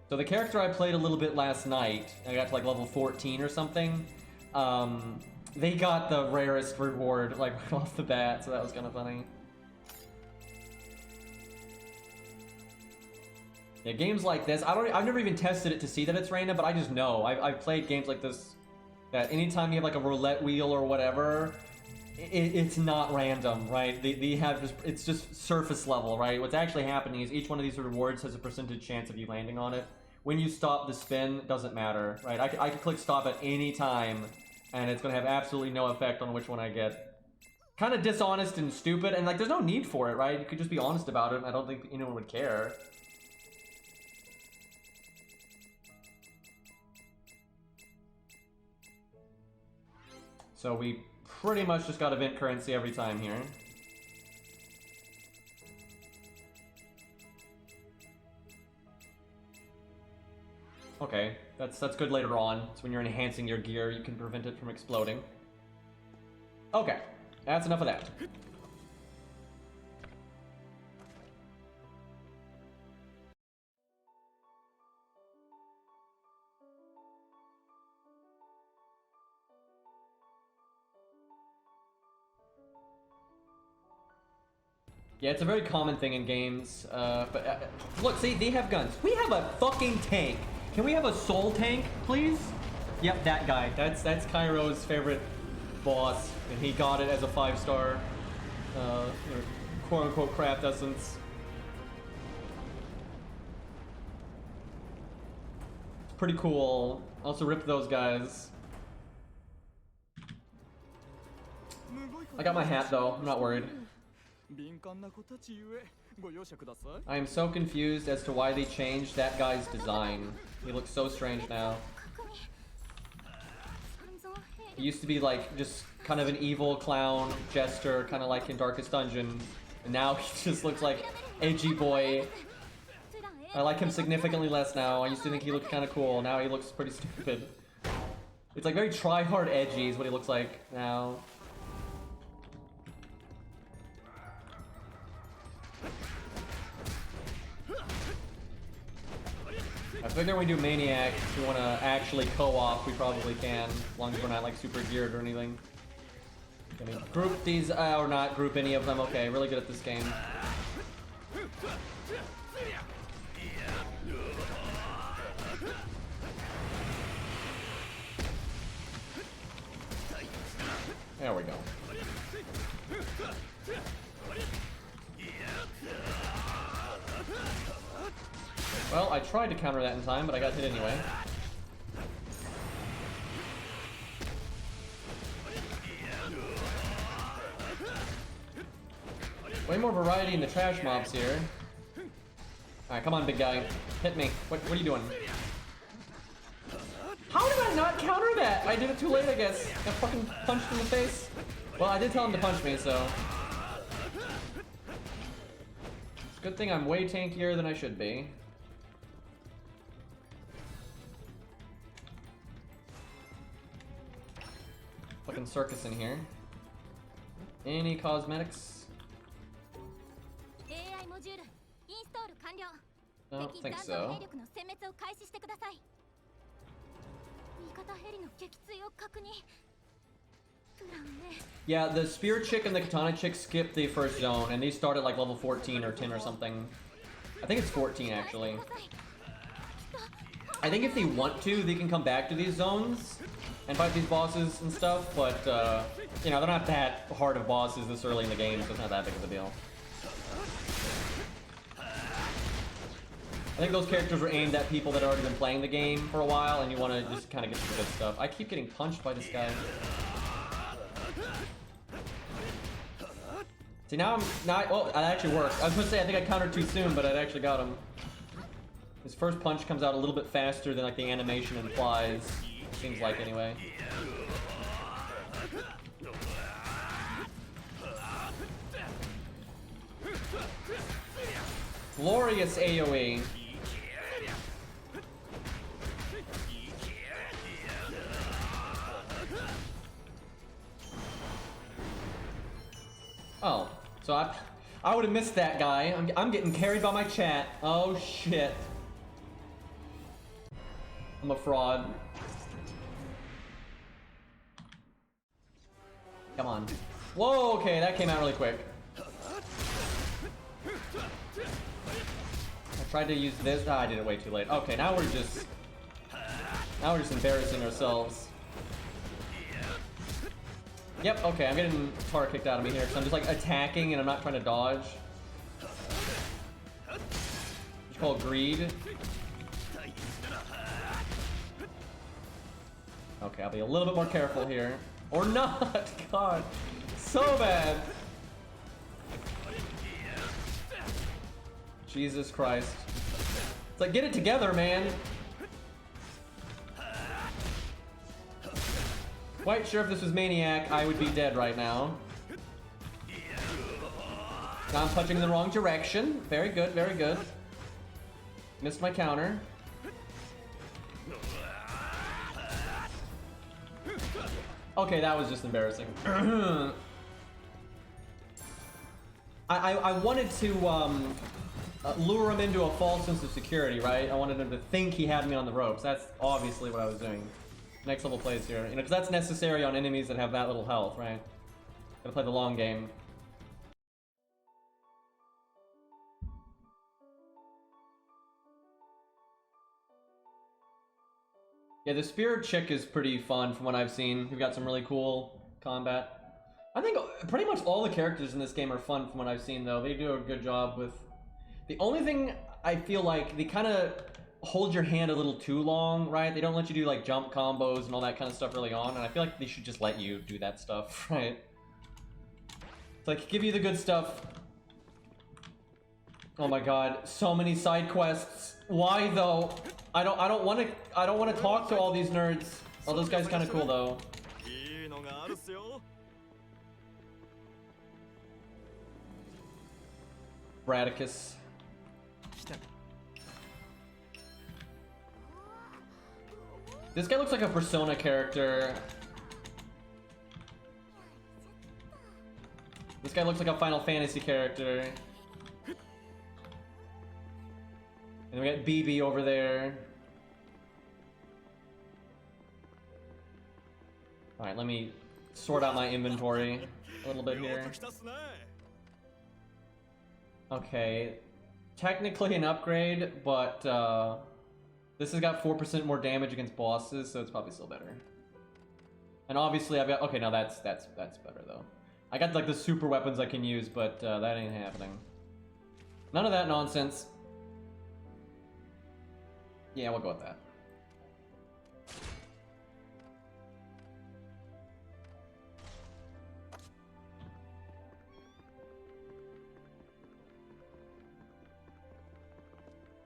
So the character I played a little bit last night, I got to like level 14 or something. They got the rarest reward like right off the bat, so that was kind of funny. Yeah, games like this, I've never even tested it to see that it's random, but I just know. I've played games like this that anytime you have like a roulette wheel or whatever, it's not random, right? They have just, it's just surface level, right? What's actually happening is each one of these rewards has a percentage chance of you landing on it. When you stop the spin, it doesn't matter, right? I can click stop at any time, and it's gonna have absolutely no effect on which one I get. Kind of dishonest and stupid, and like there's no need for it, right? You could just be honest about it, and I don't think anyone would care. So we pretty much just got event currency every time here. Okay, that's good later on. So when you're enhancing your gear, you can prevent it from exploding. Okay, that's enough of that. Yeah, it's a very common thing in games, but look, see, they have guns. We have a fucking tank. Can we have a soul tank, please? Yep, that guy. That's Kairo's favorite boss, and he got it as a 5-star, quote-unquote craft essence. It's pretty cool. Also ripped those guys. I got my hat though, I'm not worried. I am so confused as to why they changed that guy's design. He looks so strange now. He used to be like just kind of an evil clown jester, kind of like in Darkest Dungeon, and now he just looks like edgy boy. I like him significantly less now. I used to think he looked kind of cool. Now he looks pretty stupid. It's like very try-hard edgy is what he looks like now. I figure when we do Maniac, if we want to actually co-op, we probably can, as long as we're not like super geared or anything. Can we group these, or not group any of them? Okay, really good at this game. There we go. Well, I tried to counter that in time, but I got hit anyway. Way more variety in the trash mobs here. Alright, come on, big guy. Hit me. What are you doing? How did I not counter that? I did it too late, I guess. Got fucking punched in the face. Well, I did tell him to punch me, so... It's a good thing I'm way tankier than I should be. circus in here. Any cosmetics? AI モジュールインストール完了。 I don't 敵 think 弾道 so. 兵力の殲滅を開始してください。味方ヘリの撃墜を確認。プラン A。 Yeah, the spear chick and the katana chick skipped the first zone, and they start at like level 14 or 10 or something. I think it's 14 actually. I think if they want to, they can come back to these zones and fight these bosses and stuff, but you know, they're not that hard of bosses this early in the game, so it's not that big of a deal. I think those characters were aimed at people that had already been playing the game for a while, and you want to just kind of get to the good stuff. I keep getting punched by this guy. See, now I'm not... Well, it actually worked. I was going to say, I think I countered too soon, but I actually got him. His first punch comes out a little bit faster than like the animation implies. Seems like, anyway. Glorious AoE. Oh, so I would have missed that guy. I'm getting carried by my chat. Oh shit. I'm a fraud. Come on. Whoa, okay, that came out really quick. I tried to use this. Ah, I did it way too late. Okay, now we're just embarrassing ourselves. Yep, okay, I'm getting tar kicked out of me here because I'm just like attacking and I'm not trying to dodge. It's called greed. Okay, I'll be a little bit more careful here. Or not! God, so bad! Jesus Christ. It's like, get it together, man! Quite sure if this was Maniac, I would be dead right now. Now I'm punching in the wrong direction. Very good, very good. Missed my counter. Okay, that was just embarrassing. I wanted to lure him into a false sense of security, right? I wanted him to think he had me on the ropes. That's obviously what I was doing. Next level plays here, you know, because that's necessary on enemies that have that little health, right? Gotta play the long game. Yeah, the Spirit Chick is pretty fun from what I've seen. We've got some really cool combat. I think pretty much all the characters in this game are fun from what I've seen, though. They do a good job with... The only thing I feel like they kind of hold your hand a little too long, right? They don't let you do like jump combos and all that kind of stuff early on, and I feel like they should just let you do that stuff, right? It's like, give you the good stuff. Oh my god, so many side quests. Why though? I don't want to talk to all these nerds. Oh, this guy's kind of cool though. Bradicus. This guy looks like a Persona character. This guy looks like a Final Fantasy character. And we got BB over there. Alright, let me sort out my inventory a little bit here. Okay. Technically an upgrade, but this has got 4% more damage against bosses, so it's probably still better. And obviously I've got... Okay, now that's better though. I got like the super weapons I can use, but that ain't happening. None of that nonsense. Yeah, we'll go with that.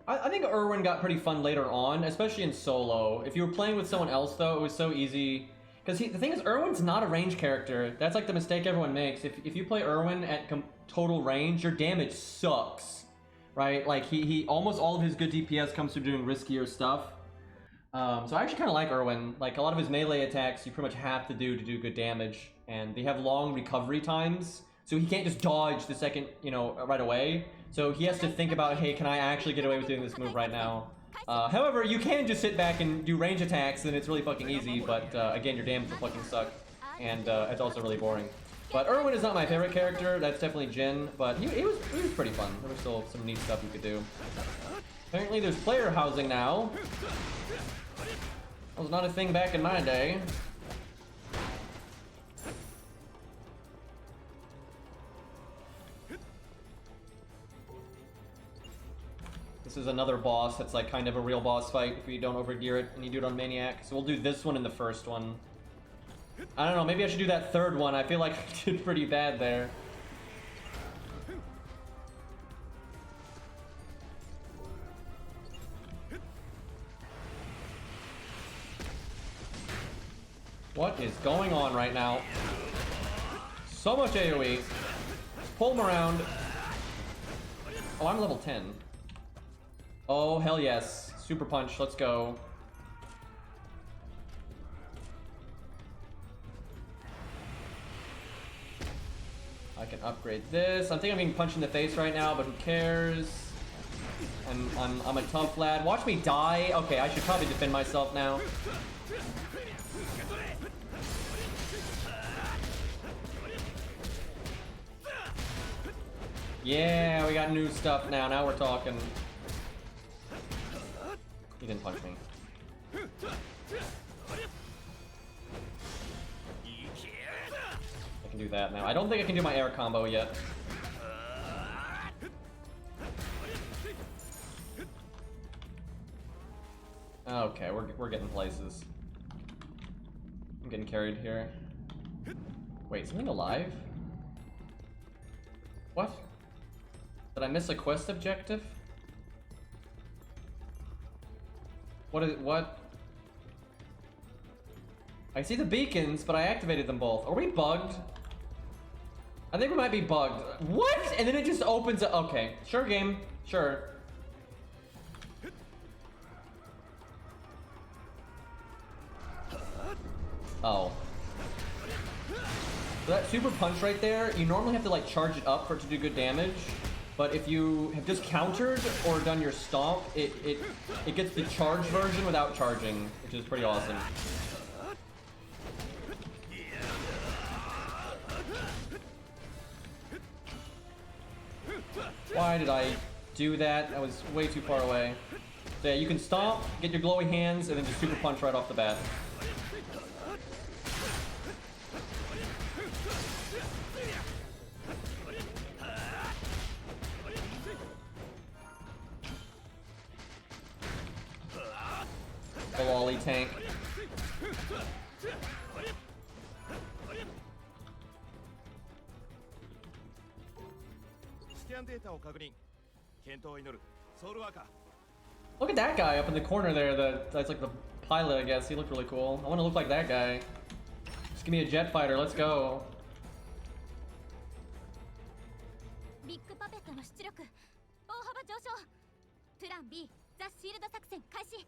I think Irwin got pretty fun later on, especially in solo. If you were playing with someone else, though, it was so easy. Because the thing is, Irwin's not a range character. That's like the mistake everyone makes. If you play Irwin at total range, your damage sucks. Right? Like, he almost all of his good DPS comes through doing riskier stuff. So I actually kind of like Irwin. Like, a lot of his melee attacks you pretty much have to do good damage, and they have long recovery times, so he can't just dodge the second, you know, right away. So he has to think about, hey, can I actually get away with doing this move right now? However, you can just sit back and do range attacks, and it's really fucking easy, but again, your damage will fucking suck, and it's also really boring. But Irwin is not my favorite character, that's definitely Jin, but he was pretty fun. There was still some neat stuff you could do. Apparently there's player housing now. That was not a thing back in my day. This is another boss that's like kind of a real boss fight if you don't overgear it and you do it on Maniac. So we'll do this one in the first one. I don't know, maybe I should do that third one. I feel like I did pretty bad there. What is going on right now? So much AoE. Just pull him around. Oh, I'm level 10. Oh, hell yes. Super punch, let's go. I can upgrade this. I think I'm being punched in the face right now, but who cares? I'm a tough lad. Watch me die. Okay, I should probably defend myself now. Yeah, we got new stuff now. Now we're talking. He didn't punch me. I can do that now. I don't think I can do my air combo yet. Okay, we're getting places. I'm getting carried here. Wait, something alive? What? Did I miss a quest objective? What? I see the beacons, but I activated them both. Are we bugged? I think we might be bugged. What? And then it just opens up. Okay, sure game, sure. Oh. So that super punch right there, you normally have to like charge it up for it to do good damage. But if you have just countered or done your stomp, it gets the charged version without charging, which is pretty awesome. Why did I do that? I was way too far away. So yeah, you can stomp, get your glowy hands, and then just super punch right off the bat. The lolly tank. スキャンデータを確認。健闘を祈る。ソウルワーカー。 Look at that guy up in the corner there. That's like the pilot, I guess. He looked really cool. I want to look like that guy. Just give me a jet fighter. Let's go. ビッグパペットの出力大幅上昇。プラン B ザ・シールド作戦開始。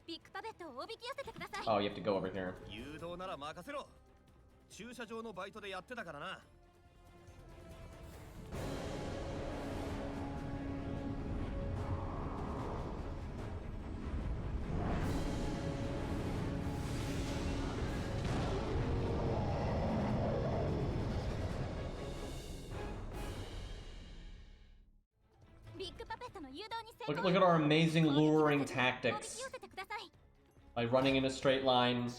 ビッグパペットをおびき寄せてください。 Oh, you have to go over here. 誘導なら任せろ。駐車場のバイトでやってたからな。 Look at our amazing luring tactics. By running in a straight line.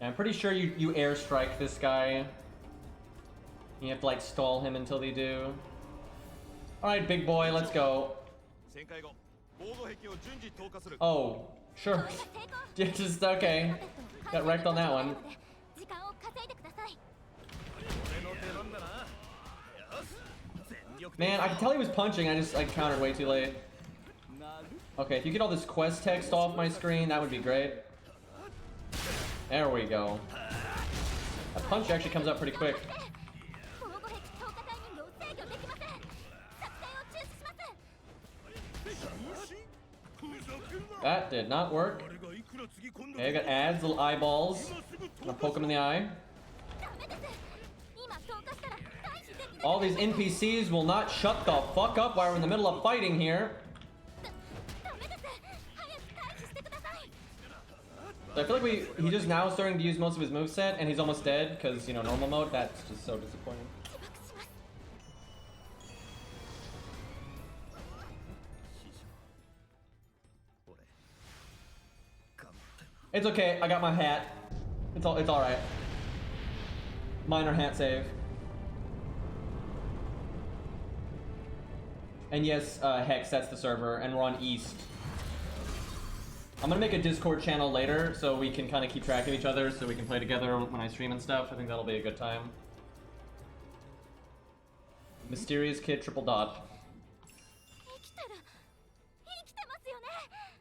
I'm pretty sure you airstrike this guy. You have to like stall him until they do. Alright, big boy, let's go. Oh, sure. Just okay. Got wrecked on that one. Man, I could tell he was punching, I just like countered way too late. Okay, if you get all this quest text off my screen, that would be great. There we go. That punch actually comes out pretty quick. That did not work. Okay, I got ads, little eyeballs. Gonna poke him in the eye. All these NPCs will not shut the fuck up while we're in the middle of fighting here. So I feel like he's just now starting to use most of his moveset, and he's almost dead because, you know, normal mode. That's just so disappointing. It's okay. I got my hat. It's all right. Minor hat save. And yes, Hex, that's the server, and we're on East. I'm gonna make a Discord channel later so we can kind of keep track of each other so we can play together when I stream and stuff. I think that'll be a good time. Mysterious Kid triple dot.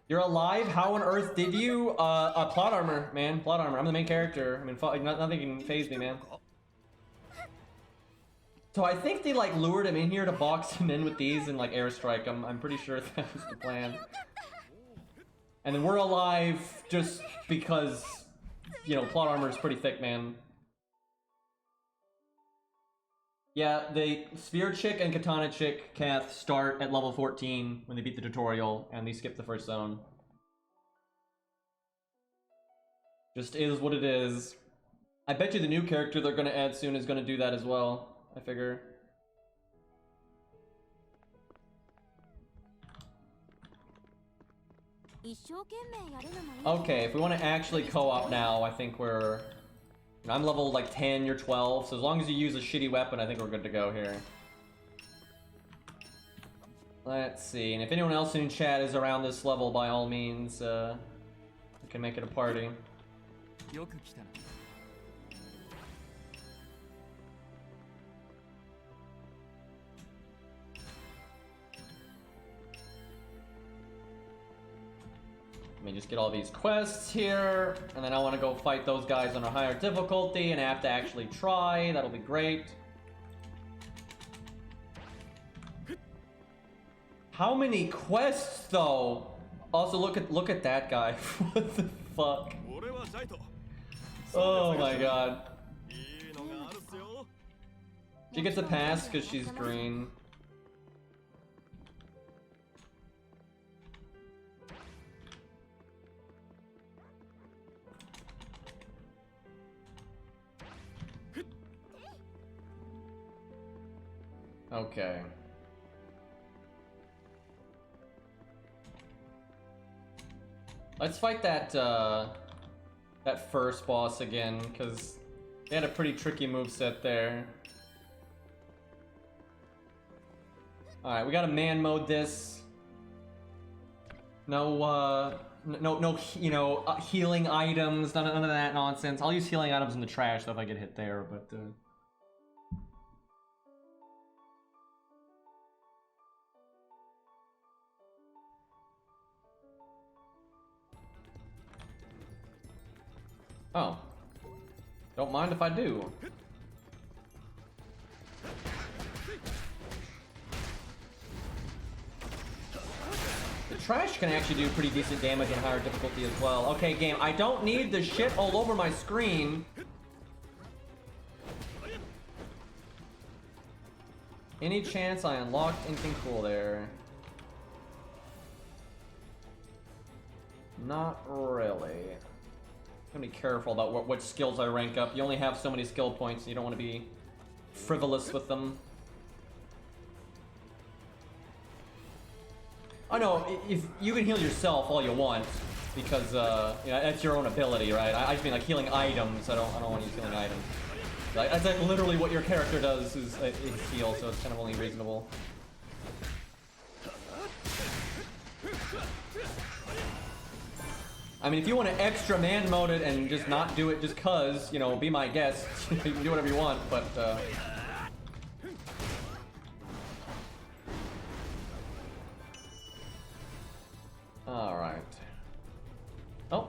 You're alive? How on earth did you? Plot armor, man. Plot armor. I'm the main character. I mean, nothing can phase me, man. So I think they like lured him in here to box him in with these and like airstrike him. I'm pretty sure that was the plan. And then we're alive just because, you know, plot armor is pretty thick, man. Yeah, the Sphere Chick and Katana Chick, Kath, start at level 14 when they beat the tutorial, and they skip the first zone. Just is what it is. I bet you the new character they're gonna add soon is gonna do that as well, I figure. Okay, if we want to actually co-op now, I think we're... I'm level like 10, you're 12, so as long as you use a shitty weapon, I think we're good to go here. Let's see, and if anyone else in chat is around this level, by all means, we can make it a party. Let me just get all these quests here, and then I want to go fight those guys on a higher difficulty, and I have to actually try. That'll be great. How many quests, though? Also, look at that guy. What the fuck? Oh my god. She gets a pass because she's green. Okay. Let's fight that that first boss again, because they had a pretty tricky moveset there. Alright, we gotta man mode this. No, you know, healing items, none of that nonsense. I'll use healing items in the trash though if I get hit there, but oh. Don't mind if I do. The trash can actually do pretty decent damage in higher difficulty as well. Okay, game, I don't need the shit all over my screen. Any chance I unlocked anything cool there? Not really. I'm gonna be careful about what skills I rank up. You only have so many skill points, and you don't want to be frivolous with them. I know, if you can heal yourself all you want, because you know, that's your own ability, right? I just mean like healing items. I don't want to use healing items. Like, that's like literally what your character does is heal, so it's kind of only reasonable. I mean, if you want to extra man mode it and just not do it just cause, you know, be my guest, you can do whatever you want, but alright. Oh.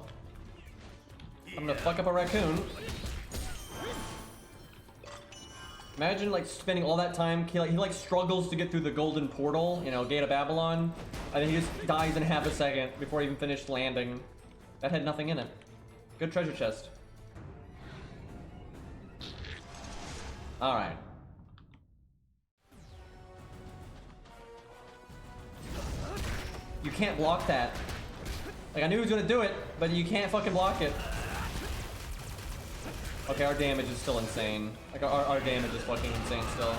I'm gonna fuck up a raccoon. Imagine like spending all that time, he like struggles to get through the golden portal, you know, Gate of Babylon, and then he just dies in half a second before he even finished landing. That had nothing in it. Good treasure chest. Alright. You can't block that. Like, I knew he was gonna do it, but you can't fucking block it. Okay, our damage is still insane. Like, our damage is fucking insane still.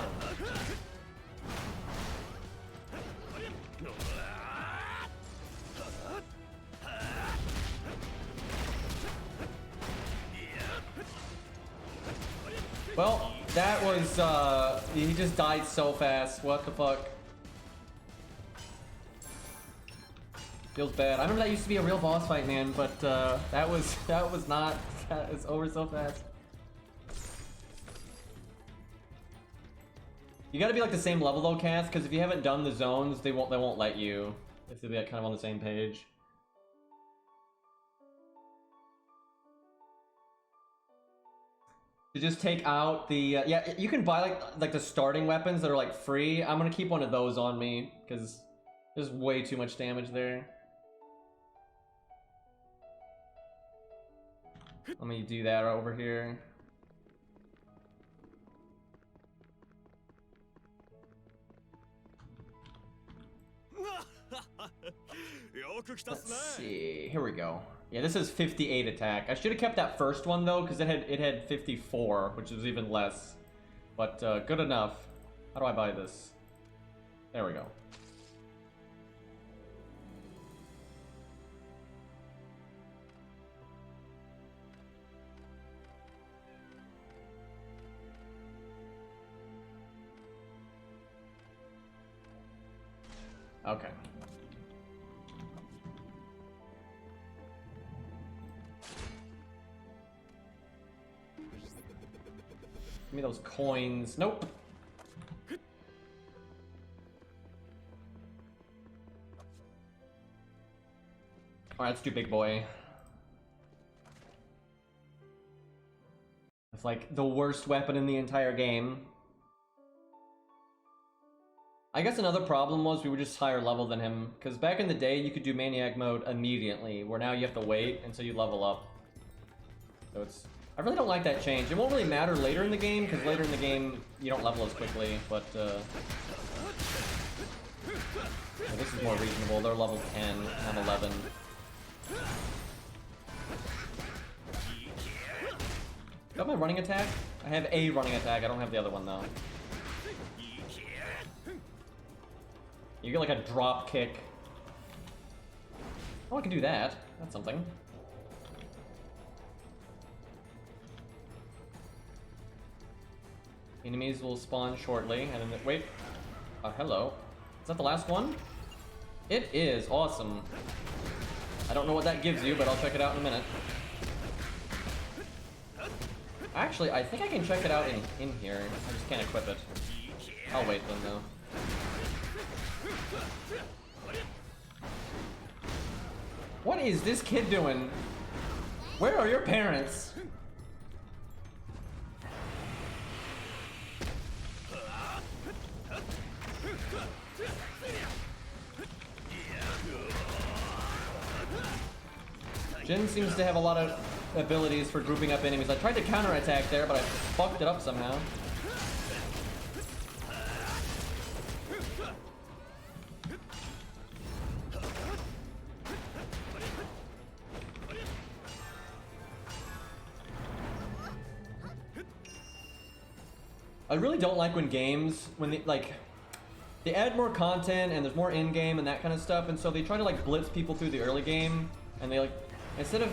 Well, that was, he just died so fast. What the fuck? Feels bad. I remember that used to be a real boss fight, man, but that was not. It's over so fast. You gotta be like the same level though, Cass, because if you haven't done the zones, they won't let you. If they'll be like, kind of on the same page. To just take out the yeah, you can buy like the starting weapons that are like free. I'm gonna keep one of those on me because there's way too much damage there. Let me do that right over here. Let's see. Here we go. Yeah, this is 58 attack. I should have kept that first one though, because it had 54, which is even less. But good enough. How do I buy this? There we go. Okay. Give me those coins. Nope. Alright, let's do big boy. It's like the worst weapon in the entire game. I guess another problem was we were just higher level than him, because back in the day you could do Maniac mode immediately, where now you have to wait until you level up. So it's... I really don't like that change. It won't really matter later in the game, because later in the game you don't level as quickly, but yeah, this is more reasonable. They're level 10, I'm 11. Do I have my running attack? I have a running attack, I don't have the other one though. You get like a drop kick. Oh, I can do that. That's something. Enemies will spawn shortly, and then wait. Hello. Is that the last one? It is. Awesome. I don't know what that gives you, but I'll check it out in a minute. Actually, I think I can check it out in here. I just can't equip it. I'll wait then, though. What is this kid doing? Where are your parents? Jin seems to have a lot of abilities for grouping up enemies. I tried to counterattack there, but I fucked it up somehow. I really don't like when games, when they add more content and there's more in-game and that kind of stuff, and so they try to like blitz people through the early game, and they like, instead of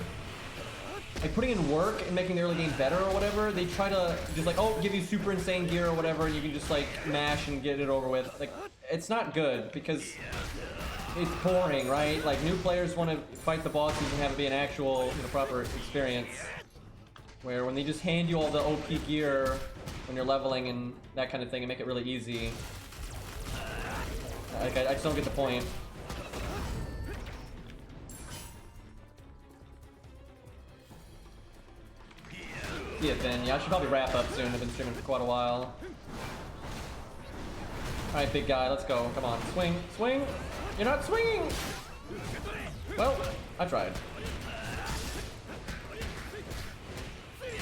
like putting in work and making the early game better or whatever, they try to just like, oh, give you super insane gear or whatever, and you can just like mash and get it over with. Like, it's not good because it's boring, right? Like, new players want to fight the bosses and have it be an actual, you know, proper experience. Where when they just hand you all the OP gear when you're leveling and that kind of thing and make it really easy, like, I just don't get the point. See it then. Yeah, I should probably wrap up soon. I've been streaming for quite a while. Alright, big guy, let's go. Come on, swing, swing! You're not swinging! Well, I tried.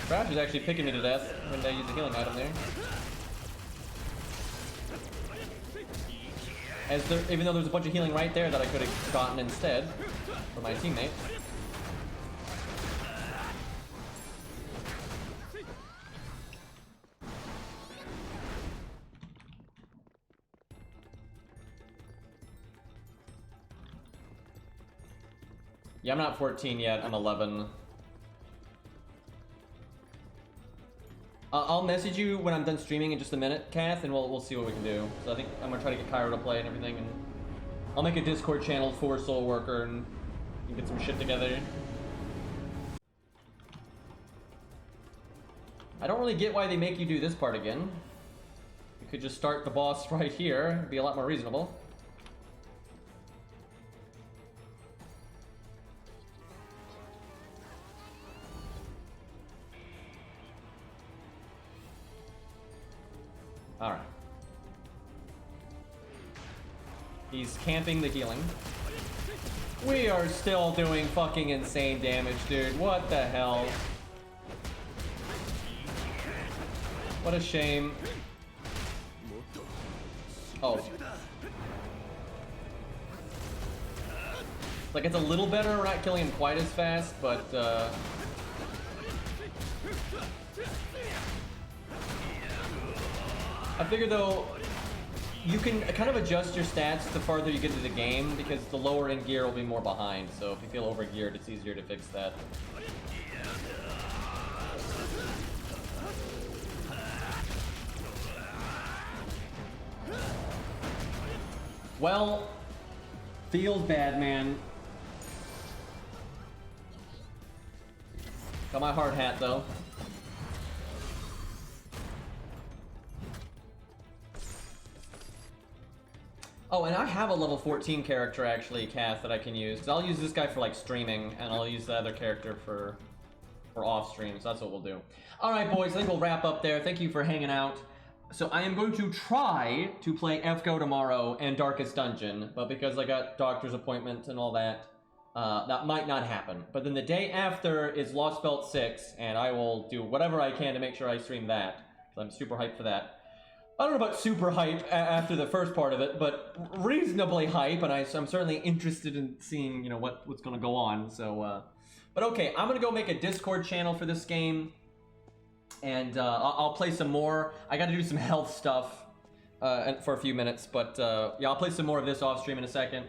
Crash is actually picking me to death when they use a healing item there. Even though there's a bunch of healing right there that I could have gotten instead for my teammate. Yeah, I'm not 14 yet, I'm 11. I'll message you when I'm done streaming in just a minute, Kath, and we'll see what we can do. So I think I'm gonna try to get Cairo to play and everything, and I'll make a Discord channel for Soul Worker and get some shit together. I don't really get why they make you do this part again. You could just start the boss right here, it'd be a lot more reasonable. Alright. He's camping the healing. We are still doing fucking insane damage, dude. What the hell? What a shame. Oh. Like, it's a little better, we're not killing him quite as fast, but, I figure though, you can kind of adjust your stats the farther you get into the game, because the lower end gear will be more behind, so if you feel overgeared, it's easier to fix that. Well, feels bad, man. Got my hard hat though. Oh, and I have a level 14 character actually, Kath, that I can use. Cause I'll use this guy for like streaming, and I'll use the other character for off stream. So that's what we'll do. All right, boys. I think we'll wrap up there. Thank you for hanging out. So I am going to try to play FGO tomorrow and Darkest Dungeon, but because I got doctor's appointment and all that, that might not happen. But then the day after is Lostbelt 6, and I will do whatever I can to make sure I stream that. So I'm super hyped for that. I don't know about super hype after the first part of it, but reasonably hype, and I'm certainly interested in seeing, you know, what's going to go on. So, but okay, I'm going to go make a Discord channel for this game, and I'll play some more. I got to do some health stuff for a few minutes, but yeah, I'll play some more of this off stream in a second,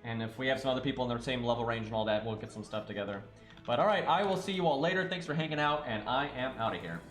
and if we have some other people in their same level range and all that, we'll get some stuff together. But all right, I will see you all later. Thanks for hanging out, and I am out of here.